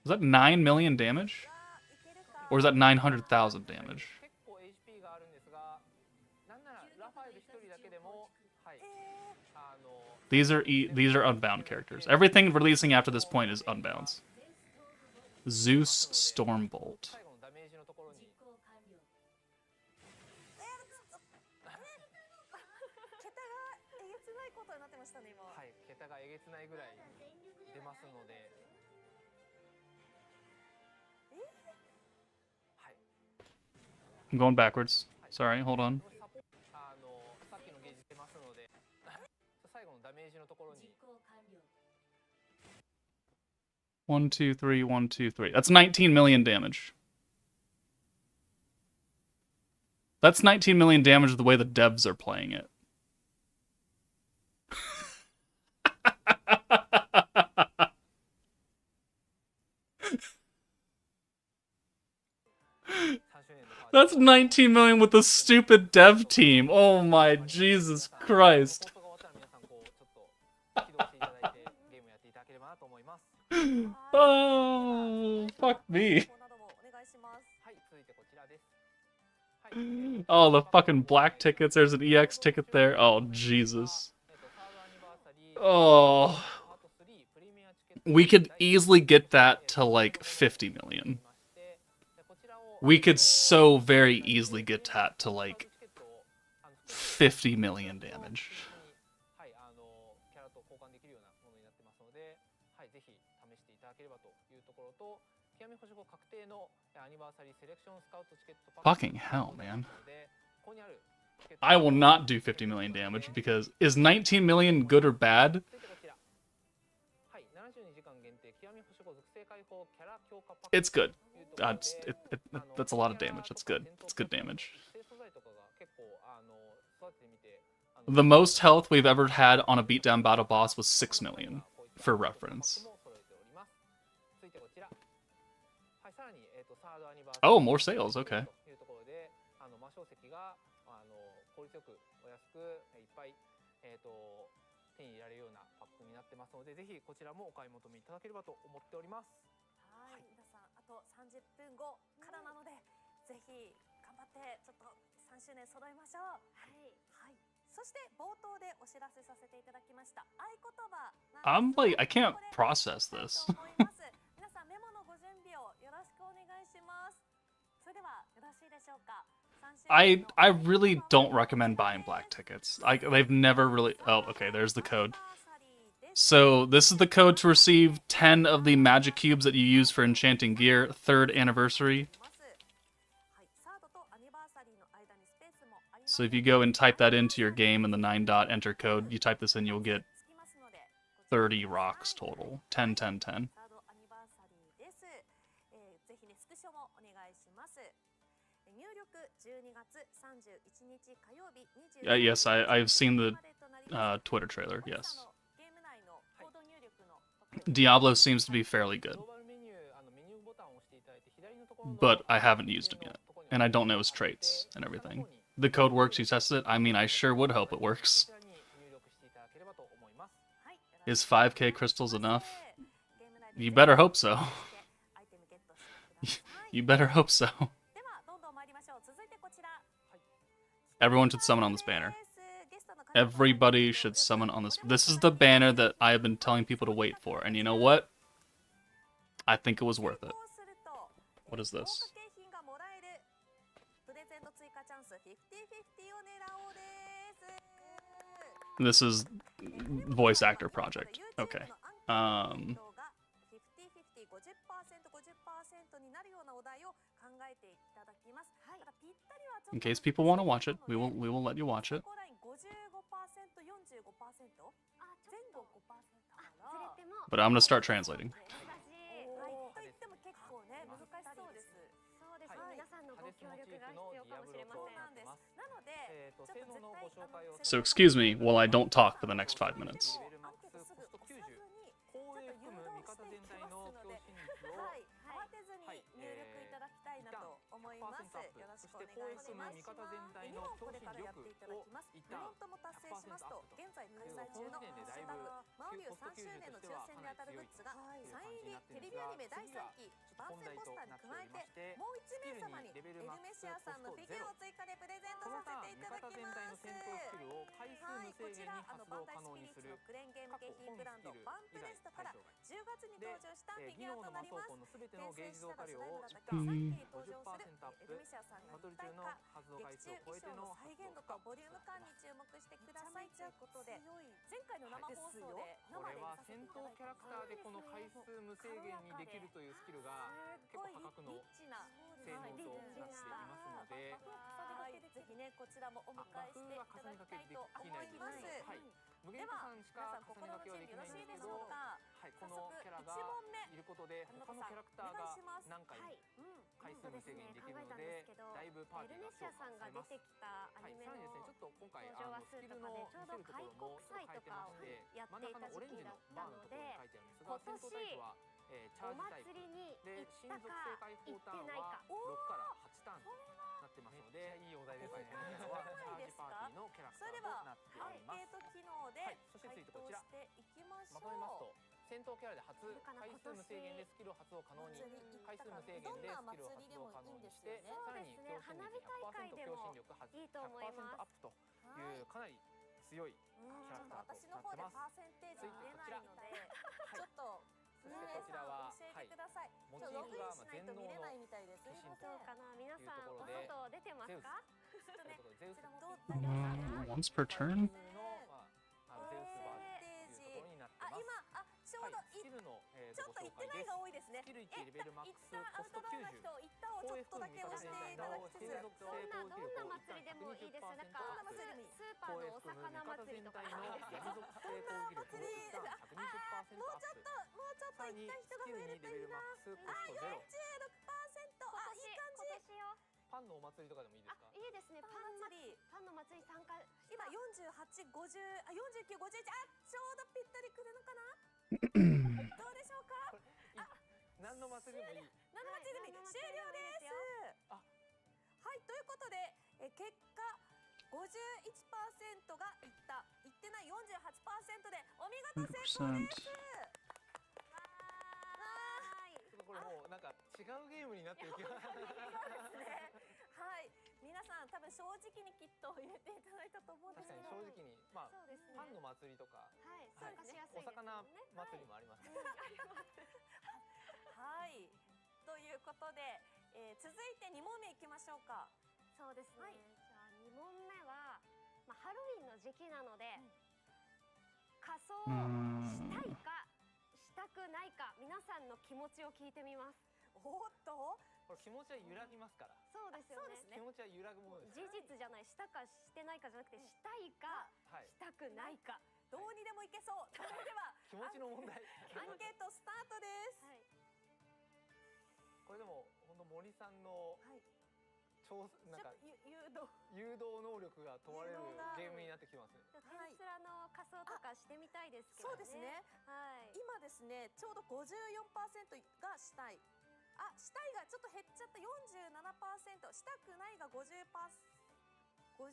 A: Is that 9 million damage? Or is that 900,000 damage? These are unbound characters. Everything releasing after this point is unbounds. Zeus Stormbolt. I'm going backwards. Sorry, hold on. 1, 2, 3, 1, 2, 3. That's 19 million damage. That's 19 million damage the way the devs are playing it. That's 19 million with the stupid dev team. Oh my Jesus Christ. Oh, fuck me. Oh, the fucking black tickets. There's an EX ticket there. Oh, Jesus. Oh. We could easily get that to like 50 million. We could so very easily get that to like 50 million damage. Fucking hell, man. I will not do 50 million damage because is 19 million good or bad? It's good. That's a lot of damage. That's good. It's good damage. The most health we've ever had on a beatdown battle boss was 6 million, for reference. Oh, more sales, okay. I'm like, I can't process this.
C: ご準備をよろしくお願いします。それではよろしいでしょうか。
A: I really don't recommend buying black tickets. They've never really. Oh, okay. There's the code. So this is the code to receive 10 of the magic cubes that you use for enchanting gear. 3rd anniversary. So if you go and type that into your game in the 9-dot enter code, you type this in, you'll get 30 rocks total. 10, 10, 10. Yes, I've seen the Twitter trailer, yes. Diablo seems to be fairly good. But I haven't used him yet. And I don't know his traits and everything. The code works, you tested it? I mean, I sure would hope it works. Is 5k crystals enough? You better hope so. You better hope so. Everyone should summon on this banner. Everybody should summon on this. This is the banner that I have been telling people to wait for. And you know what? I think it was worth it. What is this? This is voice actor project. Okay. In case people want to watch it, we will let you watch it. But I'm gonna start translating. So excuse me while I don't talk for the next 5 minutes. Once per turn?
C: ということで、続いて2問目いきましょうか。
I: そうですね、
C: はい、
I: じゃあ2問目は、ハロウィンの時期なので、仮装したいかしたくないか皆さんの気持ちを聞いてみます。
C: おっと、
K: これ気持ちは揺らぎますから。
I: そうですよね。
K: 気持ちは揺らぐものです。
I: 事実じゃない、したかしてないかじゃなくて、したいか、したくないか、
C: どうにでもいけそう。それでは
K: 気持ちの問題。
C: アンケートスタートです。
I: はい、
K: これでも本当森さんの、なんか誘導能力が問われるゲームになってきてますね。
I: テンスラの仮装とかしてみたいですけどね。
C: そうですね。はい。今ですね、ちょうど 54% がしたい。あ、したいがちょっと減っちゃった 47%、したくないが 53%。ちょ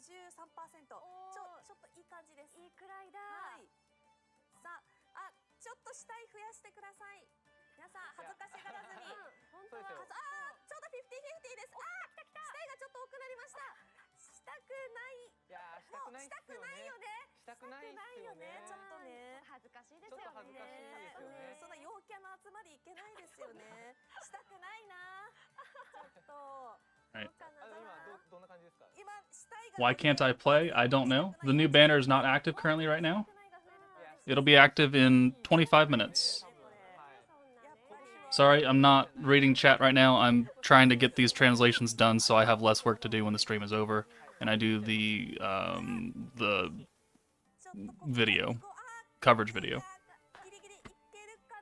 C: っといい感じです。
I: いいくらいだ。
C: はい。さあ、ちょっとしたい増やしてください。皆さん恥ずかしがらずに。
I: 本当は。
C: ちょうど50-50です。したいがちょっと多くなりました。したくない。
K: いやしたくないっすよね。したくないよね。
C: ちょっとね。
I: 恥ずかしいですよね。
K: ちょっと恥ずかしいですよね。
C: そんな陽キャの集まりいけないですよね。したくないな。ちょっと。
A: Right.
C: Why
A: can't I play? I don't know. The new banner is not active currently right now. It'll be active in 25 minutes. Sorry, I'm not reading chat right now. I'm trying to get these translations done so I have less work to do when the stream is over, and I do the video coverage video.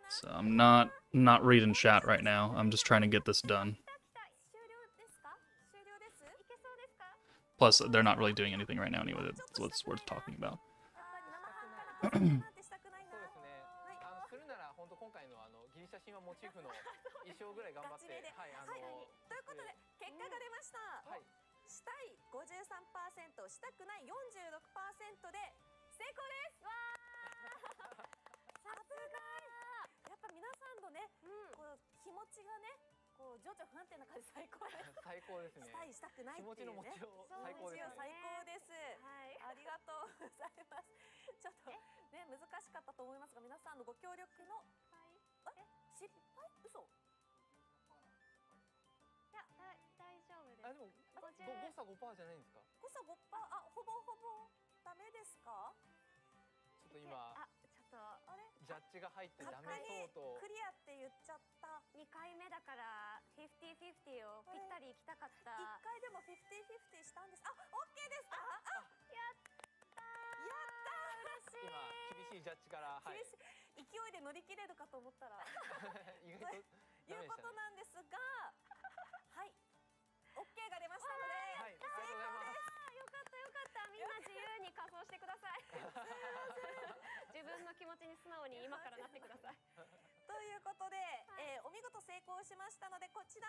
A: So I'm not reading chat right now. I'm just trying to get this done. Plus, they're not really doing anything right now anyway. That's what's worth talking about.
K: 写真はモチーフの衣装ぐらい頑張って、はい、
C: ということで結果が出ました。はい、したい 53%、したくない 46% で成功です。わー、さすが。やっぱ皆さんのね、こう気持ちがね、こう情緒不安定な感じ最高です。最高ですね。したいしたくないっていうね。気持ちの持ちよう最高です。最高です。はい、ありがとうございます。ちょっとね難しかったと思いますが、皆さんのご協力の失敗？嘘？い
I: や、大丈夫です。
K: あ、でも誤差 5% じゃないんですか？
C: 誤差 5%？ あ、ほぼダメですか？
K: ちょっと今
I: ちょっと
C: あれ？
K: ジャッジが入ってダメそうと。
C: クリアって言っちゃった。
I: 2回目だから50-50をぴったりいきたかった。
C: 1回でも50-50したんです。あ、OK ですか？
I: やったー。
K: 今厳しいジャッジから、はい、
C: 勢いで乗り切れるかと思ったら
K: 意外と
C: いうことなんですが、はい、OK が出ましたので、
K: はい、成功です。
I: よかった。みんな自由に仮装してください。自分の気持ちに素直に今からなってください。
C: ということで、お見事成功しましたので、こちら。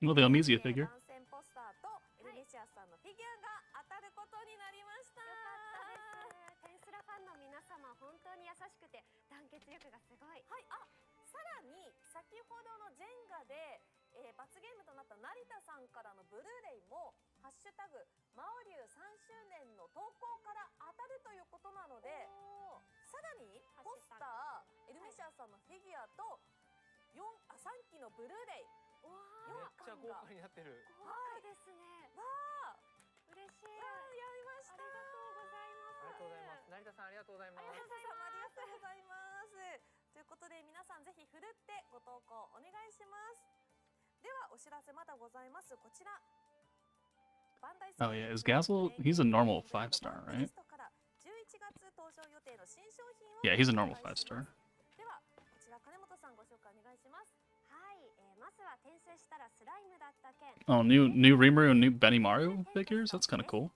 A: Well, the Amicia figure.
C: 番宣ポスターとエルミシアさんのフィギュアが当たることになりました。
I: よかったです。テンスラファンの皆様、本当に優しくて団結力がすごい。
C: はい、さらに先ほどのジェンガで、罰ゲームとなった成田さんからのブルーレイもハッシュタグマオリュウ3周年の投稿から当たるということなので、さらにポスター、エルミシアさんのフィギュアと3機のブルーレイ。
K: めっちゃ豪華になってる。
I: 豪華ですね。
C: わあ、
I: 嬉しい。
C: やりました。
I: ありがとうございます。
K: ありがとうございます。成田さんありがとうございます。
C: 成田さんありがとうございます。ということで皆さんぜひふるってご投稿お願いします。ではお知らせまだございます。こちら。
A: Oh yeah, is Gazel? He's a normal 5-star, right? Yeah, he's a normal 5-star.
C: ではこちら金本さんご紹介お願いします。
I: はい、まずは転生したらスライムだった件。
A: Oh, new Rimuru and new Benimaru figures? That's kind of cool.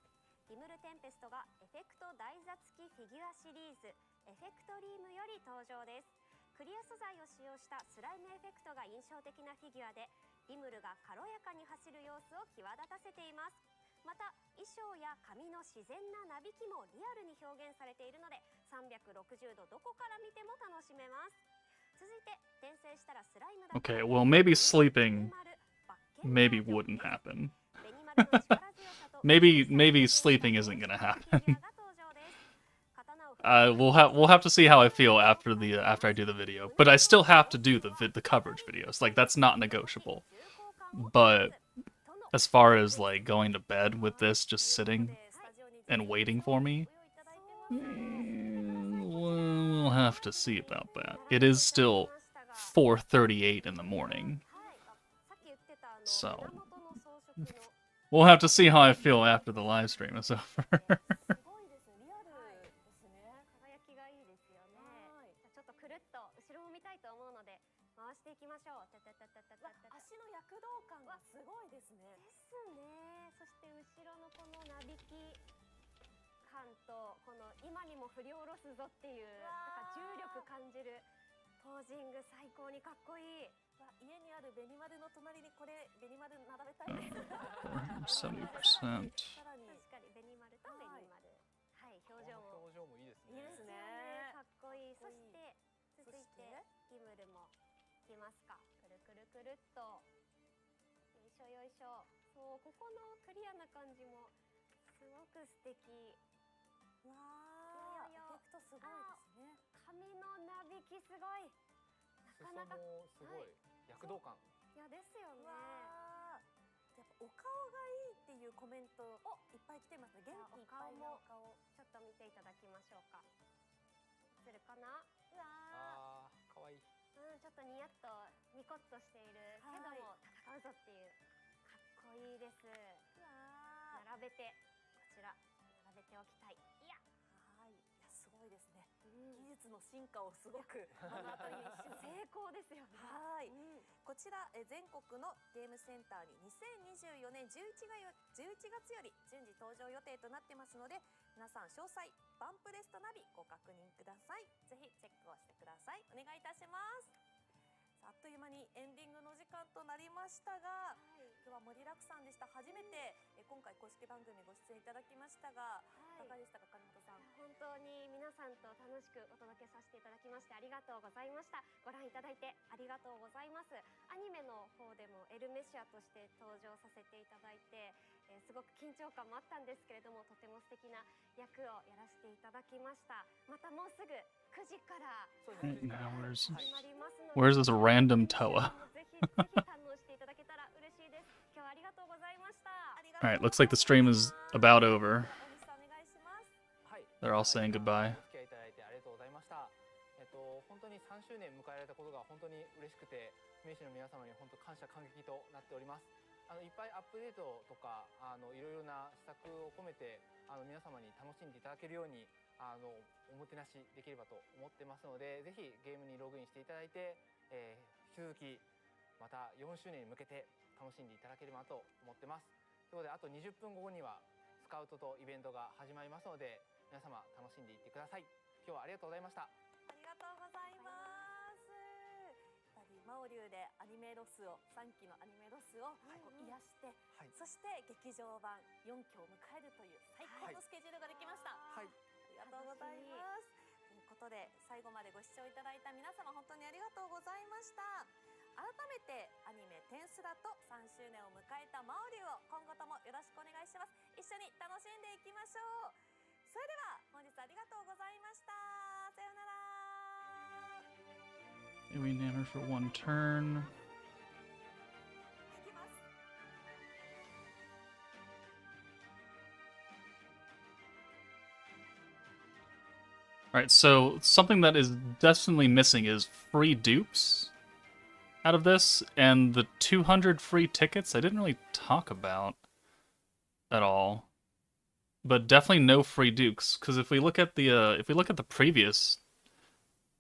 I: リムルテンペストがエフェクト台座付きフィギュアシリーズエフェクトリームより登場です。クリア素材を使用したスライムエフェクトが印象的なフィギュアで、リムルが軽やかに走る様子を際立たせています。また衣装や髪の自然ななびきもリアルに表現されているので、360度どこから見ても楽しめます。続いて転生したらスライムだった
A: Okay, well maybe sleeping maybe wouldn't happen. maybe sleeping isn't gonna happen. we'll have to see how I feel after I do the video. But I still have to do the coverage videos. Like, that's not negotiable. But as far as like going to bed with this just sitting and waiting for me, we'll have to see about that. It is still 4:38 in the morning. So we'll have to see how I feel after the live stream is over.
C: 足の躍動感がすごいですね。
I: ですね。そして後ろのこのなびき感とこの今にも振り下ろすぞっていうなんか重力感じるポージング最高にかっこいい。
C: 家にあるベニマルの隣にこれベニマル並べたいです。
A: 70%。
I: 確かにベニマルとベニマル。はい、表情も
K: いいですね。
I: いいですね。かっこいい。そして続いてギムルもいきますか。くるくるくるっと。よいしょよいしょ。そう、ここのクリアな感じもすごく素敵。
C: わー、エフェクトすごいですね。
I: 髪のなびきすごい。なかなか
K: すごい躍動感。
I: いやですよね。
C: やっぱお顔がいいっていうコメントいっぱい来てますね。元気いっぱいのお顔。
I: ちょっと見ていただきましょうか。映るかな。うわ
K: あー、かわいい。
I: うん、ちょっとニヤッとニコッとしているけども戦うぞっていうかっこいいです。並べてこちら並べておきたい。いや、
C: はい、いやすごいですね。技術の進化をすごく目の当たりにして
I: 成功ですよね。
C: はい、こちら全国のゲームセンターに2024年11月より順次登場予定となってますので、皆さん詳細バンプレストナビご確認ください。ぜひチェックをしてください。お願いいたします。あっという間にエンディングの時間となりましたが、今日は盛りだくさんでした。初めて今回公式番組ご出演いただきましたが、いかがでしたか、金本さん。
I: 本当に皆さんと楽しくお届けさせていただきましてありがとうございました。ご覧いただいてありがとうございます。アニメの方でもエルメシアとして登場させていただいて、すごく緊張感もあったんですけれども、とても素敵な役をやらせていただきました。またもうすぐ9時から始まりますので、
A: Where's this random Toa?
I: ぜひ堪能していただけたら嬉しいです。今日はありがとうございました。
A: Alright, looks like the stream is about over. They're all saying goodbye.
K: お付き合いいただいてありがとうございました。本当に3周年迎えられたことが本当に嬉しくて、名士の皆様に本当感謝感激となっております。いっぱいアップデートとかいろいろな施策を込めて皆様に楽しんでいただけるようにおもてなしできればと思ってますので、ぜひゲームにログインしていただいて、引き続きまた4周年に向けて楽しんでいただければと思ってます。ということで、あと20分後にはスカウトとイベントが始まりますので、皆様楽しんでいってください。今日はありがとうございました。
C: ありがとうございます。やっぱりマオリュウでアニメロスを3期のアニメロスを癒して、そして劇場版4期を迎えるという最高のスケジュールができました。ありがとうございます。ということで最後までご視聴いただいた皆様本当にありがとうございました。改めてアニメテンスラと3周年を迎えたマオリュウを今後ともよろしくお願いします。一緒に楽しんでいきましょう。それでは本日ありがとうございました。さようなら。
A: We nanner for one turn. Alright, so something that is definitely missing is free dupes out of this, and the 200 free tickets I didn't really talk about at all. But definitely no free dupes, because if we look at the previous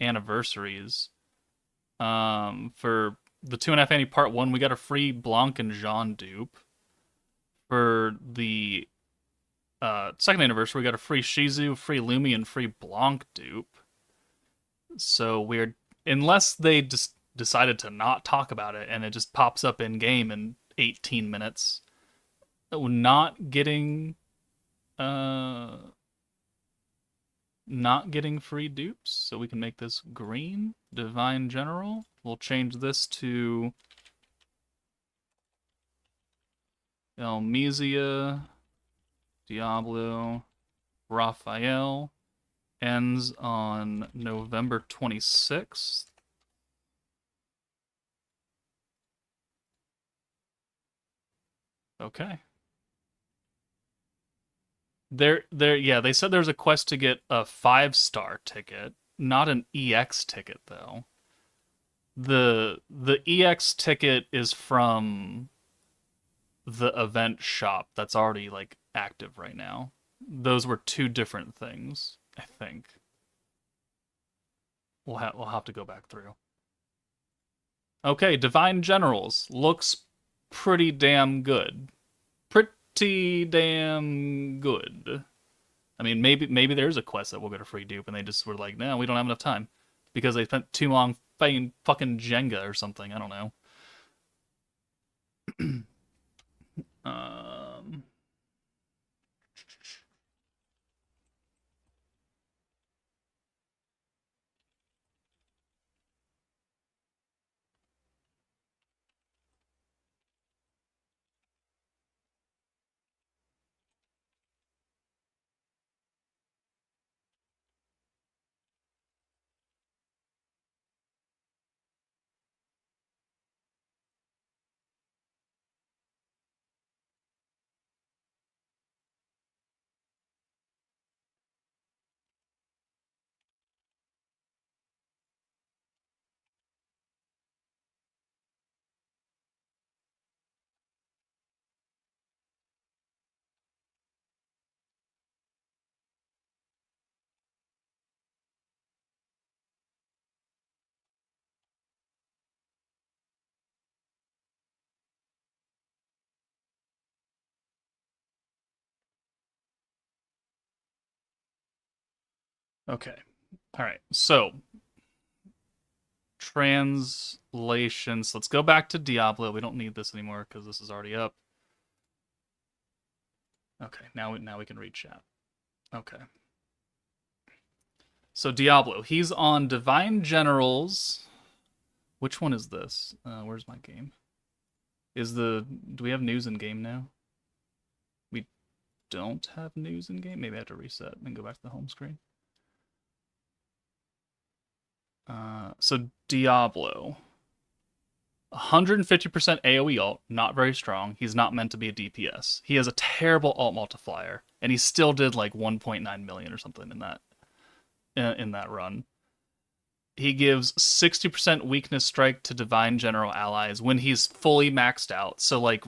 A: anniversaries, for the 2.5 Annie Part 1, we got a free Blanc and Jean dupe. For the second anniversary, we got a free Shizu, free Lumi, and free Blanc dupe. So weird, unless they just decided to not talk about it and it just pops up in game in 18 minutes. Not getting free dupes, so we can make this green. Divine General. We'll change this to Elmisia, Diablo, Raphael, ends on November 26th. Okay. Yeah, they said there's a quest to get a 5-star ticket, not an EX ticket though. The EX ticket is from the event shop that's already like active right now. Those were two different things, I think. We'll have to go back through. Okay, Divine Generals looks pretty damn good. Pretty damn good. I mean, maybe there's a quest that we'll get a free dupe, and they just were like, no, we don't have enough time because they spent too long fighting fucking Jenga or something. I don't know. Okay. All right. So, translations. Let's go back to Diablo. We don't need this anymore because this is already up. Okay, now we can read chat. Okay. So Diablo, he's on Divine Generals. Which one is this? Where's my game? Do we have news in game now? We don't have news in game. Maybe I have to reset and go back to the home screen. So Diablo, 150% AoE ult, not very strong. He's not meant to be a DPS. He has a terrible ult multiplier, and he still did like 1.9 million or something in that run. He gives 60% weakness strike to Divine General allies when he's fully maxed out. So like,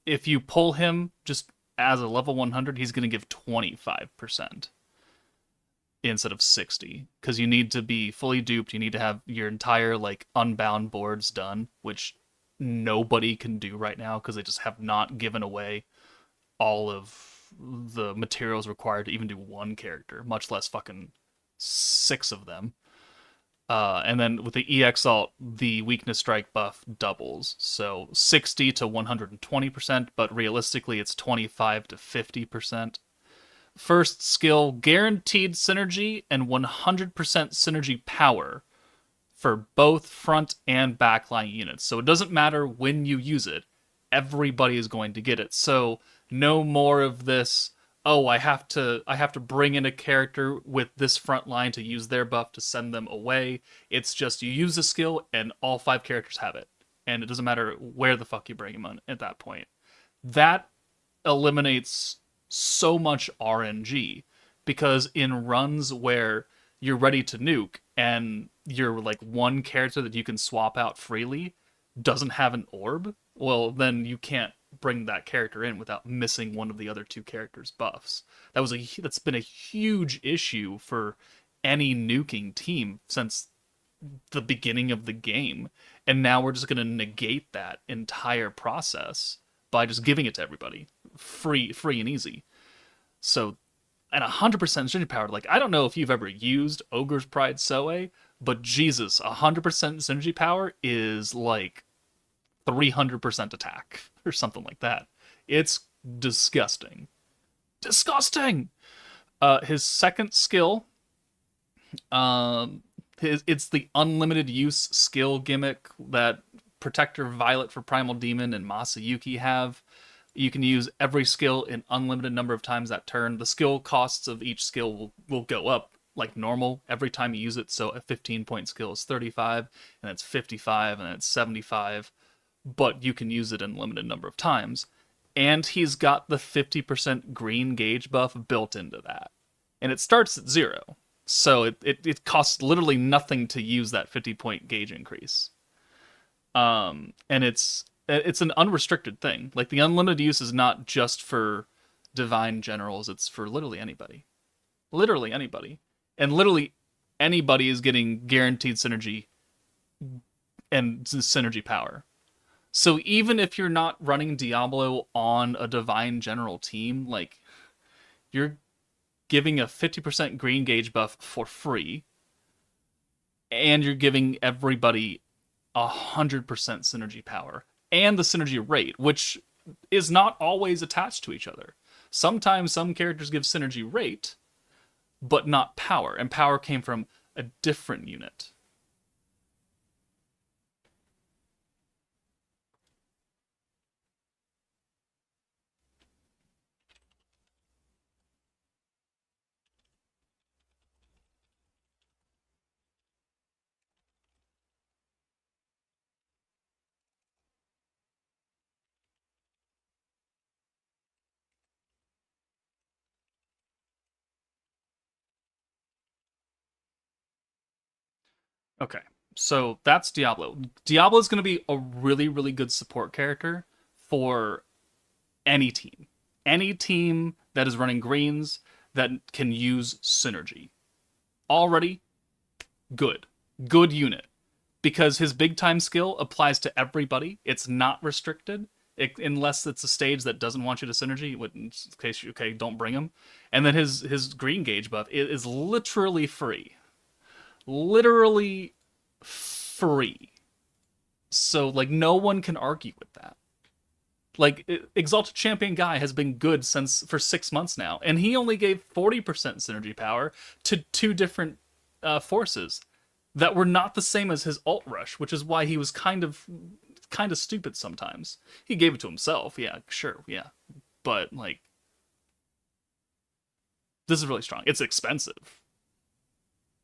A: if you pull him just as a level 100, he's going to give 25%. Instead of 60, because you need to be fully duped. You need to have your entire like unbound boards done, which nobody can do right now because they just have not given away all of the materials required to even do one character, much less fucking 6 of them. And then with the EX ult, the weakness strike buff doubles, so 60 to 120%, but realistically it's 25 to 50%. First skill, guaranteed synergy and 100% synergy power for both front and backline units. So it doesn't matter when you use it, everybody is going to get it. So no more of this, oh, I have to bring in a character with this front line to use their buff to send them away. It's just you use the skill and all 5 characters have it. And it doesn't matter where the fuck you bring them on at that point. That eliminates so much RNG, because in runs where you're ready to nuke and you're like one character that you can swap out freely doesn't have an orb, well then you can't bring that character in without missing one of the other 2 characters' buffs. That's been a huge issue for any nuking team since the beginning of the game, and now we're just going to negate that entire process by just giving it to everybody free and easy. So, and 100% synergy power, like, I don't know if you've ever used Ogre's Pride Soe, but Jesus, 100% synergy power is like 300% attack or something like that. It's disgusting. Disgusting! His second skill, it's the unlimited use skill gimmick that Protector Violet for Primal Demon and Masayuki have. You can use every skill an unlimited number of times that turn. The skill costs of each skill will go up like normal every time you use it. So a 15-point skill is 35, and it's 55, and it's 75. But you can use it in a limited number of times. And he's got the 50% green gauge buff built into that. And it starts at 0. So it costs literally nothing to use that 50-point gauge increase. And it's an unrestricted thing. Like, the unlimited use is not just for divine generals, it's for literally anybody. Literally anybody. And literally anybody is getting guaranteed synergy and synergy power. So even if you're not running Diablo on a divine general team, like, you're giving a 50% green gauge buff for free, and you're giving everybody 100% synergy power and the synergy rate, which is not always attached to each other. Sometimes some characters give synergy rate, but not power, and power came from a different unit. Okay, so that's Diablo. Diablo is going to be a really, really good support character for any team. Any team that is running greens that can use synergy. Already, good. Good unit. Because his big time skill applies to everybody. It's not restricted. Unless it's a stage that doesn't want you to synergy, in case you, okay, don't bring him. And then his green gauge buff is literally free. Literally free. So, like, no one can argue with that. Like, Exalted Champion Guy has been good for 6 months now, and he only gave 40% synergy power to 2 different forces that were not the same as his alt rush, which is why he was kind of stupid sometimes. He gave it to himself, yeah, sure, yeah. But, like, this is really strong. It's expensive.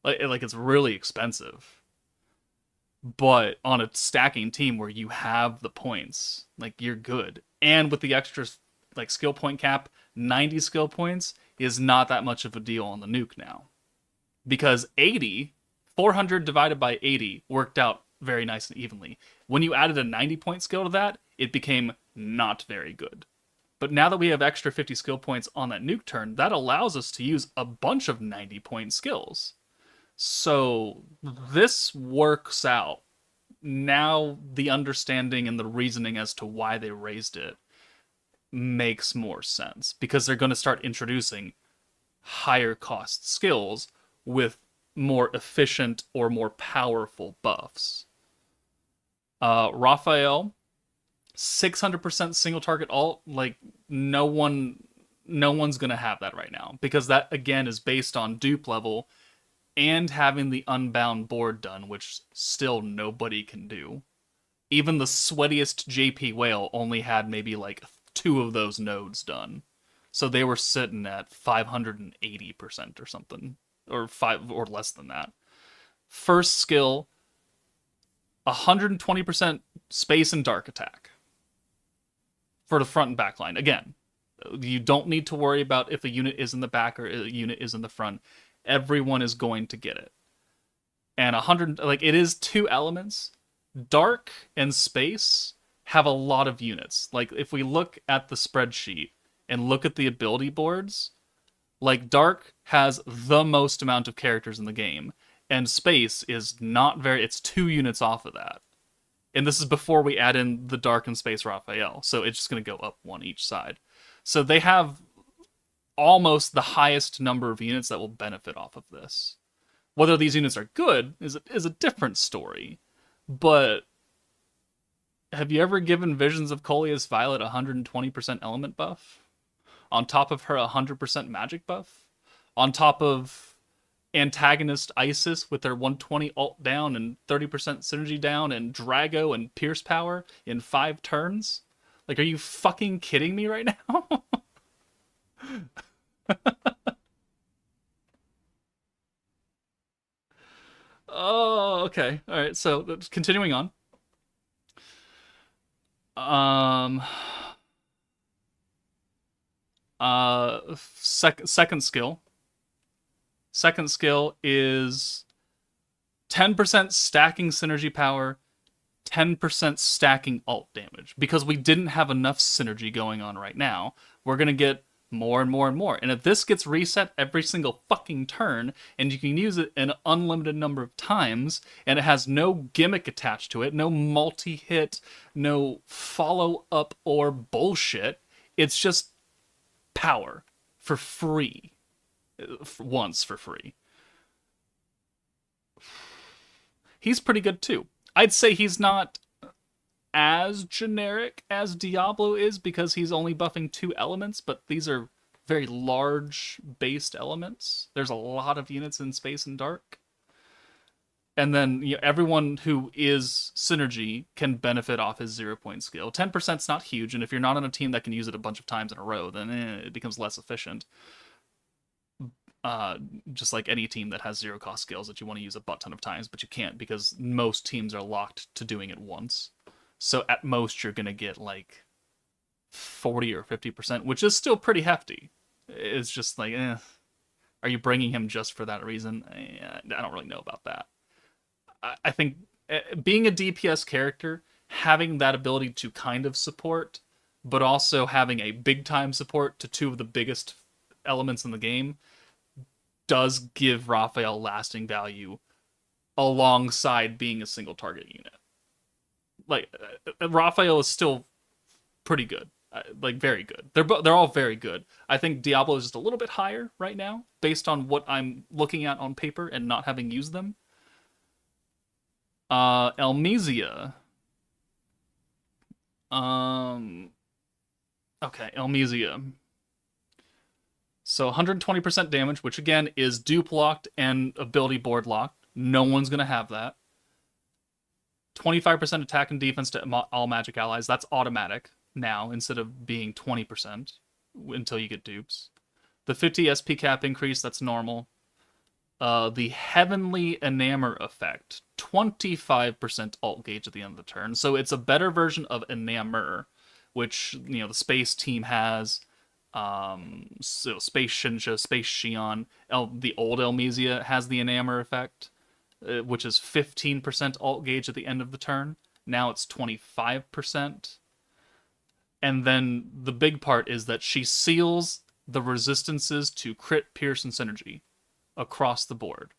A: Like, it's really expensive. But on a stacking team where you have the points, like, you're good. And with the extra, like, skill point cap, 90 skill points is not that much of a deal on the nuke now. Because 400 divided by 80 worked out very nice and evenly. When you added a 90-point skill to that, it became not very good. But now that we have extra 50 skill points on that nuke turn, that allows us to use a bunch of 90-point skills. So this works out. Now the understanding and the reasoning as to why they raised it makes more sense, because they're going to start introducing higher cost skills with more efficient or more powerful buffs. Raphael, 600% single target alt, like, no one's going to have that right now, because that, again, is based on dupe level and having the unbound board done, which still nobody can do. Even the sweatiest JP Whale only had maybe like 2 of those nodes done. So they were sitting at 580% or something, or 5 or less than that. First skill, 120% space and dark attack for the front and back line. Again, you don't need to worry about if a unit is in the back or a unit is in the front. Everyone is going to get it. And 100, like, it is 2 elements. Dark and space have a lot of units. Like, if we look at the spreadsheet and look at the ability boards, like, Dark has the most amount of characters in the game, and space is not very, it's 2 units off of that. And this is before we add in the Dark and Space Raphael, so it's just going to go up 1 each side. So they have almost the highest number of units that will benefit off of this. Whether these units are good is a different story. But have you ever given Visions of Coleus Violet 120% element buff? On top of her 100% magic buff? On top of antagonist Isis with their 120 alt down and 30% synergy down and Drago and Pierce power in 5 turns? Like, are you fucking kidding me right now? okay. All right. So continuing on. Second skill. Second skill is 10% stacking synergy power, 10% stacking alt damage. Because we didn't have enough synergy going on right now, we're going to get more and more and more. And if this gets reset every single fucking turn, and you can use it an unlimited number of times, and it has no gimmick attached to it, no multi-hit, no follow-up or bullshit, it's just power for free. Once for free. He's pretty good too. I'd say he's not as generic as Diablo is because he's only buffing 2 elements, but these are very large based elements. There's a lot of units in Space and Dark. And then everyone who is synergy can benefit off his 0-point skill. 10%'s not huge, and if you're not on a team that can use it a bunch of times in a row, then it becomes less efficient. Just like any team that has 0 cost skills that you want to use a butt ton of times, but you can't because most teams are locked to doing it once. So at most you're gonna get like 40 or 50%, which is still pretty hefty. It's just like, are you bringing him just for that reason? I don't really know about that. I think being a DPS character, having that ability to kind of support, but also having a big time support to 2 of the biggest elements in the game does give Raphael lasting value alongside being a single target unit. Like, Raphael is still pretty good. Like, very good. They're all very good. I think Diablo is just a little bit higher right now, based on what I'm looking at on paper and not having used them. Elmesia. Okay, Elmesia. So 120% damage, which again is dupe locked and ability board locked. No one's going to have that. 25% attack and defense to all magic allies. That's automatic now instead of being 20% until you get dupes. The 50 SP cap increase, that's normal. The Heavenly Enamour effect, 25% alt gauge at the end of the turn. So it's a better version of Enamour, which the Space team has. So Space Shinja, Space Shion, the old Elmesia has the Enamour effect, which is 15% alt gauge at the end of the turn. Now it's 25%. And then the big part is that she seals the resistances to crit, pierce, and synergy across the board.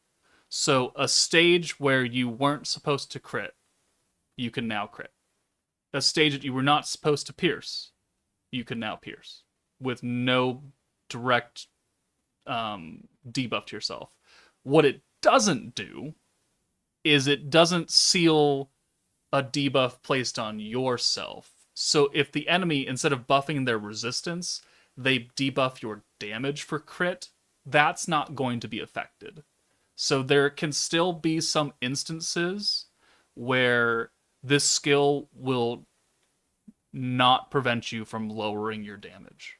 A: So a stage where you weren't supposed to crit, you can now crit. A stage that you were not supposed to pierce, you can now pierce with no direct debuff to yourself. What it doesn't do is it doesn't seal a debuff placed on yourself. So if the enemy, instead of buffing their resistance, they debuff your damage for crit, that's not going to be affected. So there can still be some instances where this skill will not prevent you from lowering your damage.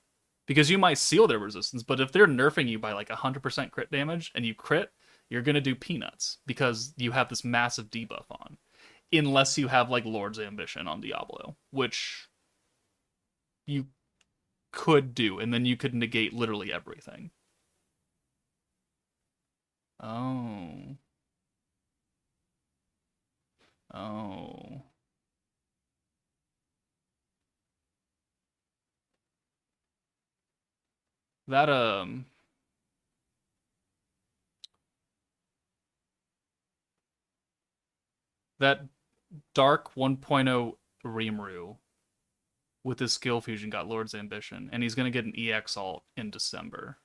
A: Because you might seal their resistance, but if they're nerfing you by like 100% crit damage and you crit, you're going to do peanuts because you have this massive debuff on. Unless you have like Lord's Ambition on Diablo, which you could do, and then you could negate literally everything. Oh. That, that Dark 1.0 Rimuru with his skill fusion got Lord's Ambition, and he's going to get an EX alt in December.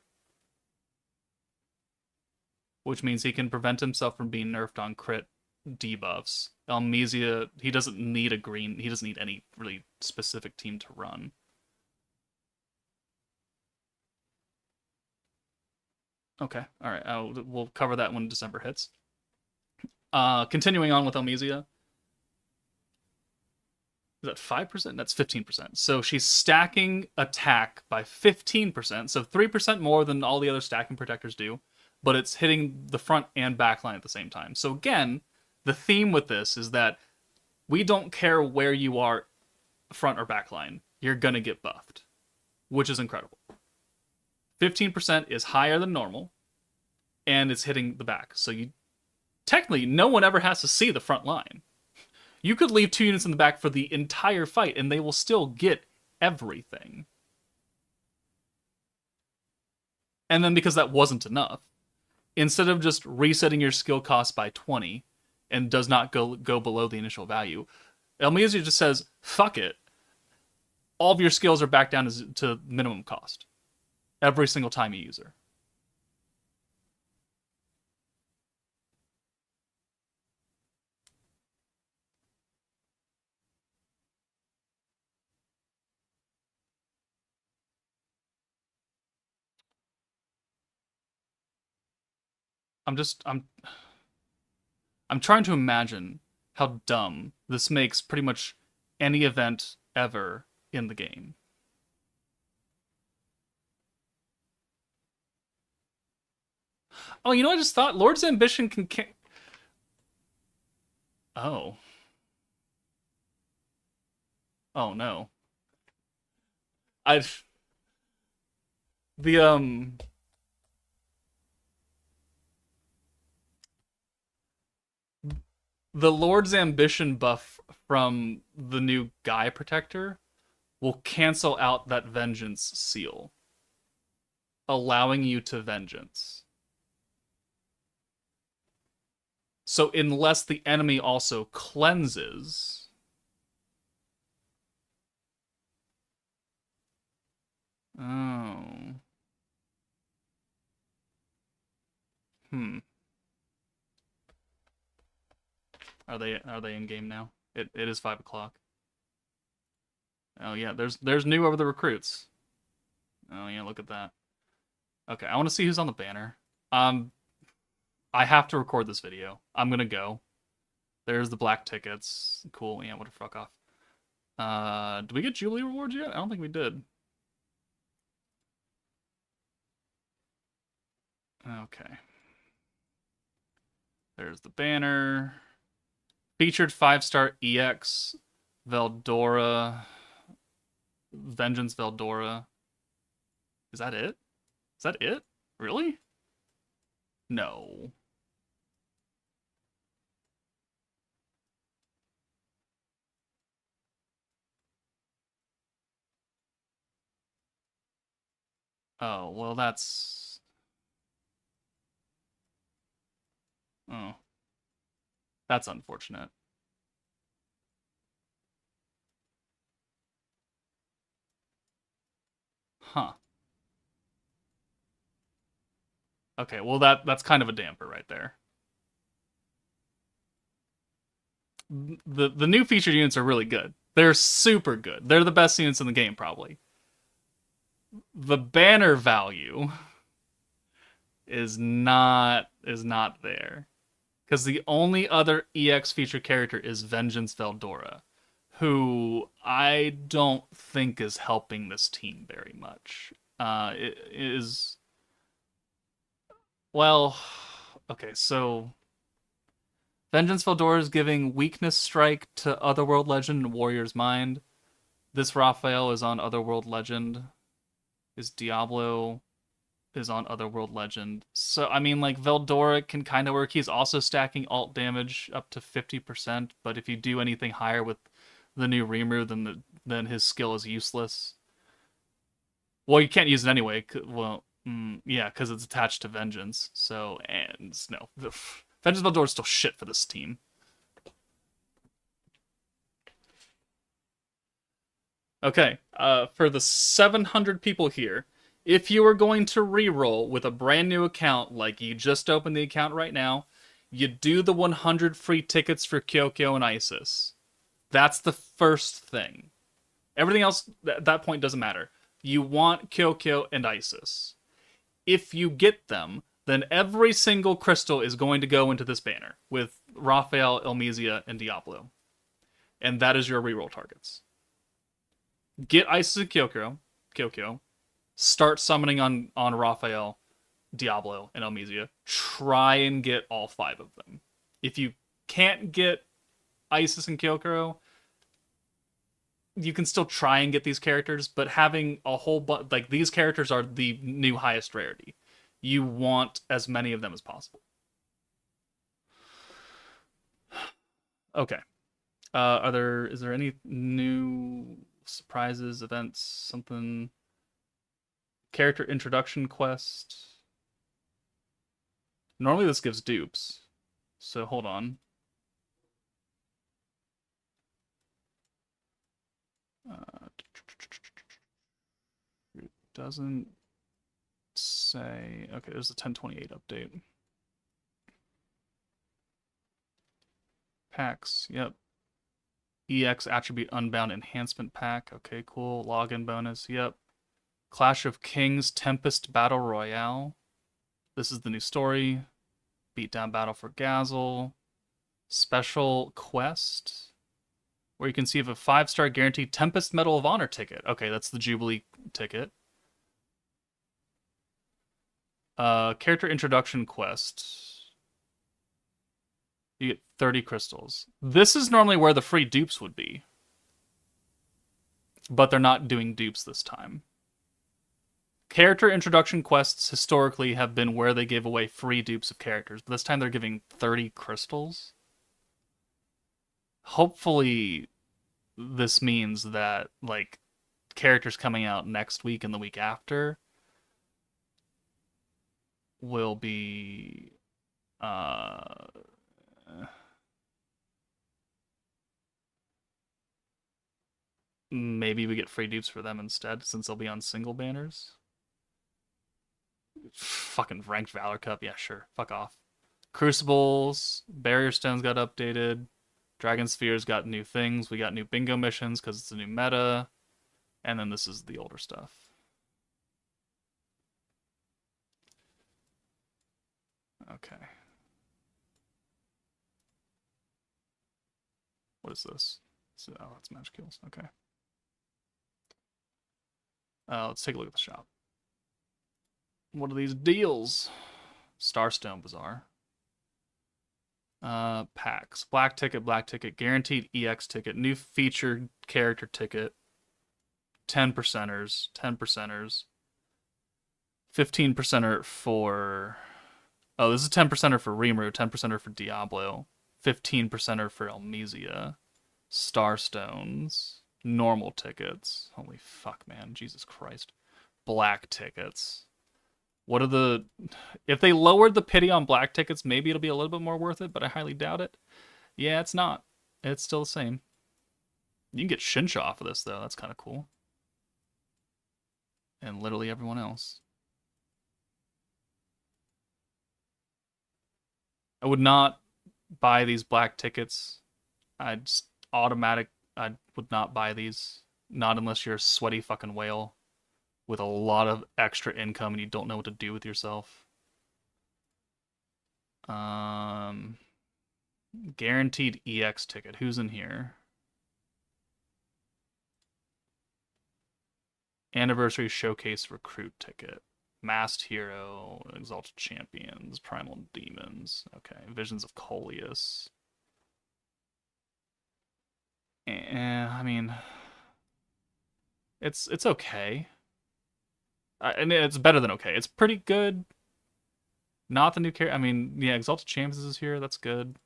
A: Which means he can prevent himself from being nerfed on crit debuffs. Elmesia, he doesn't need any really specific team to run. Okay, alright, we'll cover that when December hits. Continuing on with Elmesia. Is that 5%? That's 15%. So she's stacking attack by 15%, so 3% more than all the other stacking protectors do, but it's hitting the front and back line at the same time. So again, the theme with this is that we don't care where you are, front or back line. You're gonna get buffed, which is incredible. 15% is higher than normal, and it's hitting the back. So you technically, no one ever has to see the front line. You could leave 2 units in the back for the entire fight, and they will still get everything. And then because that wasn't enough, instead of just resetting your skill cost by 20 and does not go below the initial value, Elmizia just says, fuck it. All of your skills are back down to minimum cost. Every single time you use her. I'm trying to imagine how dumb this makes pretty much any event ever in the game. Oh, you know, I just thought Lord's Ambition can... Oh. Oh, no. I've... The Lord's Ambition buff from the new Guy Protector will cancel out that Vengeance seal, allowing you to Vengeance. So unless the enemy also cleanses... Oh. Are they in game now? It is 5 o'clock. Oh yeah, there's new over the recruits. Oh yeah, look at that. Okay, I want to see who's on the banner. I have to record this video. I'm gonna go. There's the black tickets. Cool. Yeah, what a fuck off. Did we get Jubilee rewards yet? I don't think we did. Okay. There's the banner. Featured 5-star EX Veldora. Vengeance Veldora. Is that it? Is that it? Really? No. Oh, well that's... Oh. That's unfortunate. Huh. Okay, well that's kind of a damper right there. The new featured units are really good. They're super good. They're the best units in the game, probably. The banner value is not there. Because the only other EX featured character is Vengeance Veldora, who I don't think is helping this team very much. It is... Well, okay, so... Vengeance Veldora is giving Weakness Strike to Otherworld Legend and Warrior's Mind. This Raphael is on Otherworld Legend. His Diablo is on Otherworld Legend. So, I mean, like, Veldora can kind of work. He's also stacking alt damage up to 50%, but if you do anything higher with the new Rimuru, then his skill is useless. Well, you can't use it anyway. Well, yeah, because it's attached to Vengeance. So, and no. Vengeance Veldora is still shit for this team. Okay, for the 700 people here, if you are going to reroll with a brand new account, like you just opened the account right now, you do the 100 free tickets for Kyokyo and Isis. That's the first thing. Everything else at that point doesn't matter. You want Kyokyo and Isis. If you get them, then every single crystal is going to go into this banner with Raphael, Elmizia, and Diablo. And that is your reroll targets. Get Isis and Kyokyo. Start summoning on Raphael, Diablo, and Elmizia. Try and get all 5 of them. If you can't get Isis and Kyokuro, you can still try and get these characters, but having a whole like these characters are the new highest rarity. You want as many of them as possible. Okay. Is there any new surprises, events, something? Character introduction quest. Normally this gives dupes. So hold on. It doesn't say. Okay, there's a 1028 update. Packs, yep. EX attribute unbound enhancement pack. Okay, cool. Login bonus, yep. Clash of Kings Tempest Battle Royale. This is the new story. Beatdown battle for Gazel. Special quest, where you can see if a 5-star guaranteed Tempest Medal of Honor ticket. Okay, that's the Jubilee ticket. Character introduction quest. You get 30 crystals. This is normally where the free dupes would be. But they're not doing dupes this time. Character introduction quests historically have been where they give away free dupes of characters. But this time they're giving 30 crystals. Hopefully this means that, like, characters coming out next week and the week after will be... maybe we get free dupes for them instead, since they'll be on single banners. Fucking ranked Valor Cup, yeah, sure. Fuck off. Crucibles, Barrier Stones got updated. Dragon Spheres got new things. We got new bingo missions because it's a new meta. And then this is the older stuff. Okay. What is this? Oh, it's match kills. Okay. Let's take a look at the shop. What are these deals? Starstone Bazaar. Packs. Black ticket, guaranteed EX ticket, new featured character ticket, 10%ers, 15%er for... Oh, this is 10%er for Rimuru, 10%er for Diablo, 15%er for Elmisia, Starstones, normal tickets. Holy fuck, man. Jesus Christ. Black tickets. What are the... If they lowered the pity on black tickets, maybe it'll be a little bit more worth it, but I highly doubt it. Yeah, it's not. It's still the same. You can get Shinsha off of this, though. That's kind of cool. And literally everyone else. I would not buy these black tickets. I would not buy these. Not unless you're a sweaty fucking whale with a lot of extra income and you don't know what to do with yourself. Guaranteed EX ticket. Who's in here? Anniversary Showcase Recruit ticket. Masked Hero, Exalted Champions, Primal Demons. Okay, Visions of Coleus. I mean, it's okay. I mean, it's better than okay. It's pretty good. Not the new character. I mean, yeah, Exalted Champions is here. That's good.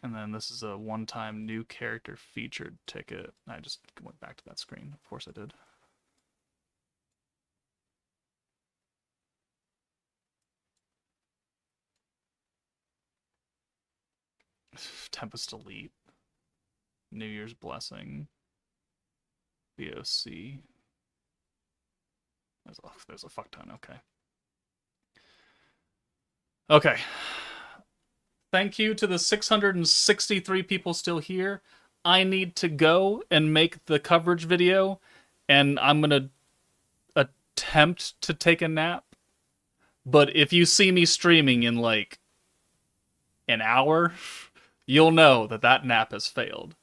A: And then this is a one-time new character featured ticket. I just went back to that screen. Of course I did. Tempest Elite. New Year's Blessing. BOC. There's a fuck ton. Okay. Okay. Thank you to the 663 people still here. I need to go and make the coverage video, and I'm going to attempt to take a nap. But if you see me streaming in like an hour, you'll know that that nap has failed.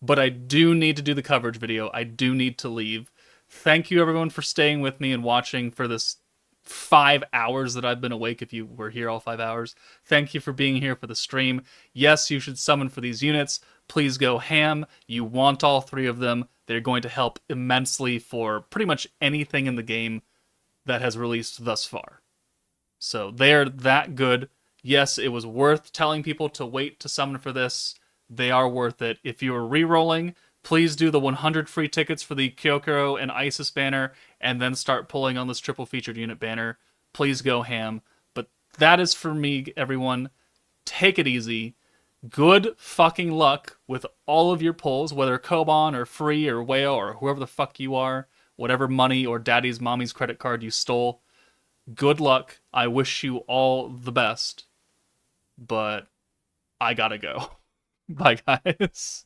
A: But I do need to do the coverage video. I do need to leave. Thank you everyone for staying with me and watching for this 5 hours that I've been awake, if you were here all 5 hours. Thank you for being here for the stream. Yes, you should summon for these units. Please go ham. You want all 3 of them. They're going to help immensely for pretty much anything in the game that has released thus far. So they're that good. Yes, it was worth telling people to wait to summon for this. They are worth it. If you are re-rolling, please do the 100 free tickets for the Kyokuro and Isis banner, and then start pulling on this triple featured unit banner. Please go ham. But that is for me, everyone. Take it easy. Good fucking luck with all of your pulls, whether Koban or free or whale or whoever the fuck you are, whatever money or daddy's mommy's credit card you stole. Good luck. I wish you all the best. But I gotta go. Bye, guys.